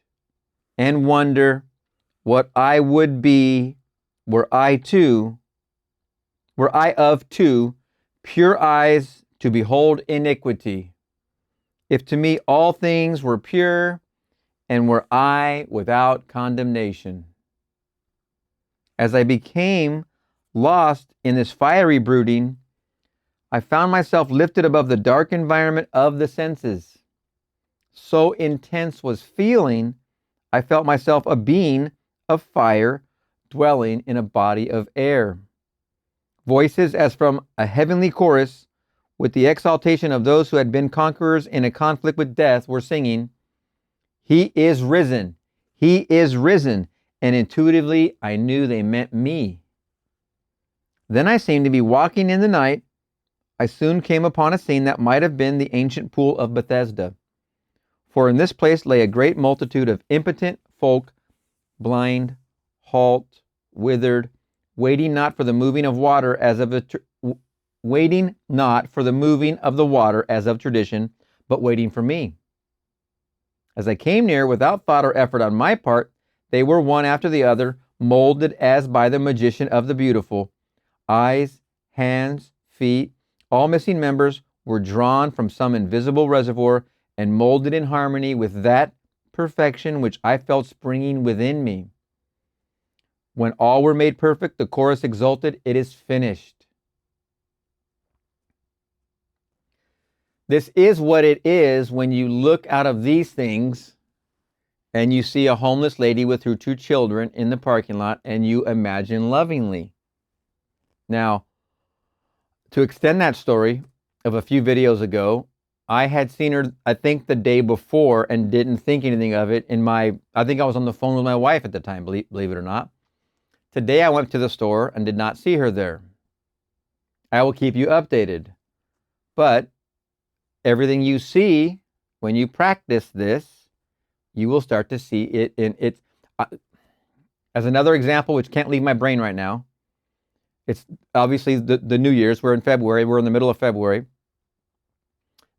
and wonder what I would be were I of two pure eyes to behold iniquity. If to me all things were pure and were I without condemnation. As I became lost in this fiery brooding, I found myself lifted above the dark environment of the senses. So intense was feeling, I felt myself a being of fire dwelling in a body of air. Voices as from a heavenly chorus, with the exaltation of those who had been conquerors in a conflict with death, were singing, "He is risen, he is risen," and intuitively I knew they meant me. Then I seemed to be walking in the night. I soon came upon a scene that might have been the ancient pool of Bethesda. For in this place lay a great multitude of impotent folk, blind, halt, withered, waiting not for the moving of water waiting not for the moving of the water as of tradition, but waiting for me. As I came near, without thought or effort on my part, they were one after the other, molded as by the magician of the beautiful. Eyes, hands, feet, all missing members were drawn from some invisible reservoir and molded in harmony with that perfection which I felt springing within me. When all were made perfect, the chorus exulted, "It is finished." This is what it is when you look out of these things and you see a homeless lady with her two children in the parking lot and you imagine lovingly. Now, to extend that story of a few videos ago, I had seen her, I think, the day before and didn't think anything of it. I think I was on the phone with my wife at the time, believe it or not. Today I went to the store and did not see her there. I will keep you updated. But everything you see when you practice this, you will start to see it in it. As another example, which can't leave my brain right now, it's obviously the New Year's. We're in February. We're in the middle of February.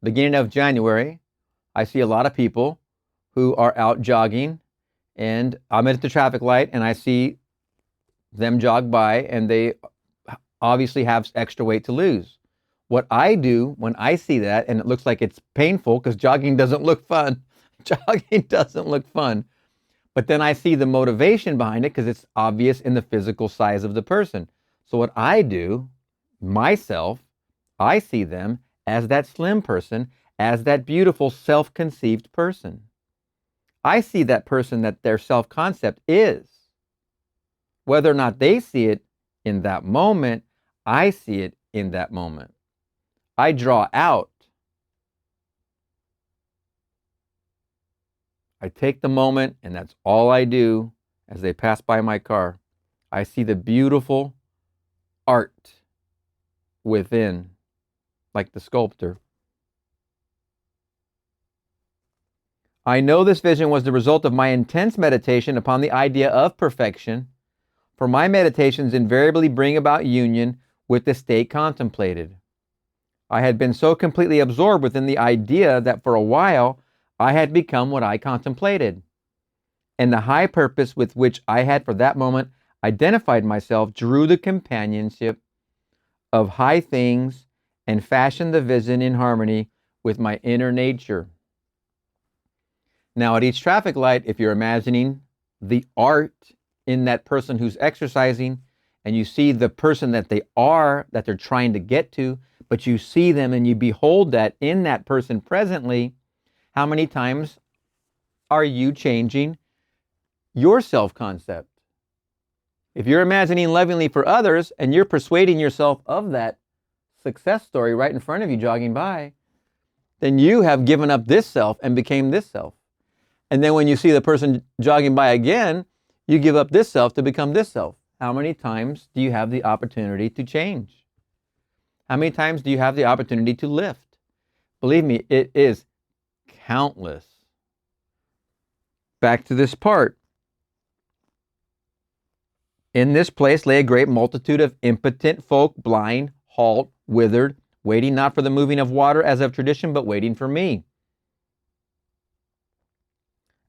Beginning of January, I see a lot of people who are out jogging, and I'm at the traffic light, and I see them jog by, and they obviously have extra weight to lose. What I do when I see that, and it looks like it's painful because jogging doesn't look fun. Jogging doesn't look fun. But then I see the motivation behind it because it's obvious in the physical size of the person. So what I do, myself, I see them as that slim person, as that beautiful self-conceived person. I see that person that their self-concept is. Whether or not they see it in that moment, I see it in that moment. I draw out. I take the moment, and that's all I do as they pass by my car. I see the beautiful art within. like the sculptor. I know this vision was the result of my intense meditation upon the idea of perfection, for my meditations invariably bring about union with the state contemplated. I had been so completely absorbed within the idea that for a while I had become what I contemplated. And the high purpose with which I had for that moment identified myself drew the companionship of high things and fashioned the vision in harmony with my inner nature. Now, at each traffic light, if you're imagining the art in that person who's exercising, and you see the person that they are, that they're trying to get to, but you see them and you behold that in that person presently, how many times are you changing your self-concept? If you're imagining lovingly for others and you're persuading yourself of that success story right in front of you jogging by, then you have given up this self and became this self. And then when you see the person jogging by again, you give up this self to become this self. How many times do you have the opportunity to change? How many times do you have the opportunity to lift? Believe me, it is countless. Back to this part. In this place lay a great multitude of impotent folk, blind, halt, withered, waiting not for the moving of water as of tradition, but waiting for me.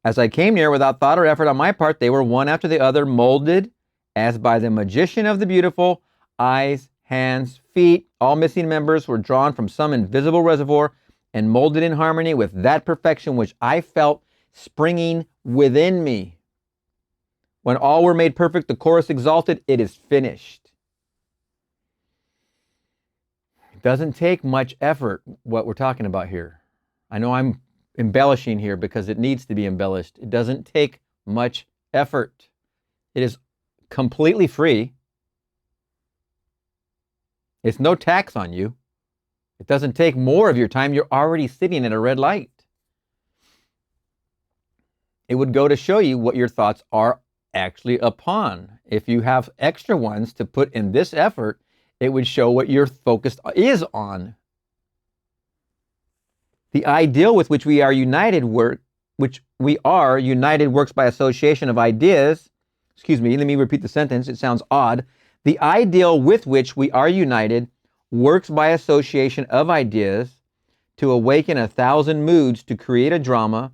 As I came near, without thought or effort on my part, they were one after the other molded as by the magician of the beautiful. Eyes, hands, feet, all missing members were drawn from some invisible reservoir and molded in harmony with that perfection which I felt springing within me. When all were made perfect, the chorus exalted, "It is finished." It doesn't take much effort, what we're talking about here. I know I'm embellishing here because it needs to be embellished. It doesn't take much effort. It is completely free. It's no tax on you. It doesn't take more of your time. You're already sitting at a red light. It would go to show you what your thoughts are actually upon. If you have extra ones to put in this effort, it would show what your focus is on. The ideal with which we are united works by association of ideas. Excuse me, let me repeat the sentence. It sounds odd. The ideal with which we are united works by association of ideas to awaken 1,000 moods to create a drama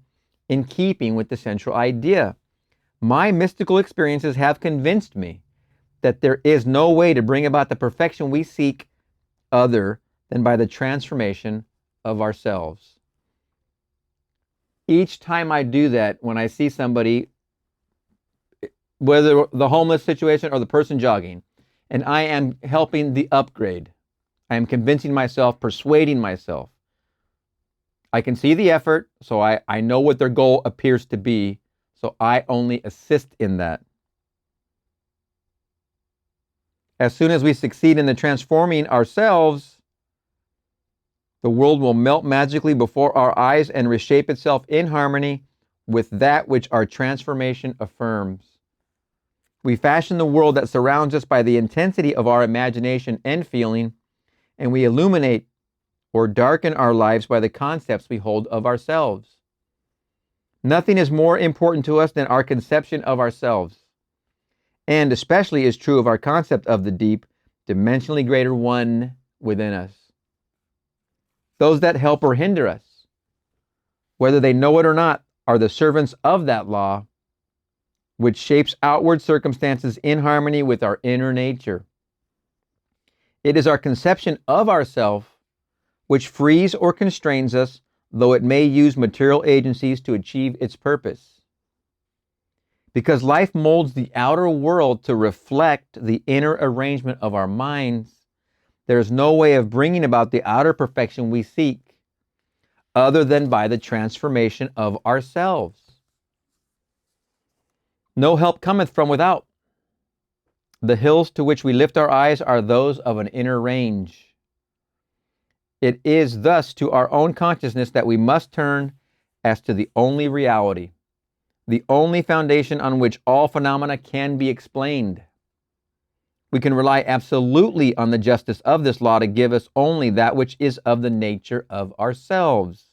in keeping with the central idea. My mystical experiences have convinced me that there is no way to bring about the perfection we seek other than by the transformation of ourselves. Each time I do that, when I see somebody, whether the homeless situation or the person jogging, and I am helping the upgrade, I am convincing myself, persuading myself. I can see the effort, so I know what their goal appears to be, so I only assist in that. As soon as we succeed in the transforming ourselves, the world will melt magically before our eyes and reshape itself in harmony with that which our transformation affirms. We fashion the world that surrounds us by the intensity of our imagination and feeling, and we illuminate or darken our lives by the concepts we hold of ourselves. Nothing is more important to us than our conception of ourselves, and especially is true of our concept of the deep, dimensionally greater one within us. Those that help or hinder us, whether they know it or not, are the servants of that law, which shapes outward circumstances in harmony with our inner nature. It is our conception of ourself which frees or constrains us, though it may use material agencies to achieve its purpose. Because life molds the outer world to reflect the inner arrangement of our minds, there is no way of bringing about the outer perfection we seek, other than by the transformation of ourselves. No help cometh from without. The hills to which we lift our eyes are those of an inner range. It is thus to our own consciousness that we must turn as to the only reality, the only foundation on which all phenomena can be explained. We can rely absolutely on the justice of this law to give us only that which is of the nature of ourselves.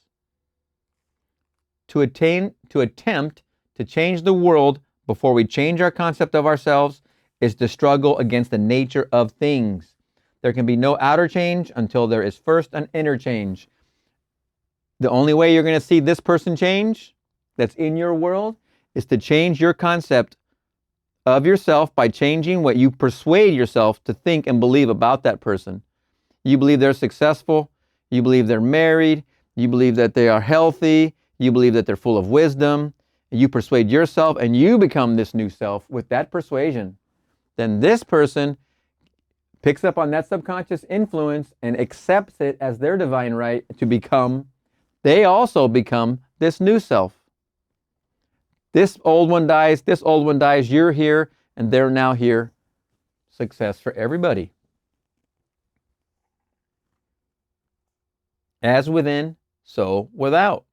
To attempt to change the world before we change our concept of ourselves is to struggle against the nature of things. There can be no outer change until there is first an inner change. The only way you're going to see this person change that's in your world is to change your concept of yourself by changing what you persuade yourself to think and believe about that person. You believe they're successful, you believe they're married, you believe that they are healthy, you believe that they're full of wisdom, you persuade yourself and you become this new self with that persuasion. Then this person picks up on that subconscious influence and accepts it as their divine right to become, they also become this new self. This old one dies, you're here, and they're now here. Success for everybody. As within, so without.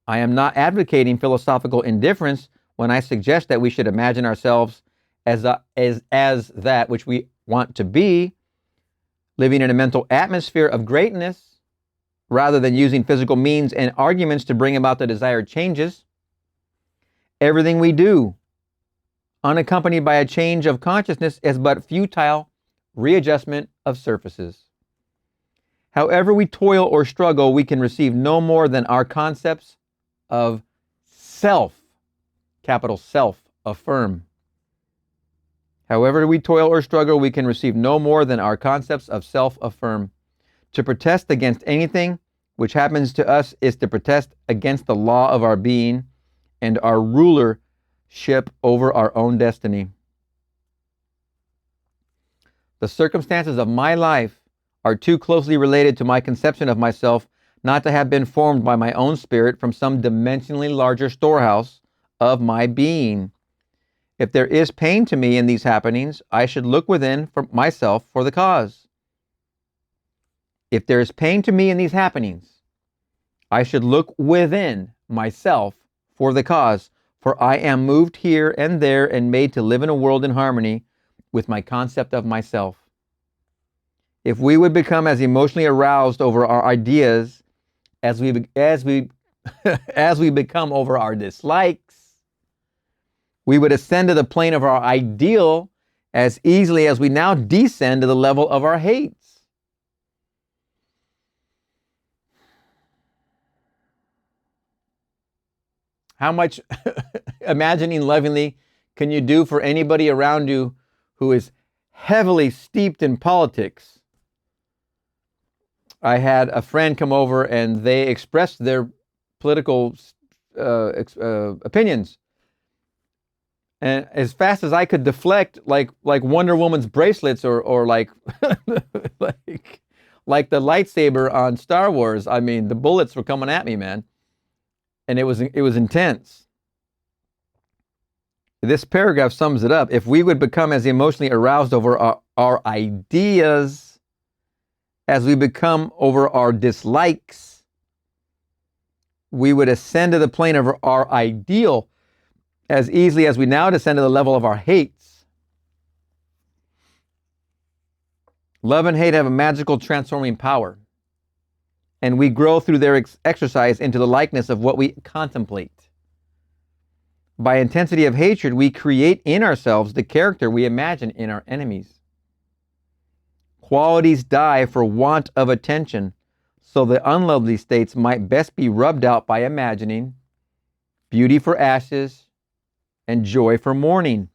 I am not advocating philosophical indifference when I suggest that we should imagine ourselves as that which we want to be, living in a mental atmosphere of greatness, rather than using physical means and arguments to bring about the desired changes. Everything we do, unaccompanied by a change of consciousness, is but futile readjustment of surfaces. However we toil or struggle, we can receive no more than our concepts of self, capital self, affirm. However we toil or struggle, we can receive no more than our concepts of self affirm. To protest against anything which happens to us is to protest against the law of our being and our rulership over our own destiny. The circumstances of my life are too closely related to my conception of myself not to have been formed by my own spirit from some dimensionally larger storehouse of my being. If there is pain to me in these happenings, I should look within for myself for the cause. If there is pain to me in these happenings, I should look within myself for the cause, for I am moved here and there and made to live in a world in harmony with my concept of myself. If we would become as emotionally aroused over our ideas as we become over our dislikes, we would ascend to the plane of our ideal as easily as we now descend to the level of our hates. How much imagining lovingly can you do for anybody around you who is heavily steeped in politics? I had a friend come over and they expressed their political opinions. And as fast as I could deflect, like Wonder Woman's bracelets or like like the lightsaber on Star Wars, I mean, the bullets were coming at me, man. And it was intense. This paragraph sums it up. If we would become as emotionally aroused over our ideas as we become over our dislikes, we would ascend to the plane of our ideal as easily as we now descend to the level of our hates. Love and hate have a magical transforming power, and we grow through their exercise into the likeness of what we contemplate. By intensity of hatred, we create in ourselves the character we imagine in our enemies. Qualities die for want of attention, so the unlovely states might best be rubbed out by imagining beauty for ashes and joy for mourning,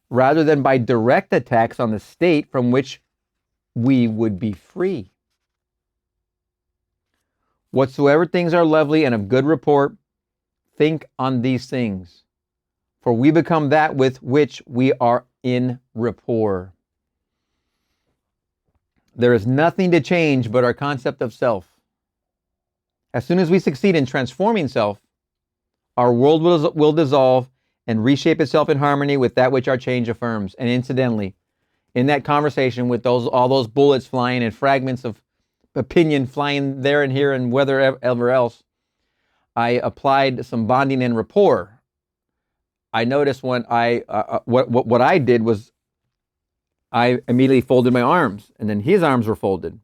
rather than by direct attacks on the state from which we would be free. Whatsoever things are lovely and of good report, think on these things, for we become that with which we are in rapport. There is nothing to change but our concept of self. As soon as we succeed in transforming self, our world will dissolve and reshape itself in harmony with that which our change affirms. And incidentally, in that conversation with all those bullets flying and fragments of opinion flying there and here and wherever else, I applied some bonding and rapport. I noticed when what I did was I immediately folded my arms, and then his arms were folded.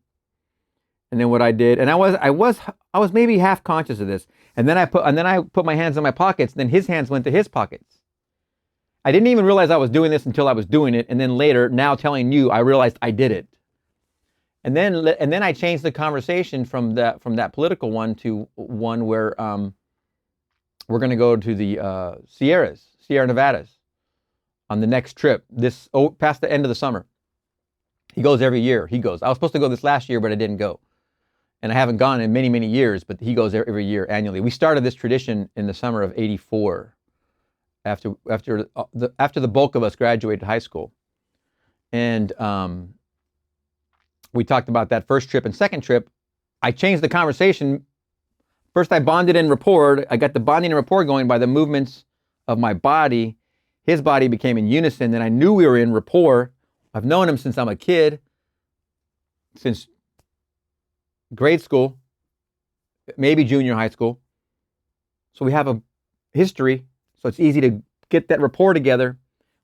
And then what I did, and I was maybe half conscious of this, and then I put my hands in my pockets, and then his hands went to his pockets. I didn't even realize I was doing this until I was doing it, and then later, now telling you, I realized I did it. And then I changed the conversation from that political one to one where we're going to go to the Sierra Nevadas, on the next trip. Past the end of the summer. He goes every year. I was supposed to go this last year, but I didn't go. And I haven't gone in many, many years, but he goes every year annually. We started this tradition in the summer of '84, after the bulk of us graduated high school. And we talked about that first trip and second trip. I changed the conversation. First, I bonded in rapport. I got the bonding and rapport going by the movements of my body. His body became in unison, and I knew we were in rapport. I've known him since I'm a kid, since grade school, maybe junior high school. So we have a history, so it's easy to get that rapport together.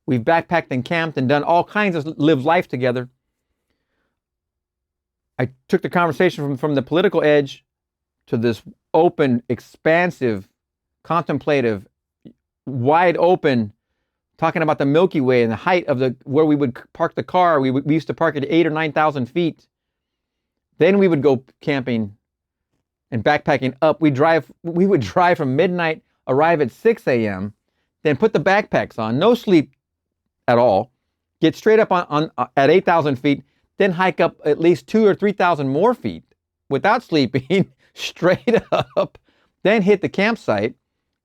We've backpacked and camped and done all kinds of lived life together. I took the conversation from the political edge to this open, expansive, contemplative, wide open, talking about the Milky Way and the height of where we would park the car. We used to park at 8,000 or 9,000 feet. Then we would go camping and backpacking up. We would drive from midnight, arrive at 6 a.m., then put the backpacks on, no sleep at all, get straight up at 8,000 feet, then hike up at least 2,000 or 3,000 more feet without sleeping, straight up, then hit the campsite,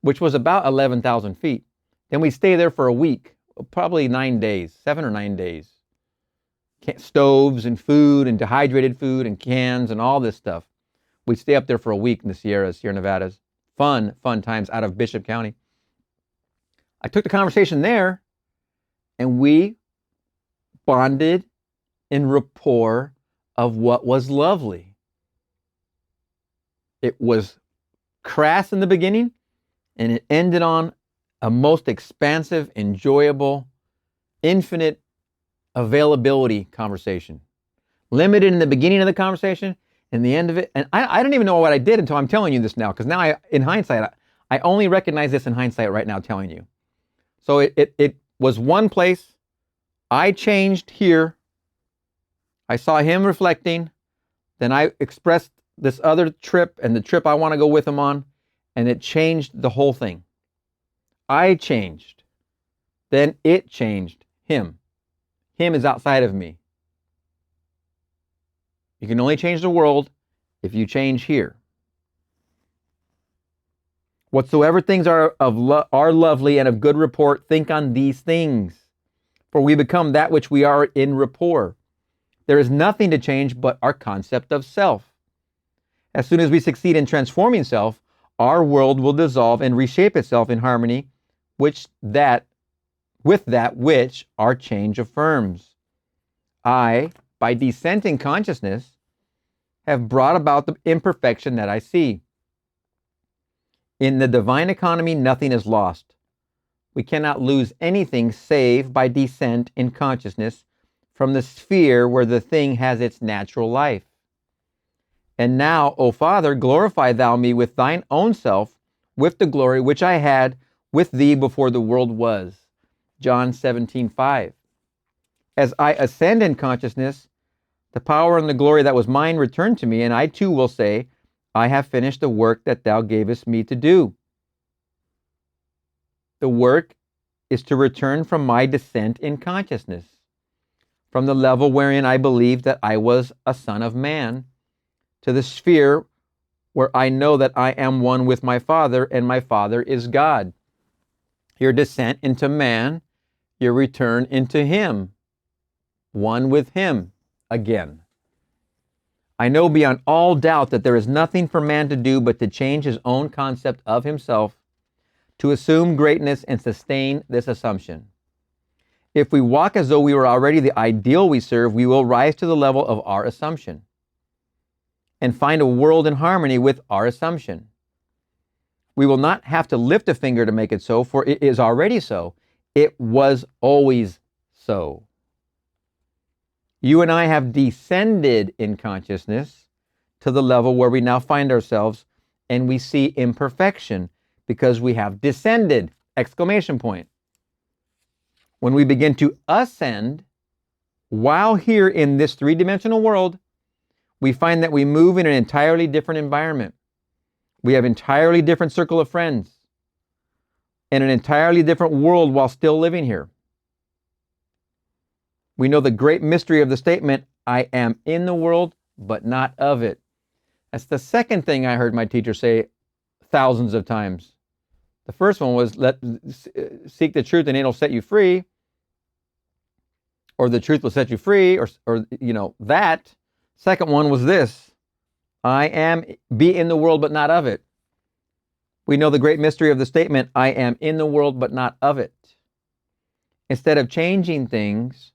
which was about 11,000 feet. Then we stay there for a week, probably 9 days, 7 or 9 days. Stoves and food and dehydrated food and cans and all this stuff. We'd Stay up there for a week in the Sierra Nevadas. Fun times out of Bishop County. I took the conversation there, and we bonded in rapport of what was lovely. It was crass in the beginning, and it ended on a most expansive, enjoyable, infinite availability conversation. Limited in the beginning of the conversation and the end of it. And I don't even know what I did until I'm telling you this now, because now in hindsight, I only recognize this in hindsight right now telling you. So it was one place. I changed here. I saw him reflecting. Then I expressed this other trip and the trip I want to go with him on, and it changed the whole thing. I changed. Then it changed him. Him is outside of me. You can only change the world if you change here. Whatsoever things are lovely and of good report, think on these things, for we become that which we are in rapport. There is nothing to change but our concept of self. As soon as we succeed in transforming self, our world will dissolve and reshape itself in harmony with that which our change affirms. I, by descent in consciousness, have brought about the imperfection that I see. In the divine economy, nothing is lost. We cannot lose anything save by descent in consciousness from the sphere where the thing has its natural life. And now, O Father, glorify thou me with thine own self, with the glory which I had with thee before the world was. John 17:5. As I ascend in consciousness, the power and the glory that was mine return to me, and I too will say, I have finished the work that thou gavest me to do. The work is to return from my descent in consciousness, from the level wherein I believed that I was a son of man, to the sphere where I know that I am one with my Father, and my Father is God. Your descent into man, your return into him, one with him again. I know beyond all doubt that there is nothing for man to do but to change his own concept of himself, to assume greatness and sustain this assumption. If we walk as though we were already the ideal we serve, we will rise to the level of our assumption and find a world in harmony with our assumption. We will not have to lift a finger to make it so, for it is already so. It was always so. You and I have descended in consciousness to the level where we now find ourselves, and we see imperfection because we have descended! Exclamation point. When we begin to ascend, while here in this three-dimensional world, we find that we move in an entirely different environment. We have an entirely different circle of friends and an entirely different world while still living here. We know the great mystery of the statement, I am in the world, but not of it. That's the second thing I heard my teacher say thousands of times. The first one was, seek the truth and it'll set you free. Or the truth will set you free, or that. Second one was this, be in the world, but not of it. We know the great mystery of the statement, I am in the world, but not of it. Instead of changing things,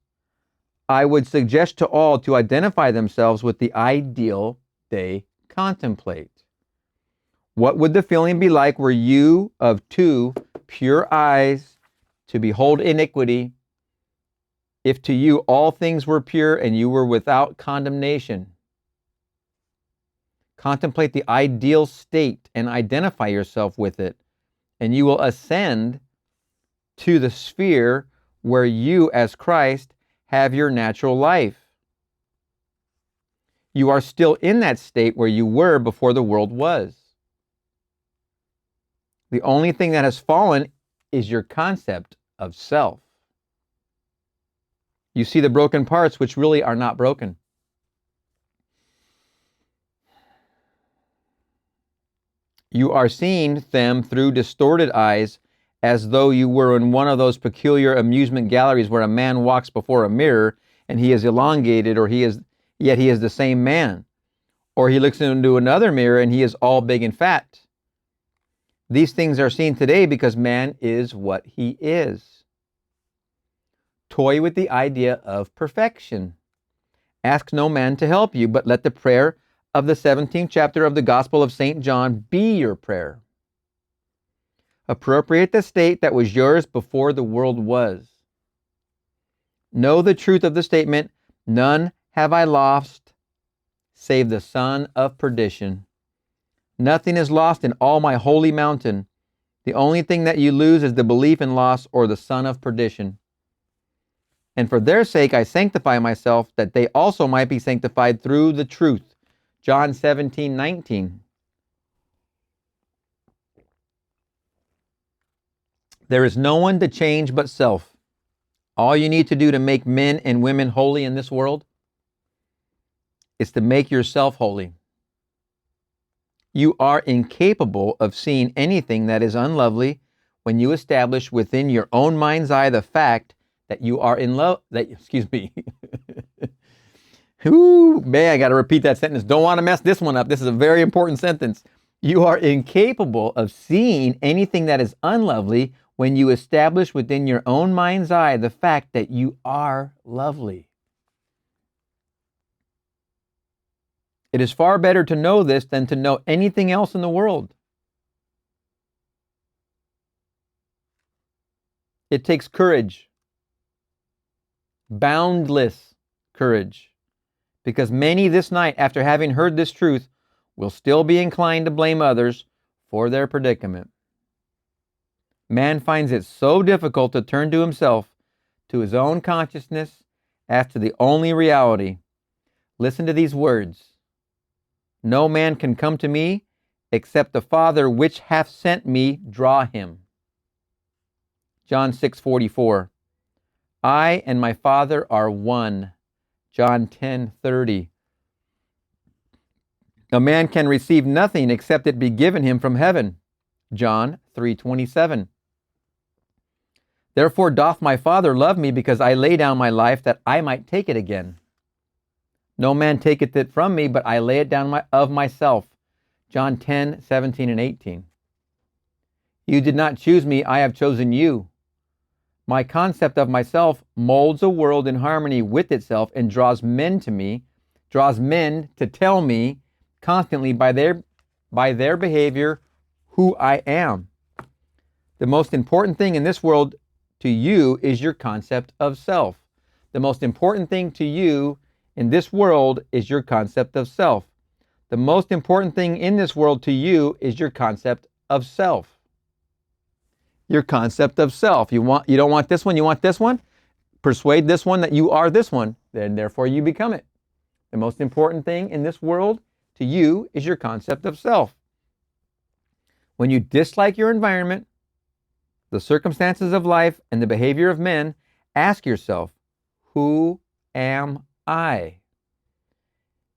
I would suggest to all to identify themselves with the ideal they contemplate. What would the feeling be like were you of two pure eyes to behold iniquity, if to you all things were pure and you were without condemnation? Contemplate the ideal state and identify yourself with it, and you will ascend to the sphere where you, as Christ, have your natural life. You are still in that state where you were before the world was. The only thing that has fallen is your concept of self. You see the broken parts which really are not broken. You are seeing them through distorted eyes, as though you were in one of those peculiar amusement galleries where a man walks before a mirror and he is elongated, yet he is the same man. Or he looks into another mirror and he is all big and fat. These things are seen today because man is what he is. Toy with the idea of perfection. Ask no man to help you, but let the prayer of the 17th chapter of the Gospel of St. John be your prayer. Appropriate the state that was yours before the world was. Know the truth of the statement, none have I lost, save the son of perdition. Nothing is lost in all my holy mountain. The only thing that you lose is the belief in loss or the son of perdition. And for their sake I sanctify myself, that they also might be sanctified through the truth. John 17:19. There is no one to change but self. All you need to do to make men and women holy in this world is to make yourself holy. You are incapable of seeing anything that is unlovely when you establish within your own mind's eye the fact that you are in love. Ooh, man, I got to repeat that sentence. Don't want to mess this one up. This is a very important sentence. You are incapable of seeing anything that is unlovely when you establish within your own mind's eye the fact that you are lovely. It is far better to know this than to know anything else in the world. It takes courage, boundless courage, because many this night, after having heard this truth, will still be inclined to blame others for their predicament. Man finds it so difficult to turn to himself, to his own consciousness, as to the only reality. Listen to these words. No man can come to me except the Father which hath sent me draw him. John 6:44. I and my Father are one. John 10:30. A man can receive nothing except it be given him from heaven. John 3:27. Therefore doth my Father love me, because I lay down my life that I might take it again. No man taketh it from me, but I lay it down of myself. John 10:17 and 18. You did not choose me, I have chosen you. My concept of myself molds a world in harmony with itself and draws men to me, draws men to tell me constantly by their behavior who I am. The most important thing in this world to you is your concept of self. The most important thing to you in this world is your concept of self. The most important thing in this world to you is your concept of self. Your concept of self. You don't want this one, you want this one? Persuade this one that you are this one, then therefore you become it. The most important thing in this world to you is your concept of self. When you dislike your environment, the circumstances of life, and the behavior of men, ask yourself, who am I?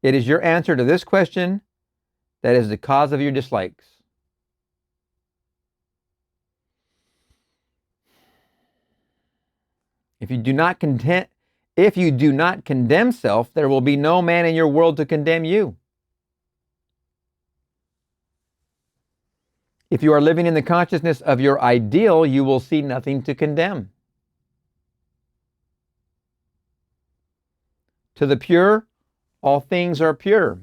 It is your answer to this question that is the cause of your dislikes. If you do not condemn self, there will be no man in your world to condemn you. If you are living in the consciousness of your ideal, you will see nothing to condemn. To the pure, all things are pure.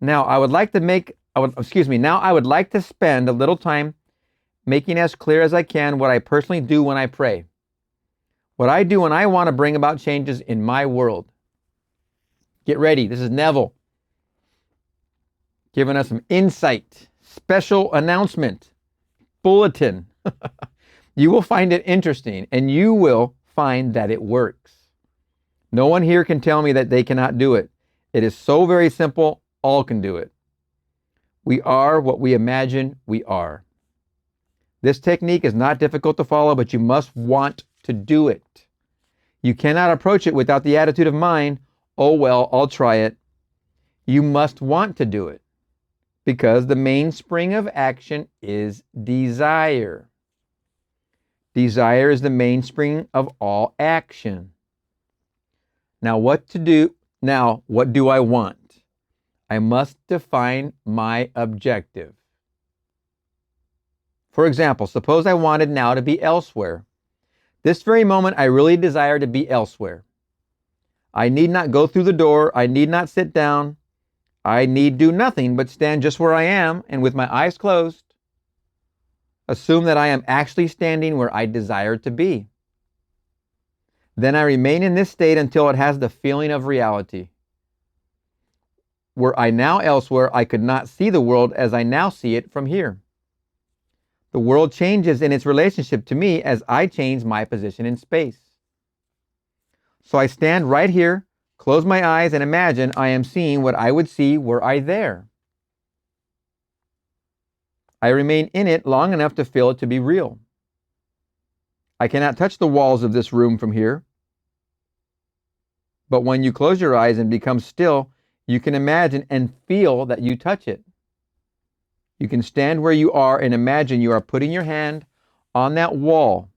Now, I would like to spend a little time making as clear as I can what I personally do when I pray. What I do when I want to bring about changes in my world. Get ready. This is Neville giving us some insight, special announcement, bulletin. You will find it interesting, and you will find that it works. No one here can tell me that they cannot do it. It is so very simple. All can do it. We are what we imagine we are. This technique is not difficult to follow, but you must want to do it. You cannot approach it without the attitude of mind, oh well, I'll try it. You must want to do it, because the mainspring of action is desire. Desire is the mainspring of all action. Now what do I want? I must define my objective. For example, suppose I wanted now to be elsewhere. This very moment, I really desire to be elsewhere. I need not go through the door. I need not sit down. I need do nothing but stand just where I am and with my eyes closed, assume that I am actually standing where I desire to be. Then I remain in this state until it has the feeling of reality. Were I now elsewhere, I could not see the world as I now see it from here. The world changes in its relationship to me as I change my position in space. So I stand right here, close my eyes, and imagine I am seeing what I would see were I there. I remain in it long enough to feel it to be real. I cannot touch the walls of this room from here. But when you close your eyes and become still, you can imagine and feel that you touch it. You can stand where you are and imagine you are putting your hand on that wall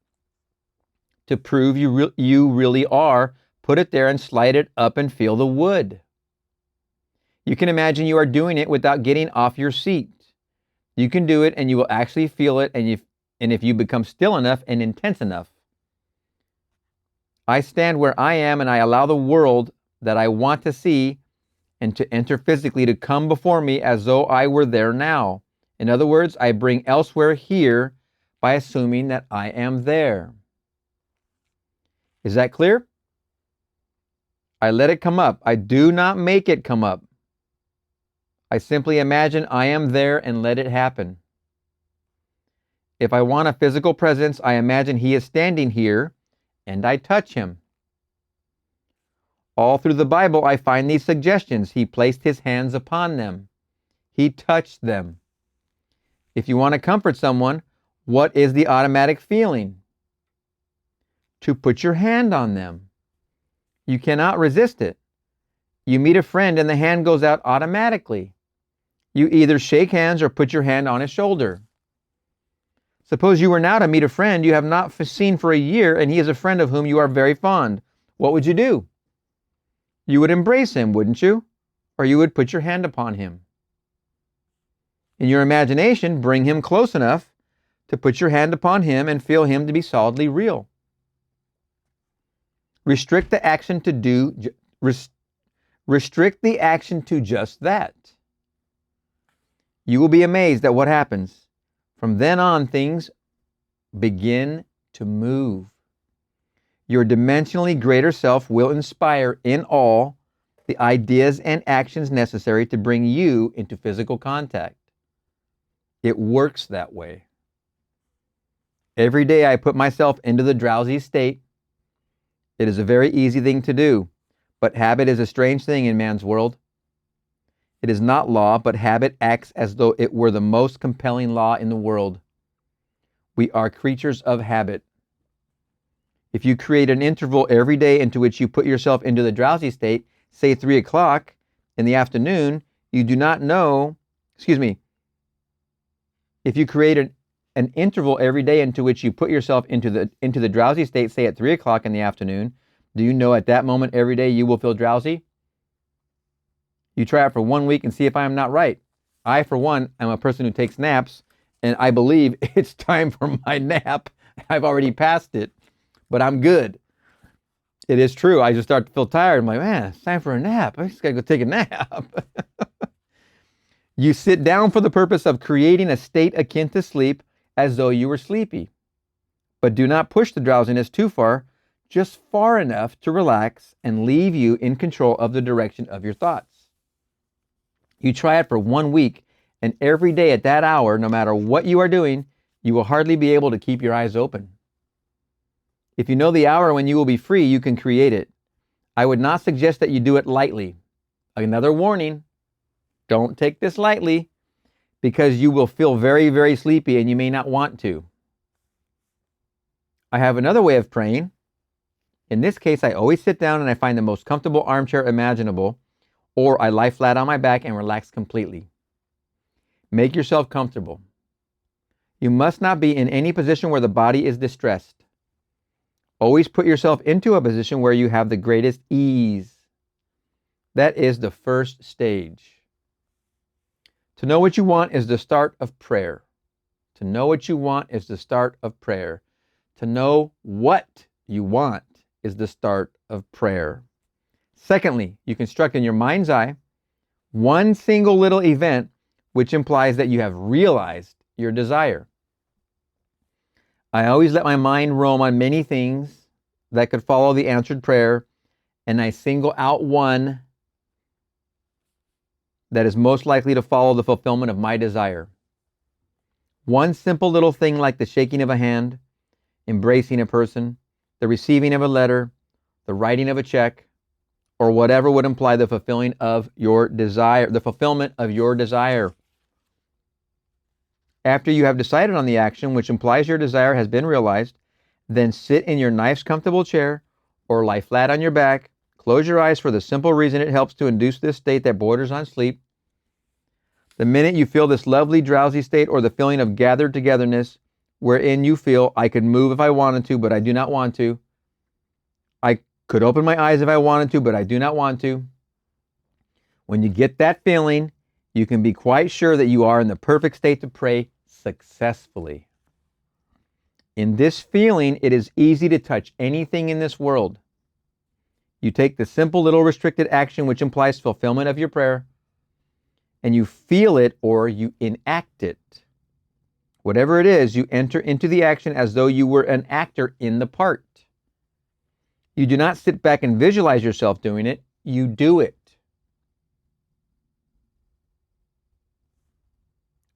to prove you really are. Put it there and slide it up and feel the wood. You can imagine you are doing it without getting off your seat. You can do it and you will actually feel it, and if you become still enough and intense enough. I stand where I am and I allow the world that I want to see and to enter physically to come before me as though I were there now. In other words, I bring elsewhere here by assuming that I am there. Is that clear? I let it come up. I do not make it come up. I simply imagine I am there and let it happen. If I want a physical presence, I imagine he is standing here and I touch him. All through the Bible, I find these suggestions. He placed his hands upon them. He touched them. If you want to comfort someone, what is the automatic feeling? To put your hand on them. You cannot resist it. You meet a friend and the hand goes out automatically. You either shake hands or put your hand on his shoulder. Suppose you were now to meet a friend you have not seen for a year and he is a friend of whom you are very fond. What would you do? You would embrace him, wouldn't you? Or you would put your hand upon him. In your imagination, bring him close enough to put your hand upon him and feel him to be solidly real. Restrict the action to just that. You will be amazed at what happens. From then on, things begin to move. Your dimensionally greater self will inspire in all the ideas and actions necessary to bring you into physical contact. It works that way. Every day I put myself into the drowsy state. It is a very easy thing to do, but habit is a strange thing in man's world. It is not law, but habit acts as though it were the most compelling law in the world. We are creatures of habit. If you create an interval every day into which you put yourself into the drowsy state, say 3 o'clock in the afternoon, you do not know, if you create an interval every day into which you put yourself into the drowsy state, say at 3 o'clock in the afternoon, do you know at that moment every day you will feel drowsy? You try it for 1 week and see if I am not right. I, for one, am a person who takes naps, and I believe it's time for my nap. I've already passed it, but I'm good. It is true. I just start to feel tired. I'm like, man, it's time for a nap. I just got to go take a nap. You sit down for the purpose of creating a state akin to sleep as though you were sleepy. But do not push the drowsiness too far, just far enough to relax and leave you in control of the direction of your thoughts. You try it for 1 week, and every day at that hour, no matter what you are doing, you will hardly be able to keep your eyes open. If you know the hour when you will be free, you can create it. I would not suggest that you do it lightly. Another warning, don't take this lightly, because you will feel very, very sleepy and you may not want to. I have another way of praying. In this case, I always sit down and I find the most comfortable armchair imaginable, or I lie flat on my back and relax completely. Make yourself comfortable. You must not be in any position where the body is distressed. Always put yourself into a position where you have the greatest ease. That is the first stage. To know what you want is the start of prayer. To know what you want is the start of prayer. To know what you want is the start of prayer. Secondly, you construct in your mind's eye one single little event which implies that you have realized your desire. I always let my mind roam on many things that could follow the answered prayer, and I single out one that is most likely to follow the fulfillment of my desire. One simple little thing like the shaking of a hand, embracing a person, the receiving of a letter, the writing of a check, or whatever would imply the fulfilling of your desire, the fulfillment of your desire. After you have decided on the action which implies your desire has been realized, then sit in your nice comfortable chair or lie flat on your back. Close your eyes for the simple reason it helps to induce this state that borders on sleep. The minute you feel this lovely drowsy state or the feeling of gathered togetherness wherein you feel, I could move if I wanted to, but I do not want to. I could open my eyes if I wanted to, but I do not want to. When you get that feeling, you can be quite sure that you are in the perfect state to pray successfully. In this feeling, it is easy to touch anything in this world. You take the simple little restricted action which implies fulfillment of your prayer, and you feel it or you enact it. Whatever it is, you enter into the action as though you were an actor in the part. You do not sit back and visualize yourself doing it, you do it.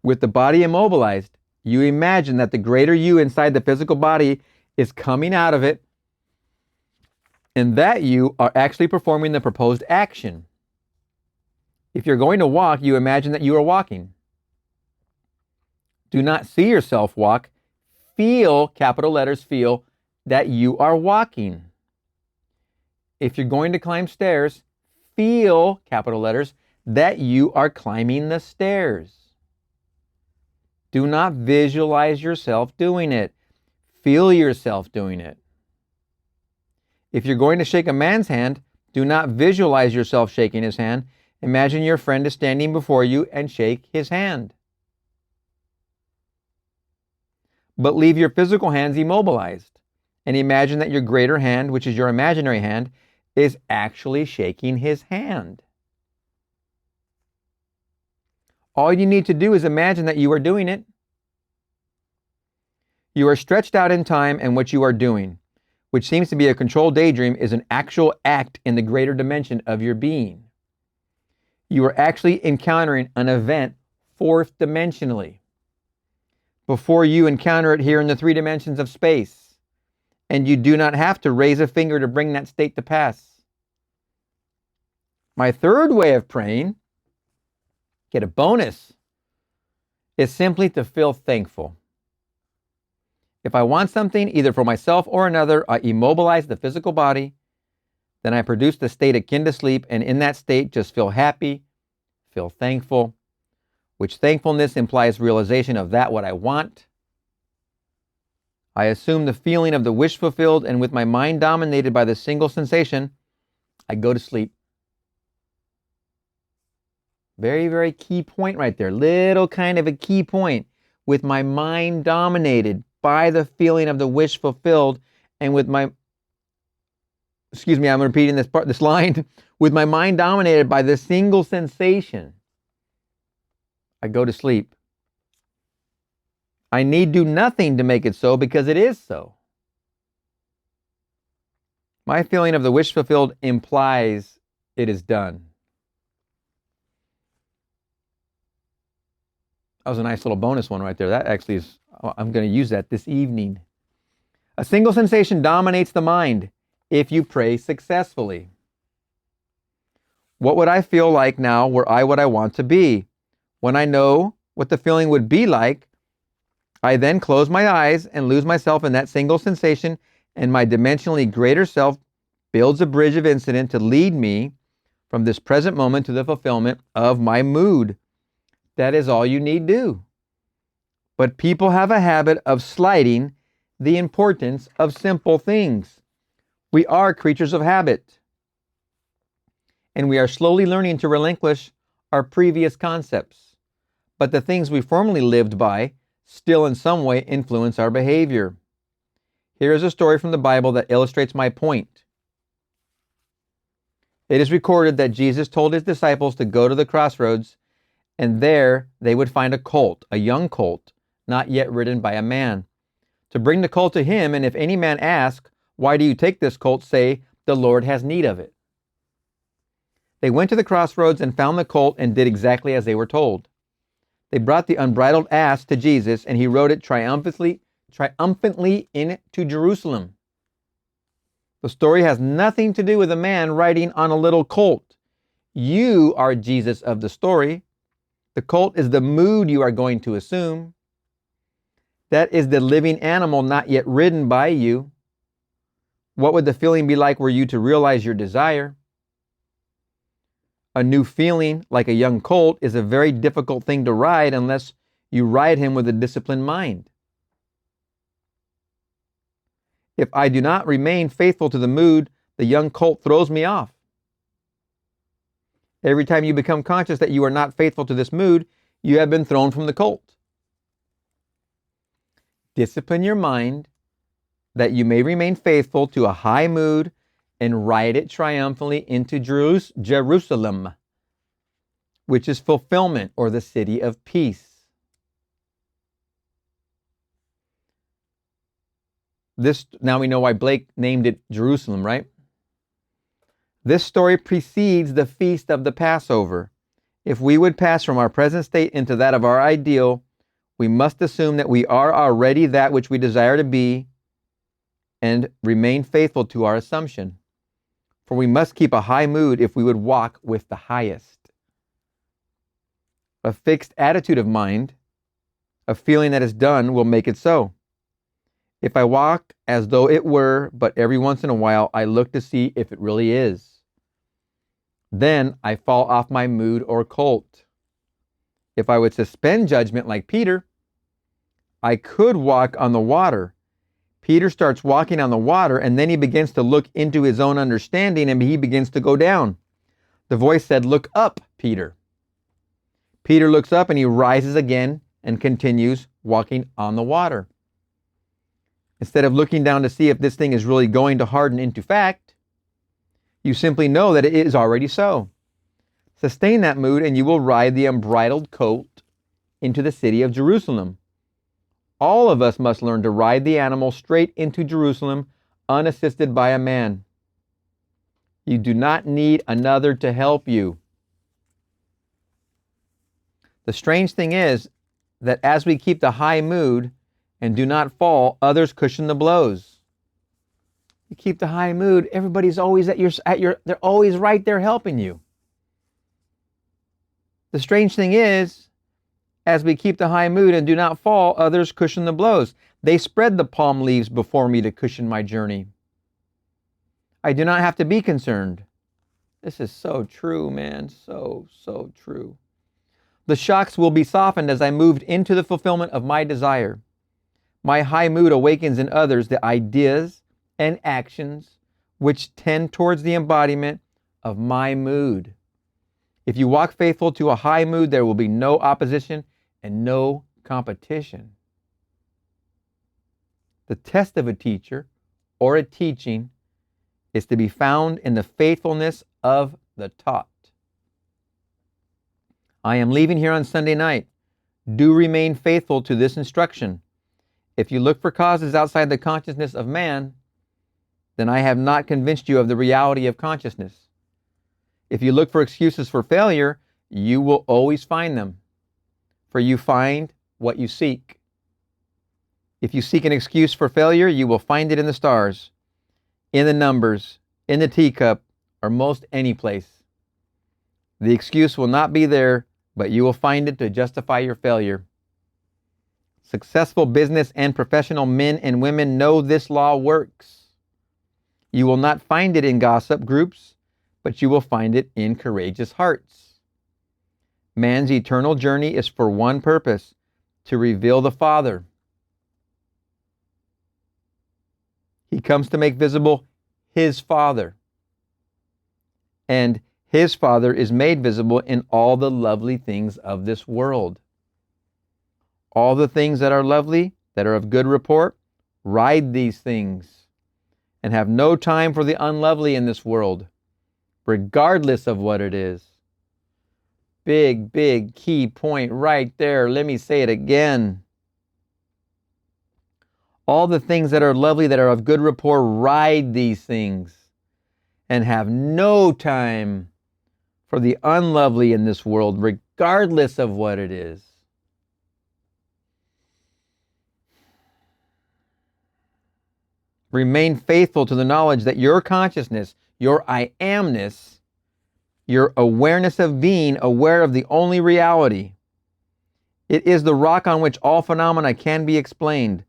With the body immobilized, you imagine that the greater you inside the physical body is coming out of it, and that you are actually performing the proposed action. If you're going to walk, you imagine that you are walking. Do not see yourself walk. Feel, capital letters, feel that you are walking. If you're going to climb stairs, feel, capital letters, that you are climbing the stairs. Do not visualize yourself doing it. Feel yourself doing it. If you're going to shake a man's hand, do not visualize yourself shaking his hand. Imagine your friend is standing before you and shake his hand. But leave your physical hands immobilized and imagine that your greater hand, which is your imaginary hand, is actually shaking his hand. All you need to do is imagine that you are doing it. You are stretched out in time and what you are doing. which seems to be a controlled daydream, is an actual act in the greater dimension of your being. You are actually encountering an event fourth dimensionally before you encounter it here in the 3 dimensions of space. And you do not have to raise a finger to bring that state to pass. My third way of praying, get a bonus, is simply to feel thankful. If I want something, either for myself or another, I immobilize the physical body, then I produce the state akin to sleep, and in that state just feel happy, feel thankful, which thankfulness implies realization of that what I want. I assume the feeling of the wish fulfilled, and with my mind dominated by the single sensation, I go to sleep. Very, very key point right there. Little kind of a key point. With my mind dominated by the feeling of the wish fulfilled, and with my, I'm repeating this line, with my mind dominated by the single sensation, I go to sleep. I need do nothing to make it so, because it is so. My feeling of the wish fulfilled implies it is done. That was a nice little bonus one right there. That actually is, I'm going to use that this evening. A single sensation dominates the mind if you pray successfully. What would I feel like now were I what I want to be? When I know what the feeling would be like, I then close my eyes and lose myself in that single sensation, and my dimensionally greater self builds a bridge of incident to lead me from this present moment to the fulfillment of my mood. That is all you need do. But people have a habit of slighting the importance of simple things. We are creatures of habit, and we are slowly learning to relinquish our previous concepts. But the things we formerly lived by still in some way influence our behavior. Here is a story from the Bible that illustrates my point. It is recorded that Jesus told his disciples to go to the crossroads, and there they would find a colt, a young colt, not yet ridden by a man. To bring the colt to him, and if any man ask, "Why do you take this colt?" say, "The Lord has need of it." They went to the crossroads and found the colt and did exactly as they were told. They brought the unbridled ass to Jesus, and he rode it triumphantly into Jerusalem. The story has nothing to do with a man riding on a little colt. You are Jesus of the story. The colt is the mood you are going to assume. That is the living animal not yet ridden by you. What would the feeling be like were you to realize your desire? A new feeling, like a young colt, is a very difficult thing to ride unless you ride him with a disciplined mind. If I do not remain faithful to the mood, the young colt throws me off. Every time you become conscious that you are not faithful to this mood, you have been thrown from the colt. Discipline your mind that you may remain faithful to a high mood and ride it triumphantly into Jerusalem, which is fulfillment, or the city of peace. Now we know why Blake named it Jerusalem, right? This story precedes the feast of the Passover. If we would pass from our present state into that of our ideal, we must assume that we are already that which we desire to be and remain faithful to our assumption. For we must keep a high mood if we would walk with the highest. A fixed attitude of mind, a feeling that is done, will make it so. If I walk as though it were, but every once in a while I look to see if it really is, then I fall off my mood or colt. If I would suspend judgment like Peter, I could walk on the water. Peter starts walking on the water, and then he begins to look into his own understanding, and he begins to go down. The voice said, "Look up, Peter." Peter looks up, and he rises again and continues walking on the water. Instead of looking down to see if this thing is really going to harden into fact, you simply know that it is already so. Sustain that mood, and you will ride the unbridled colt into the city of Jerusalem. All of us must learn to ride the animal straight into Jerusalem unassisted by a man. You do not need another to help you. The strange thing is that as we keep the high mood and do not fall, others cushion the blows. You keep the high mood, everybody's always they're always right there helping you. The strange thing is, as we keep the high mood and do not fall, others cushion the blows. They spread the palm leaves before me to cushion my journey. I do not have to be concerned. This is so true, man. So true. The shocks will be softened as I moved into the fulfillment of my desire. My high mood awakens in others the ideas and actions which tend towards the embodiment of my mood. If you walk faithful to a high mood, there will be no opposition and no competition. The test of a teacher or a teaching is to be found in the faithfulness of the taught. I am leaving here on Sunday night. Do remain faithful to this instruction. If you look for causes outside the consciousness of man, then I have not convinced you of the reality of consciousness. If you look for excuses for failure, you will always find them, for you find what you seek. If you seek an excuse for failure, you will find it in the stars, in the numbers, in the teacup, or most any place. The excuse will not be there, but you will find it to justify your failure. Successful business and professional men and women know this law works. You will not find it in gossip groups, but you will find it in courageous hearts. Man's eternal journey is for one purpose, to reveal the Father. He comes to make visible his Father. And his Father is made visible in all the lovely things of this world. All the things that are lovely, that are of good report, ride these things, and have no time for the unlovely in this world, regardless of what it is. Big key point right there. Let me say it again. All the things that are lovely, that are of good rapport, ride these things and have no time for the unlovely in this world, regardless of what it is. Remain faithful to the knowledge that your consciousness, your I amness, your awareness of being aware of the only reality. It is the rock on which all phenomena can be explained.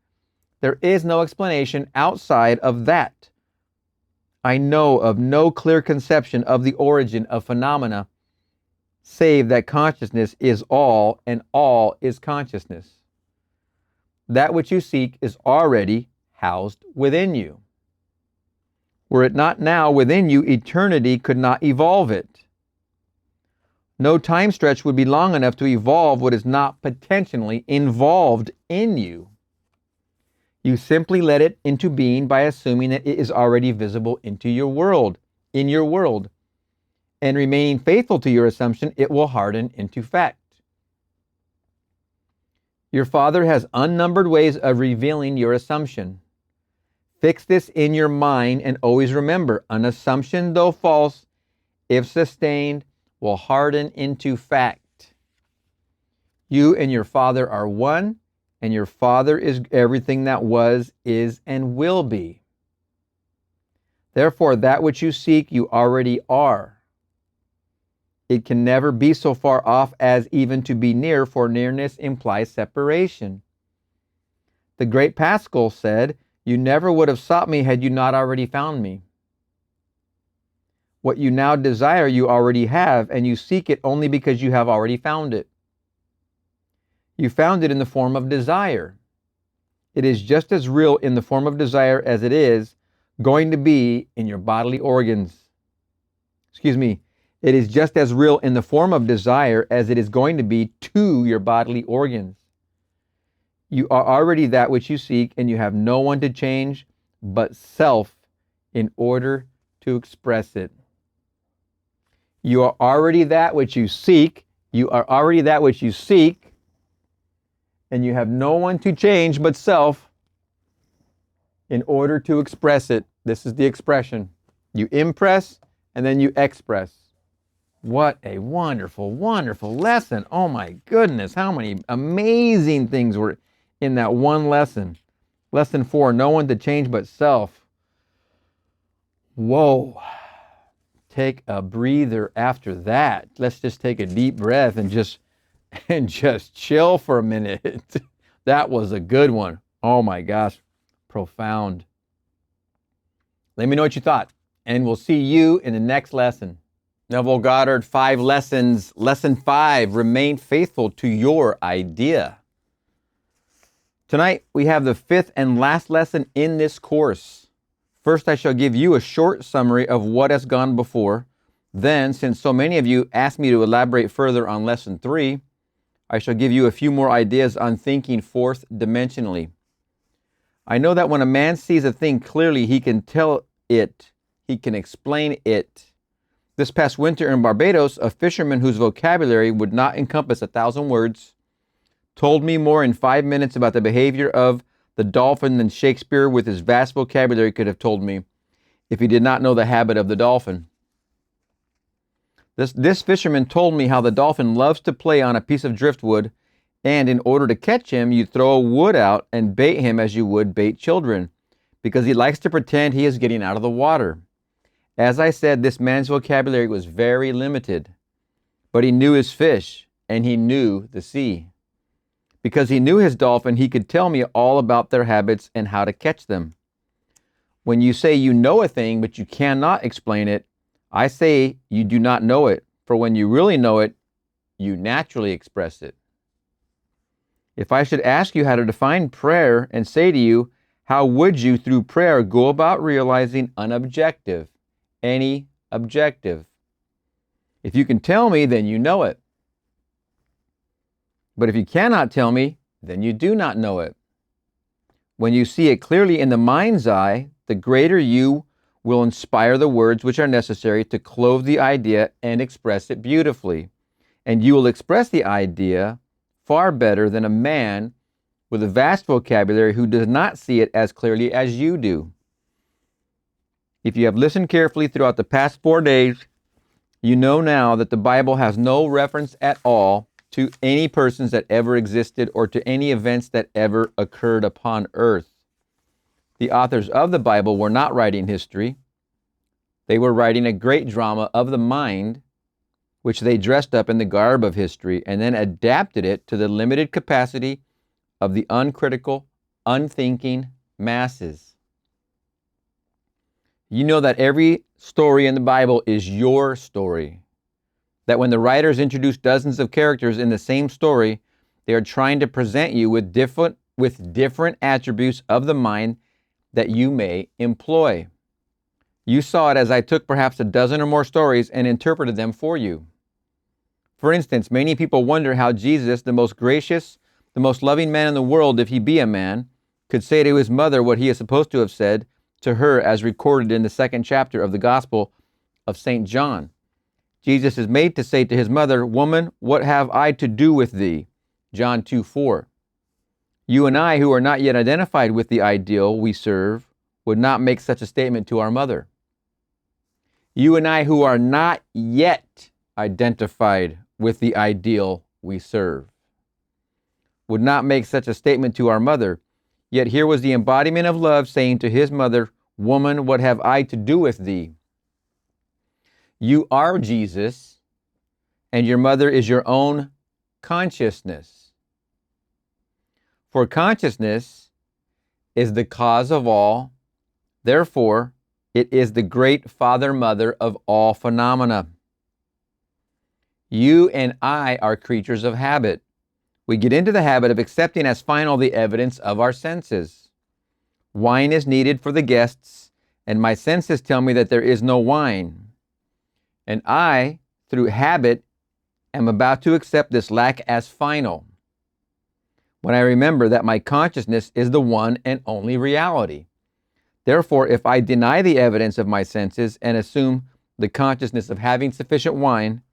There is no explanation outside of that. I know of no clear conception of the origin of phenomena, save that consciousness is all and all is consciousness. That which you seek is already housed within you. Were it not now within you, eternity could not evolve it. No time stretch would be long enough to evolve what is not potentially involved in you. You simply let it into being by assuming that it is already visible into your world, in your world. And remaining faithful to your assumption, it will harden into fact. Your Father has unnumbered ways of revealing your assumption. Fix this in your mind and always remember, an assumption, though false, if sustained, will harden into fact. You and your Father are one, and your Father is everything that was, is, and will be. Therefore, that which you seek, you already are. It can never be so far off as even to be near, for nearness implies separation. The great Pascal said, "You never would have sought me had you not already found me." What you now desire, you already have, and you seek it only because you have already found it. You found it in the form of desire. It is just as real in the form of desire as it is going to be in your bodily organs. It is just as real in the form of desire as it is going to be to your bodily organs. You are already that which you seek, and you have no one to change but self in order to express it. You are already that which you seek. You are already that which you seek, and you have no one to change but self in order to express it. This is the expression. You impress and then you express. What a wonderful, wonderful lesson. Oh my goodness, how many amazing things were in that one lesson. Lesson 4, no one to change but self. Whoa. Take a breather after that. Let's just take a deep breath and just chill for a minute. That was a good one. Oh my gosh, profound. Let me know what you thought, and we'll see you in the next lesson. Neville Goddard Five Lessons. Lesson 5, remain faithful to your idea. Tonight, we have the 5th and last lesson in this course. First, I shall give you a short summary of what has gone before. Then, since so many of you asked me to elaborate further on lesson 3, I shall give you a few more ideas on thinking fourth dimensionally. I know that when a man sees a thing clearly, he can tell it, he can explain it. This past winter in Barbados, a fisherman whose vocabulary would not encompass 1,000 words told me more in 5 minutes about the behavior of the dolphin than Shakespeare with his vast vocabulary could have told me if he did not know the habit of the dolphin. This fisherman told me how the dolphin loves to play on a piece of driftwood, and in order to catch him, you throw a wood out and bait him as you would bait children, because he likes to pretend he is getting out of the water. As I said, this man's vocabulary was very limited, but he knew his fish, and he knew the sea. Because he knew his dolphin, he could tell me all about their habits and how to catch them. When you say you know a thing, but you cannot explain it, I say you do not know it, for when you really know it, you naturally express it. If I should ask you how to define prayer and say to you, how would you through prayer go about realizing an objective, any objective? If you can tell me, then you know it. But if you cannot tell me, then you do not know it. When you see it clearly in the mind's eye, the greater you will inspire the words which are necessary to clothe the idea and express it beautifully. And you will express the idea far better than a man with a vast vocabulary who does not see it as clearly as you do. If you have listened carefully throughout the past 4 days, you know now that the Bible has no reference at all to any persons that ever existed or to any events that ever occurred upon earth. The authors of the Bible were not writing history. They were writing a great drama of the mind, which they dressed up in the garb of history and then adapted it to the limited capacity of the uncritical, unthinking masses. You know that every story in the Bible is your story. That when the writers introduce dozens of characters in the same story, they are trying to present you with different attributes of the mind that you may employ. You saw it as I took perhaps a dozen or more stories and interpreted them for you. For instance, many people wonder how Jesus, the most gracious, the most loving man in the world, if he be a man, could say to his mother what he is supposed to have said to her as recorded in the 2nd chapter of the Gospel of St. John. Jesus is made to say to his mother, "Woman, what have I to do with thee?" John 2:4. You and I, who are not yet identified with the ideal we serve, would not make such a statement to our mother. You and I, who are not yet identified with the ideal we serve, would not make such a statement to our mother. Yet here was the embodiment of love saying to his mother, "Woman, what have I to do with thee?" You are Jesus, and your mother is your own consciousness. For consciousness is the cause of all. Therefore, it is the great father-mother of all phenomena. You and I are creatures of habit. We get into the habit of accepting as final the evidence of our senses. Wine is needed for the guests, and my senses tell me that there is no wine. And I, through habit, am about to accept this lack as final, when I remember that my consciousness is the one and only reality. Therefore, if I deny the evidence of my senses and assume the consciousness of having sufficient wine,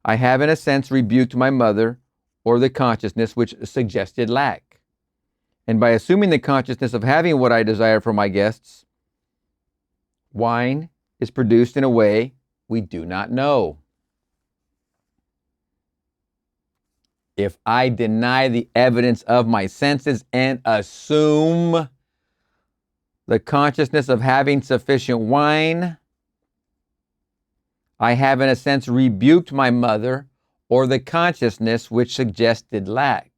I have in a sense rebuked my mother or the consciousness which suggested lack. And by assuming the consciousness of having what I desire for my guests, Wine is produced in a way we do not know. If I deny the evidence of my senses and assume the consciousness of having sufficient wine, I have in a sense rebuked my mother or the consciousness which suggested lack.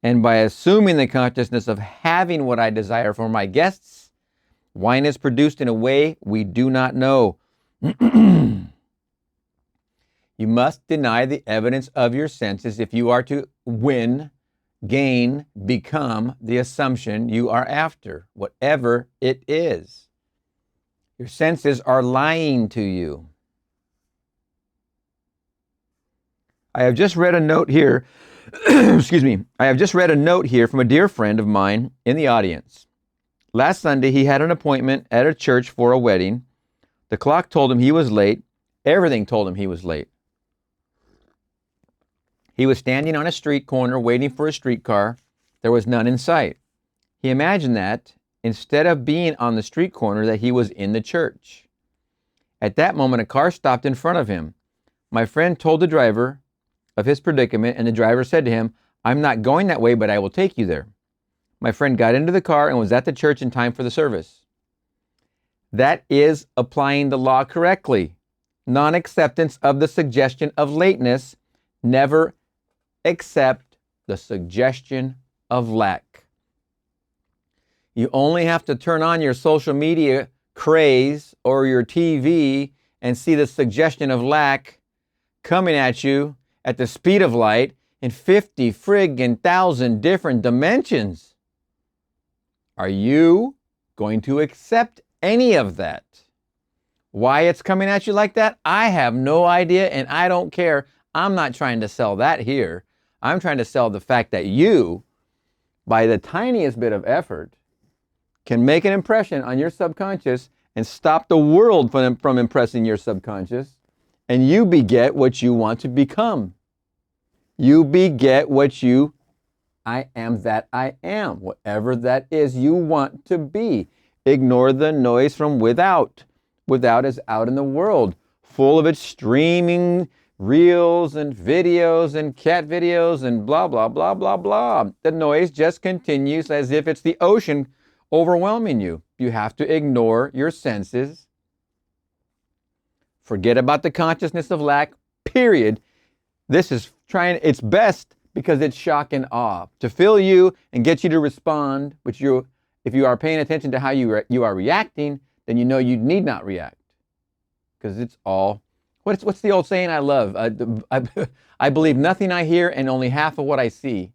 And by assuming the consciousness of having what I desire for my guests, wine is produced in a way we do not know. You must deny the evidence of your senses if you are to win, gain, become the assumption you are after, whatever it is. Your senses are lying to you. I have just read a note here. Excuse me. I have just read a note here from a dear friend of mine in the audience. Last Sunday, he had an appointment at a church for a wedding. The clock told him he was late. Everything told him he was late. He was standing on a street corner waiting for a streetcar. There was none in sight. He imagined that, instead of being on the street corner, that he was in the church. At that moment, a car stopped in front of him. My friend told the driver of his predicament, and the driver said to him, "I'm not going that way, but I will take you there." My friend got into the car and was at the church in time for the service. That is applying the law correctly. Non-acceptance of the suggestion of lateness. Never accept the suggestion of lack. You only have to turn on your social media craze or your TV and see the suggestion of lack coming at you at the speed of light in 50 friggin' thousand different dimensions. Are you going to accept any of that? Why it's coming at you like that, I have no idea, and I don't care. I'm not trying to sell that here. I'm trying to sell the fact that you, by the tiniest bit of effort, can make an impression on your subconscious and stop the world from impressing your subconscious, and you beget what you want to become. You beget what you, I am that I am, whatever that is you want to be. Ignore the noise from without. Without is out in the world, full of its streaming reels and videos and cat videos and blah, blah, blah, blah, blah. The noise just continues as if it's the ocean overwhelming you. You have to ignore your senses. Forget about the consciousness of lack, period. This is it's best because it's shock and awe to fill you and get you to respond, which if you are paying attention to how you are reacting, then you know you need not react because it's all, what's the old saying I love? I believe nothing I hear and only half of what I see.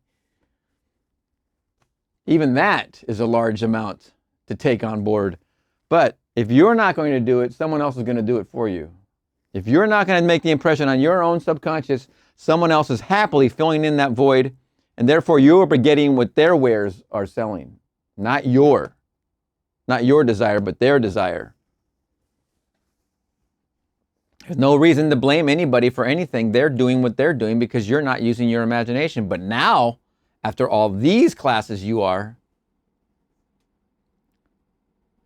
Even that is a large amount to take on board. But if you're not going to do it, someone else is going to do it for you. If you're not going to make the impression on your own subconscious, someone else is happily filling in that void, and therefore you're getting what their wares are selling. Not your desire, but their desire. There's no reason to blame anybody for anything. They're doing what they're doing because you're not using your imagination. But now, after all these classes, you are.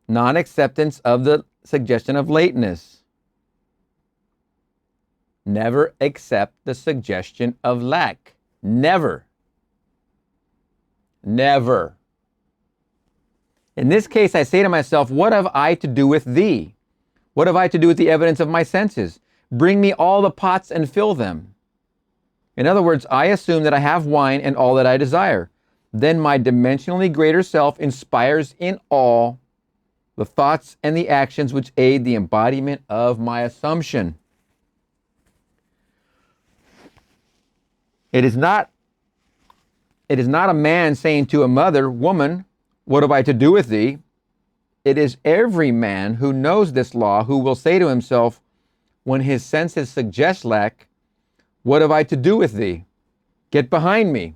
Non-acceptance of the suggestion of lateness. Never accept the suggestion of lack. Never. Never. In this case, I say to myself, what have I to do with thee? What have I to do with the evidence of my senses? Bring me all the pots and fill them. In other words, I assume that I have wine and all that I desire. Then my dimensionally greater self inspires in all the thoughts and the actions which aid the embodiment of my assumption. It is not a man saying to a mother, "Woman, what have I to do with thee?" It is every man who knows this law who will say to himself, when his senses suggest lack, "What have I to do with thee? Get behind me."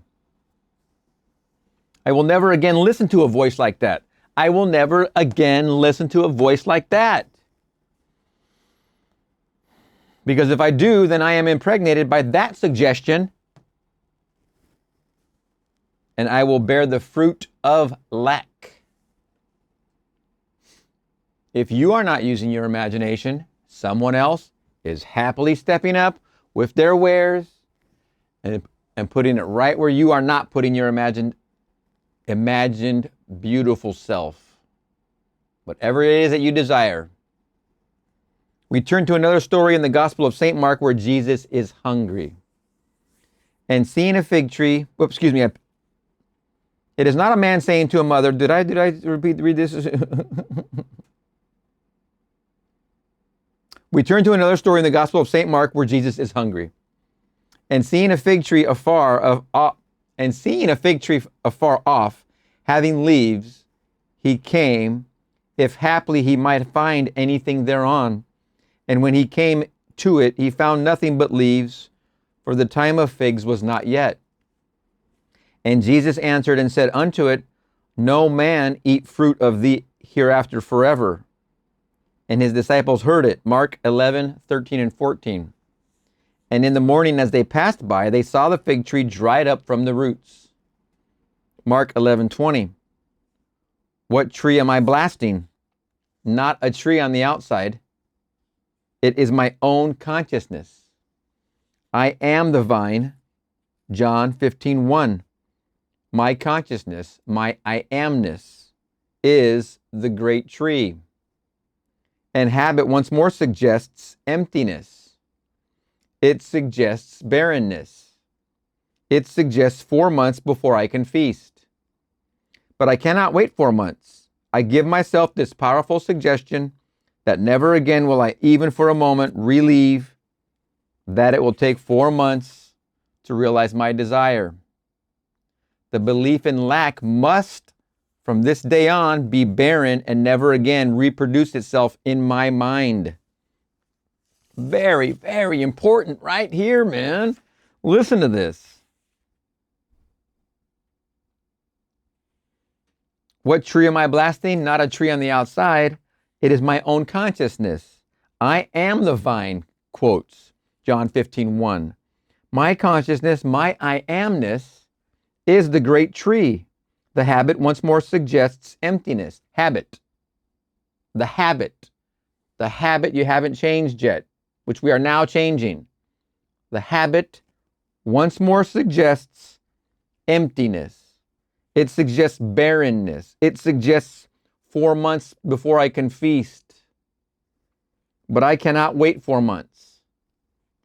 I will never again listen to a voice like that. I will never again listen to a voice like that. Because if I do, then I am impregnated by that suggestion, and I will bear the fruit of lack. If you are not using your imagination, someone else is happily stepping up with their wares and putting it right where you are not putting your imagined beautiful self. Whatever it is that you desire. We turn to another story in the Gospel of St. Mark where Jesus is hungry. And seeing a fig tree, it is not a man saying to a mother, did I read this? We turn to another story in the Gospel of St. Mark where Jesus is hungry. And seeing a fig tree afar off, having leaves, he came, if haply he might find anything thereon. And when he came to it, he found nothing but leaves, for the time of figs was not yet. And Jesus answered and said unto it, no man eat fruit of thee hereafter forever. And his disciples heard it. Mark 11:13 and 14. And in the morning as they passed by, they saw the fig tree dried up from the roots. Mark 11:20. What tree am I blasting? Not a tree on the outside. It is my own consciousness. I am the vine. John 15:1. My consciousness, my I amness, is the great tree. And habit once more suggests emptiness. It suggests barrenness. It suggests 4 months before I can feast. But I cannot wait 4 months. I give myself this powerful suggestion that never again will I even for a moment relieve that it will take 4 months to realize my desire. The belief in lack must, from this day on, be barren and never again reproduce itself in my mind. Very, very important right here, man. Listen to this. What tree am I blasting? Not a tree on the outside. It is my own consciousness. I am the vine, quotes John 15:1. My consciousness, my I amness, is the great tree. The habit once more suggests emptiness. Habit. The habit. The habit you haven't changed yet, which we are now changing. The habit once more suggests emptiness. It suggests barrenness. It suggests 4 months before I can feast. But I cannot wait 4 months.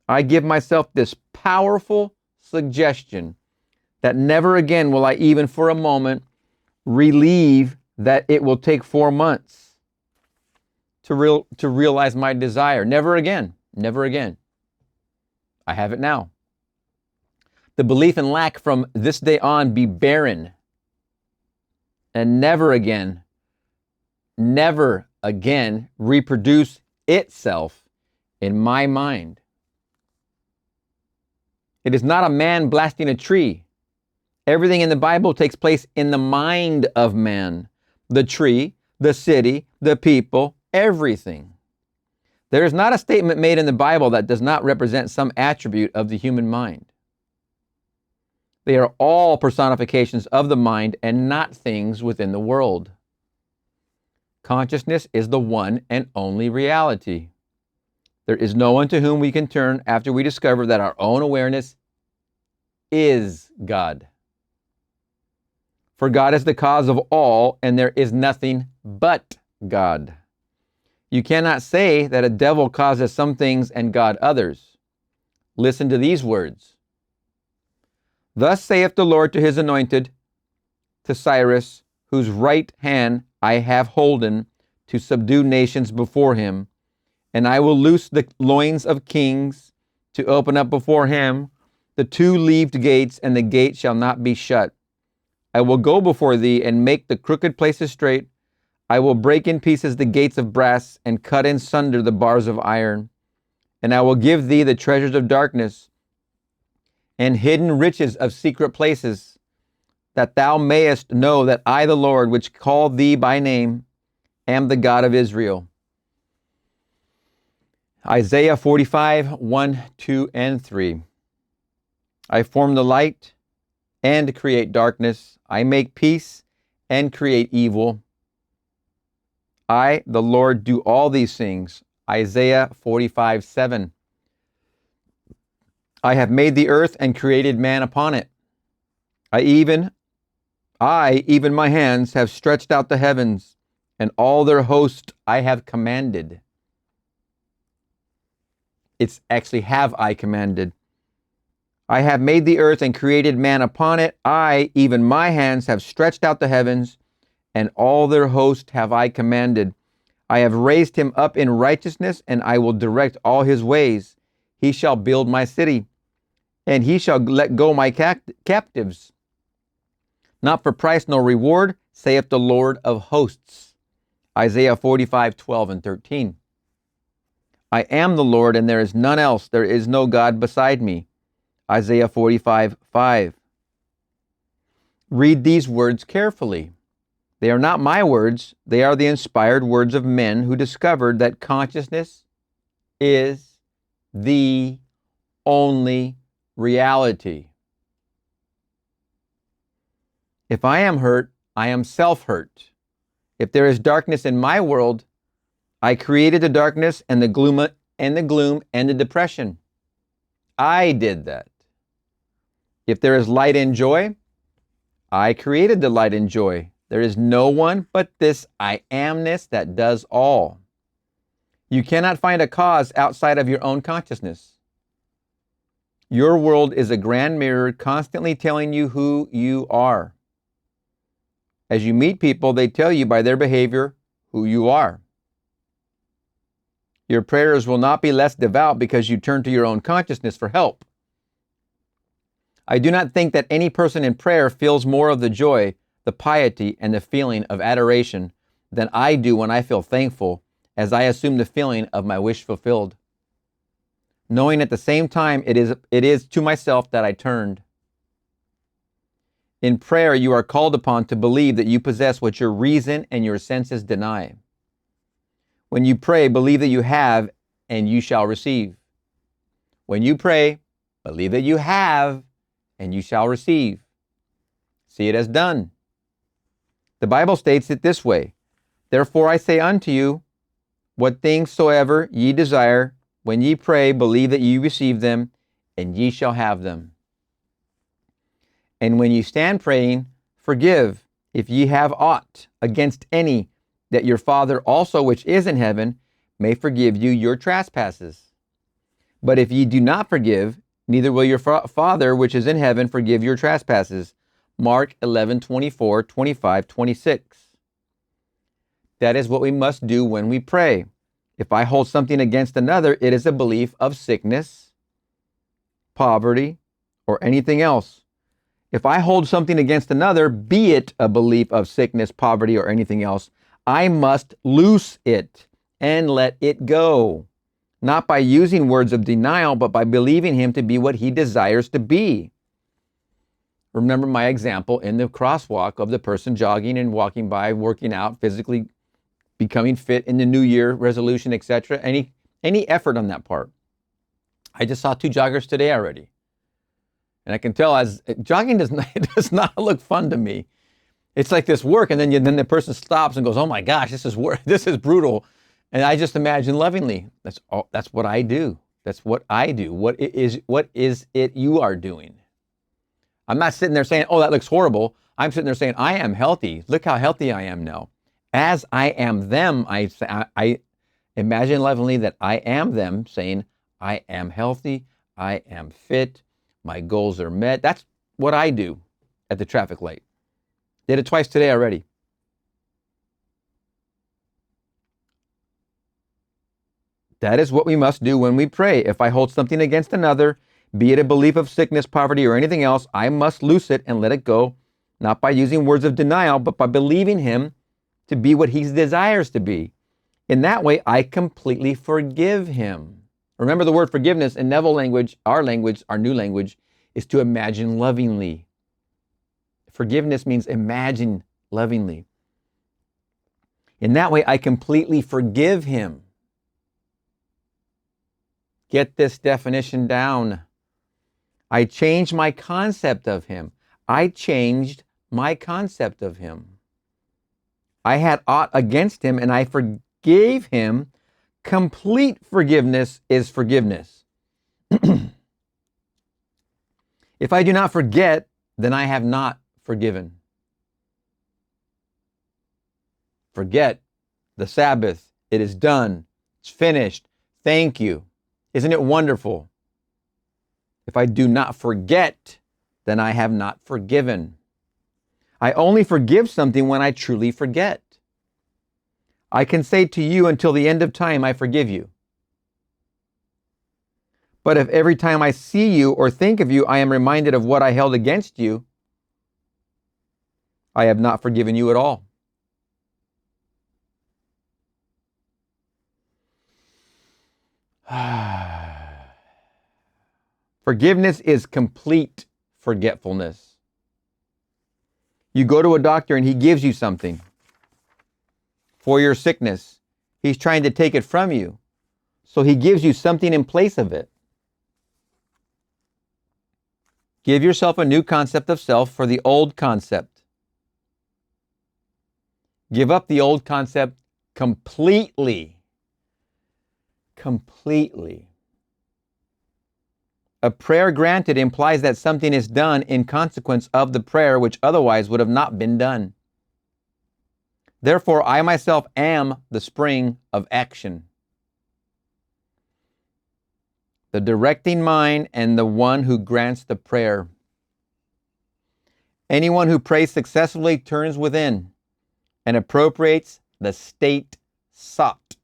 I give myself this powerful suggestion that never again will I even for a moment relieve that it will take 4 months to realize my desire. Never again. Never again. I have it now. The belief in lack from this day on be barren and never again reproduce itself in my mind. It is not a man blasting a tree. Everything in the Bible takes place in the mind of man. The tree, the city, the people, everything. There is not a statement made in the Bible that does not represent some attribute of the human mind. They are all personifications of the mind and not things within the world. Consciousness is the one and only reality. There is no one to whom we can turn after we discover that our own awareness is God. For God is the cause of all, and there is nothing but God. You cannot say that a devil causes some things and God others. Listen to these words. Thus saith the Lord to his anointed, to Cyrus, whose right hand I have holden to subdue nations before him, and I will loose the loins of kings to open up before him the two-leaved gates, and the gate shall not be shut. I will go before thee and make the crooked places straight. I will break in pieces the gates of brass and cut in sunder the bars of iron. And I will give thee the treasures of darkness and hidden riches of secret places, that thou mayest know that I, the Lord, which called thee by name, am the God of Israel. Isaiah 45:1, 2, and 3. I form the light and create darkness. I make peace and create evil. I, the Lord, do all these things. Isaiah 45:7. I have made the earth and created man upon it. Even my hands have stretched out the heavens, and all their host I have commanded. It's actually have I commanded. I have made the earth and created man upon it. Even my hands have stretched out the heavens, and all their host have I commanded. I have raised him up in righteousness, and I will direct all his ways. He shall build my city, and he shall let go my captives. Not for price nor reward, saith the Lord of hosts. Isaiah 45:12 and 13. I am the Lord, and there is none else. There is no God beside me. Isaiah 45:5. Read these words carefully. They are not my words. They are the inspired words of men who discovered that consciousness is the only reality. If I am hurt, I am self-hurt. If there is darkness in my world, I created the darkness and the gloom and the depression. I did that. If there is light and joy, I created the light and joy. There is no one but this I amness that does all. You cannot find a cause outside of your own consciousness. Your world is a grand mirror constantly telling you who you are. As you meet people, they tell you by their behavior who you are. Your prayers will not be less devout because you turn to your own consciousness for help. I do not think that any person in prayer feels more of the joy, the piety, and the feeling of adoration than I do when I feel thankful, as I assume the feeling of my wish fulfilled, knowing at the same time it is to myself that I turned. In prayer, you are called upon to believe that you possess what your reason and your senses deny. When you pray, believe that you have, and you shall receive. When you pray, believe that you have, and you shall receive. See it as done. The Bible states it this way: Therefore I say unto you, what things soever ye desire, when ye pray, believe that ye receive them, and ye shall have them. And when ye stand praying, forgive, if ye have aught against any, that your Father also which is in heaven may forgive you your trespasses. But if ye do not forgive, neither will your Father which is in heaven forgive your trespasses. Mark 11:24, 25, 26. That is what we must do when we pray. If I hold something against another, it is a belief of sickness, poverty, or anything else. If I hold something against another, be it a belief of sickness, poverty, or anything else, I must loose it and let it go. Not by using words of denial, but by believing him to be what he desires to be. Remember my example in the crosswalk of the person jogging and walking by, working out, physically becoming fit in the new year resolution, etc. Any effort on that part. I just saw 2 joggers today already. And I can tell as jogging does not look fun to me. It's like this work, and then the person stops and goes, "Oh my gosh, this is work. This is brutal." And I just imagine lovingly, that's what I do. That's what I do. What is it you are doing? I'm not sitting there saying, "Oh, that looks horrible." I'm sitting there saying, "I am healthy. Look how healthy I am now." As I am them, I imagine lovingly that I am them, saying, "I am healthy. I am fit. My goals are met." That's what I do at the traffic light. Did it twice today already. That is what we must do when we pray. If I hold something against another, be it a belief of sickness, poverty, or anything else, I must loose it and let it go, not by using words of denial, but by believing him to be what he desires to be. In that way, I completely forgive him. Remember the word forgiveness in Neville language, our new language, is to imagine lovingly. Forgiveness means imagine lovingly. In that way, I completely forgive him. Get this definition down. I changed my concept of him. I changed my concept of him. I had aught against him, and I forgave him. Complete forgiveness is forgiveness. If I do not forget, then I have not forgiven. Forget the Sabbath. It is done. It's finished. Thank you. Isn't it wonderful? If I do not forget, then I have not forgiven. I only forgive something when I truly forget. I can say to you until the end of time, I forgive you. But if every time I see you or think of you, I am reminded of what I held against you, I have not forgiven you at all. Forgiveness is complete forgetfulness. You go to a doctor and he gives you something for your sickness. He's trying to take it from you. So he gives you something in place of it. Give yourself a new concept of self for the old concept. Give up the old concept completely. Completely. A prayer granted implies that something is done in consequence of the prayer which otherwise would have not been done. Therefore, I myself am the spring of action, the directing mind and the one who grants the prayer. Anyone who prays successfully turns within and appropriates the state sought.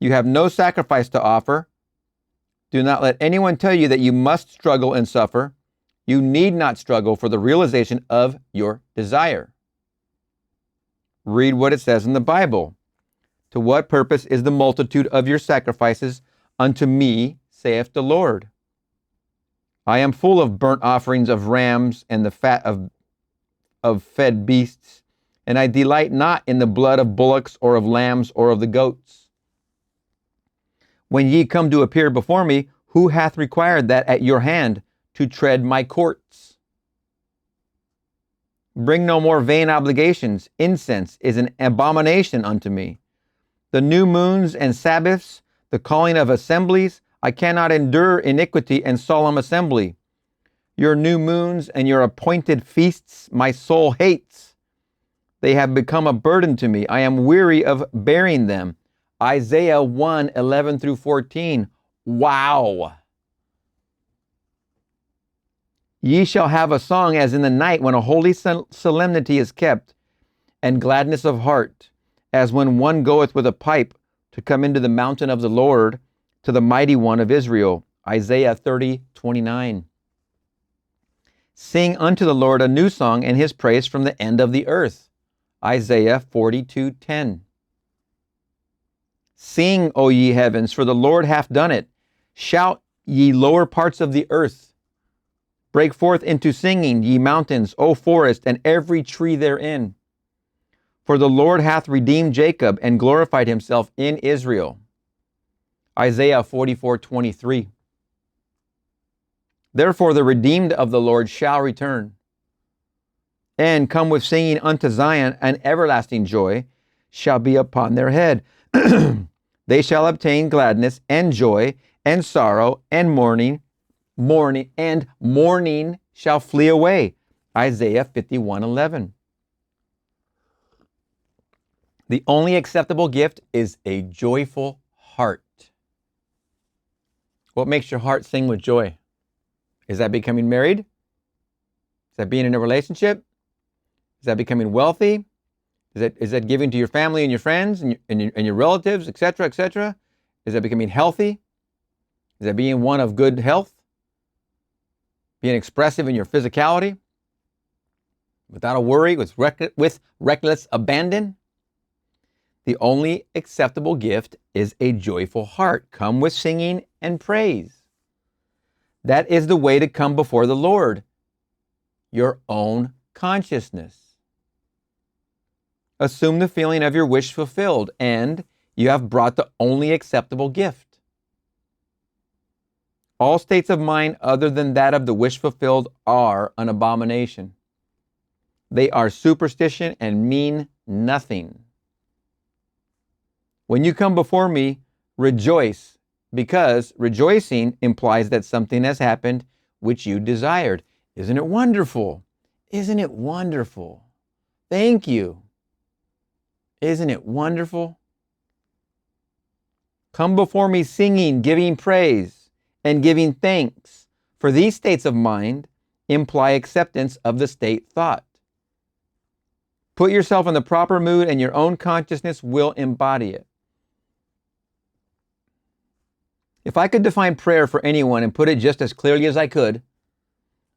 You have no sacrifice to offer. Do not let anyone tell you that you must struggle and suffer. You need not struggle for the realization of your desire. Read what it says in the Bible. To what purpose is the multitude of your sacrifices unto me, saith the Lord? I am full of burnt offerings of rams and the fat of fed beasts, and I delight not in the blood of bullocks or of lambs or of the goats. When ye come to appear before me, who hath required that at your hand to tread my courts? Bring no more vain obligations. Incense is an abomination unto me. The new moons and Sabbaths, the calling of assemblies, I cannot endure iniquity and solemn assembly. Your new moons and your appointed feasts my soul hates. They have become a burden to me. I am weary of bearing them. Isaiah 1:11 through 14. Wow. Ye shall have a song as in the night when a holy solemnity is kept, and gladness of heart, as when one goeth with a pipe to come into the mountain of the Lord, to the mighty one of Israel. Isaiah 30:29. Sing unto the Lord a new song and his praise from the end of the earth. Isaiah 42:10. Sing, O ye heavens, for the Lord hath done it. Shout, ye lower parts of the earth. Break forth into singing, ye mountains, O forest, and every tree therein. For the Lord hath redeemed Jacob and glorified himself in Israel. Isaiah 44:23. Therefore the redeemed of the Lord shall return, and come with singing unto Zion, and everlasting joy shall be upon their head. They shall obtain gladness and joy and sorrow and mourning shall flee away. Isaiah 51:11. The only acceptable gift is a joyful heart. What makes your heart sing with joy? Is that becoming married? Is that being in a relationship? Is that becoming wealthy? Is that giving to your family and your friends and your relatives, etc., etc.? Is that becoming healthy? Is that being one of good health? Being expressive in your physicality? Without a worry, with reckless abandon? The only acceptable gift is a joyful heart. Come with singing and praise. That is the way to come before the Lord. Your own consciousness. Assume the feeling of your wish fulfilled, and you have brought the only acceptable gift. All states of mind other than that of the wish fulfilled are an abomination. They are superstition and mean nothing. When you come before me, rejoice, because rejoicing implies that something has happened which you desired. Isn't it wonderful? Isn't it wonderful? Thank you. Isn't it wonderful? Come before me singing, giving praise, and giving thanks, for these states of mind imply acceptance of the state thought. Put yourself in the proper mood and your own consciousness will embody it. If I could define prayer for anyone and put it just as clearly as I could,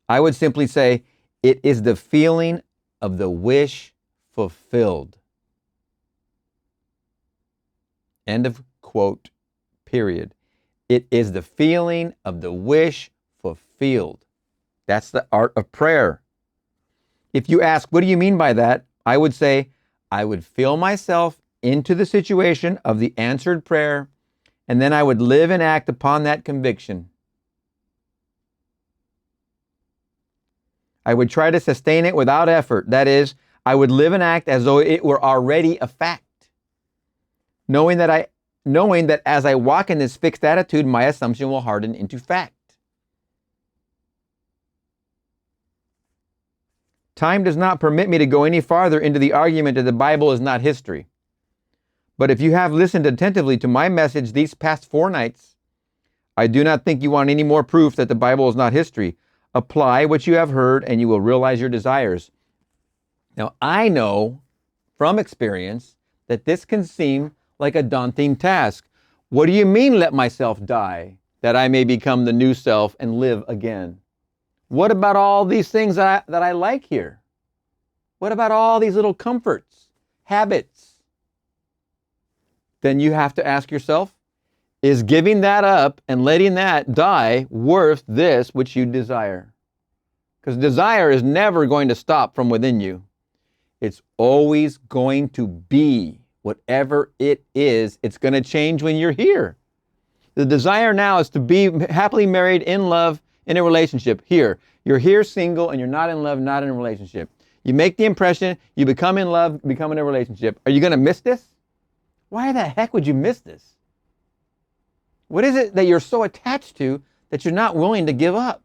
I would simply say, it is the feeling of the wish fulfilled. End of quote, period. It is the feeling of the wish fulfilled. That's the art of prayer. If you ask, what do you mean by that? I would say, I would feel myself into the situation of the answered prayer, and then I would live and act upon that conviction. I would try to sustain it without effort. That is, I would live and act as though it were already a fact, knowing that as I walk in this fixed attitude, my assumption will harden into fact. Time does not permit me to go any farther into the argument that the Bible is not history. But if you have listened attentively to my message these past 4 nights, I do not think you want any more proof that the Bible is not history. Apply what you have heard and you will realize your desires. Now, I know from experience that this can seem like a daunting task. What do you mean, let myself die, that I may become the new self and live again? What about all these things that I like here? What about all these little comforts, habits? Then you have to ask yourself, is giving that up and letting that die worth this which you desire? Because desire is never going to stop from within you. It's always going to be whatever it is. It's going to change when you're here. The desire now is to be happily married, in love, in a relationship. Here, you're here single and you're not in love, not in a relationship. You make the impression, you become in love, become in a relationship. Are you going to miss this? Why the heck would you miss this? What is it that you're so attached to that you're not willing to give up?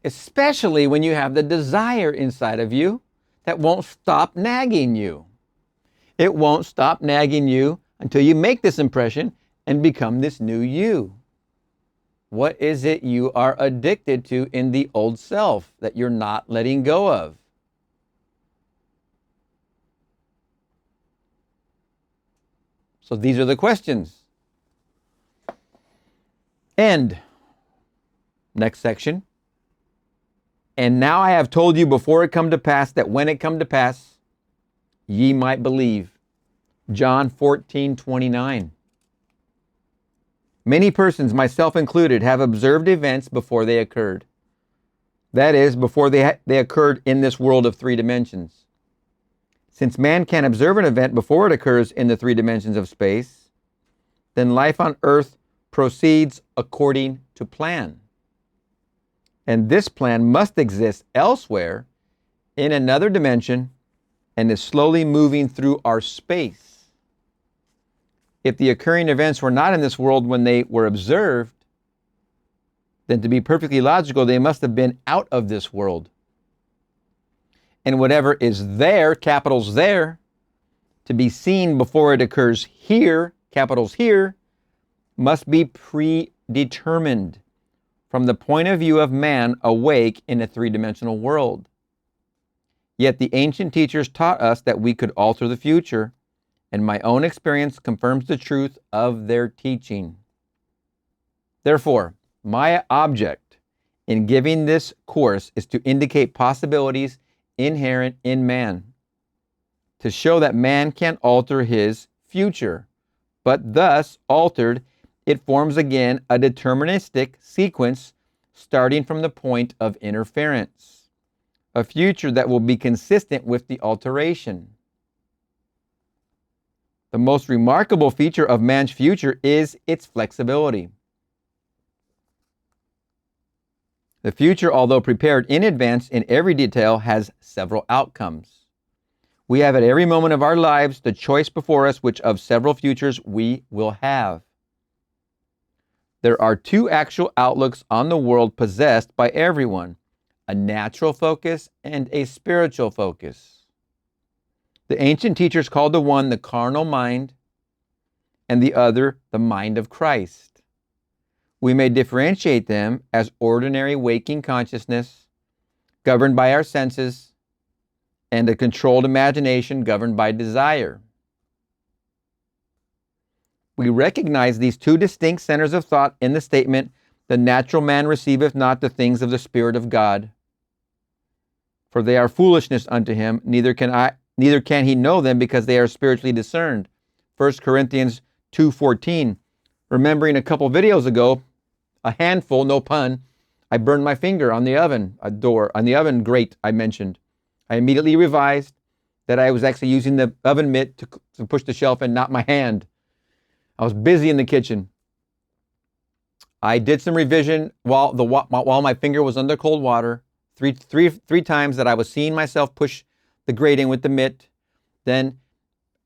Especially when you have the desire inside of you that won't stop nagging you. It won't stop nagging you until you make this impression and become this new you. What is it you are addicted to in the old self that you're not letting go of? So these are the questions. And next section. And now I have told you before it come to pass, that when it come to pass, ye might believe. John 14:29. Many persons, myself included, have observed events before they occurred. That is, before they occurred in this world of 3 dimensions. Since man can observe an event before it occurs in the 3 dimensions of space, then life on earth proceeds according to plan. And this plan must exist elsewhere in another dimension and is slowly moving through our space. If the occurring events were not in this world when they were observed, then to be perfectly logical, they must have been out of this world. And whatever is there, capitals there, to be seen before it occurs here, capitals here, must be predetermined from the point of view of man awake in a 3-dimensional world. Yet the ancient teachers taught us that we could alter the future, and my own experience confirms the truth of their teaching. Therefore, my object in giving this course is to indicate possibilities inherent in man, to show that man can alter his future, but thus altered, it forms again a deterministic sequence starting from the point of interference, a future that will be consistent with the alteration. The most remarkable feature of man's future is its flexibility. The future, although prepared in advance in every detail, has several outcomes. We have at every moment of our lives the choice before us which of several futures we will have. There are two actual outlooks on the world possessed by everyone, a natural focus and a spiritual focus. The ancient teachers called the one the carnal mind and the other the mind of Christ. We may differentiate them as ordinary waking consciousness governed by our senses and a controlled imagination governed by desire. We recognize these two distinct centers of thought in the statement, the natural man receiveth not the things of the Spirit of God, for they are foolishness unto him, neither can he know them because they are spiritually discerned. 1 Corinthians 2:14. Remembering a couple videos ago, a handful, no pun, I burned my finger on the oven grate I mentioned. I immediately revised that I was actually using the oven mitt to push the shelf and not my hand. I was busy in the kitchen. I did some revision while my finger was under cold water. Three times that I was seeing myself push the grating with the mitt. Then,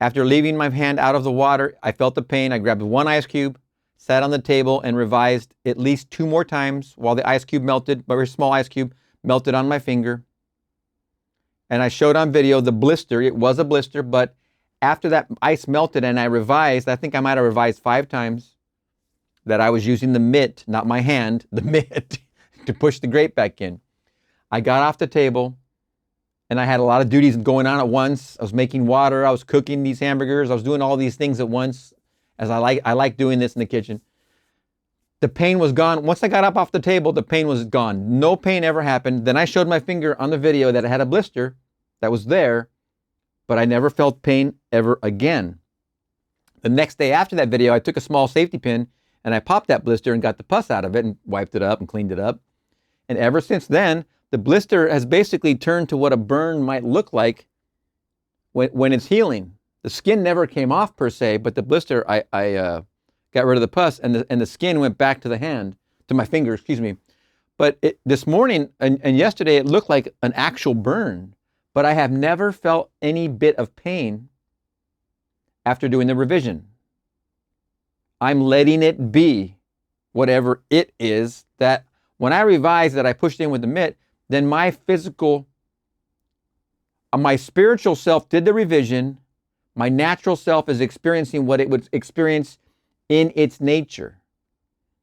after leaving my hand out of the water, I felt the pain. I grabbed one ice cube, sat on the table, and revised at least 2 more times while the ice cube melted, a very small ice cube, melted on my finger. And I showed on video the blister. It was a blister, but after that ice melted and I revised, I think I might have revised 5 times that I was using the mitt, not my hand, the mitt, to push the grate back in. I got off the table and I had a lot of duties going on at once. I was making water, I was cooking these hamburgers, I was doing all these things at once, as I like doing this in the kitchen. The pain was gone. Once I got up off the table, the pain was gone. No pain ever happened. Then I showed my finger on the video that it had a blister that was there, but I never felt pain ever again. The next day after that video, I took a small safety pin and I popped that blister and got the pus out of it and wiped it up and cleaned it up. And ever since then, the blister has basically turned to what a burn might look like when it's healing. The skin never came off per se, but the blister, I got rid of the pus and the skin went back to the hand, to my finger, excuse me. But this morning and yesterday, it looked like an actual burn, but I have never felt any bit of pain after doing the revision. I'm letting it be whatever it is, that when I revised that I pushed in with the mitt, then my spiritual self did the revision. My natural self is experiencing what it would experience in its nature.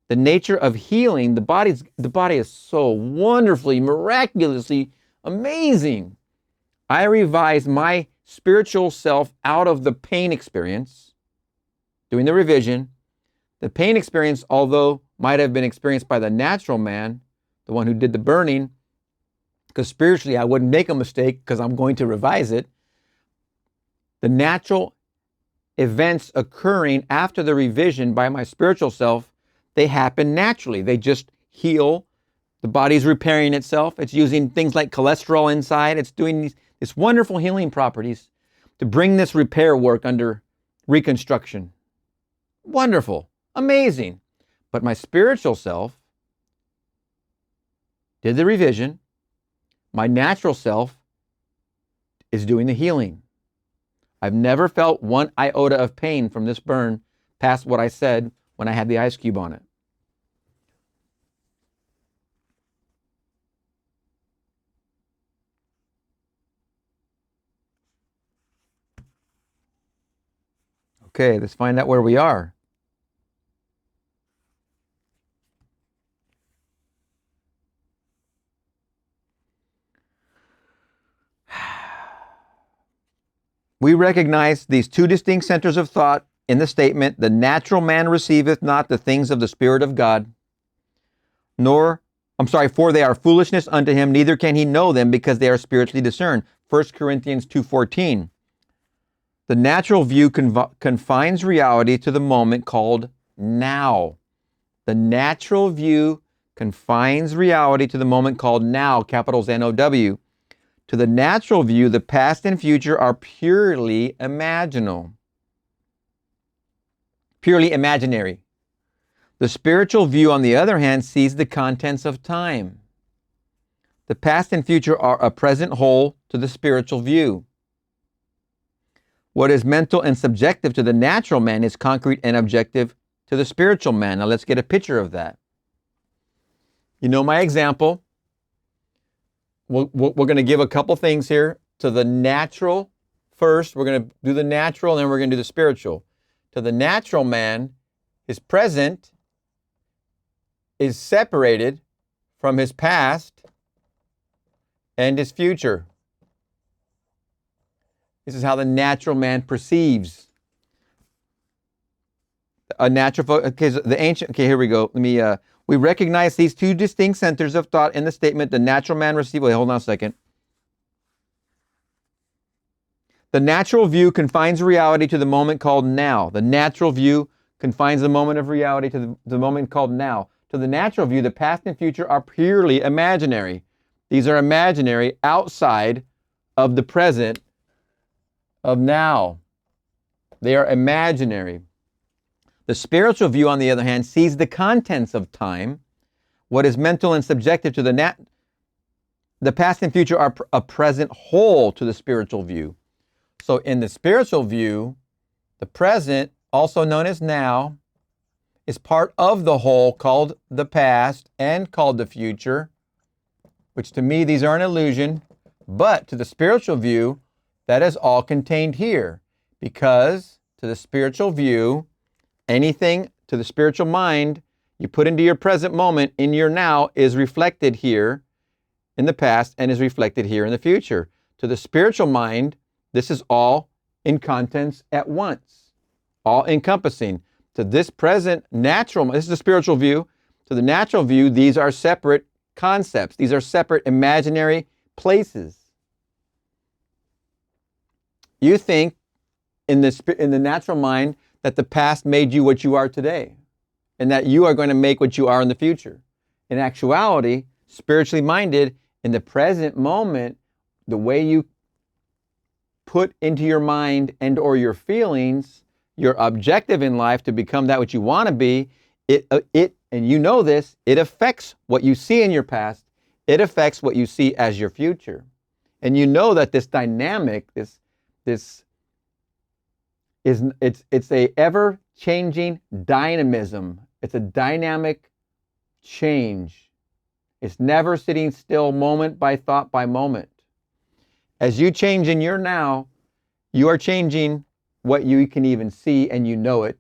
The nature of healing, the body is so wonderfully, miraculously amazing. I revised my spiritual self out of the pain experience, doing the revision. The pain experience, although might have been experienced by the natural man, the one who did the burning, because spiritually I wouldn't make a mistake because I'm going to revise it. The natural events occurring after the revision by my spiritual self, they happen naturally. They just heal. The body's repairing itself. It's using things like cholesterol inside. It's doing these wonderful healing properties to bring this repair work under reconstruction. Wonderful, amazing. But my spiritual self did the revision. My natural self is doing the healing. I've never felt one iota of pain from this burn past what I said when I had the ice cube on it. Okay, let's find out where we are. We recognize these two distinct centers of thought in the statement, the natural man receiveth not the things of the Spirit of God, for they are foolishness unto him, neither can he know them because they are spiritually discerned. 1 Corinthians 2:14. The natural view confines reality to the moment called now. The natural view confines reality to the moment called now, capitals N-O-W. To the natural view, the past and future are purely imaginal, purely imaginary. The spiritual view, on the other hand, sees the contents of time. The past and future are a present whole to the spiritual view. What is mental and subjective to the natural man is concrete and objective to the spiritual man. Now let's get a picture of that. You know my example. We're going to give a couple things here. To the natural first, we're going to do the natural, and then we're going to do the spiritual. To the natural man, his present is separated from his past and his future. This is how the natural man perceives. A natural, okay, so the ancient, okay, here we go. We recognize these two distinct centers of thought in the statement, the natural man receives, wait, hold on a second. The natural view confines reality to the moment called now. The natural view confines the moment of reality to the moment called now. To the natural view, the past and future are purely imaginary. These are imaginary outside of the present of now. They are imaginary. The spiritual view, on the other hand, sees the contents of time. What is mental and subjective to the past and future are a present whole to the spiritual view. So in the spiritual view, the present, also known as now, is part of the whole called the past and called the future, which to me, these are an illusion. But to the spiritual view, that is all contained here, because to the spiritual view, anything to the spiritual mind you put into your present moment in your now is reflected here in the past and is reflected here in the future. To the spiritual mind, this is all in contents at once, all encompassing. To this present natural, this is the spiritual view. To the natural view, these are separate concepts. These are separate imaginary places. You think in the natural mind that the past made you what you are today, and that you are going to make what you are in the future. In actuality, spiritually minded, in the present moment, the way you put into your mind and or your feelings, your objective in life to become that which you want to be, and you know this, it affects what you see in your past. It affects what you see as your future. And you know that this dynamic, it's a ever-changing dynamism. It's a dynamic change. It's never sitting still moment by thought by moment. As you change in your now, you are changing what you can even see and you know it.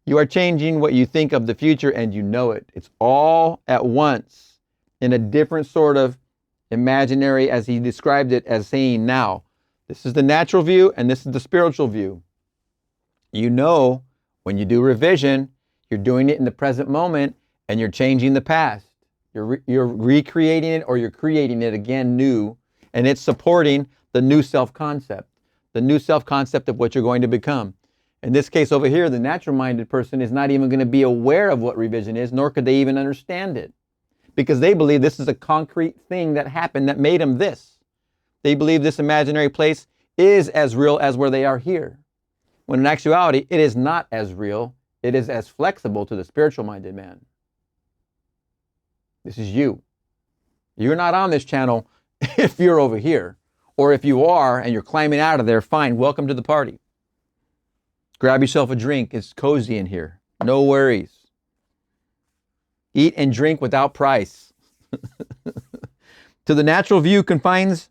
You are changing what you think of the future and you know it. It's all at once in a different sort of imaginary, as he described it, as saying now. This is the natural view and this is the spiritual view. You know, when you do revision, you're doing it in the present moment and you're changing the past. You're recreating it or you're creating it again new, and it's supporting the new self-concept, the new self-concept of what you're going to become. In this case over here, the natural-minded person is not even going to be aware of what revision is, nor could they even understand it, because they believe this is a concrete thing that happened that made them this. They believe this imaginary place is as real as where they are here, when in actuality, it is not as real. It is as flexible to the spiritual-minded man. This is you. You're not on this channel if you're over here. Or if you are and you're climbing out of there, fine, welcome to the party. Grab yourself a drink. It's cozy in here. No worries. Eat and drink without price. The natural view confines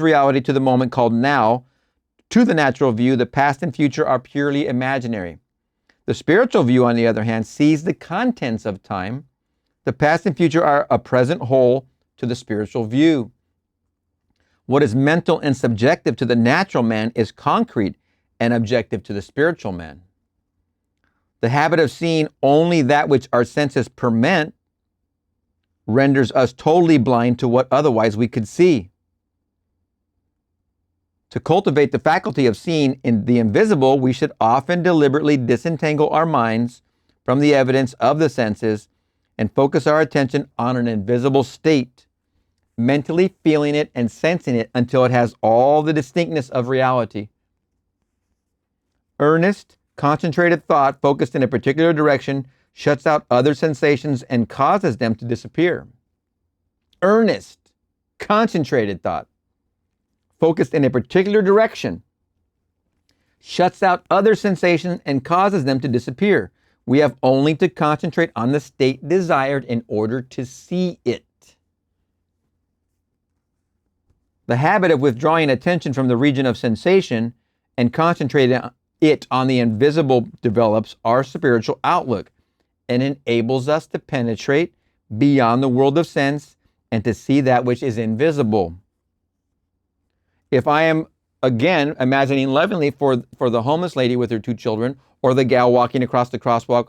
reality to the moment called now. To the natural view, the past and future are purely imaginary. The spiritual view, on the other hand, sees the contents of time. The past and future are a present whole to the spiritual view. What is mental and subjective to the natural man is concrete and objective to the spiritual man. The habit of seeing only that which our senses permit renders us totally blind to what otherwise we could see. To cultivate the faculty of seeing in the invisible, we should often deliberately disentangle our minds from the evidence of the senses and focus our attention on an invisible state, mentally feeling it and sensing it until it has all the distinctness of reality. Earnest, concentrated thought focused in a particular direction shuts out other sensations and causes them to disappear. Earnest, concentrated thought, focused in a particular direction, shuts out other sensations and causes them to disappear. We have only to concentrate on the state desired in order to see it. The habit of withdrawing attention from the region of sensation and concentrating it on the invisible develops our spiritual outlook and enables us to penetrate beyond the world of sense and to see that which is invisible. If I am, again, imagining lovingly for the homeless lady with her 2 children, or the gal walking across the crosswalk,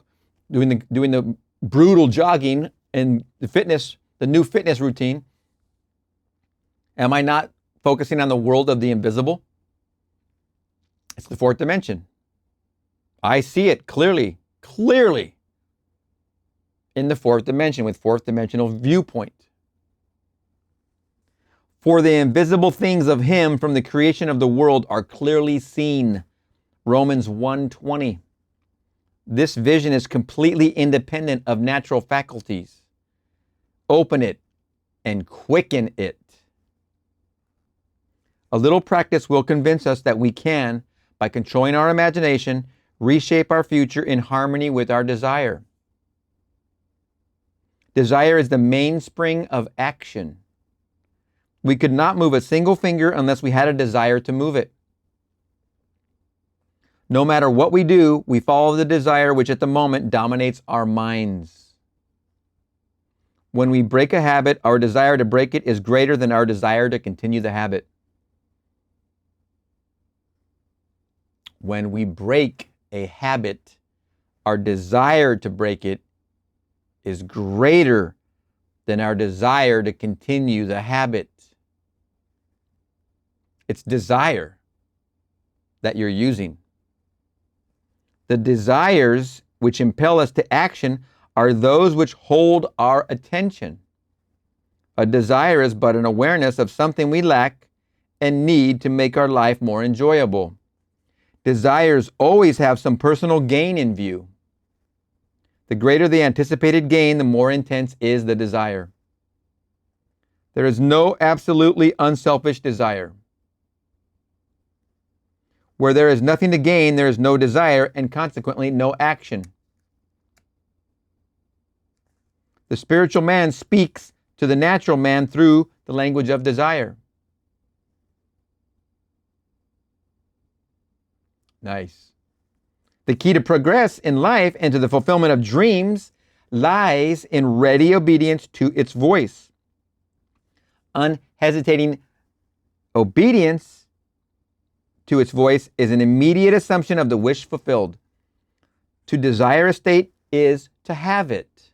doing the brutal jogging and the new fitness routine, am I not focusing on the world of the invisible? It's the 4th dimension. I see it clearly in the 4th dimension with 4th dimensional viewpoint. For the invisible things of him from the creation of the world are clearly seen. Romans 1:20. This vision is completely independent of natural faculties. Open it and quicken it. A little practice will convince us that we can, by controlling our imagination, reshape our future in harmony with our desire. Desire is the mainspring of action. We could not move a single finger unless we had a desire to move it. No matter what we do, we follow the desire which at the moment dominates our minds. When we break a habit, our desire to break it is greater than our desire to continue the habit. When we break a habit, our desire to break it is greater than our desire to continue the habit. It's desire that you're using. The desires which impel us to action are those which hold our attention. A desire is but an awareness of something we lack and need to make our life more enjoyable. Desires always have some personal gain in view. The greater the anticipated gain, the more intense is the desire. There is no absolutely unselfish desire. Where there is nothing to gain, there is no desire and consequently no action. The spiritual man speaks to the natural man through the language of desire. Nice. The key to progress in life and to the fulfillment of dreams lies in ready obedience to its voice. Unhesitating obedience to its voice is an immediate assumption of the wish fulfilled. To desire a state is to have it.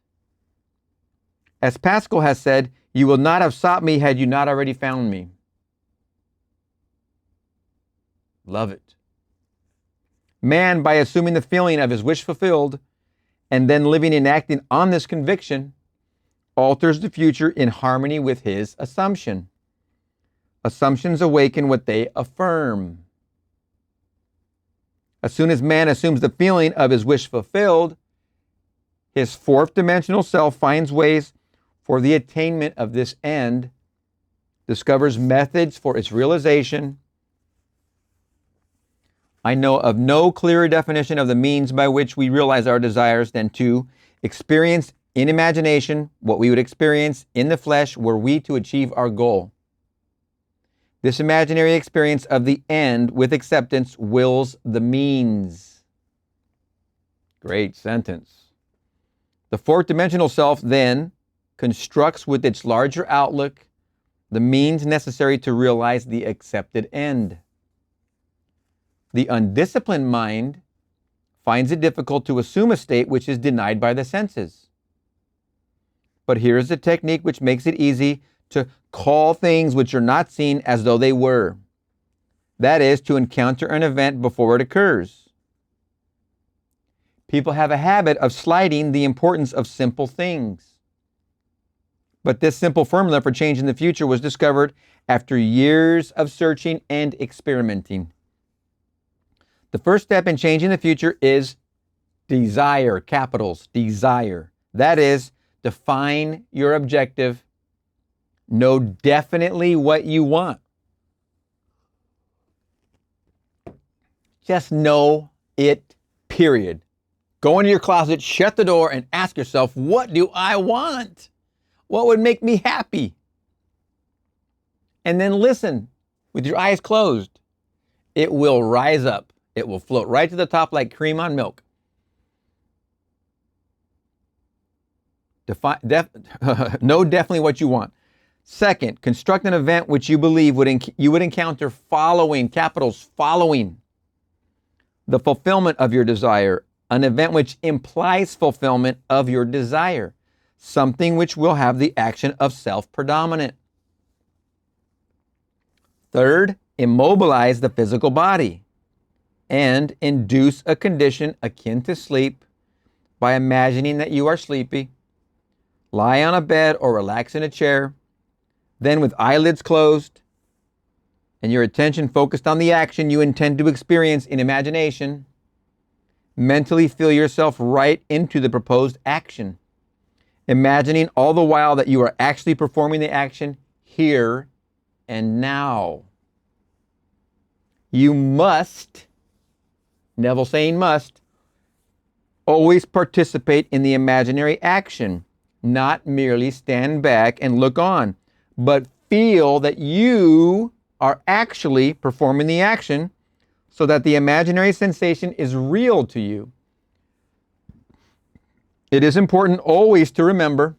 As Pascal has said, you will not have sought me had you not already found me. Love it. Man, by assuming the feeling of his wish fulfilled and then living and acting on this conviction, alters the future in harmony with his assumption. Assumptions awaken what they affirm. As soon as man assumes the feeling of his wish fulfilled, his 4th dimensional self finds ways for the attainment of this end, discovers methods for its realization. I know of no clearer definition of the means by which we realize our desires than to experience in imagination what we would experience in the flesh were we to achieve our goal. This imaginary experience of the end with acceptance wills the means. Great sentence. The 4th dimensional self then constructs with its larger outlook the means necessary to realize the accepted end. The undisciplined mind finds it difficult to assume a state which is denied by the senses. But here is a technique which makes it easy to call things which are not seen as though they were. That is, to encounter an event before it occurs. People have a habit of slighting the importance of simple things. But this simple formula for changing the future was discovered after years of searching and experimenting. The first step in changing the future is Desire, capitals, desire. That is, define your objective. Know definitely what you want. Just know it, period. Go into your closet, shut the door, and ask yourself, what do I want? What would make me happy? And then listen with your eyes closed. It will rise up. It will float right to the top like cream on milk. Know definitely what you want. Second, construct an event which you believe you would encounter following, capitals, following the fulfillment of your desire. An event which implies fulfillment of your desire. Something which will have the action of self-predominant. Third, immobilize the physical body and induce a condition akin to sleep by imagining that you are sleepy. Lie on a bed or relax in a chair. Then with eyelids closed and your attention focused on the action you intend to experience in imagination, mentally feel yourself right into the proposed action, imagining all the while that you are actually performing the action here and now. You must, Neville saying must, always participate in the imaginary action, not merely stand back and look on, but feel that you are actually performing the action so that the imaginary sensation is real to you. It is important always to remember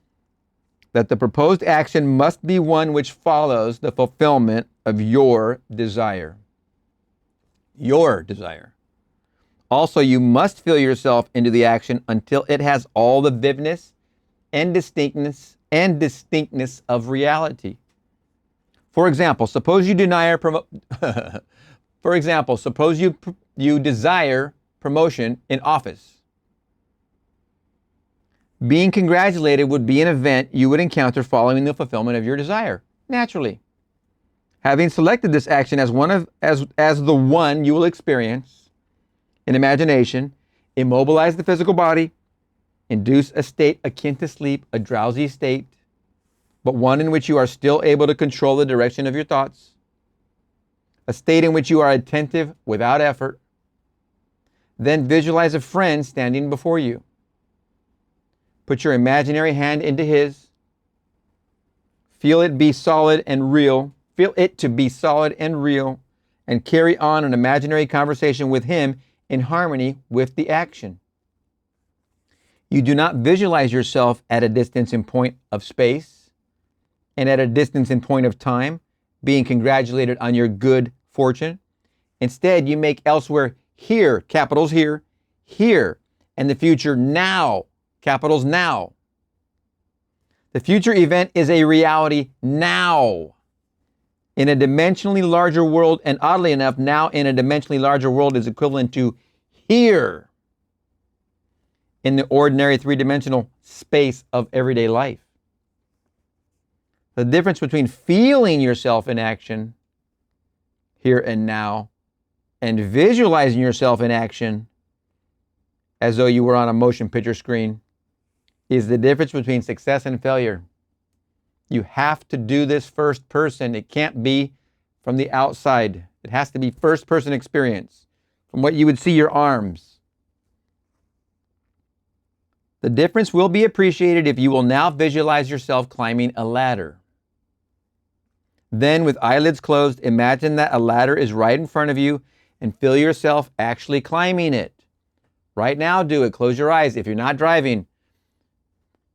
that the proposed action must be one which follows the fulfillment of your desire. Your desire. Also, you must feel yourself into the action until it has all the vividness and distinctness of reality. For example, suppose you desire promotion in office. Being congratulated would be an event you would encounter following the fulfillment of your desire, naturally. Having selected this action as the one you will experience in imagination, immobilize the physical body, induce a state akin to sleep, a drowsy state, but one in which you are still able to control the direction of your thoughts, a state in which you are attentive without effort. Then visualize a friend standing before you. Put your imaginary hand into his. Feel it be solid and real. Feel it to be solid and real, and carry on an imaginary conversation with him in harmony with the action. You do not visualize yourself at a distance in point of space and at a distance in point of time, being congratulated on your good fortune. Instead, you make elsewhere here, capitals here, and the future now, capitals now. The future event is a reality now in a dimensionally larger world, and oddly enough, now in a dimensionally larger world is equivalent to here in the ordinary three-dimensional space of everyday life. The difference between feeling yourself in action here and now and visualizing yourself in action as though you were on a motion picture screen is the difference between success and failure. You have to do this first person. It can't be from the outside. It has to be first person experience, from what you would see your arms. The difference will be appreciated if you will now visualize yourself climbing a ladder. Then, with eyelids closed, imagine that a ladder is right in front of you and feel yourself actually climbing it. Right now, do it. Close your eyes. If you're not driving,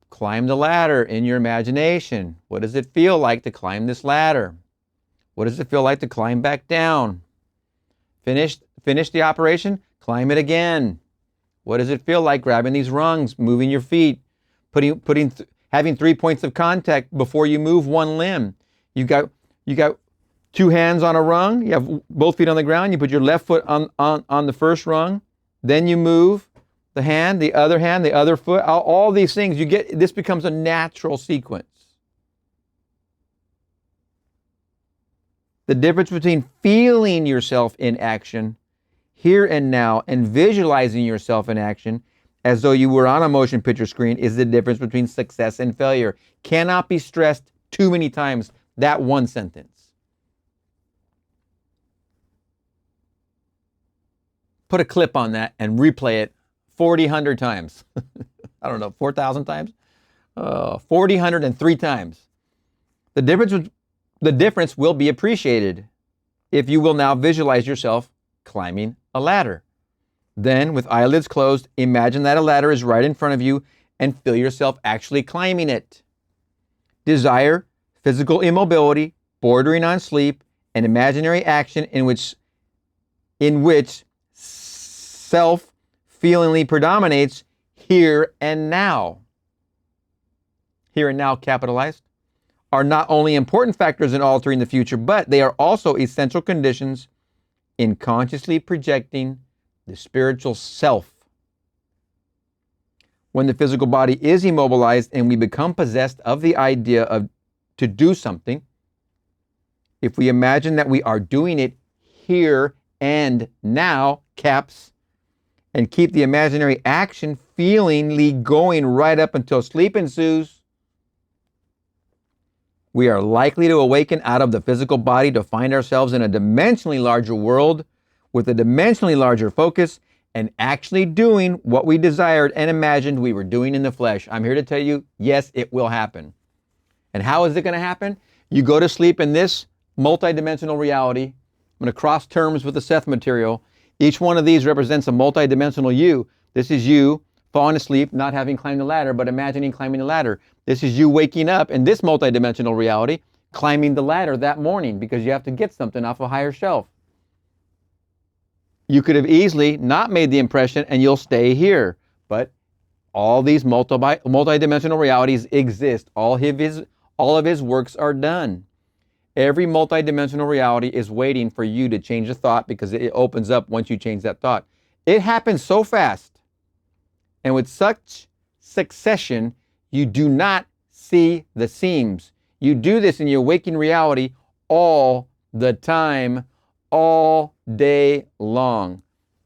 climb the ladder in your imagination. What does it feel like to climb this ladder? What does it feel like to climb back down? Finish the operation, climb it again. What does it feel like grabbing these rungs, moving your feet, having 3 points of contact before you move one limb? You got two hands on a rung, you have both feet on the ground, you put your left foot on the first rung, then you move the hand, the other foot, all these things, this becomes a natural sequence. The difference between feeling yourself in action here and now and visualizing yourself in action as though you were on a motion picture screen, is the difference between success and failure. Cannot be stressed too many times, that one sentence. Put a clip on that and replay it 4,000 times. I don't know, 4,000 times? 4,003 times. The difference will be appreciated if you will now visualize yourself climbing a ladder. Then, with eyelids closed, imagine that a ladder is right in front of you and feel yourself actually climbing it. Desire physical immobility, bordering on sleep, and imaginary action in which self-feelingly predominates here and now. Here and now, capitalized, are not only important factors in altering the future, but they are also essential conditions in consciously projecting the spiritual self. When the physical body is immobilized and we become possessed of the idea to do something, if we imagine that we are doing it here and now, caps, and keep the imaginary action feelingly going right up until sleep ensues, we are likely to awaken out of the physical body to find ourselves in a dimensionally larger world with a dimensionally larger focus and actually doing what we desired and imagined we were doing in the flesh. I'm here to tell you, yes, it will happen. And how is it going to happen? You go to sleep in this multidimensional reality. I'm going to cross terms with the Seth material. Each one of these represents a multidimensional you. This is you falling asleep, not having climbed the ladder, but imagining climbing the ladder. This is you waking up in this multidimensional reality, climbing the ladder that morning because you have to get something off a higher shelf. You could have easily not made the impression and you'll stay here. But all these multidimensional realities exist. All of his works are done. Every multidimensional reality is waiting for you to change a thought because it opens up once you change that thought. It happens so fast and with such succession, you do not see the seams. You do this in your waking reality all the time, all day long.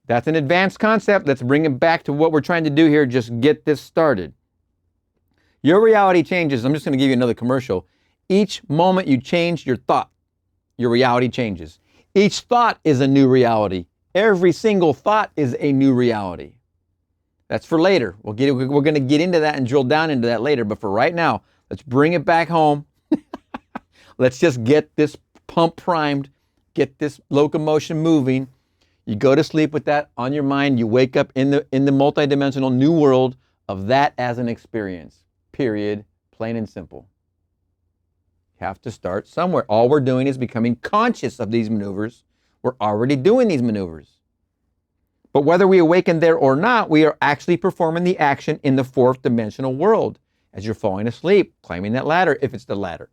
That's an advanced concept. Let's bring it back to what we're trying to do here. Just get this started. Your reality changes. I'm just going to give you another commercial. Each moment you change your thought, your reality changes. Each thought is a new reality. Every single thought is a new reality. That's for later. We're going to get into that and drill down into that later. But for right now, let's bring it back home. Let's just get this pump primed, get this locomotion moving. You go to sleep with that on your mind. You wake up in the multidimensional new world of that as an experience. Period. Plain and simple. You have to start somewhere. All we're doing is becoming conscious of these maneuvers. We're already doing these maneuvers. But whether we awaken there or not, we are actually performing the action in the fourth dimensional world as you're falling asleep, climbing that ladder, if it's the ladder.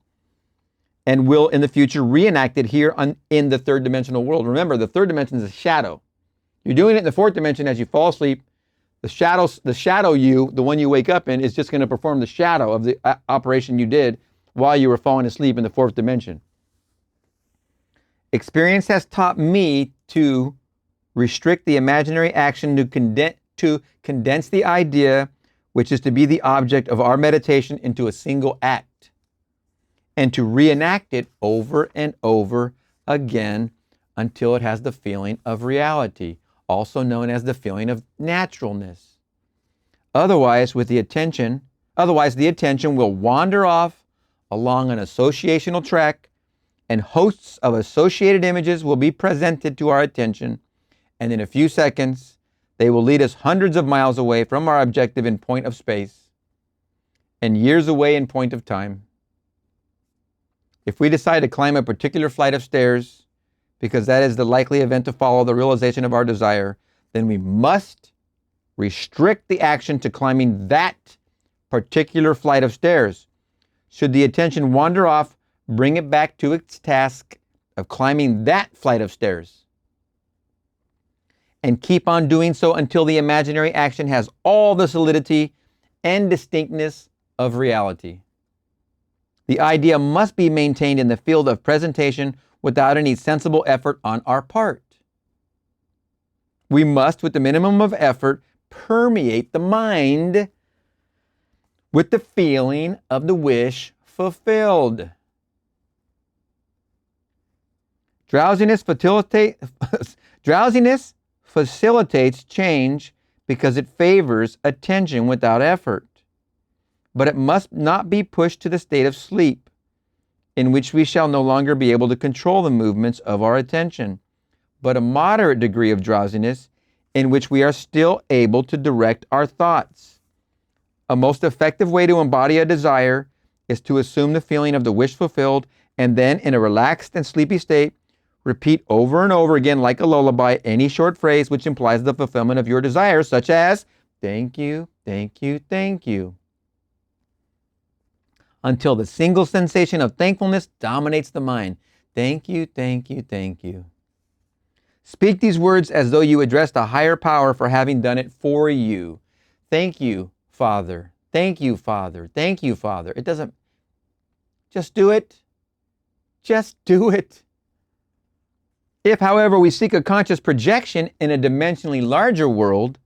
And will in the future reenact it here in the third dimensional world. Remember, the third dimension is a shadow. You're doing it in the fourth dimension as you fall asleep. The shadow you, the one you wake up in, is just going to perform the shadow of the operation you did while you were falling asleep in the fourth dimension. Experience has taught me to restrict the imaginary action to condense the idea, which is to be the object of our meditation, into a single act, and to reenact it over and over again until it has the feeling of reality, also known as the feeling of naturalness. Otherwise, the attention will wander off along an associational track, and hosts of associated images will be presented to our attention, and in a few seconds, they will lead us hundreds of miles away from our objective in point of space, and years away in point of time. If we decide to climb a particular flight of stairs, because that is the likely event to follow the realization of our desire, then we must restrict the action to climbing that particular flight of stairs. Should the attention wander off, bring it back to its task of climbing that flight of stairs. And keep on doing so until the imaginary action has all the solidity and distinctness of reality. The idea must be maintained in the field of presentation without any sensible effort on our part. We must, with the minimum of effort, permeate the mind with the feeling of the wish fulfilled. Drowsiness facilitates change because it favors attention without effort. But it must not be pushed to the state of sleep, in which we shall no longer be able to control the movements of our attention, but a moderate degree of drowsiness in which we are still able to direct our thoughts. A most effective way to embody a desire is to assume the feeling of the wish fulfilled, and then, in a relaxed and sleepy state, repeat over and over again, like a lullaby, any short phrase which implies the fulfillment of your desire, such as, "Thank you, thank you, thank you," until the single sensation of thankfulness dominates the mind. Thank you, thank you, thank you. Speak these words as though you addressed a higher power for having done it for you. Thank you, Father. Thank you, Father. Thank you, Father. It doesn't... Just do it. Just do it. If, however, we seek a conscious projection in a dimensionally larger world,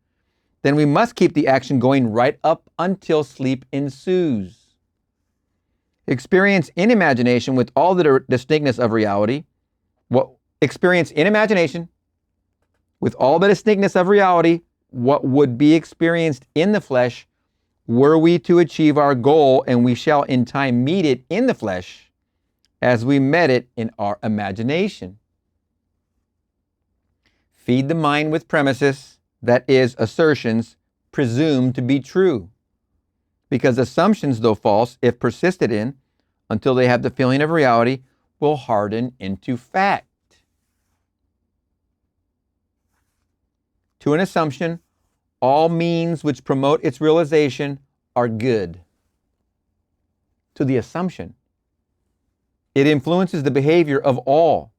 then we must keep the action going right up until sleep ensues. Experience in imagination with all the distinctness of reality, what would be experienced in the flesh were we to achieve our goal, and we shall in time meet it in the flesh as we met it in our imagination. Feed the mind with premises, that is, assertions, presumed to be true. Because assumptions, though false, if persisted in, until they have the feeling of reality, will harden into fact. To an assumption, all means which promote its realization are good. To the assumption, it influences the behavior of all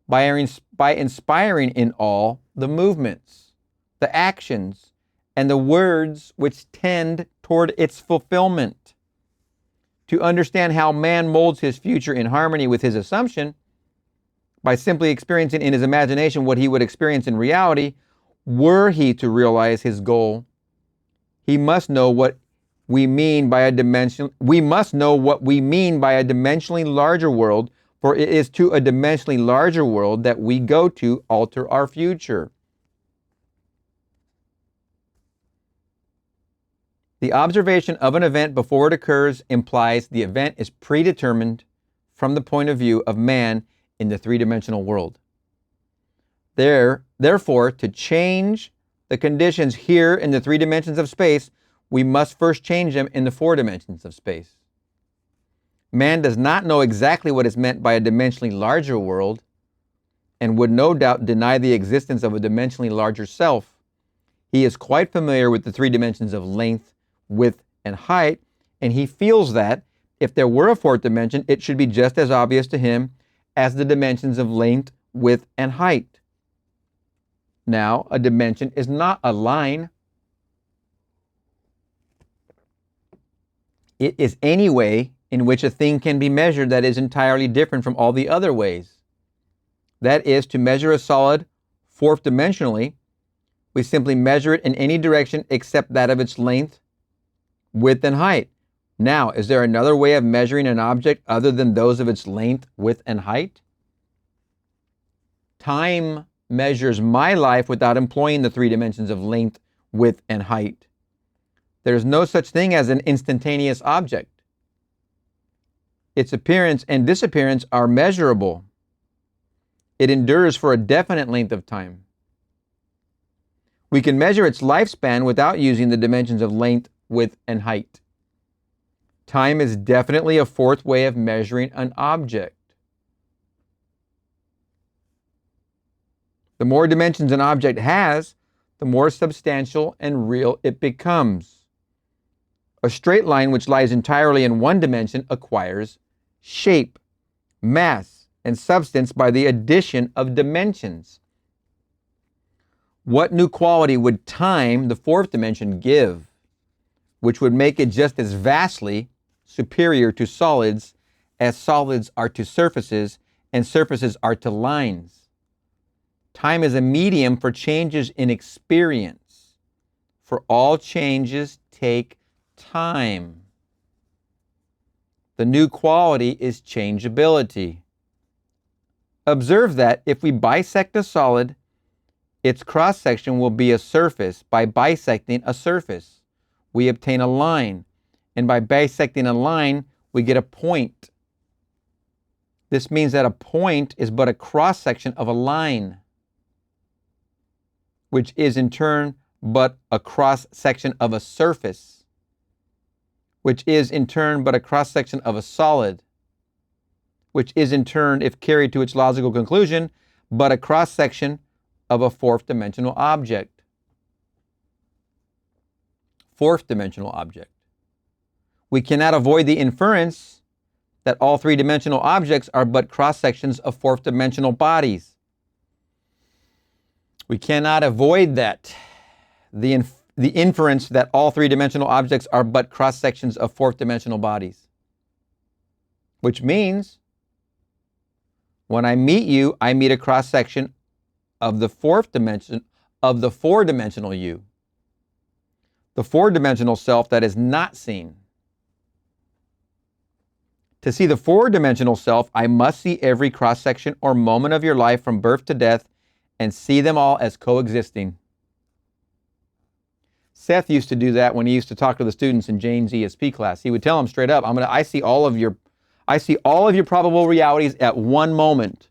by inspiring in all the movements, the actions, and the words which tend toward its fulfillment. To understand how man molds his future in harmony with his assumption, by simply experiencing in his imagination what he would experience in reality, were he to realize his goal, he must know what we mean by a dimensionally larger world, for it is to a dimensionally larger world that we go to alter our future. The observation of an event before it occurs implies the event is predetermined from the point of view of man in the three-dimensional world. Therefore, to change the conditions here in the three dimensions of space, we must first change them in the four dimensions of space. Man does not know exactly what is meant by a dimensionally larger world, and would no doubt deny the existence of a dimensionally larger self. He is quite familiar with the three dimensions of length, width, and height, and he feels that if there were a fourth dimension, it should be just as obvious to him as the dimensions of length, width, and height. Now, a dimension is not a line. It is any way in which a thing can be measured that is entirely different from all the other ways. That is, to measure a solid fourth dimensionally, we simply measure it in any direction except that of its length, width, and height. Now, is there another way of measuring an object other than those of its length, width, and height? Time measures my life without employing the three dimensions of length, width, and height. There is no such thing as an instantaneous object. Its appearance and disappearance are measurable. It endures for a definite length of time. We can measure its lifespan without using the dimensions of length, width, and height. Time is definitely a fourth way of measuring an object. The more dimensions an object has, the more substantial and real it becomes. A straight line which lies entirely in one dimension acquires shape, mass, and substance by the addition of dimensions. What new quality would time, the fourth dimension, give, which would make it just as vastly superior to solids as solids are to surfaces and surfaces are to lines? Time is a medium for changes in experience, for all changes take time. The new quality is changeability. Observe that if we bisect a solid, its cross-section will be a surface. By bisecting a surface, we obtain a line. And by bisecting a line, we get a point. This means that a point is but a cross-section of a line, which is in turn but a cross-section of a surface, which is in turn but a cross-section of a solid, which is in turn, if carried to its logical conclusion, but a cross-section of a fourth-dimensional object. Fourth-dimensional object. We cannot avoid the inference that all three-dimensional objects are but cross-sections of fourth-dimensional bodies. We cannot avoid that. The inference that all three-dimensional objects are but cross-sections of fourth-dimensional bodies. Which means, when I meet you, I meet a cross-section of the fourth dimension, of the four-dimensional you. The four-dimensional self that is not seen. To see the four-dimensional self, I must see every cross-section or moment of your life from birth to death and see them all as coexisting. Seth used to do that when he used to talk to the students in Jane's ESP class. He would tell them straight up, I see all of your probable realities at one moment.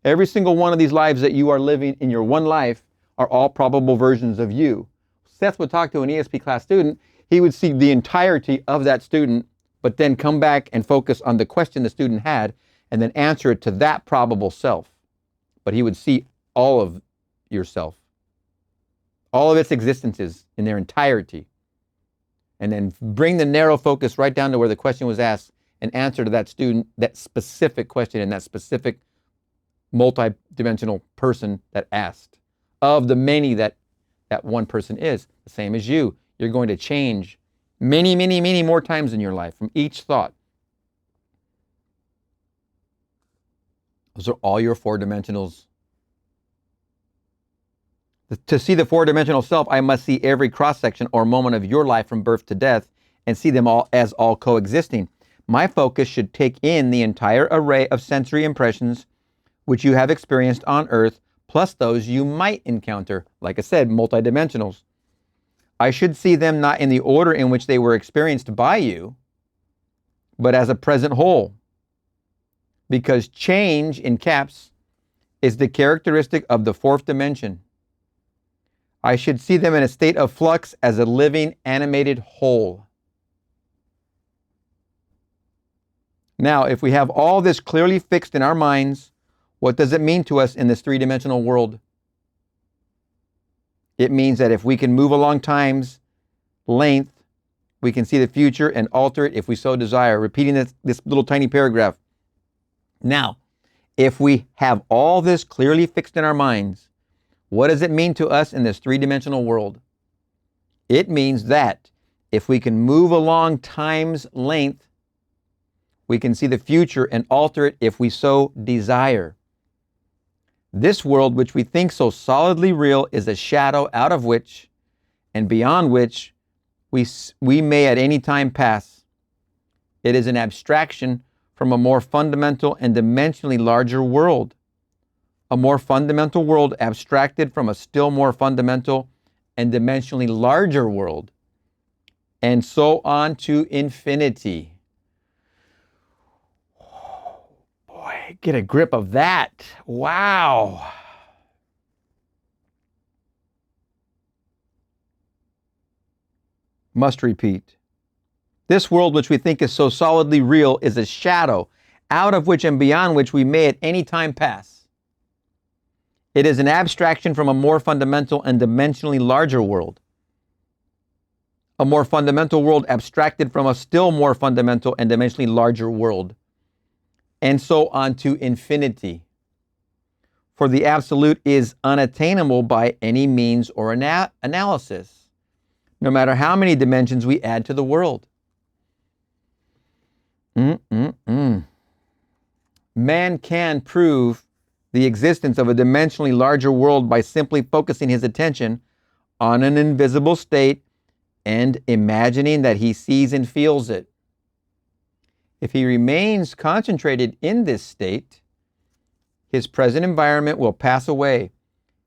Every single one of these lives that you are living in your one life are all probable versions of you. Seth would talk to an ESP class student. He would see the entirety of that student, but then come back and focus on the question the student had and then answer it to that probable self. But he would see all of yourself, all of its existences in their entirety, and then bring the narrow focus right down to where the question was asked and answer to that student that specific question and that specific multi-dimensional person that asked. Of the many that one person is, the same as you. You're going to change many, many, many more times in your life from each thought. Those are all your four dimensionals. To see the four-dimensional self, I must see every cross-section or moment of your life from birth to death and see them all as all coexisting. My focus should take in the entire array of sensory impressions which you have experienced on earth, plus those you might encounter. Like I said, multidimensionals. I should see them not in the order in which they were experienced by you, but as a present whole. Because change, in caps, is the characteristic of the fourth dimension. I should see them in a state of flux as a living, animated whole. Now, if we have all this clearly fixed in our minds, what does it mean to us in this three-dimensional world? It means that if we can move along time's length, we can see the future and alter it if we so desire. Repeating this little tiny paragraph. Now, if we have all this clearly fixed in our minds, what does it mean to us in this three-dimensional world? It means that if we can move along time's length, we can see the future and alter it if we so desire. This world, which we think so solidly real, is a shadow out of which and beyond which we may at any time pass. It is an abstraction from a more fundamental and dimensionally larger world. A more fundamental world abstracted from a still more fundamental and dimensionally larger world. And so on to infinity. Oh, boy, get a grip of that. Wow. Must repeat. This world which we think is so solidly real is a shadow, out of which and beyond which we may at any time pass. It is an abstraction from a more fundamental and dimensionally larger world. A more fundamental world abstracted from a still more fundamental and dimensionally larger world. And so on to infinity. For the absolute is unattainable by any means or analysis, no matter how many dimensions we add to the world. Man can prove the existence of a dimensionally larger world by simply focusing his attention on an invisible state and imagining that he sees and feels it. If he remains concentrated in this state, his present environment will pass away,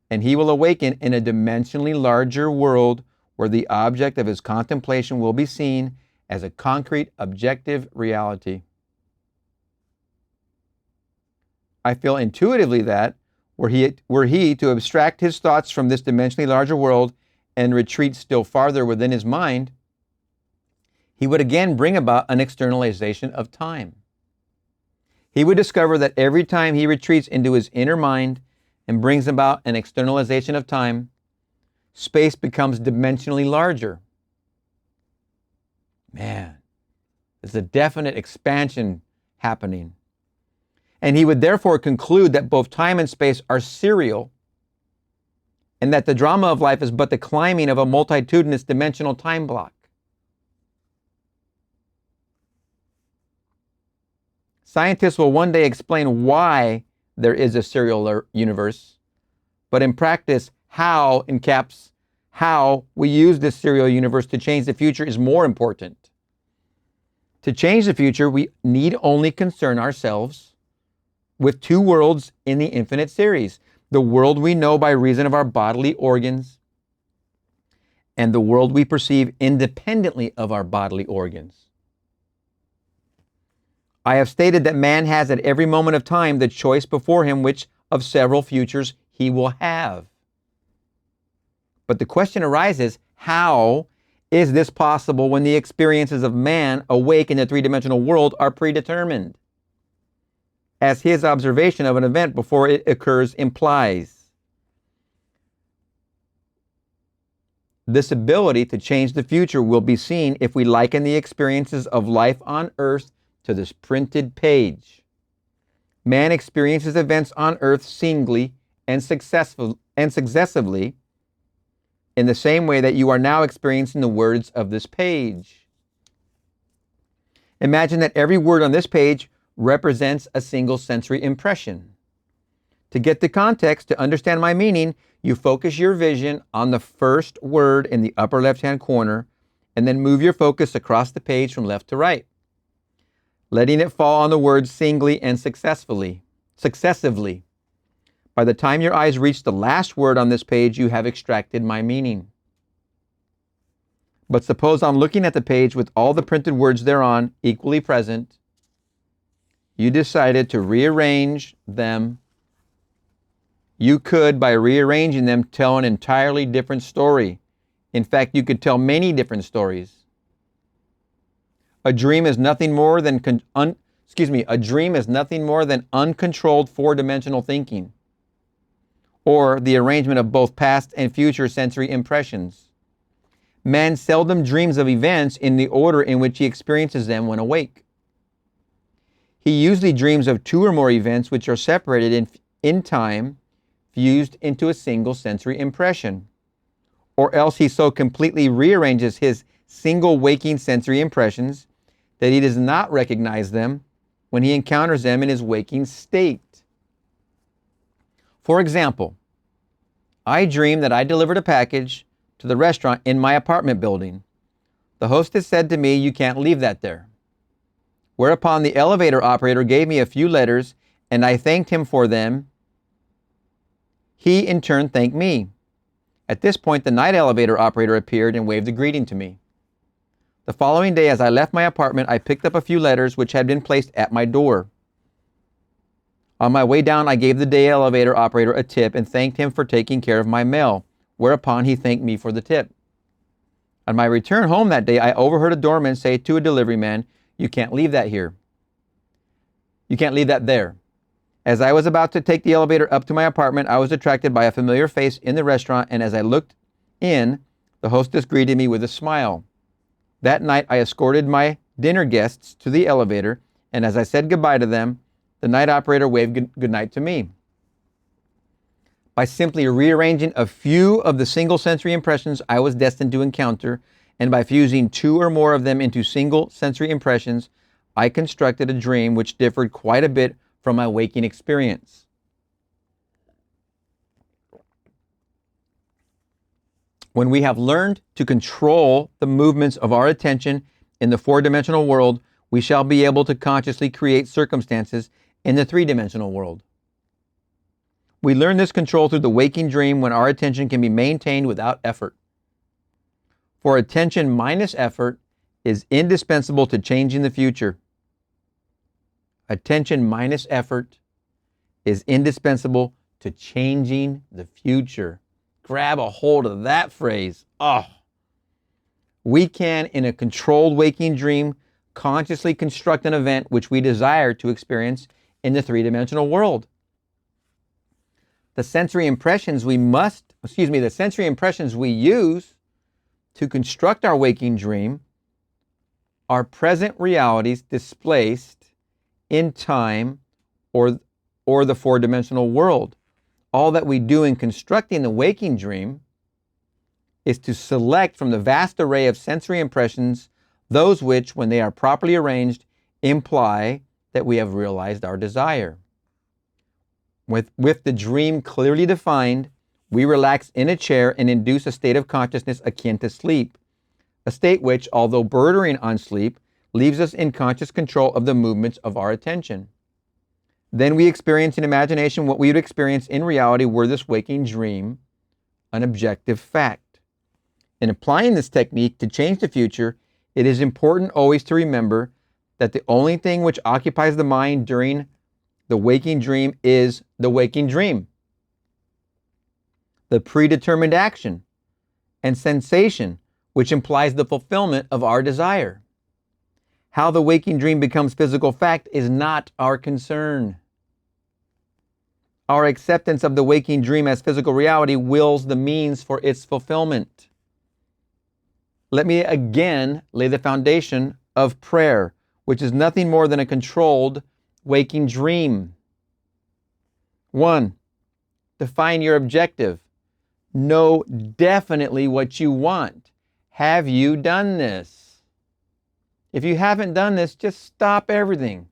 and he will awaken in a dimensionally larger world where the object of his contemplation will be seen as a concrete, objective reality. I feel intuitively that were he to abstract his thoughts from this dimensionally larger world and retreat still farther within his mind, he would again bring about an externalization of time. He would discover that every time he retreats into his inner mind and brings about an externalization of time, space becomes dimensionally larger. Man, there's a definite expansion happening. And he would therefore conclude that both time and space are serial, and that the drama of life is but the climbing of a multitudinous dimensional time block. Scientists will one day explain why there is a serial universe, but in practice, how we use this serial universe to change the future is more important. To change the future, we need only concern ourselves with two worlds in the infinite series: the world we know by reason of our bodily organs, and the world we perceive independently of our bodily organs. I have stated that man has at every moment of time the choice before him which of several futures he will have. But the question arises, how is this possible when the experiences of man awake in the three-dimensional world are predetermined, as his observation of an event before it occurs implies? This ability to change the future will be seen if we liken the experiences of life on earth to this printed page. Man experiences events on earth singly and successively in the same way that you are now experiencing the words of this page. Imagine that every word on this page represents a single sensory impression. To get the context, to understand my meaning, you focus your vision on the first word in the upper left-hand corner and then move your focus across the page from left to right, letting it fall on the words singly and successively. By the time your eyes reach the last word on this page, you have extracted my meaning. But suppose I'm looking at the page with all the printed words thereon equally present. You decided to rearrange them. You could, by rearranging them, tell an entirely different story. In fact, you could tell many different stories. A dream is nothing more than uncontrolled four-dimensional thinking, or the arrangement of both past and future sensory impressions. Man seldom dreams of events in the order in which he experiences them when awake. He usually dreams of two or more events which are separated in time, fused into a single sensory impression. Or else he so completely rearranges his single waking sensory impressions that he does not recognize them when he encounters them in his waking state. For example, I dream that I delivered a package to the restaurant in my apartment building. The hostess said to me, "You can't leave that there." Whereupon the elevator operator gave me a few letters and I thanked him for them. He in turn thanked me. At this point, the night elevator operator appeared and waved a greeting to me. The following day, as I left my apartment, I picked up a few letters which had been placed at my door. On my way down, I gave the day elevator operator a tip and thanked him for taking care of my mail, whereupon he thanked me for the tip. On my return home that day, I overheard a doorman say to a delivery man, "You can't leave that here. You can't leave that there." As I was about to take the elevator up to my apartment, I was attracted by a familiar face in the restaurant, and as I looked in, the hostess greeted me with a smile. That night, I escorted my dinner guests to the elevator, and as I said goodbye to them, the night operator waved goodnight to me. By simply rearranging a few of the single sensory impressions I was destined to encounter, and by fusing two or more of them into single sensory impressions, I constructed a dream which differed quite a bit from my waking experience. When we have learned to control the movements of our attention in the four-dimensional world, we shall be able to consciously create circumstances in the three-dimensional world. We learn this control through the waking dream when our attention can be maintained without effort. For attention minus effort is indispensable to changing the future. Attention minus effort is indispensable to changing the future. Grab a hold of that phrase. Oh. We can, in a controlled waking dream, consciously construct an event which we desire to experience in the three-dimensional world. The sensory impressions we use to construct our waking dream are present realities displaced in time or the four-dimensional world. All that we do in constructing the waking dream is to select from the vast array of sensory impressions those which, when they are properly arranged, imply that we have realized our desire. With the dream clearly defined, we relax in a chair and induce a state of consciousness akin to sleep, a state which, although bordering on sleep, leaves us in conscious control of the movements of our attention. Then we experience in imagination what we would experience in reality were this waking dream an objective fact. In applying this technique to change the future, it is important always to remember that the only thing which occupies the mind during the waking dream is the waking dream. The predetermined action and sensation which implies the fulfillment of our desire. How the waking dream becomes physical fact is not our concern. Our acceptance of the waking dream as physical reality wills the means for its fulfillment. Let me again lay the foundation of prayer, which is nothing more than a controlled waking dream. 1. Define your objective. Know definitely what you want. Have you done this? If you haven't done this, just stop everything.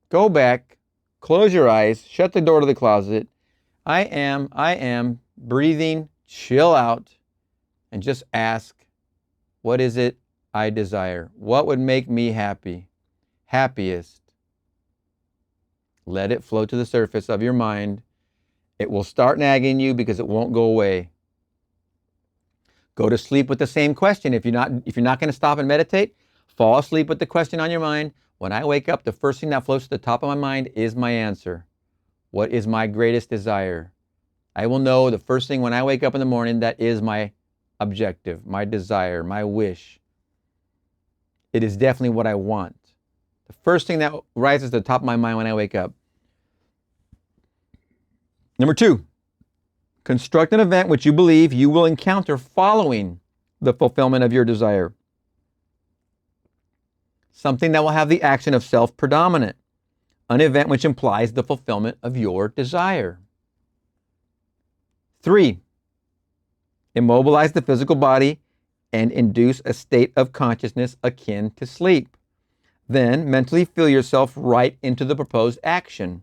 Go back, close your eyes, shut the door to the closet. I am breathing, chill out, and just ask, what is it I desire? What would make me happy? Happiest. Let it float to the surface of your mind. It will start nagging you because it won't go away. Go to sleep with the same question. If you're not going to stop and meditate, fall asleep with the question on your mind. When I wake up, the first thing that floats to the top of my mind is my answer. What is my greatest desire? I will know the first thing when I wake up in the morning that is my objective, my desire, my wish. It is definitely what I want. The first thing that rises to the top of my mind when I wake up. Number 2, construct an event which you believe you will encounter following the fulfillment of your desire. Something that will have the action of self-predominant. An event which implies the fulfillment of your desire. 3, immobilize the physical body and induce a state of consciousness akin to sleep. Then mentally feel yourself right into the proposed action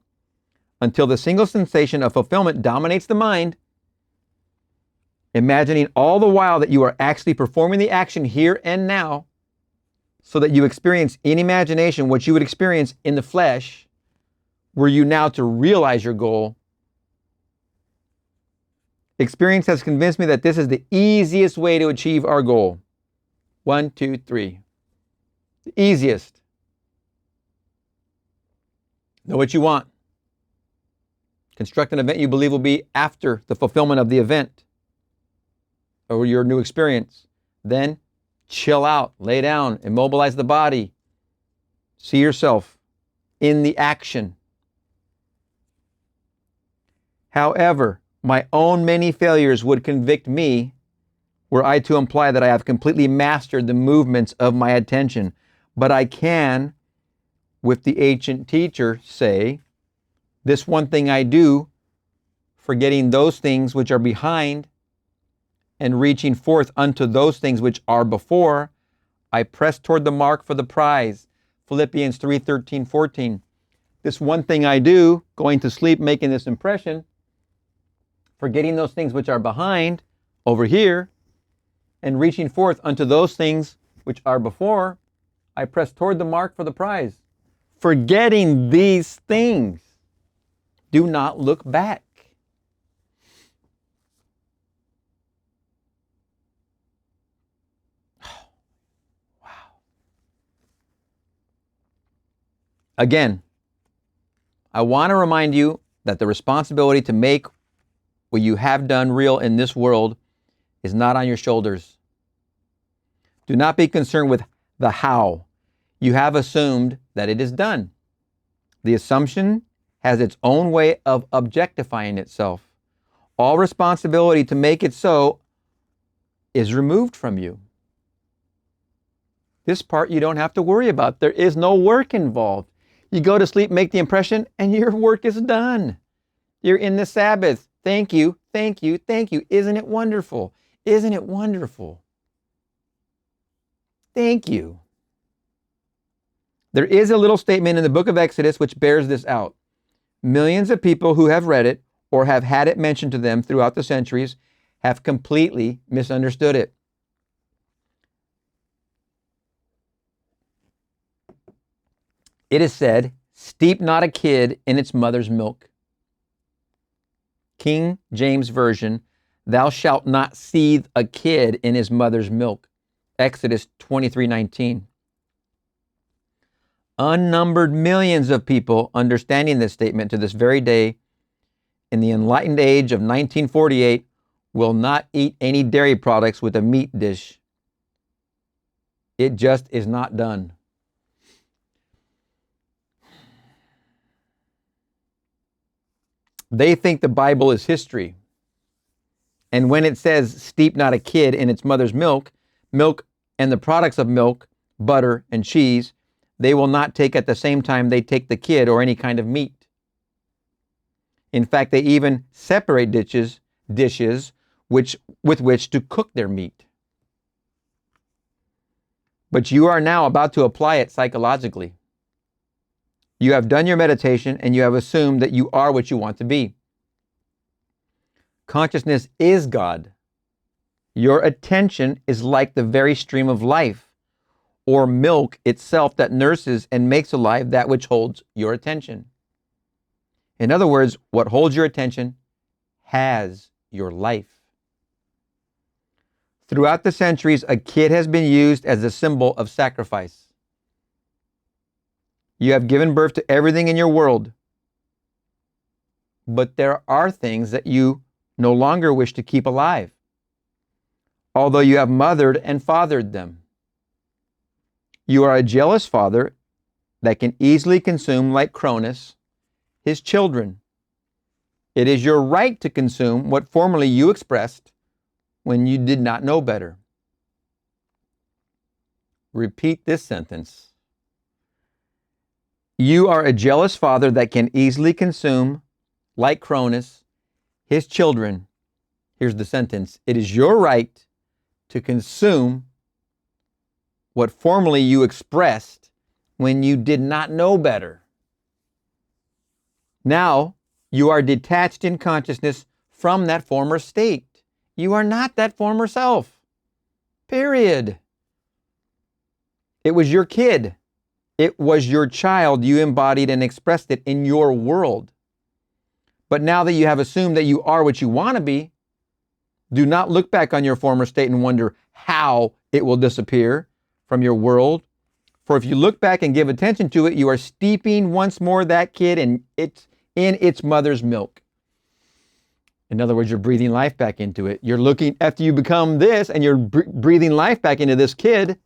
until the single sensation of fulfillment dominates the mind, imagining all the while that you are actually performing the action here and now, so that you experience in imagination what you would experience in the flesh, were you now to realize your goal. Experience has convinced me that this is the easiest way to achieve our goal. 1, 2, 3. The easiest. Know what you want. Construct an event you believe will be after the fulfillment of the event or your new experience. Then chill out, lay down, immobilize the body. See yourself in the action. However, my own many failures would convict me were I to imply that I have completely mastered the movements of my attention. But I can, with the ancient teacher, say, this one thing I do, forgetting those things which are behind and reaching forth unto those things which are before, I press toward the mark for the prize. Philippians 3:13, 14. This one thing I do, going to sleep, making this impression, forgetting those things which are behind, over here, and reaching forth unto those things which are before, I press toward the mark for the prize. Forgetting these things, do not look back. Wow. Again, I want to remind you that the responsibility to make what you have done real in this world is not on your shoulders. Do not be concerned with the how. You have assumed that it is done. The assumption has its own way of objectifying itself. All responsibility to make it so is removed from you. This part you don't have to worry about. There is no work involved. You go to sleep, make the impression, and your work is done. You're in the Sabbath. Thank you, thank you, thank you. Isn't it wonderful? Isn't it wonderful? Thank you. There is a little statement in the book of Exodus which bears this out. Millions of people who have read it or have had it mentioned to them throughout the centuries have completely misunderstood it. It is said, steep not a kid in its mother's milk. King James Version, thou shalt not seethe a kid in his mother's milk. Exodus 23:19. Unnumbered millions of people understanding this statement to this very day in the enlightened age of 1948 will not eat any dairy products with a meat dish. It just is not done. They think the Bible is history. And when it says, steep not a kid in its mother's milk, milk and the products of milk, butter and cheese, they will not take at the same time they take the kid or any kind of meat. In fact, they even separate dishes with which to cook their meat. But you are now about to apply it psychologically. You have done your meditation and you have assumed that you are what you want to be. Consciousness is God. Your attention is like the very stream of life, or milk itself that nurses and makes alive that which holds your attention. In other words, what holds your attention has your life. Throughout the centuries, a kid has been used as a symbol of sacrifice. You have given birth to everything in your world, but there are things that you no longer wish to keep alive, although you have mothered and fathered them. You are a jealous father that can easily consume, like Cronus, his children. It is your right to consume what formerly you expressed when you did not know better. Repeat this sentence. You are a jealous father that can easily consume, like Cronus, his children. Here's the sentence. It is your right to consume what formerly you expressed when you did not know better. Now, you are detached in consciousness from that former state. You are not that former self. Period. It was your kid. It was your child. You embodied and expressed it in your world. But now that you have assumed that you are what you want to be, do not look back on your former state and wonder how it will disappear from your world. For if you look back and give attention to it, you are steeping once more that kid in its mother's milk. In other words, you're breathing life back into it. You're looking, after you become this and you're breathing life back into this kid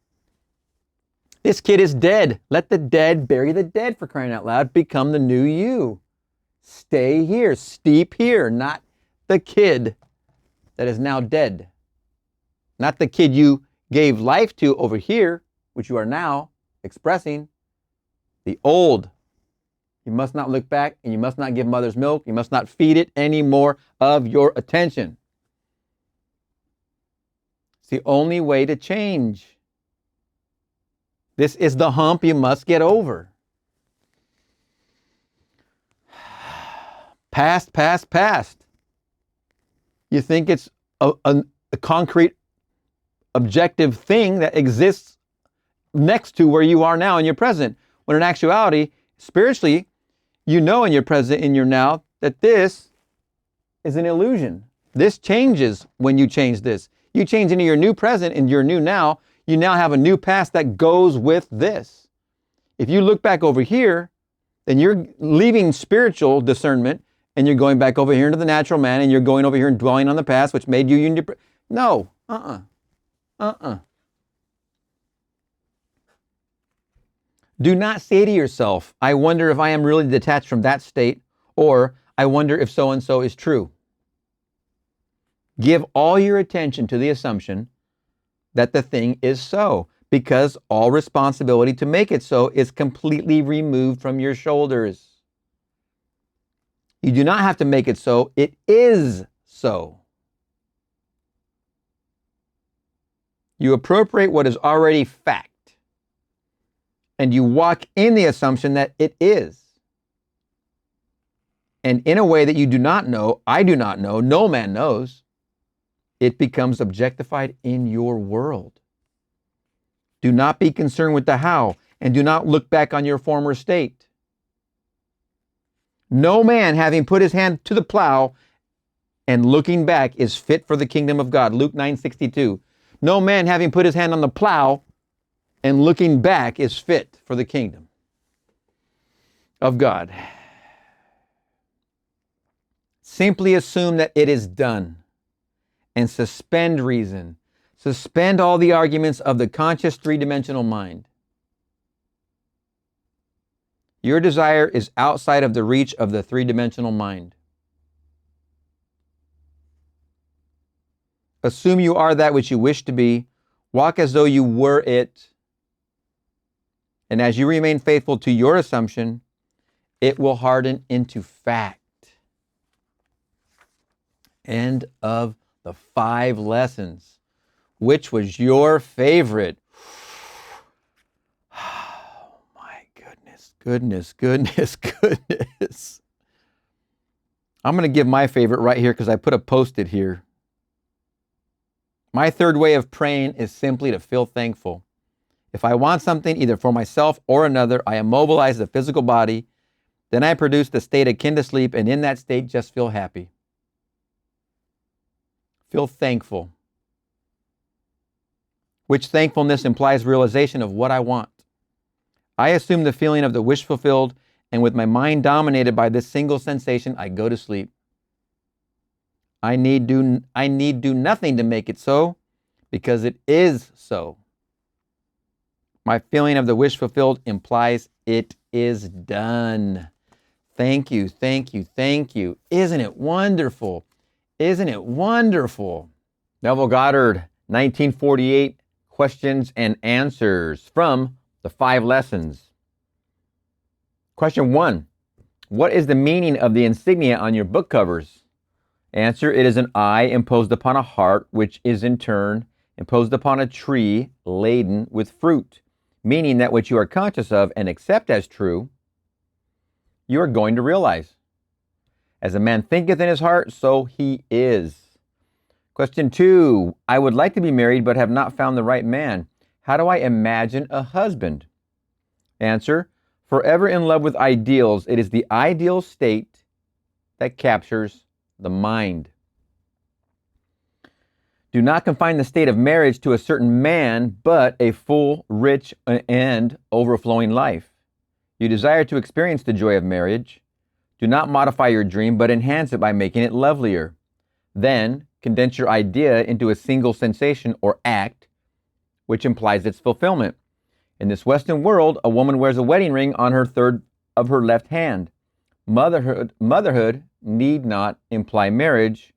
is dead. Let the dead bury the dead, for crying out loud. Become the new you. Stay here, steep here, not the kid that is now dead. Not the kid you gave life to over here, which you are now expressing. The old. You must not look back, and you must not give mother's milk. You must not feed it any more of your attention. It's the only way to change. This is the hump you must get over. Past. You think it's a the concrete, objective thing that exists next to where you are now in your present. When in actuality, spiritually, you know in your present, in your now, that this is an illusion. This changes when you change this. You change into your new present and your new now, you now have a new past that goes with this. If you look back over here, then you're leaving spiritual discernment and you're going back over here into the natural man and you're going over here and dwelling on the past, which made you no, Do not say to yourself, I wonder if I am really detached from that state, or I wonder if so-and-so is true. Give all your attention to the assumption that the thing is so, because all responsibility to make it so is completely removed from your shoulders. You do not have to make it so, it is so. You appropriate what is already fact, and you walk in the assumption that it is. And in a way that you do not know, I do not know, no man knows, it becomes objectified in your world. Do not be concerned with the how, and do not look back on your former state. No man, having put his hand to the plow and looking back, is fit for the kingdom of God. Luke 9:62. No man, having put his hand on the plow and looking back, is fit for the kingdom of God. Simply assume that it is done and suspend reason. Suspend all the arguments of the conscious three-dimensional mind. Your desire is outside of the reach of the three-dimensional mind. Assume you are that which you wish to be. Walk as though you were it. And as you remain faithful to your assumption, it will harden into fact. End of the 5 lessons. Which was your favorite? Oh my goodness. I'm going to give my favorite right here because I put a post-it here. My third way of praying is simply to feel thankful. If I want something, either for myself or another, I immobilize the physical body. Then I produce the state akin to sleep, and in that state, just feel happy. Feel thankful. Which thankfulness implies realization of what I want. I assume the feeling of the wish fulfilled, and with my mind dominated by this single sensation, I go to sleep. I need do nothing to make it so, because it is so. My feeling of the wish fulfilled implies it is done. Thank you. Isn't it wonderful? Neville Goddard, 1948, questions and answers from the 5 lessons. Question 1, what is the meaning of the insignia on your book covers? Answer, it is an eye imposed upon a heart, which is in turn imposed upon a tree laden with fruit, meaning that what you are conscious of and accept as true, you are going to realize. As a man thinketh in his heart, so he is. Question 2, I would like to be married but have not found the right man. How do I imagine a husband? Answer, forever in love with ideals, it is the ideal state that captures the mind. Do not confine the state of marriage to a certain man, but a full, rich, and overflowing life. You desire to experience the joy of marriage. Do not modify your dream, but enhance it by making it lovelier. Then, condense your idea into a single sensation or act, which implies its fulfillment. In this Western world, a woman wears a wedding ring on her third of her left hand. Motherhood need not imply marriage.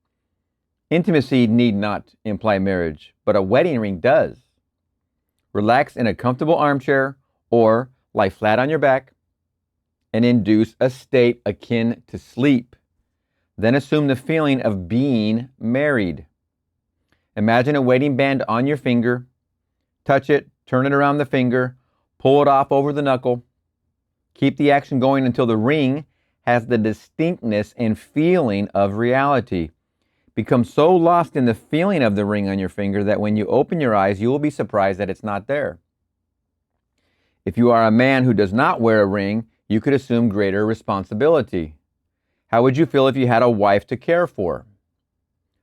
Intimacy need not imply marriage, but a wedding ring does. Relax in a comfortable armchair or lie flat on your back and induce a state akin to sleep. Then assume the feeling of being married. Imagine a wedding band on your finger. Touch it, turn it around the finger, pull it off over the knuckle. Keep the action going until the ring has the distinctness and feeling of reality. Become so lost in the feeling of the ring on your finger that when you open your eyes, you will be surprised that it's not there. If you are a man who does not wear a ring, you could assume greater responsibility. How would you feel if you had a wife to care for?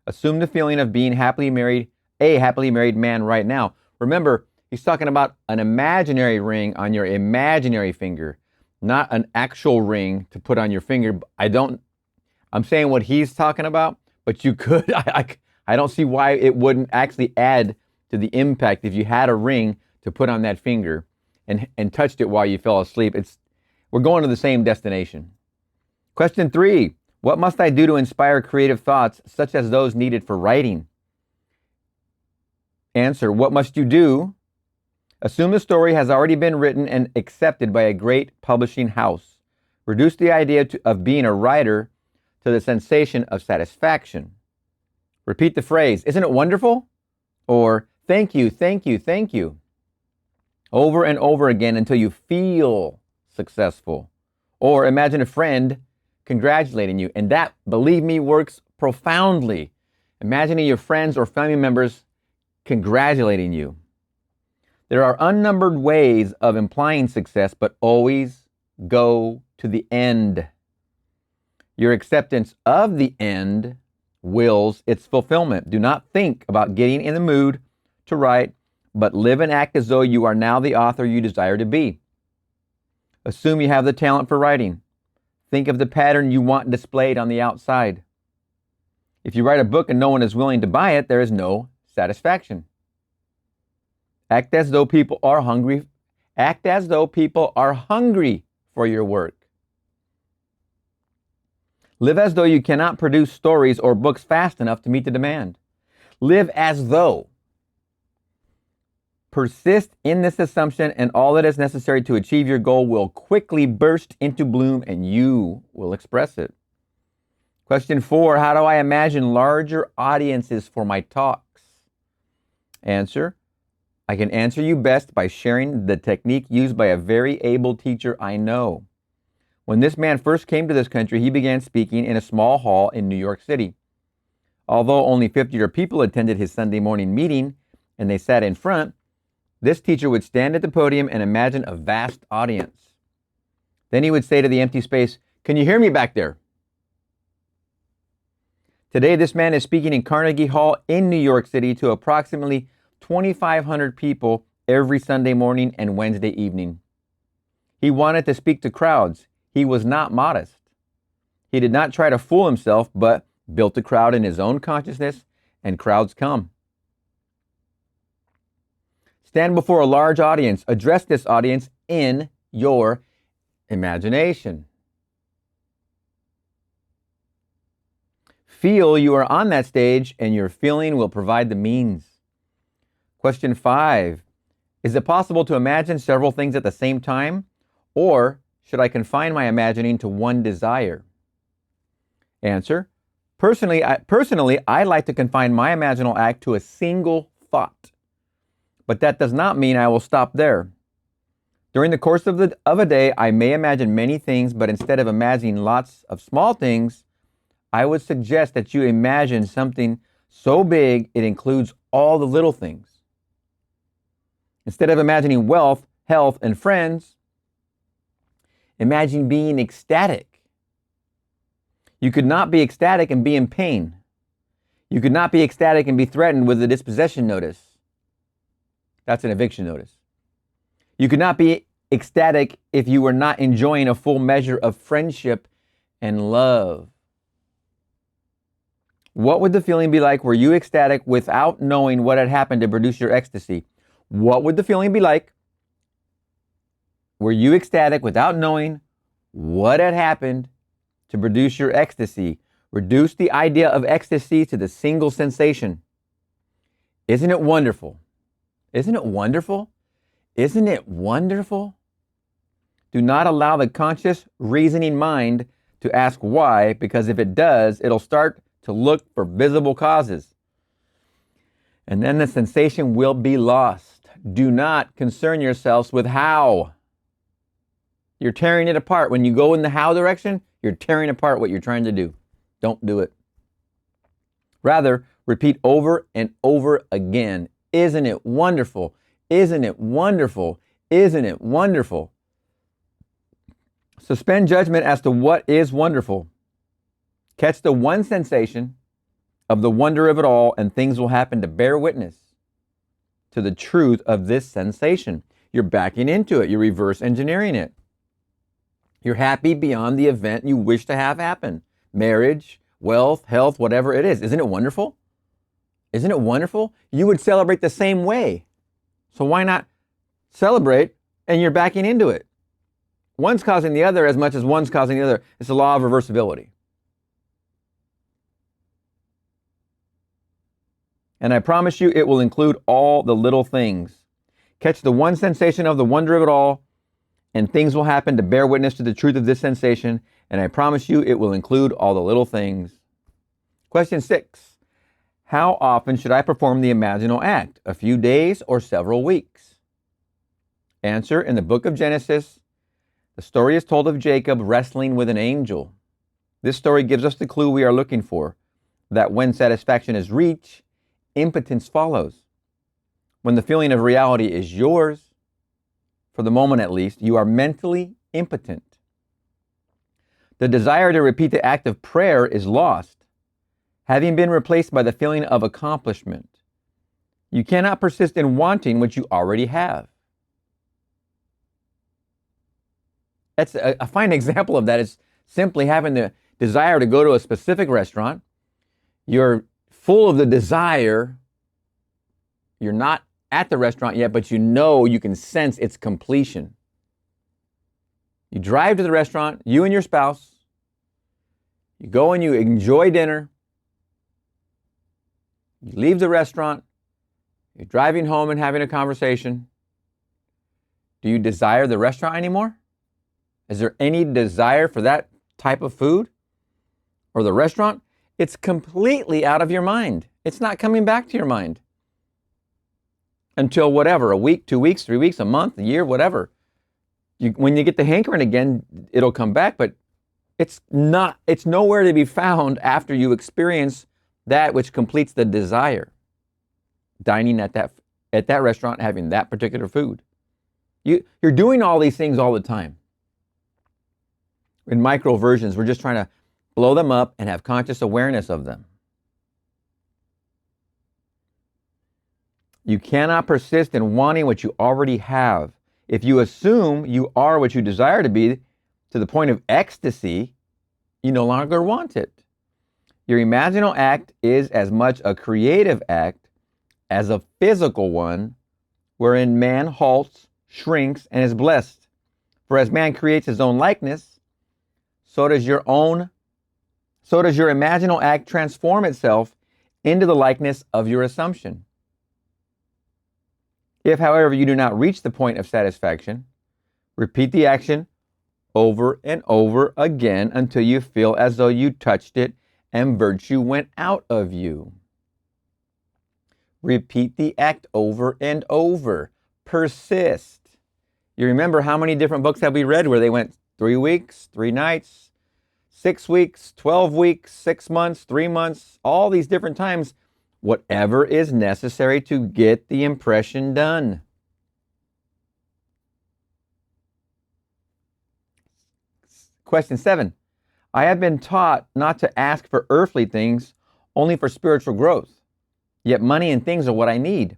Assume the feeling of being happily married, a happily married man right now. Remember, he's talking about an imaginary ring on your imaginary finger, not an actual ring to put on your finger. I'm saying what he's talking about, but you could, I don't see why it wouldn't actually add to the impact if you had a ring to put on that finger and touched it while you fell asleep. We're going to the same destination. Question 3, what must I do to inspire creative thoughts such as those needed for writing? Answer, what must you do? Assume the story has already been written and accepted by a great publishing house. Reduce the idea of being a writer to the sensation of satisfaction. Repeat the phrase, isn't it wonderful? Or, thank you, thank you, thank you. Over and over again until you feel successful. Or imagine a friend congratulating you. And that, believe me, works profoundly. Imagining your friends or family members congratulating you. There are unnumbered ways of implying success, but always go to the end. Your acceptance of the end wills its fulfillment. Do not think about getting in the mood to write, but live and act as though you are now the author you desire to be. Assume you have the talent for writing. Think of the pattern you want displayed on the outside. If you write a book and no one is willing to buy it, there is no satisfaction. Act as though people are hungry. Act as though people are hungry for your work. Live as though you cannot produce stories or books fast enough to meet the demand. Live as though. Persist in this assumption, and all that is necessary to achieve your goal will quickly burst into bloom, and you will express it. Question 4, how do I imagine larger audiences for my talks? Answer, I can answer you best by sharing the technique used by a very able teacher I know. When this man first came to this country, he began speaking in a small hall in New York City. Although only 50 people attended his Sunday morning meeting and they sat in front, this teacher would stand at the podium and imagine a vast audience. Then he would say to the empty space, "Can you hear me back there?" Today, this man is speaking in Carnegie Hall in New York City to approximately 2,500 people every Sunday morning and Wednesday evening. He wanted to speak to crowds. He was not modest. He did not try to fool himself, but built a crowd in his own consciousness, and crowds come. Stand before a large audience. Address this audience in your imagination. Feel you are on that stage, and your feeling will provide the means. Question 5. Is it possible to imagine several things at the same time? Or should I confine my imagining to one desire? Answer. Personally, I like to confine my imaginal act to a single thought. But that does not mean I will stop there. During the course of a day, I may imagine many things, but instead of imagining lots of small things, I would suggest that you imagine something so big it includes all the little things. Instead of imagining wealth, health, and friends, imagine being ecstatic. You could not be ecstatic and be in pain. You could not be ecstatic and be threatened with a dispossession notice. That's an eviction notice. You could not be ecstatic if you were not enjoying a full measure of friendship and love. What would the feeling be like were you ecstatic without knowing what had happened to produce your ecstasy? What would the feeling be like were you ecstatic without knowing what had happened to produce your ecstasy? Reduce the idea of ecstasy to the single sensation. Isn't it wonderful? Isn't it wonderful? Isn't it wonderful? Do not allow the conscious reasoning mind to ask why, because if it does, it'll start to look for visible causes. And then the sensation will be lost. Do not concern yourselves with how. You're tearing it apart. When you go in the how direction, you're tearing apart what you're trying to do. Don't do it. Rather, repeat over and over again. Isn't it wonderful? Isn't it wonderful? Isn't it wonderful? Suspend judgment as to what is wonderful. Catch the one sensation of the wonder of it all, and things will happen to bear witness to the truth of this sensation. You're backing into it. You're reverse engineering it. You're happy beyond the event you wish to have happen. Marriage, wealth, health, whatever it is. Isn't it wonderful? Isn't it wonderful? You would celebrate the same way. So why not celebrate and you're backing into it? One's causing the other as much as one's causing the other. It's the law of reversibility. And I promise you it will include all the little things. Catch the one sensation of the wonder of it all, and things will happen to bear witness to the truth of this sensation. And I promise you it will include all the little things. Question 6. How often should I perform the imaginal act? A few days or several weeks? Answer: in the book of Genesis, the story is told of Jacob wrestling with an angel. This story gives us the clue we are looking for, that when satisfaction is reached, impotence follows. When the feeling of reality is yours, for the moment at least, you are mentally impotent. The desire to repeat the act of prayer is lost, having been replaced by the feeling of accomplishment. You cannot persist in wanting what you already have. That's a fine example of that is simply having the desire to go to a specific restaurant. You're full of the desire. You're not at the restaurant yet, but you know, you can sense its completion. You drive to the restaurant, you and your spouse. You go and you enjoy dinner. You leave the restaurant. You're driving home and having a conversation. Do you desire the restaurant anymore? Is there any desire for that type of food or the restaurant? It's completely out of your mind. It's not coming back to your mind until whatever, a week, 2 weeks, 3 weeks, a month, a year, whatever. When you get the hankering again, it'll come back, but it's nowhere to be found after you experience that which completes the desire. Dining at that restaurant, having that particular food. You're doing all these things all the time. In micro versions, we're just trying to blow them up and have conscious awareness of them. You cannot persist in wanting what you already have. If you assume you are what you desire to be to the point of ecstasy, you no longer want it. Your imaginal act is as much a creative act as a physical one, wherein man halts, shrinks, and is blessed. For as man creates his own likeness, so does your imaginal act transform itself into the likeness of your assumption. If, however, you do not reach the point of satisfaction, repeat the action over and over again until you feel as though you touched it and virtue went out of you. Repeat the act over and over. Persist. You remember how many different books have we read where they went 3 weeks, 3 nights, 6 weeks, 12 weeks, 6 months, 3 months, all these different times, whatever is necessary to get the impression done. Question 7. I have been taught not to ask for earthly things, only for spiritual growth. Yet money and things are what I need.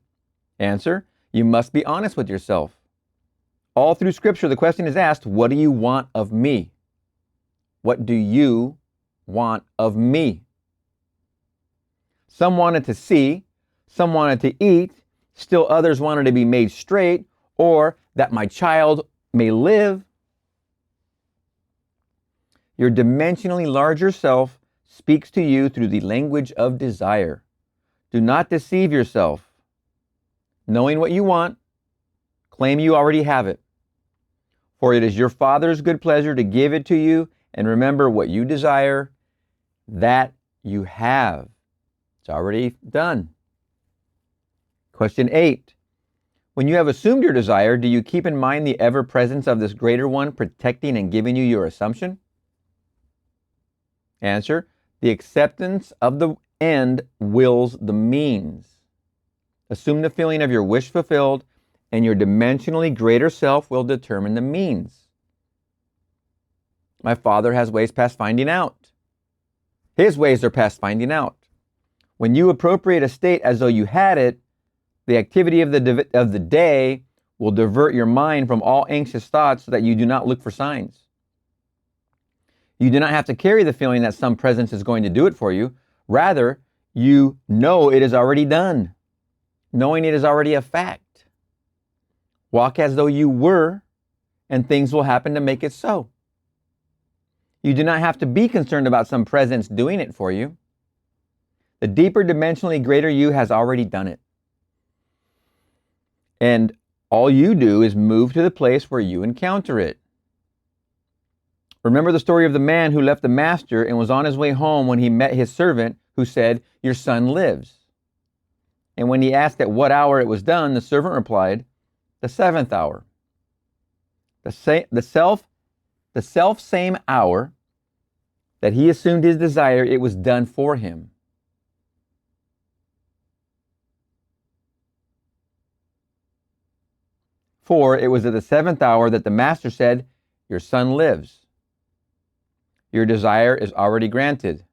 Answer: you must be honest with yourself. All through Scripture, the question is asked, what do you want of me? What do you want of me? Some wanted to see, some wanted to eat, still others wanted to be made straight, or that my child may live. Your dimensionally larger self speaks to you through the language of desire. Do not deceive yourself. Knowing what you want, claim you already have it. For it is your Father's good pleasure to give it to you, and remember, what you desire, that you have. It's already done. Question 8. When you have assumed your desire, do you keep in mind the ever-presence of this greater one protecting and giving you your assumption? Answer: the acceptance of the end wills the means. Assume the feeling of your wish fulfilled, and your dimensionally greater self will determine the means. My Father has ways past finding out. His ways are past finding out. When you appropriate a state as though you had it, the activity of the day will divert your mind from all anxious thoughts so that you do not look for signs. You do not have to carry the feeling that some presence is going to do it for you. Rather, you know it is already done. Knowing it is already a fact. Walk as though you were, and things will happen to make it so. You do not have to be concerned about some presence doing it for you. The deeper, dimensionally greater you has already done it. And all you do is move to the place where you encounter it. Remember the story of the man who left the master and was on his way home when he met his servant who said, "Your son lives." And when he asked at what hour it was done, the servant replied, "The 7th hour." The self same hour that he assumed his desire, it was done for him. For it was at the 7th hour that the master said, "Your son lives." Your desire is already granted.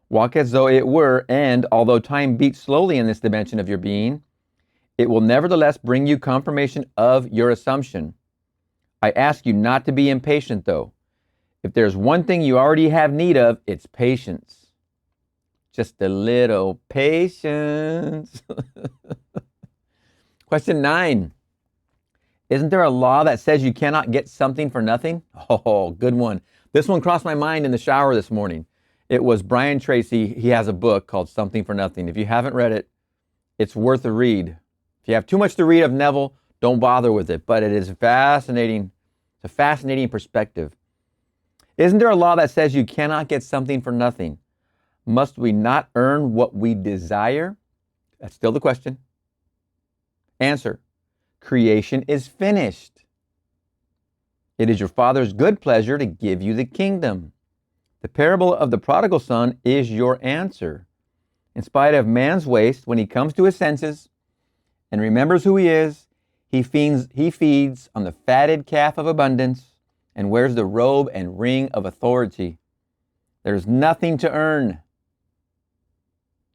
Walk as though it were, and although time beats slowly in this dimension of your being, it will nevertheless bring you confirmation of your assumption. I ask you not to be impatient, though. If there's one thing you already have need of, it's patience. Just a little patience. Question 9. Isn't there a law that says you cannot get something for nothing? Oh, good one. This one crossed my mind in the shower this morning. It was Brian Tracy. He has a book called Something for Nothing. If you haven't read it, it's worth a read. If you have too much to read of Neville, don't bother with it. But it is fascinating. It's a fascinating perspective. Isn't there a law that says you cannot get something for nothing? Must we not earn what we desire? That's still the question. Answer. Creation is finished. It is your Father's good pleasure to give you the kingdom. The parable of the prodigal son is your answer. In spite of man's waste, when he comes to his senses and remembers who he is, he feeds on the fatted calf of abundance and wears the robe and ring of authority. There's nothing to earn.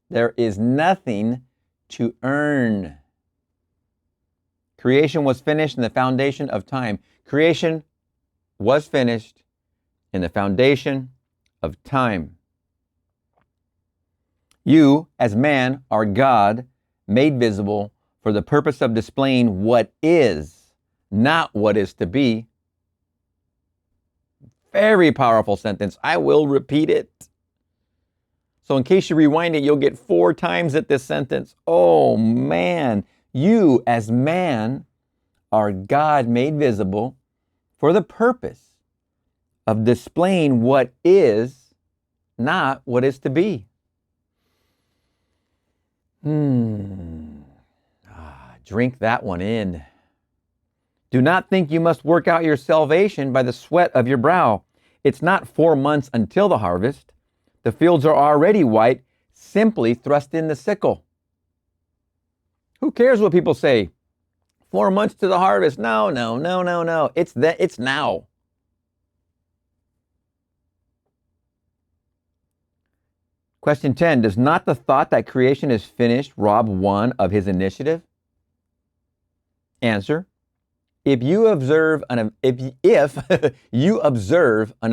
There is nothing to earn. Creation was finished in the foundation of time. Creation was finished in the foundation of time. You, as man, are God, made visible for the purpose of displaying what is, not what is to be. Very powerful sentence. I will repeat it. So in case you rewind it, you'll get 4 times at this sentence. Oh man, you as man are God made visible for the purpose of displaying what is, not what is to be. Drink that one in. Do not think you must work out your salvation by the sweat of your brow. It's not 4 months until the harvest. The fields are already white. Simply thrust in the sickle. Who cares what people say? 4 months to the harvest. No. It's now. Question 10. Does not the thought that creation is finished rob one of his initiative? Answer. If you observe an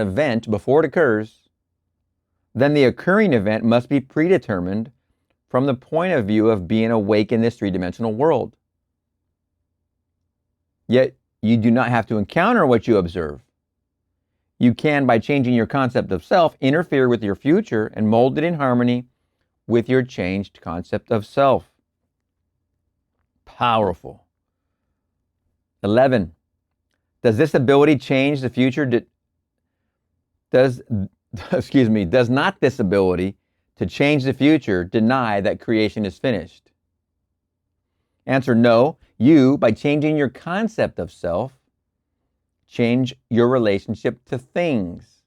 event before it occurs, then the occurring event must be predetermined from the point of view of being awake in this 3-dimensional world. Yet you do not have to encounter what you observe. You can, by changing your concept of self, interfere with your future and mold it in harmony with your changed concept of self. Powerful. 11. Does this ability change the future? Does not this ability to change the future deny that creation is finished? Answer, no. You, by changing your concept of self, change your relationship to things.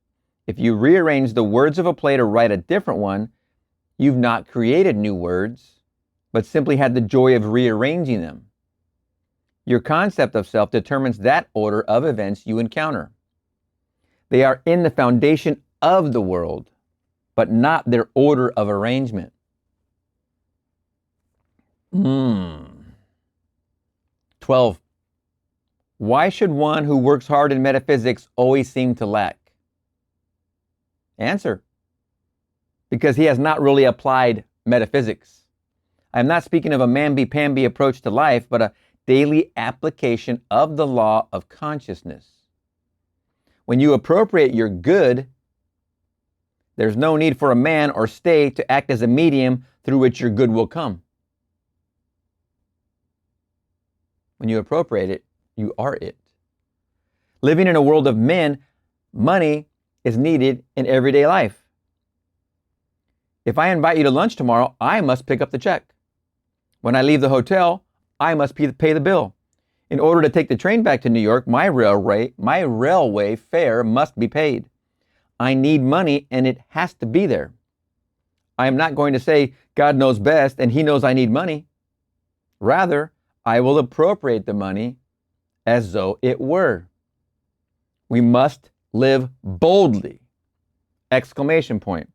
If you rearrange the words of a play to write a different one, You've not created new words, but simply had the joy of rearranging them. Your concept of self determines that order of events you encounter. They are in the foundation of the world, but not their order of arrangement. 12. Why should one who works hard in metaphysics always seem to lack? Answer: because he has not really applied metaphysics. I am not speaking of a mamby-pamby approach to life, but a daily application of the law of consciousness. When you appropriate your good, there's no need for a man or state to act as a medium through which your good will come. When you appropriate it, you are it. Living in a world of men, money is needed in everyday life. If I invite you to lunch tomorrow, I must pick up the check. When I leave the hotel, I must pay the bill. In order to take the train back to New York, my railway fare must be paid. I need money and it has to be there. I am not going to say God knows best and he knows I need money. Rather, I will appropriate the money as though it were. We must live boldly! Exclamation point.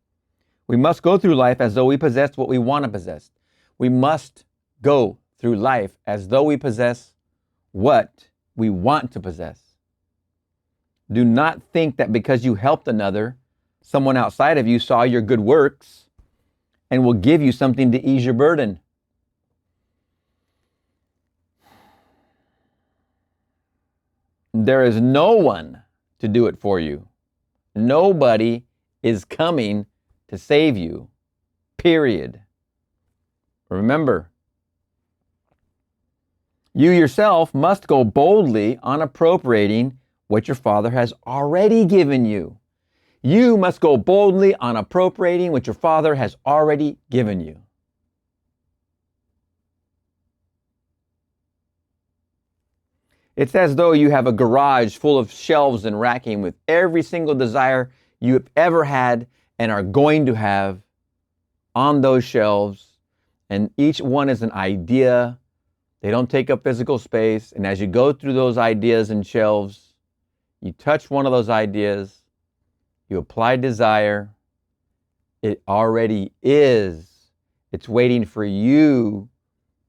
We must go through life as though we possessed what we want to possess. We must go through life as though we possess what we want to possess. Do not think that because you helped another, someone outside of you saw your good works and will give you something to ease your burden. There is no one to do it for you. Nobody is coming to save you. Period. Remember, you yourself must go boldly on appropriating what your Father has already given you. You must go boldly on appropriating what your Father has already given you. It's as though you have a garage full of shelves and racking with every single desire you have ever had and are going to have on those shelves. And each one is an idea. They don't take up physical space. And as you go through those ideas and shelves, you touch one of those ideas, you apply desire. It already is. It's waiting for you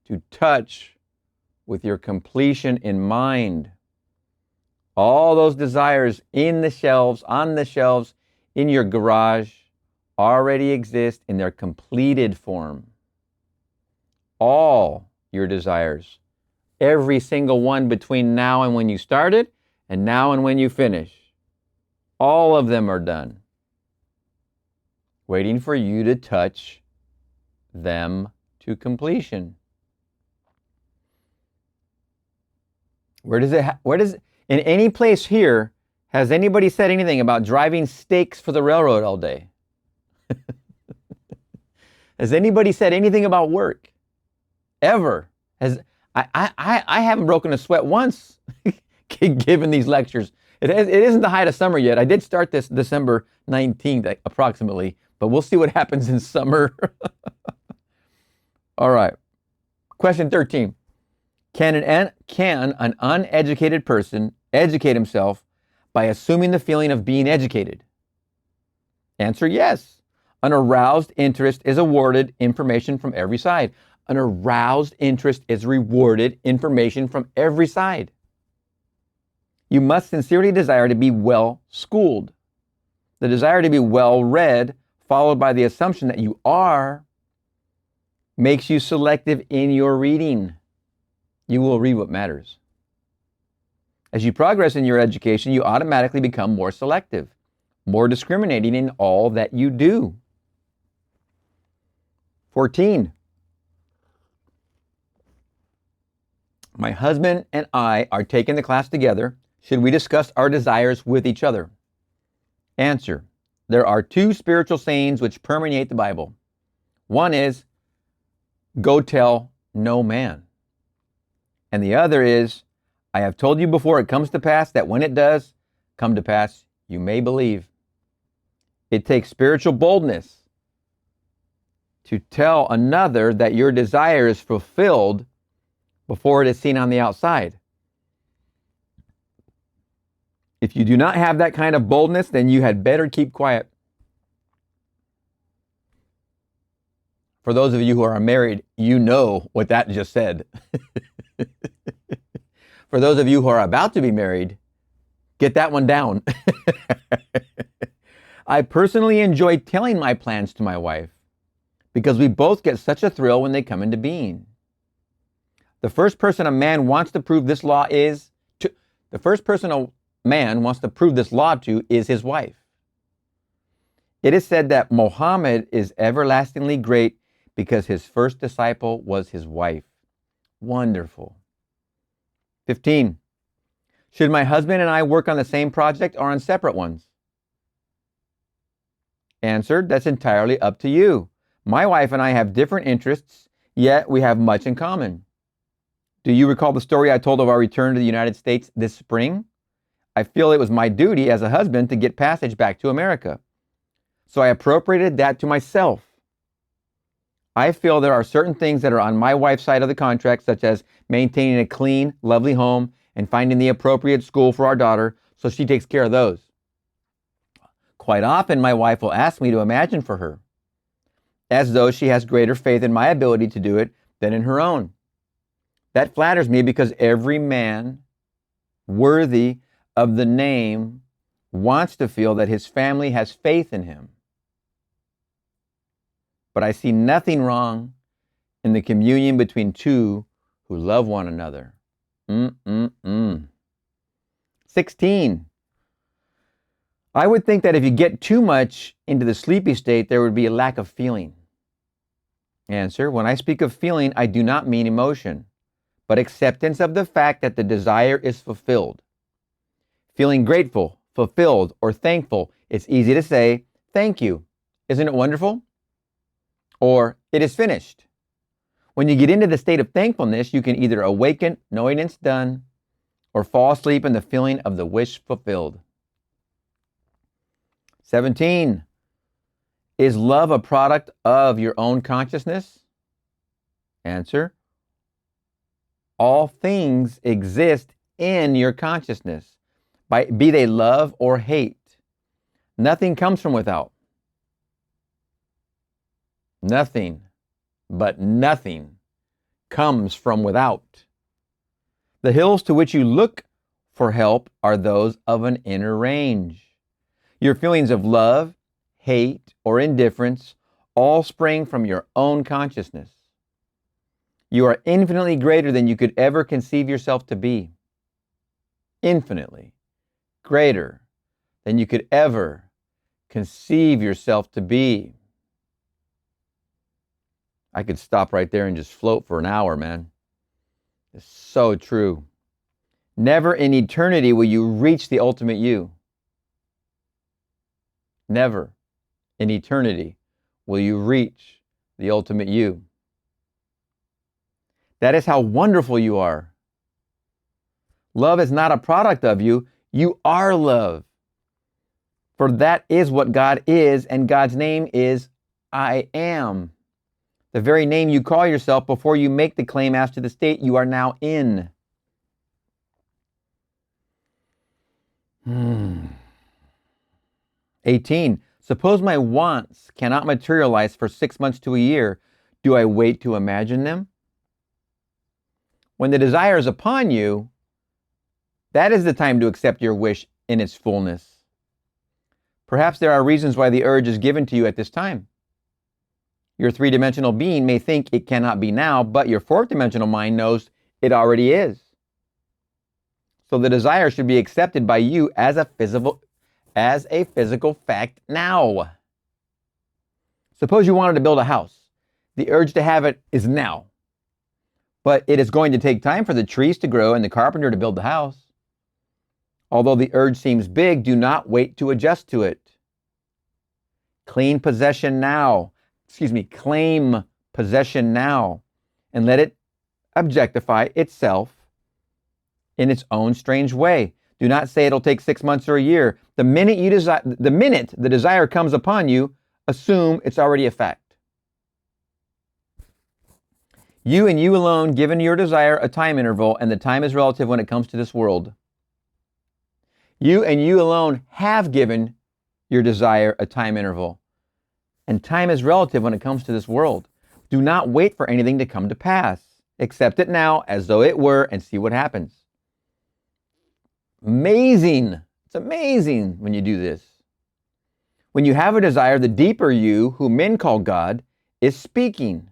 to touch with your completion in mind. All those desires in the shelves, on the shelves, in your garage already exist in their completed form. All your desires, every single one between now and when you started and now and when you finish, all of them are done, waiting for you to touch them to completion. Where does in any place here, has anybody said anything about driving stakes for the railroad all day? Has anybody said anything about work? Ever? I haven't broken a sweat once given these lectures. It isn't the height of summer yet. I did start this December 19th approximately, but we'll see what happens in summer. All right. Question 13. Can an uneducated person educate himself by assuming the feeling of being educated? Answer: yes. An aroused interest is awarded information from every side. An aroused interest is rewarded information from every side. You must sincerely desire to be well schooled. The desire to be well read, followed by the assumption that you are, makes you selective in your reading. You will read what matters. As you progress in your education, you automatically become more selective, more discriminating in all that you do. 14. My husband and I are taking the class together. Should we discuss our desires with each other? Answer: there are two spiritual sayings which permeate the Bible. One is, go tell no man. And the other is, I have told you before it comes to pass that when it does come to pass, you may believe. It takes spiritual boldness to tell another that your desire is fulfilled before it is seen on the outside. If you do not have that kind of boldness, then you had better keep quiet. For those of you who are married, you know what that just said. For those of you who are about to be married, get that one down. I personally enjoy telling my plans to my wife because we both get such a thrill when they come into being. The first person a man wants to prove this law to is his wife. It is said that Muhammad is everlastingly great because his first disciple was his wife. Wonderful. 15. Should my husband and I work on the same project or on separate ones? Answer, that's entirely up to you. My wife and I have different interests, yet we have much in common. Do you recall the story I told of our return to the United States this spring? I feel it was my duty as a husband to get passage back to America. So I appropriated that to myself. I feel there are certain things that are on my wife's side of the contract, such as maintaining a clean, lovely home and finding the appropriate school for our daughter, so she takes care of those. Quite often, my wife will ask me to imagine for her, as though she has greater faith in my ability to do it than in her own. That flatters me because every man worthy of the name wants to feel that his family has faith in him. But I see nothing wrong in the communion between two who love one another. 16. I would think that if you get too much into the sleepy state, there would be a lack of feeling. Answer, when I speak of feeling, I do not mean emotion, but acceptance of the fact that the desire is fulfilled. Feeling grateful, fulfilled, or thankful, it's easy to say, thank you. Isn't it wonderful? Or, it is finished. When you get into the state of thankfulness, you can either awaken knowing it's done, or fall asleep in the feeling of the wish fulfilled. 17. Is love a product of your own consciousness? Answer. All things exist in your consciousness, be they love or hate. Nothing comes from without. Nothing, but nothing comes from without. The hills to which you look for help are those of an inner range. Your feelings of love, hate, or indifference all spring from your own consciousness. You are infinitely greater than you could ever conceive yourself to be. Infinitely greater than you could ever conceive yourself to be. I could stop right there and just float for an hour, man. It's so true. Never in eternity will you reach the ultimate you. Never in eternity will you reach the ultimate you. That is how wonderful you are. Love is not a product of you. You are love. For that is what God is, and God's name is I am. The very name you call yourself before you make the claim as to the state you are now in. 18. Suppose my wants cannot materialize for 6 months to a year. Do I wait to imagine them? When the desire is upon you, that is the time to accept your wish in its fullness. Perhaps there are reasons why the urge is given to you at this time. Your three-dimensional being may think it cannot be now, but your fourth-dimensional mind knows it already is. So the desire should be accepted by you as a physical fact now. Suppose you wanted to build a house. The urge to have it is now. But it is going to take time for the trees to grow and the carpenter to build the house. Although the urge seems big, do not wait to adjust to it. Claim possession now, and let it objectify itself in its own strange way. Do not say it'll take 6 months or a year. The minute the desire comes upon you, assume it's already a fact. You and you alone given your desire a time interval, and the time is relative when it comes to this world. You and you alone have given your desire a time interval, and time is relative when it comes to this world. Do not wait for anything to come to pass. Accept it now as though it were and see what happens. Amazing. It's amazing when you do this. When you have a desire, the deeper you, who men call God, is speaking.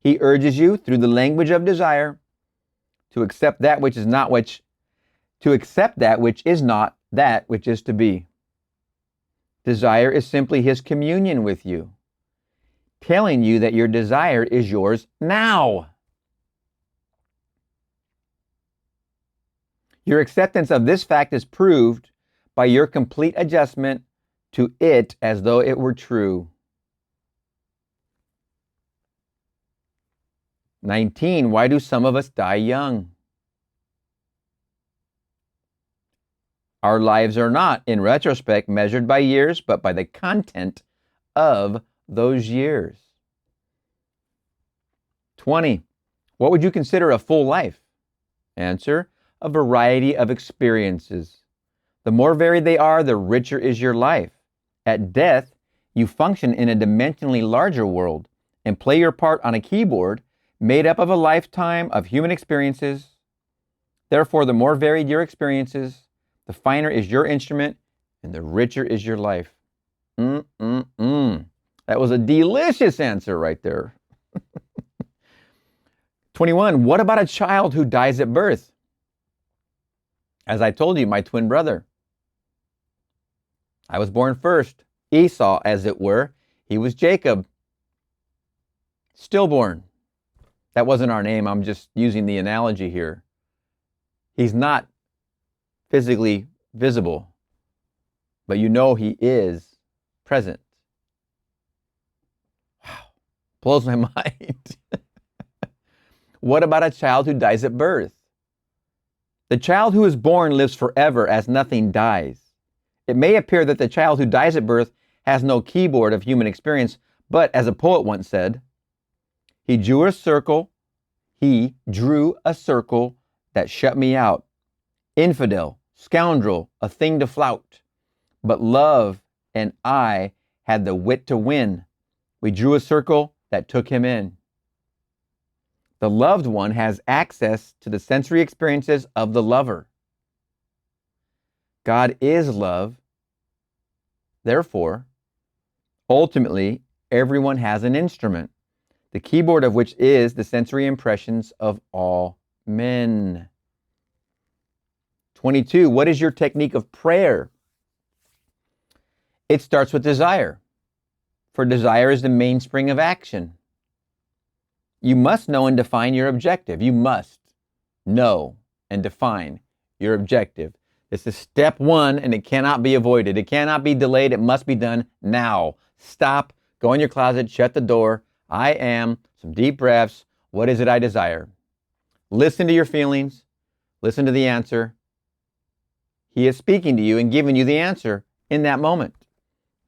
He urges you through the language of desire to accept that which is not that which is to be. Desire is simply his communion with you, telling you that your desire is yours now. Your acceptance of this fact is proved by your complete adjustment to it as though it were true. 19. Why do some of us die young? Our lives are not, in retrospect, measured by years, but by the content of those years. 20. What would you consider a full life? Answer: a variety of experiences. The more varied they are, the richer is your life. At death, you function in a dimensionally larger world and play your part on a keyboard made up of a lifetime of human experiences. Therefore, the more varied your experiences, the finer is your instrument and the richer is your life. That was a delicious answer right there. 21. What about a child who dies at birth? As I told you, my twin brother. I was born first. Esau, as it were. He was Jacob. Stillborn. That wasn't our name. I'm just using the analogy here. He's not physically visible, but you know he is present. Wow. Blows my mind. What about a child who dies at birth? The child who is born lives forever as nothing dies. It may appear that the child who dies at birth has no keyboard of human experience, but as a poet once said, he drew a circle that shut me out. Infidel, scoundrel, a thing to flout. But love and I had the wit to win. We drew a circle that took him in. The loved one has access to the sensory experiences of the lover. God is love. Therefore, ultimately, everyone has an instrument, the keyboard of which is the sensory impressions of all men. 22. What is your technique of prayer? It starts with desire, for desire is the mainspring of action. You must know and define your objective. You must know and define your objective. This is step one, and it cannot be avoided. It cannot be delayed. It must be done now. Stop, go in your closet, shut the door. I am, some deep breaths. What is it I desire? Listen to your feelings. Listen to the answer. He is speaking to you and giving you the answer in that moment.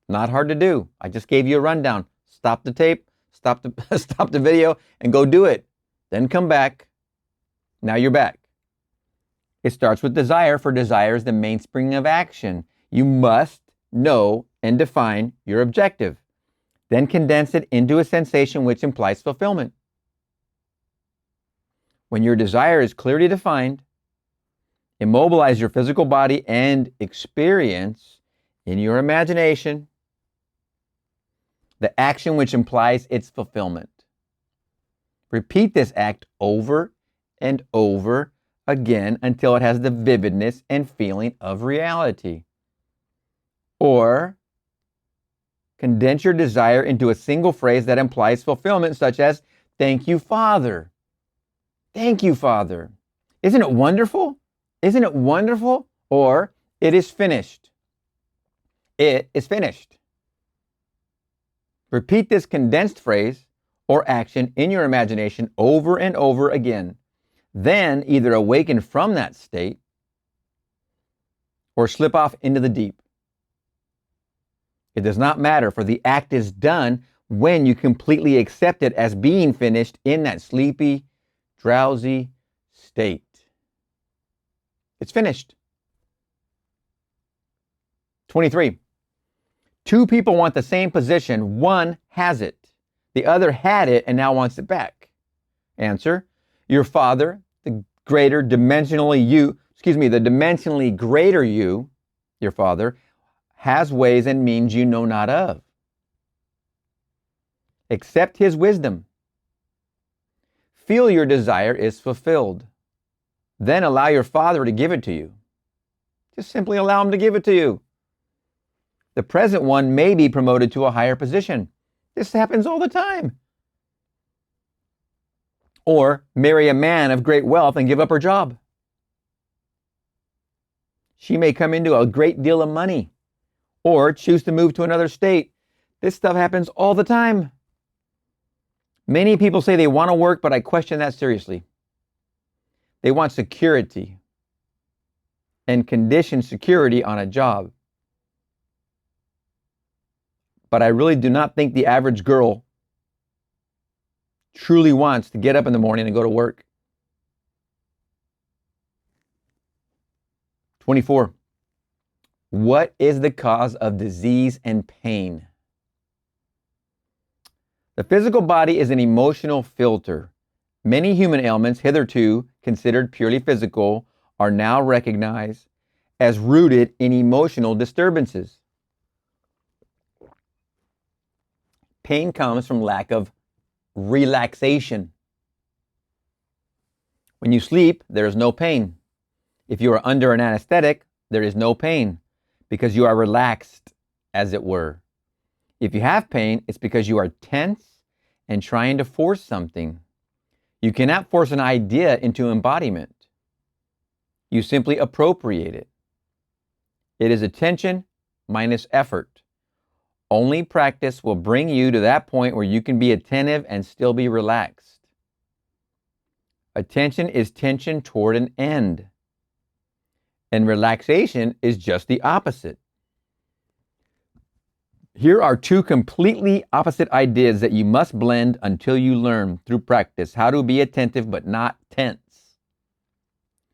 Not hard to do. I just gave you a rundown. Stop the tape, stop the video, and go do it. Then come back. Now you're back. It starts with desire, for desire is the mainspring of action. You must know and define your objective. Then condense it into a sensation which implies fulfillment. When your desire is clearly defined, immobilize your physical body and experience in your imagination the action which implies its fulfillment. Repeat this act over and over again until it has the vividness and feeling of reality. Or condense your desire into a single phrase that implies fulfillment, such as, "Thank you, Father. Thank you, Father." Isn't it wonderful? Isn't it wonderful? Or, "It is finished. It is finished." Repeat this condensed phrase or action in your imagination over and over again. Then either awaken from that state or slip off into the deep. It does not matter, for the act is done when you completely accept it as being finished in that sleepy, drowsy state. It's finished. 23. Two people want the same position. One has it. The other had it and now wants it back. Answer: your father, the dimensionally greater you, your father, has ways and means you know not of. Accept his wisdom. Feel your desire is fulfilled. Then allow your father to give it to you. Just simply allow him to give it to you. The present one may be promoted to a higher position. This happens all the time. Or marry a man of great wealth and give up her job. She may come into a great deal of money or choose to move to another state. This stuff happens all the time. Many people say they want to work, but I question that seriously. They want security and conditioned security on a job. But I really do not think the average girl truly wants to get up in the morning and go to work. 24. What is the cause of disease and pain? The physical body is an emotional filter. Many human ailments, hitherto considered purely physical, are now recognized as rooted in emotional disturbances. Pain comes from lack of relaxation. When you sleep, there is no pain. If you are under an anesthetic, there is no pain because you are relaxed, as it were. If you have pain, it's because you are tense and trying to force something. You cannot force an idea into embodiment. You simply appropriate it. It is attention minus effort. Only practice will bring you to that point where you can be attentive and still be relaxed. Attention is tension toward an end. And relaxation is just the opposite. Here are two completely opposite ideas that you must blend until you learn through practice how to be attentive but not tense.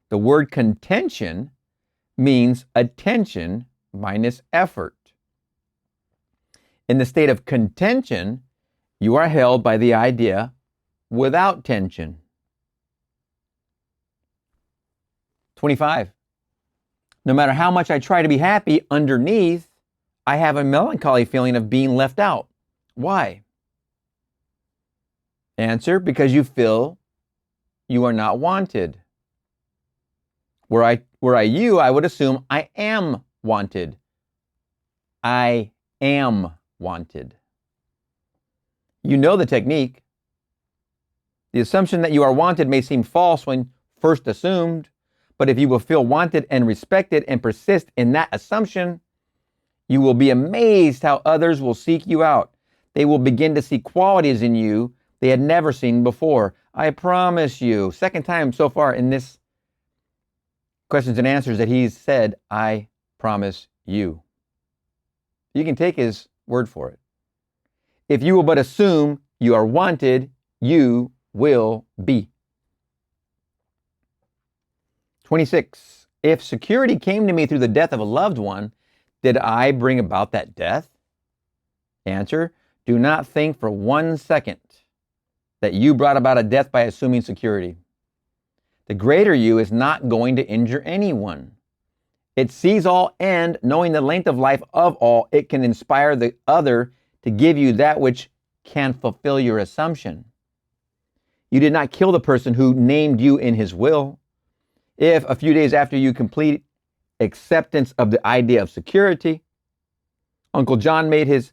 The word contention means attention minus effort. In the state of contention, you are held by the idea without tension. 25. No matter how much I try to be happy, underneath, I have a melancholy feeling of being left out. Why? Answer: because you feel you are not wanted. Were I you, I would assume I am wanted. I am wanted. You know the technique. The assumption that you are wanted may seem false when first assumed, but if you will feel wanted and respected and persist in that assumption, you will be amazed how others will seek you out. They will begin to see qualities in you they had never seen before. I promise you. Second time so far in this questions and answers that he's said, I promise you. You can take his word for it. If you will but assume you are wanted, you will be. 26. If security came to me through the death of a loved one, did I bring about that death? Answer: do not think for 1 second that you brought about a death by assuming security. The greater you is not going to injure anyone. It sees all, and knowing the length of life of all, it can inspire the other to give you that which can fulfill your assumption. You did not kill the person who named you in his will. If a few days after you complete acceptance of the idea of security, Uncle John made his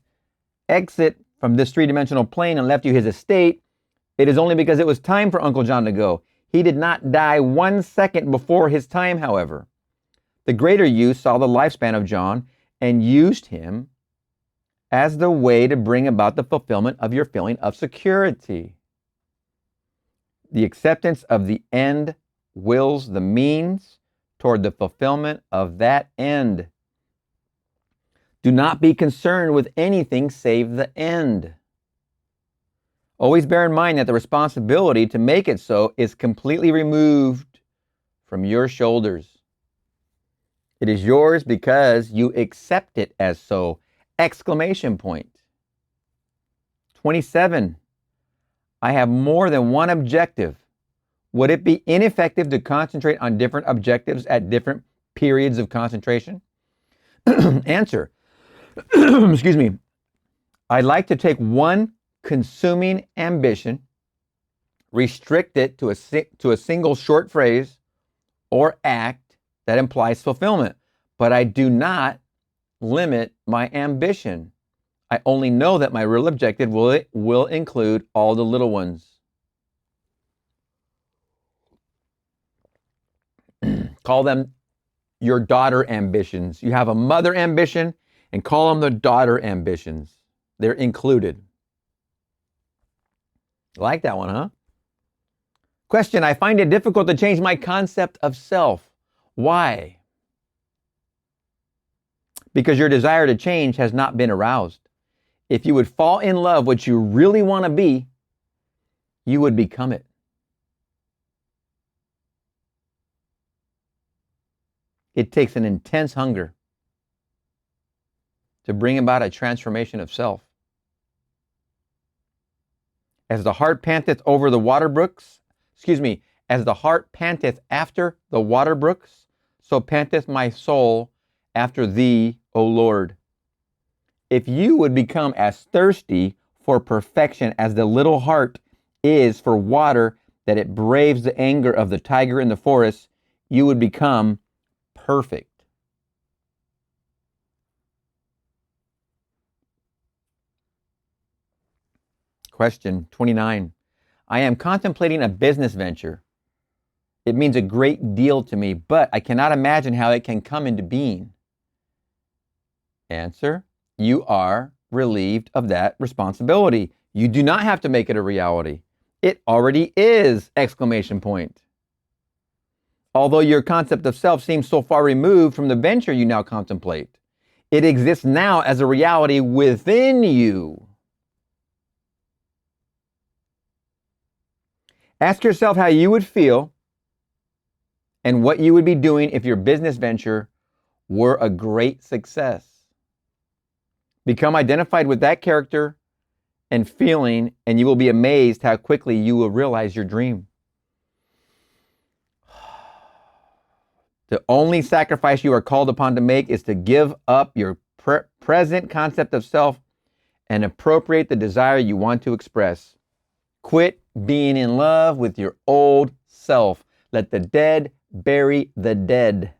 exit from this three-dimensional plane and left you his estate, it is only because it was time for Uncle John to go. He did not die 1 second before his time, however. The greater you saw the lifespan of John and used him as the way to bring about the fulfillment of your feeling of security. The acceptance of the end wills the means toward the fulfillment of that end. Do not be concerned with anything save the end. Always bear in mind that the responsibility to make it so is completely removed from your shoulders. It is yours because you accept it as so! Exclamation point. 27. I have more than one objective. Would it be ineffective to concentrate on different objectives at different periods of concentration? Answer. Excuse me. I like to take one consuming ambition, restrict it to a single short phrase or act that implies fulfillment, but I do not limit my ambition. I only know that my real objective will include all the little ones. Call them your daughter ambitions. You have a mother ambition, and call them the daughter ambitions. They're included. Like that one, huh? Question, I find it difficult to change my concept of self. Why? Because your desire to change has not been aroused. If you would fall in love what you really want to be, you would become it. It takes an intense hunger to bring about a transformation of self. As the heart panteth over the water brooks, as the heart panteth after the water brooks, so panteth my soul after thee, O Lord. If you would become as thirsty for perfection as the little heart is for water, that it braves the anger of the tiger in the forest, you would become perfect. Question 29. I am contemplating a business venture. It means a great deal to me, but I cannot imagine how it can come into being. Answer. You are relieved of that responsibility. You do not have to make it a reality. It already is! Exclamation point. Although your concept of self seems so far removed from the venture you now contemplate, it exists now as a reality within you. Ask yourself how you would feel and what you would be doing if your business venture were a great success. Become identified with that character and feeling, and you will be amazed how quickly you will realize your dream. The only sacrifice you are called upon to make is to give up your present concept of self and appropriate the desire you want to express. Quit being in love with your old self. Let the dead bury the dead.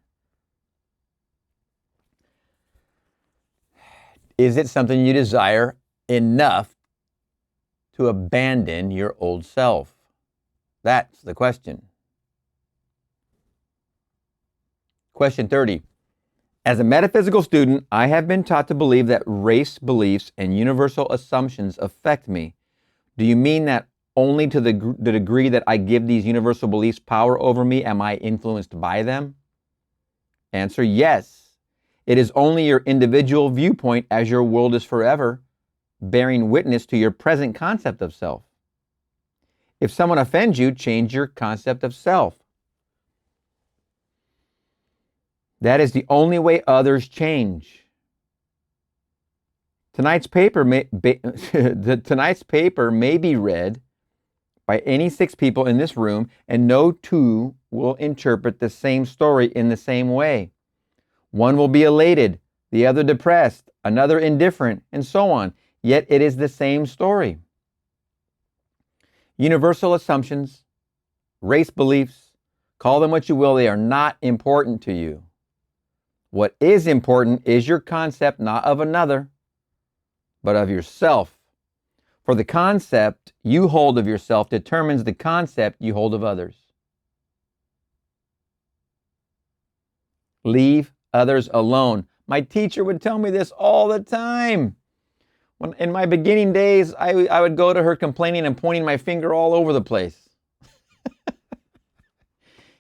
Is it something you desire enough to abandon your old self? That's the question. Question 30. As a metaphysical student, I have been taught to believe that race beliefs and universal assumptions affect me. Do you mean that only to the degree that I give these universal beliefs power over me am I influenced by them? Answer, yes. It is only your individual viewpoint as your world is forever, bearing witness to your present concept of self. If someone offends you, change your concept of self. That is the only way others change. Tonight's paper may be read by any 6 people in this room, and no 2 will interpret the same story in the same way. One will be elated, the other depressed, another indifferent, and so on. Yet it is the same story. Universal assumptions, race beliefs, call them what you will, they are not important to you. What is important is your concept not of another, but of yourself. For the concept you hold of yourself determines the concept you hold of others. Leave others alone. My teacher would tell me this all the time. When in my beginning days, I would go to her complaining and pointing my finger all over the place.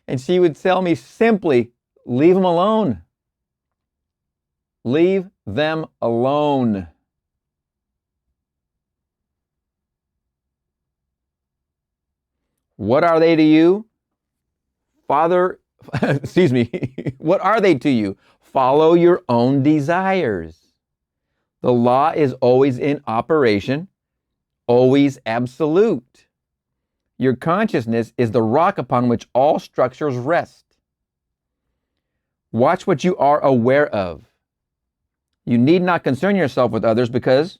And she would tell me simply, leave them alone. Leave them alone. What are they to you? Father, excuse me, what are they to you? Follow your own desires. The law is always in operation, always absolute. Your consciousness is the rock upon which all structures rest. Watch what you are aware of. You need not concern yourself with others because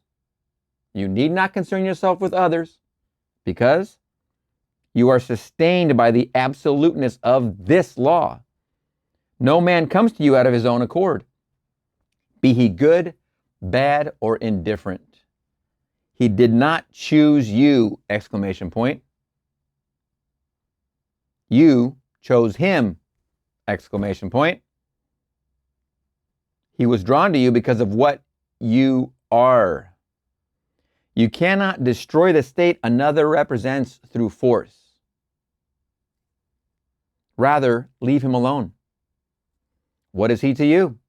you are sustained by the absoluteness of this law. No man comes to you out of his own accord, be he good, bad, or indifferent. He did not choose you, exclamation point. You chose him, exclamation point. He was drawn to you because of what you are. You cannot destroy the state another represents through force. Rather, leave him alone. What is he to you?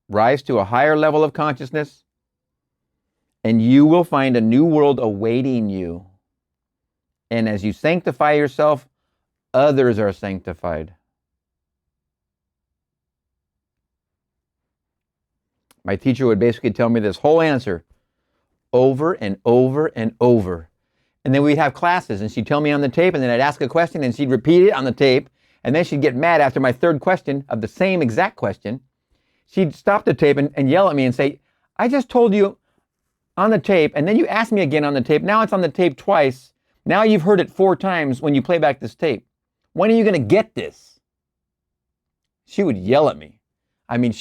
Rise to a higher level of consciousness, and you will find a new world awaiting you. And as you sanctify yourself, others are sanctified. My teacher would basically tell me this whole answer over and over and over. And then we'd have classes, and she'd tell me on the tape, and then I'd ask a question, and she'd repeat it on the tape, and then she'd get mad after my third question of the same exact question. She'd stop the tape and yell at me and say, I just told you on the tape, and then you asked me again on the tape. Now it's on the tape twice. Now you've heard it 4 times when you play back this tape. When are you going to get this? She would yell at me. I mean,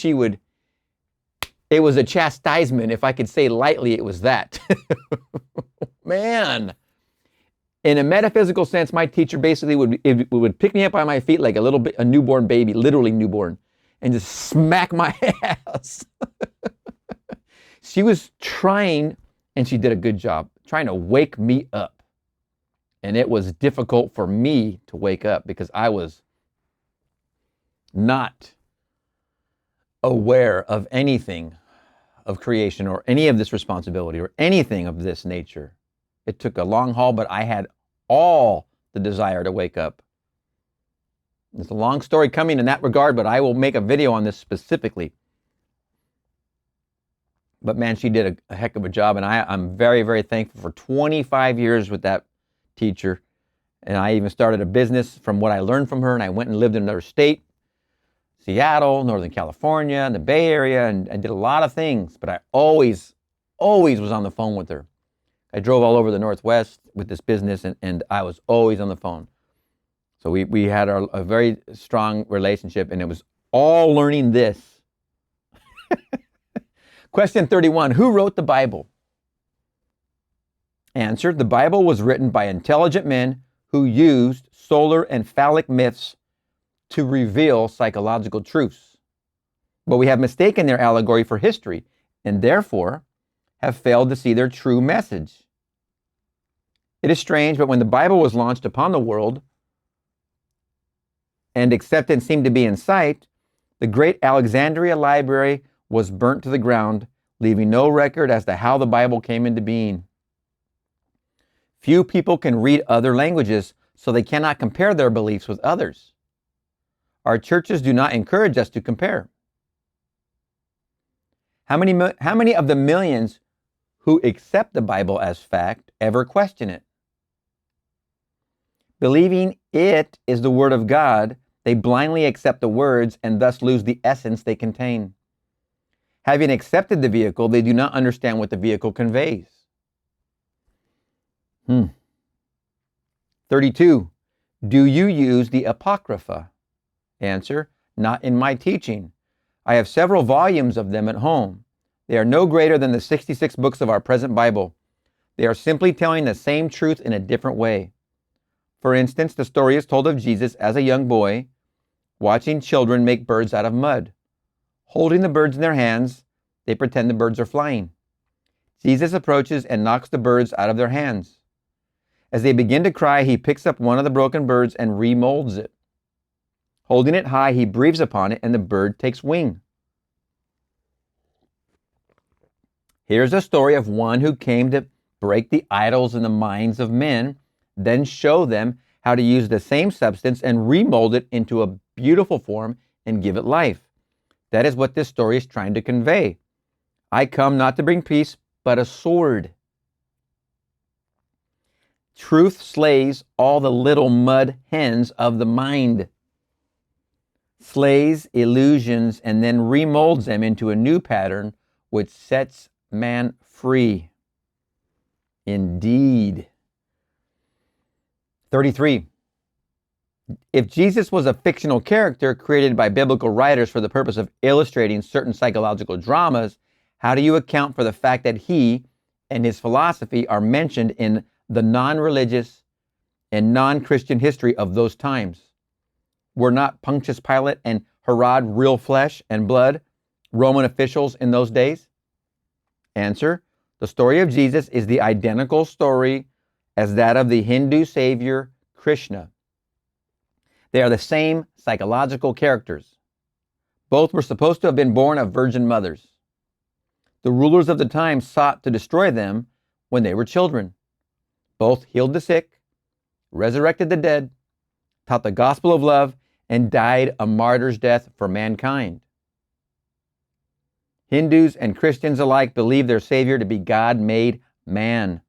it was a chastisement. If I could say lightly, it was that. Man. In a metaphysical sense, my teacher basically would pick me up by my feet like a newborn baby, literally newborn, and just smack my ass. She was trying, and she did a good job, trying to wake me up. And it was difficult for me to wake up because I was not aware of anything of creation or any of this responsibility or anything of this nature. It took a long haul, but I had all the desire to wake up. It's a long story coming in that regard, but I will make a video on this specifically. But man, she did a heck of a job, and I'm very, very thankful for 25 years with that teacher. And I even started a business from what I learned from her, and I went and lived in another state, Seattle, Northern California, and the Bay Area, and I did a lot of things, but I always was on the phone with her. I drove all over the Northwest with this business, and I was always on the phone. So we had a very strong relationship, and it was all learning this. Question 31, who wrote the Bible? Answer, the Bible was written by intelligent men who used solar and phallic myths to reveal psychological truths. But we have mistaken their allegory for history, and therefore have failed to see their true message. It is strange, but when the Bible was launched upon the world, and acceptance seemed to be in sight, the great Alexandria Library was burnt to the ground, leaving no record as to how the Bible came into being. Few people can read other languages, so they cannot compare their beliefs with others. Our churches do not encourage us to compare. How many of the millions who accept the Bible as fact ever question it? Believing it is the Word of God, they blindly accept the words and thus lose the essence they contain. Having accepted the vehicle, they do not understand what the vehicle conveys. 32. Do you use the Apocrypha? Answer, not in my teaching. I have several volumes of them at home. They are no greater than the 66 books of our present Bible. They are simply telling the same truth in a different way. For instance, the story is told of Jesus as a young boy, watching children make birds out of mud. Holding the birds in their hands, they pretend the birds are flying. Jesus approaches and knocks the birds out of their hands. As they begin to cry, he picks up one of the broken birds and remolds it. Holding it high, he breathes upon it, and the bird takes wing. Here's a story of one who came to break the idols in the minds of men then show them how to use the same substance and remold it into a beautiful form and give it life. That is what this story is trying to convey. I come not to bring peace, but a sword. Truth slays all the little mud hens of the mind, slays illusions, and then remolds them into a new pattern which sets man free. Indeed. 33. If Jesus was a fictional character created by biblical writers for the purpose of illustrating certain psychological dramas, how do you account for the fact that he and his philosophy are mentioned in the non-religious and non-Christian history of those times? Were not Pontius Pilate and Herod real flesh and blood Roman officials in those days? Answer: the story of Jesus is the identical story as that of the Hindu savior Krishna. They are the same psychological characters. Both were supposed to have been born of virgin mothers. The rulers of the time sought to destroy them when they were children. Both healed the sick, resurrected the dead, taught the gospel of love, and died a martyr's death for mankind. Hindus and Christians alike believe their Savior to be God-made man.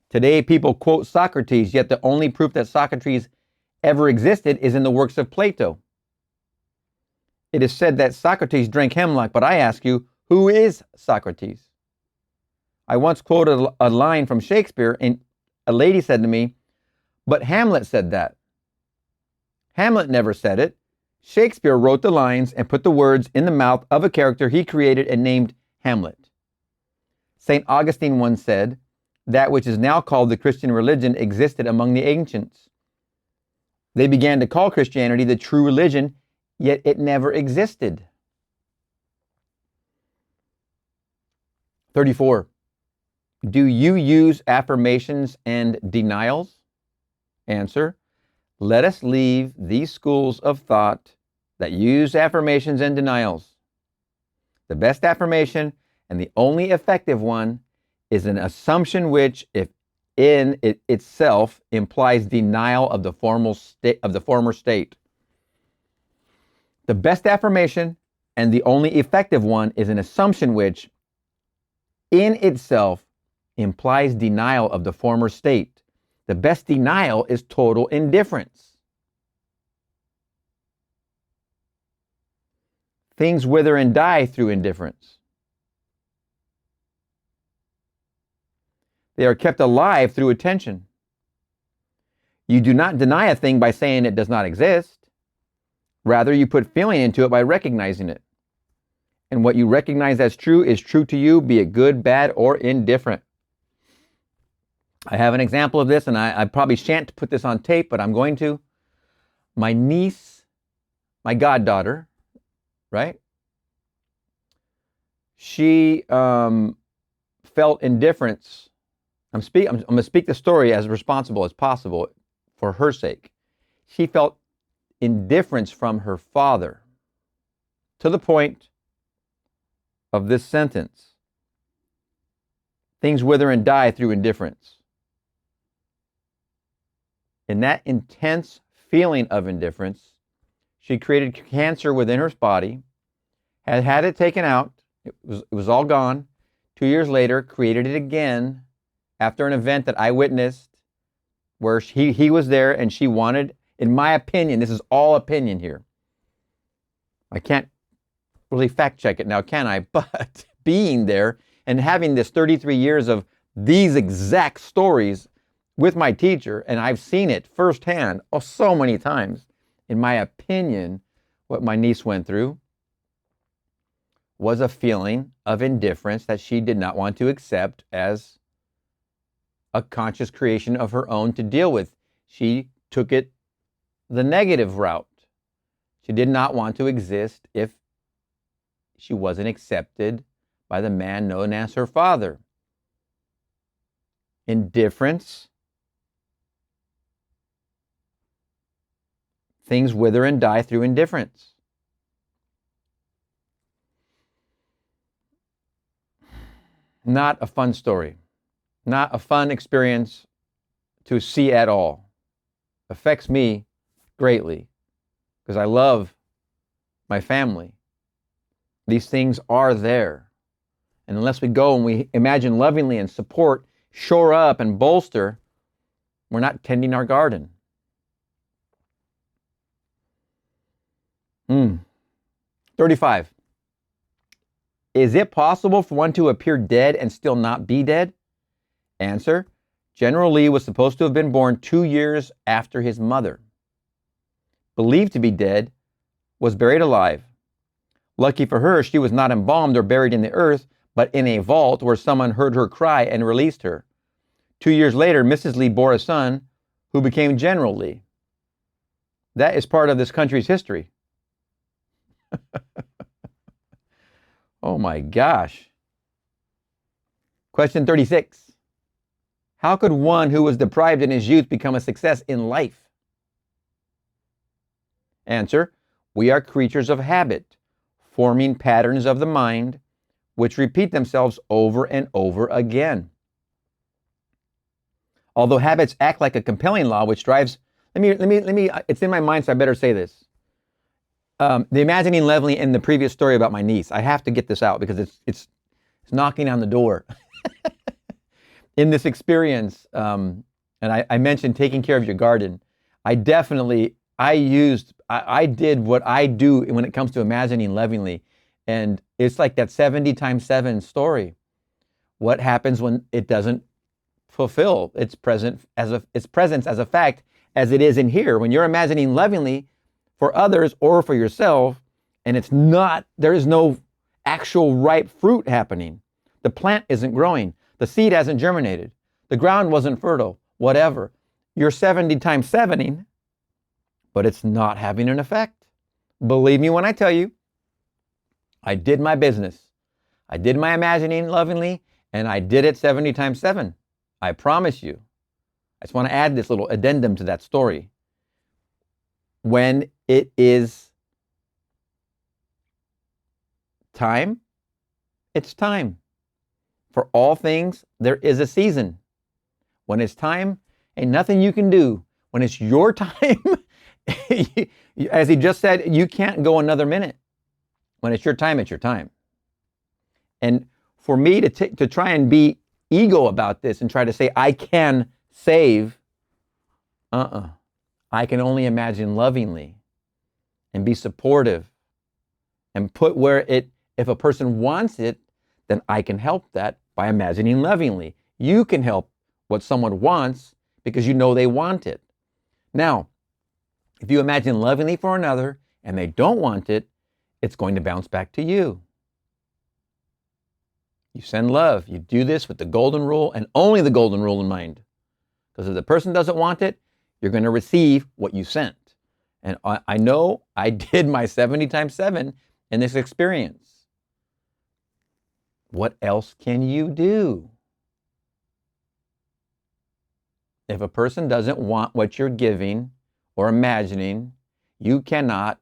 Today, people quote Socrates, yet the only proof that Socrates ever existed is in the works of Plato. It is said that Socrates drank hemlock, but I ask you, who is Socrates? I once quoted a line from Shakespeare, and a lady said to me, "But Hamlet said that." Hamlet never said it. Shakespeare wrote the lines and put the words in the mouth of a character he created and named Hamlet. St. Augustine once said, "That which is now called the Christian religion existed among the ancients. They began to call Christianity the true religion, yet it never existed." 34. Do you use affirmations and denials? Answer: let us leave these schools of thought that use affirmations and denials. The best affirmation and the only effective one is an assumption which, if in it itself, implies denial of the former state. The best affirmation and the only effective one is an assumption which, in itself, implies denial of the former state. The best denial is total indifference. Things wither and die through indifference. They are kept alive through attention. You do not deny a thing by saying it does not exist. Rather, you put feeling into it by recognizing it. And what you recognize as true is true to you, be it good, bad, or indifferent. I have an example of this, and I probably shan't put this on tape, but I'm going to. My niece, my goddaughter, right? She felt indifference. I'm going to speak the story as responsible as possible for her sake. She felt indifference from her father to the point of this sentence: things wither and die through indifference. In that intense feeling of indifference, she created cancer within her body, had it taken out. It was all gone. 2 years later, created it again after an event that I witnessed where he was there, and she wanted, in my opinion, this is all opinion here. I can't really fact check it now, can I? But being there and having this 33 years of these exact stories with my teacher, and I've seen it firsthand so many times, in my opinion, what my niece went through was a feeling of indifference that she did not want to accept as a conscious creation of her own to deal with. She took it the negative route. She did not want to exist if she wasn't accepted by the man known as her father. Indifference. Things wither and die through indifference. Not a fun story. Not a fun experience to see at all. Affects me greatly because I love my family. These things are there. And unless we go and we imagine lovingly and support, shore up and bolster, we're not tending our garden. 35. Is it possible for one to appear dead and still not be dead? Answer. General Lee was supposed to have been born 2 years after his mother. Believed to be dead, was buried alive. Lucky for her, she was not embalmed or buried in the earth, but in a vault where someone heard her cry and released her. 2 years later, Mrs. Lee bore a son who became General Lee. That is part of this country's history. Oh my gosh. Question 36. How could one who was deprived in his youth become a success in life? Answer. We are creatures of habit, forming patterns of the mind, which repeat themselves over and over again. Although habits act like a compelling law, which drives, it's in my mind, so I better say this. The imagining leveling in the previous story about my niece, I have to get this out because it's knocking on the door. In this experience, and I mentioned taking care of your garden, I did what I do when it comes to imagining lovingly. And it's like that 70 times 7 story. What happens when it doesn't fulfill its presence as a fact as it is in here? When you're imagining lovingly for others or for yourself, and there is no actual ripe fruit happening. The plant isn't growing. The seed hasn't germinated. The ground wasn't fertile, whatever. You're 70 times 7ing, but it's not having an effect. Believe me when I tell you, I did my business. I did my imagining lovingly, and I did it 70 times 7. I promise you. I just want to add this little addendum to that story. When it is time, it's time. For all things, there is a season. When it's time, ain't nothing you can do. When it's your time, as he just said, you can't go another minute. When it's your time, it's your time. And for me to try and be ego about this and try to say, I can save, I can only imagine lovingly and be supportive and put where if a person wants it, then I can help that by imagining lovingly. You can help what someone wants because you know they want it. Now, if you imagine lovingly for another and they don't want it, it's going to bounce back to you. You send love. You do this with the golden rule and only the golden rule in mind. Because if the person doesn't want it, you're going to receive what you sent. And I know I did my 70 times 7 in this experience. What else can you do? If a person doesn't want what you're giving or imagining, you cannot,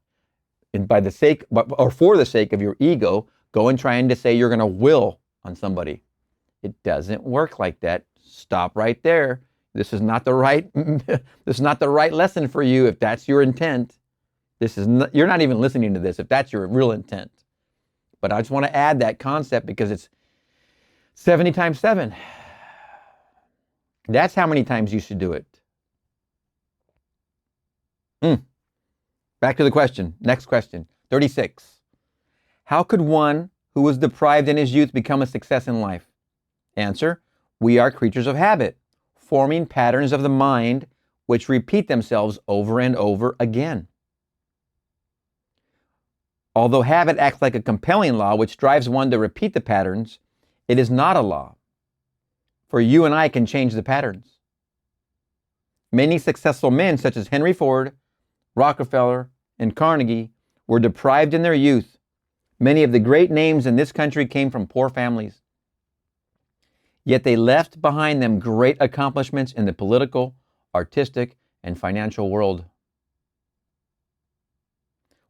for the sake of your ego, go and trying to say you're going to will on somebody. It doesn't work like that. Stop right there. This is not the right lesson for you if that's your intent. You're not even listening to this if that's your real intent. But I just want to add that concept because it's 70 times 7. That's how many times you should do it. Back to the question. Next question. 36. How could one who was deprived in his youth become a success in life? Answer. We are creatures of habit, forming patterns of the mind which repeat themselves over and over again. Although habit acts like a compelling law which drives one to repeat the patterns, it is not a law. For you and I can change the patterns. Many successful men such as Henry Ford, Rockefeller, and Carnegie were deprived in their youth. Many of the great names in this country came from poor families. Yet they left behind them great accomplishments in the political, artistic, and financial world.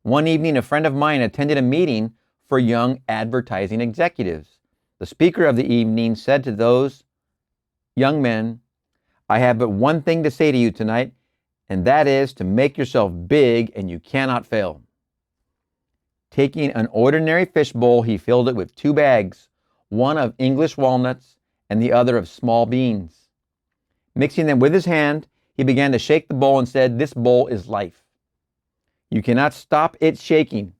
One evening, a friend of mine attended a meeting for young advertising executives. The speaker of the evening said to those young men, I have but one thing to say to you tonight, and that is to make yourself big and you cannot fail. Taking an ordinary fish bowl, he filled it with 2 bags, one of English walnuts and the other of small beans. Mixing them with his hand, he began to shake the bowl and said, "This bowl is life. You cannot stop its shaking,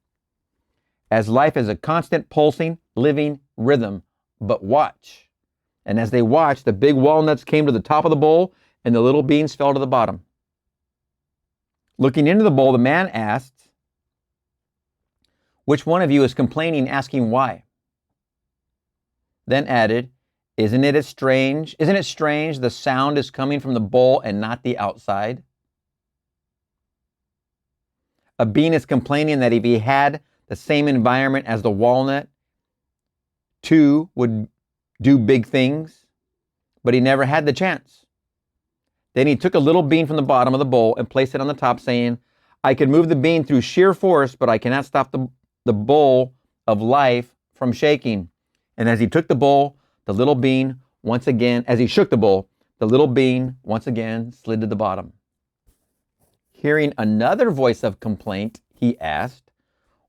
as life is a constant pulsing, living rhythm. But watch." And as they watched, the big walnuts came to the top of the bowl and the little beans fell to the bottom. Looking into the bowl, the man asked, "Which one of you is complaining, asking why?" Then added, Isn't it strange the sound is coming from the bowl and not the outside?" A bean is complaining that if he had the same environment as the walnut, too would do big things, but he never had the chance. Then he took a little bean from the bottom of the bowl and placed it on the top, saying, "I can move the bean through sheer force, but I cannot stop the bowl of life from shaking." And as he took the bowl, the little bean once again, as he shook the bowl, the little bean once again slid to the bottom. Hearing another voice of complaint, he asked,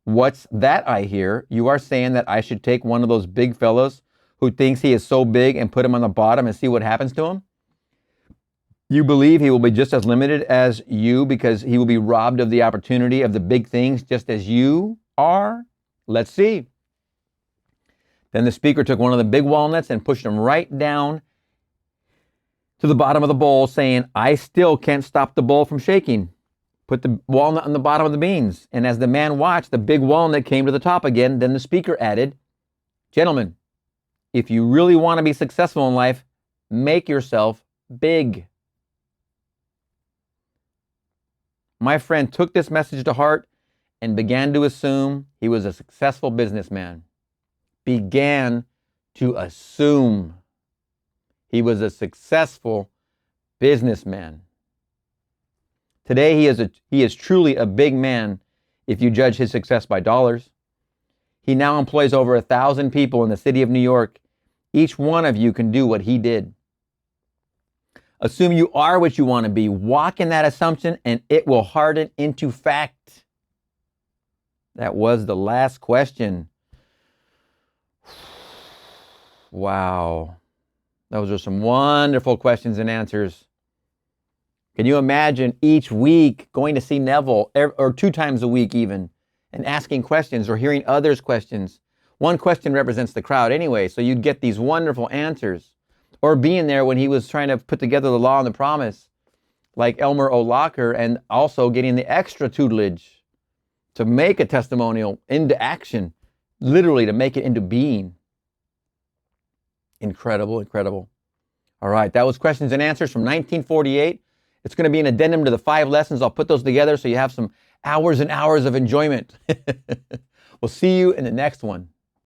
"What's that I hear? You are saying that I should take one of those big fellows who thinks he is so big and put him on the bottom and see what happens to him? You believe he will be just as limited as you because he will be robbed of the opportunity of the big things just as you are? Let's see." Then the speaker took one of the big walnuts and pushed him right down to the bottom of the bowl, saying, "I still can't stop the bowl from shaking. Put the walnut on the bottom of the beans." And as the man watched, the big walnut came to the top again. Then the speaker added, "Gentlemen, if you really want to be successful in life, make yourself big." My friend took this message to heart and began to assume he was a successful businessman. Began to assume he was a successful businessman. Today, he is truly a big man if you judge his success by dollars. He now employs over 1,000 people in the city of New York. Each one of you can do what he did. Assume you are what you want to be. Walk in that assumption and it will harden into fact. That was the last question. Wow. Those are some wonderful questions and answers. Can you imagine each week going to see Neville, or 2 times a week even, and asking questions or hearing others' questions? One question represents the crowd anyway, so you'd get these wonderful answers. Or being there when he was trying to put together the Law and the Promise, like Elmer O. Locker, and also getting the extra tutelage to make a testimonial into action, literally to make it into being. Incredible, incredible. All right, that was questions and answers from 1948. It's going to be an addendum to the 5 lessons. I'll put those together so you have some hours and hours of enjoyment. We'll see you in the next one.